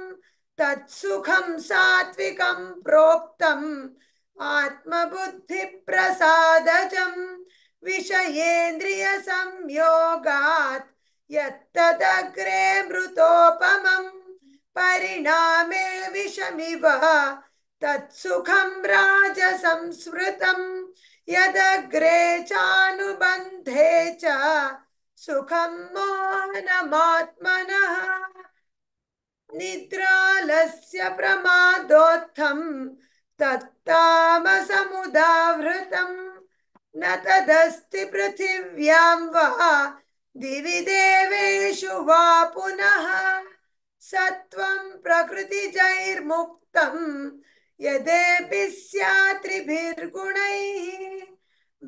तत्सुखं सात्विकं प्रोक्तम् आत्मबुद्धिप्रसादजम् विषयेन्द्रिय संयोगात् यत्तदग्रे मृतोपमं परिणामे विषमिव तत्सुखं राजसंस्मृतं यदग्रे चानुबन्धे च सुखं मोहनमात्मनः निद्रालस्य प्रमादोत्थं तत्तामसमुदावृतं न तदस्ति पृथिव्यां वा दिवि देवेषु वा पुनः सत्वं प्रकृतिजैर्मुक्तं यदेपि स्यात् त्रिभिर्गुणैः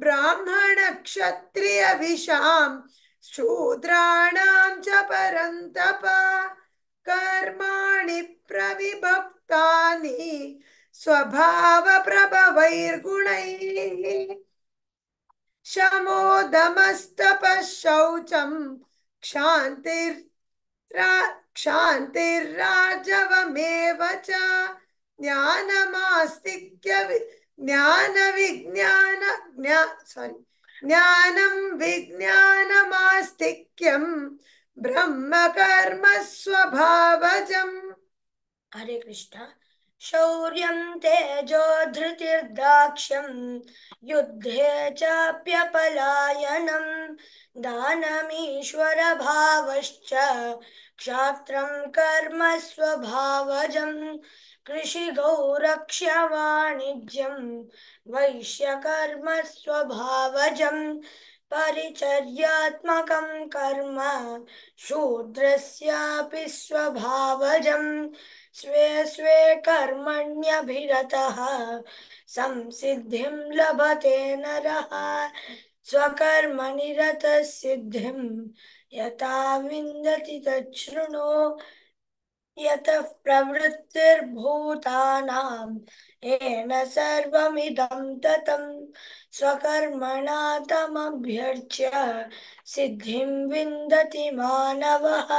ब्राह्मणक्षत्रियविशां शूद्राणां च परन्तप कर्माणि प्रविभक्तानि स्वभावप्रभवैर्गुणैः शमोदमस्तपः शौचं क्षान्तिर्राजवमेव च ज्ञानं विज्ञानमास्तिक्यं ब्रह्म कर्म स्वभावजम्। हरे कृष्ण। शौर्यं तेजो धृतिर्दाक्ष्यं युद्धे चाप्यपलायनं दानमीश्वरभावश्च क्षात्रं कर्म स्वभावजं कृषिगौरक्ष्यवाणिज्यं वैश्यकर्म स्वभावजं परिचर्यात्मकं कर्म शूद्रस्यापि स्वभावजं स्वे स्वे कर्मण्यभिरतः संसिद्धिं लभते नरः स्वकर्मनिरतः सिद्धिं यथा विन्दति तच्छृणु यतः प्रवृत्तिर्भूतानां येन सर्वमिदं ततं स्वकर्मणा तमभ्यर्च्य सिद्धिं विन्दति मानवः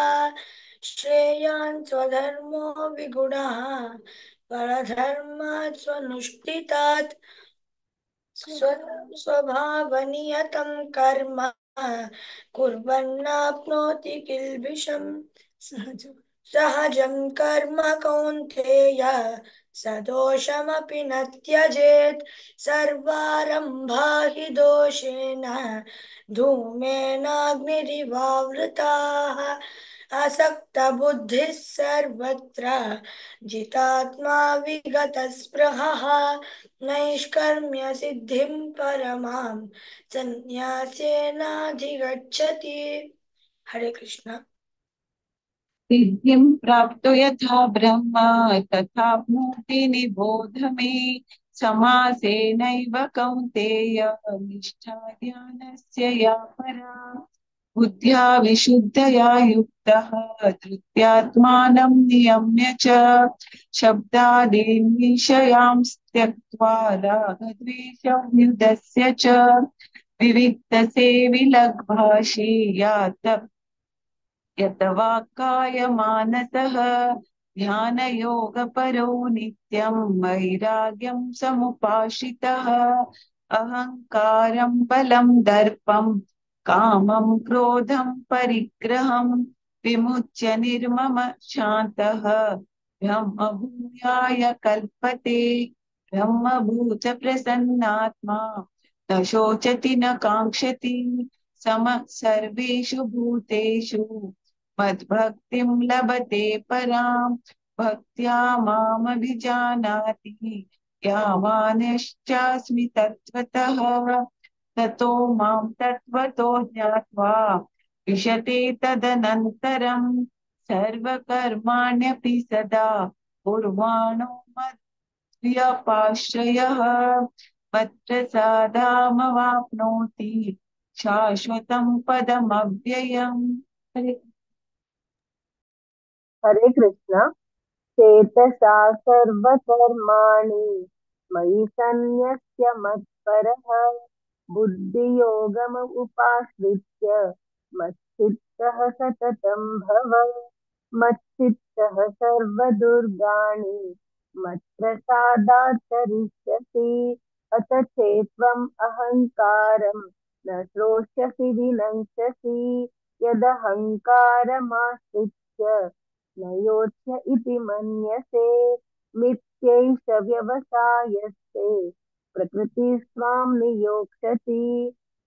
श्रेयान् स्वधर्मो विगुणः परधर्मात् स्वनुष्ठितात् स्वभावनियतं कर्म कुर्वन्नाप्नोति किल्बिषम् सहजं कर्म कौन्तेय सदोषमपि न त्यजेत् सर्वारम्भा हि दोषेण धूमेनाग्निरिवावृताः असक्तबुद्धिः सर्वत्र जितात्मा विगतस्पृहः नैष्कर्म्यसिद्धिं परमां सन्न्यासेनाधिगच्छति। हरे कृष्ण। सिद्धिं प्राप्तो यथा ब्रह्म तथाप्नोति निबोध मे समासेनैव कौन्तेय निष्ठा ध्यानस्य या परा बुद्ध्या विशुद्धया युक्तः धृत्यात्मानं नियम्य च शब्दादीन् विषयान् त्यक्त्वा रागद्वेषव्युदस्य च विविक्तसेवि लग्भाषी यतवाक्कायमानसः ध्यानयोगपरो नित्यं वैराग्यं समुपाश्रितः अहङ्कारं बलं दर्पं कामं क्रोधं परिग्रहं विमुच्य निर्मम शान्तः ब्रह्मभूयाय कल्पते ब्रह्मभूतप्रसन्नात्मा न शोचति न काङ्क्षति समः सर्वेषु भूतेषु मद्भक्तिं लभते परां भक्त्या मामभिजानाति यावानश्चास्मि तत्त्वतः ततो मां तत्त्वतो ज्ञात्वा विशते तदनन्तरं सर्वकर्माण्यपि सदा कुर्वाणो मद्व्यपाश्रयः मत्प्रसादामवाप्नोति शाश्वतं पदमव्ययम्। हरे कृष्ण। चेतसा सर्वकर्माणि मयि सन्न्यस्य मत्परः बुद्धियोगमुपाश्रित्य मच्चित्तः सततं भव मच्चित्तः सर्वदुर्गाणि मत्प्रसादात् तरिष्यसि अथ चेत्त्वम् अहङ्कारं न श्रोष्यसि विनङ्क्षसि यदहङ्कारमाश्रित्य न योत्स्य इति मन्यसे मिथ्यैष व्यवसायस्ते प्रकृति स्वां नियोक्ष्यति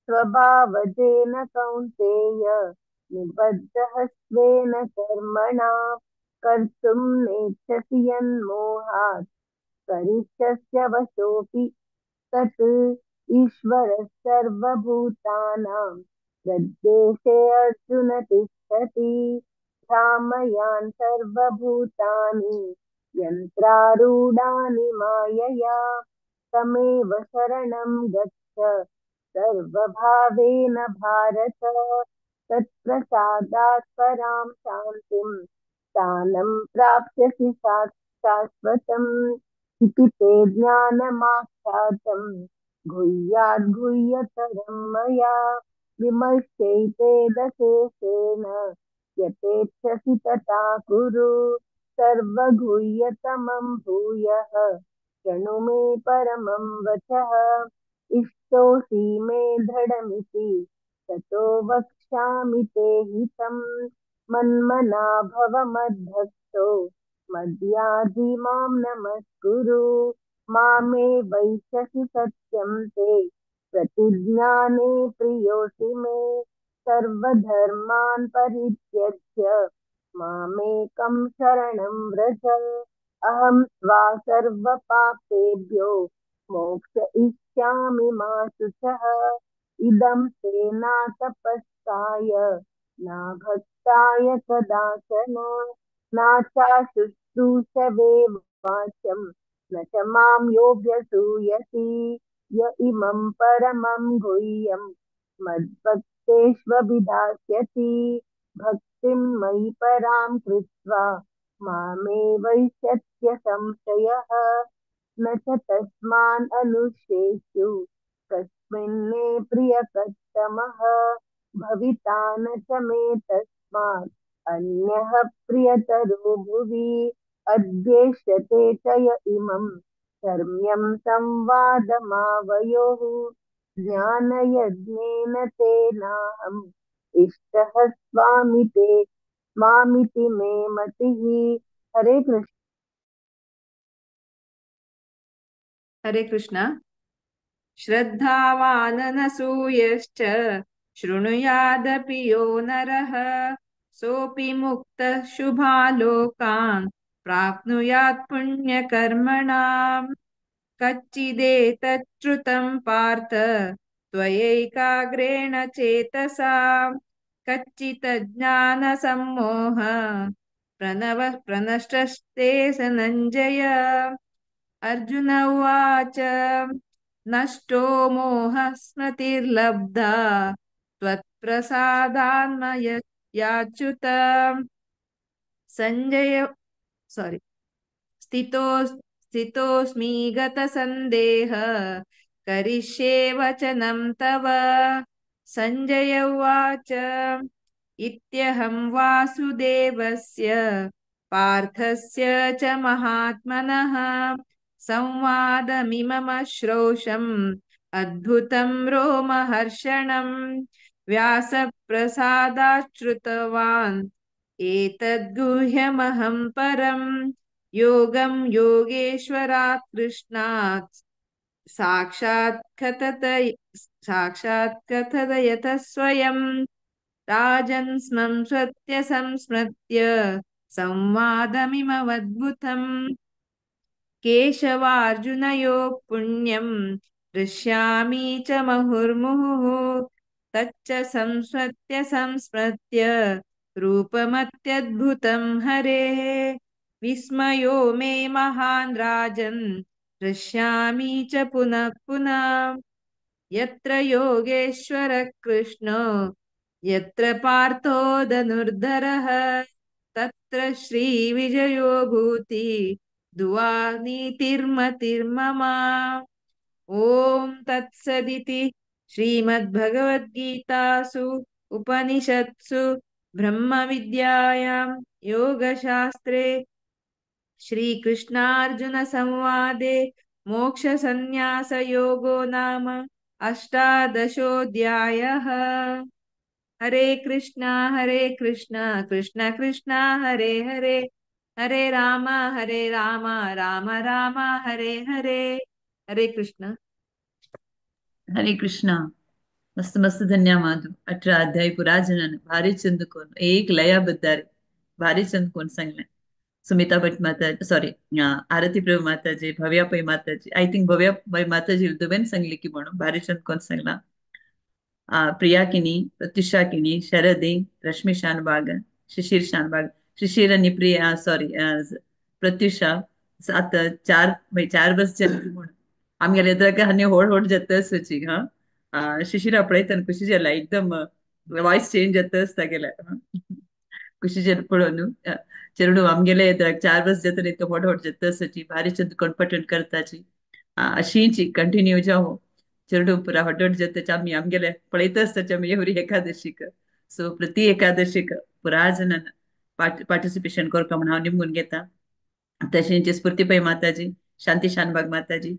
स्वभावजेन कौन्तेय निबद्धः स्वेन कर्मणा कर्तुं नेच्छसि यन्मोहात् करिष्यस्य वशोऽपि तत् ईश्वरः सर्वभूतानां हृद्देशे अर्जुन तिष्ठति भ्रामयान् सर्वभूतानि यन्त्रारूढानि मायया तमेव शरणं गच्छ सर्वभावेन भारत तत्प्रसादात् परां शान्तिं स्थानं प्राप्स्यसि शाश्वतम् इति ते ज्ञानमाख्यातम् गुह्याद् गुह्यतरं मया विमर्शैते दशेषेण यथेच्छसि तथा कुरु सर्वगुह्यतमं भूयः शृणु मे परमं वचः इष्टोऽसि मे दृढमिति ततो वक्ष्यामि ते हितं मन्मना भव मद्भक्तो मद्याजी मां नमस्कुरु मामे वैश्यसि सत्यं ते प्रतिज्ञाने प्रियोऽसि मे सर्वधर्मान् परित्यज्य मामेकं शरणं व्रज अहं त्वा सर्वपापेभ्यो मोक्षयिष्यामि मा शुचः इदं ते न तपस्काय न भक्ताय कदाचन न चाशुश्रूषवे वाच्यं न च मां योऽभ्यसूयति य इमं परमं गुह्यं मद्भक्तेष्वभिधास्यति भक्तिं मयि परां कृत्वा मामे वैश्यत्य संशयः न च तस्मान् अनुशेषु कस्मिन्ने प्रियकर्तमः भविता न च मे तस्मात् अन्यः प्रियतरो भुवि अद्येष्यते च य इमं धर्म्यं संवादमावयोः ज्ञानयज्ञेन तेनाहम् इष्टः स्वामिति मे मतिः। हरे कृष्ण। हरे कृष्ण। श्रद्धावाननसूयश्च शृणुयादपि यो नरः सोऽपि मुक्तः शुभालोकान् प्राप्नुयात् पुण्यकर्मणाम् कच्चिदेतच्छ्रुतं पार्थ त्वयैकाग्रेण चेतसा कच्चिदज्ञानसम्मोह प्रनष्टस्ते धनञ्जय। अर्जुन उवाच नष्टो मोहः स्मृतिर्लब्धा त्वत्प्रसादान्मययाच्युत स्थितोऽस्मि गतसन्देह करिष्ये वचनं तव। सञ्जय उवाच इत्यहं वासुदेवस्य पार्थस्य च महात्मनः संवादमिममश्रौषम् अद्भुतं रोमहर्षणम् व्यासप्रसादाच्छ्रुतवान् एतद्गुह्यमहं परम् योगं योगेश्वरात् कृष्णात् साक्षात् कथयत स्वयं राजन् स्मृत्य संस्मृत्य संवादमिममद्भुतम् केशवार्जुनयोः पुण्यं हृष्यामि च मुहुर्मुहुः तच्च संस्मृत्य रूपमत्यद्भुतं हरेः विस्मयो मे महान् राजन् हृष्यामि च पुनः पुनः यत्र योगेश्वरः कृष्णो यत्र पार्थो धनुर्धरः तत्र श्रीविजयो भूति दुआ नीतिर्मतिर्मम। ॐ तत्सदिति श्रीमद्भगवद्गीतासु उपनिषत्सु ब्रह्मविद्यायां योगशास्त्रे श्रीकृष्णार्जुनसंवादे मोक्षसंन्यासयोगो नाम अष्टादशोऽध्यायः। हरे कृष्णा कृष्ण कृष्ण हरे हरे हरे राम राम राम हरे हरे। हरे कृष्ण। हरे कृष्णा मस्त मस्त धन्यवाद 18 अध्याय पुरा जणांना भारी चंदकोन एक लयाबद्ध रे भारी चंदकोन सांगले सुमिता भट माता सॉरी आरती प्रभू माताजी भव्याबाई माताजी आय थिंक भव्याबाई माताजी दोबेन सांगले की म्हणून भारी चंदकोन सांगला प्रियाकिनी प्रत्युषाकिनी शरदे रश्मी शानबाग शिशिर शानबाग शिशिर आणि प्रिया सॉरी प्रत्युषा आता चार बस म्हणून आमगेले ಎದುರಾಗ ಹನ್ನೆ ಹೊಡ್ ಜತ್ತ ಸಚಿ ಶಿಶಿರ ಪಳೈತನ್ ಖುಷಿ ಜಲ್ಲ एकदम ವಾಯ್ಸ್ चेंज जातच तागेला ಖುಷಿ ಜಲ್ पळोनु ಚೆರಡು आमगेले ಎದುರಾಗ चार बस जतन इतकं ಹೊಡ್ जत्त सची भारी चंद कॉन्फिडेंट करताची अशीची कंटिन्यू जाओ ಚೆರಡು ಪುರ ಹೊಡ್ जत्त आम्ही आमगेले पळैतच त्याच्या एवरी एकादशीक सो प्रति एकादशीक पुरा जणांना पार्टिसिपेशन करता म्हणून हांव निमगून घेता तशेंच स्फूर्तीबाई माताजी शांती शानबाग माताजी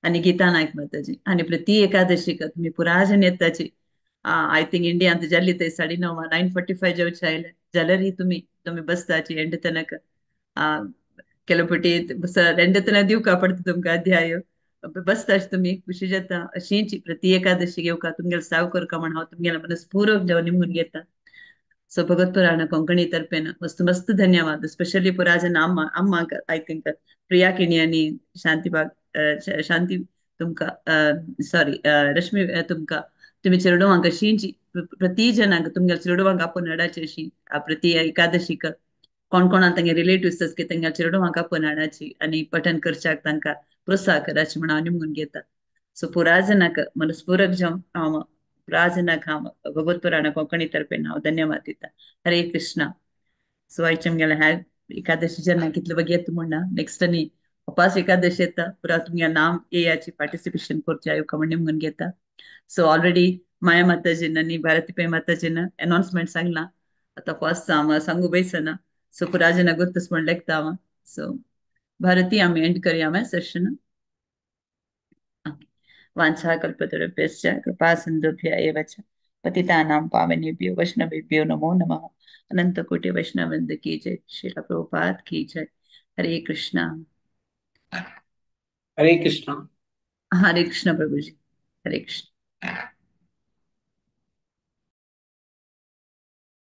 आणि गीता नायक माताजी आणि प्रति एकादशीक तुम्ही पुरा जण येताची आय थिंक इंडियात जाल्ली थंय 9:30 9:45 जेवचे आयले जाल्यार ही तुम्ही बसताची एंड तनक ಕೆಲಪಟಿ ಎಂಡ ತನ दिवका पडता तुमका अध्याय बसताच तुम्ही खुशी जाता अशीच प्रति एकादशी घेवका तुमगेल साव करका म्हण हांव तुमगेला मनस्पूर्वक जेव निमगून घेता सो भगत पुराण कोंकणी तर्फेन मस्त मस्त धन्यवाद स्पेशली पुराजन अम्मा आय थिंक प्रिया किणी आणि शांतीबाग शांती तुमका सॉरी रश्मी तुमका तुम्ही चिरडोवांक अशींची प्रति जनांक तुमगेल चिरडोवांक आपण हाडाची अशी प्रति एकादशीक कोण कोण तांगे रिलेटिव्स की तांगे चिरडोवांक आपण हाडाची आणि पठन करच्याक तांकां प्रोत्साह कराची म्हणून हांव निमगून घेता सो पुरा जनाक मनस्पूर्वक जावन हांव राजनाक हांव भगवत पुराण कोंकणी तर्फेन हांव धन्यवाद दिता हरे कृष्णा सो आयचे आमगेले ह्या एकादशी जेन्ना कितले बगयत म्हणना नेक्स्ट आनी उपास एकादशी येता पुरा तुमगे नाम येयाची पार्टिसिपेशन करची आयुका म्हण निमगून घेता सो ऑलरेडी माया माताजीन आनी भारतीबाई माताजीन अनाउन्समेंट सांगला आता फर्स्ट सांगू बैसना सो पुरा जना गुर्तस म्हण लेखता हांव सो भारती आमी एंड करया सेशन वाञ्छाकल्पतरुभ्यश्च कृपा सिन्धुभ्य एव च पतितानां पावनेभ्यो वैष्णवेभ्यो नमो नमः अनंतकोटि वैष्णववृंद की जय श्रील प्रभुपाद की जय हरे कृष्णा हरे कृष्णा हरे कृष्ण प्रभु जी हरे कृष्ण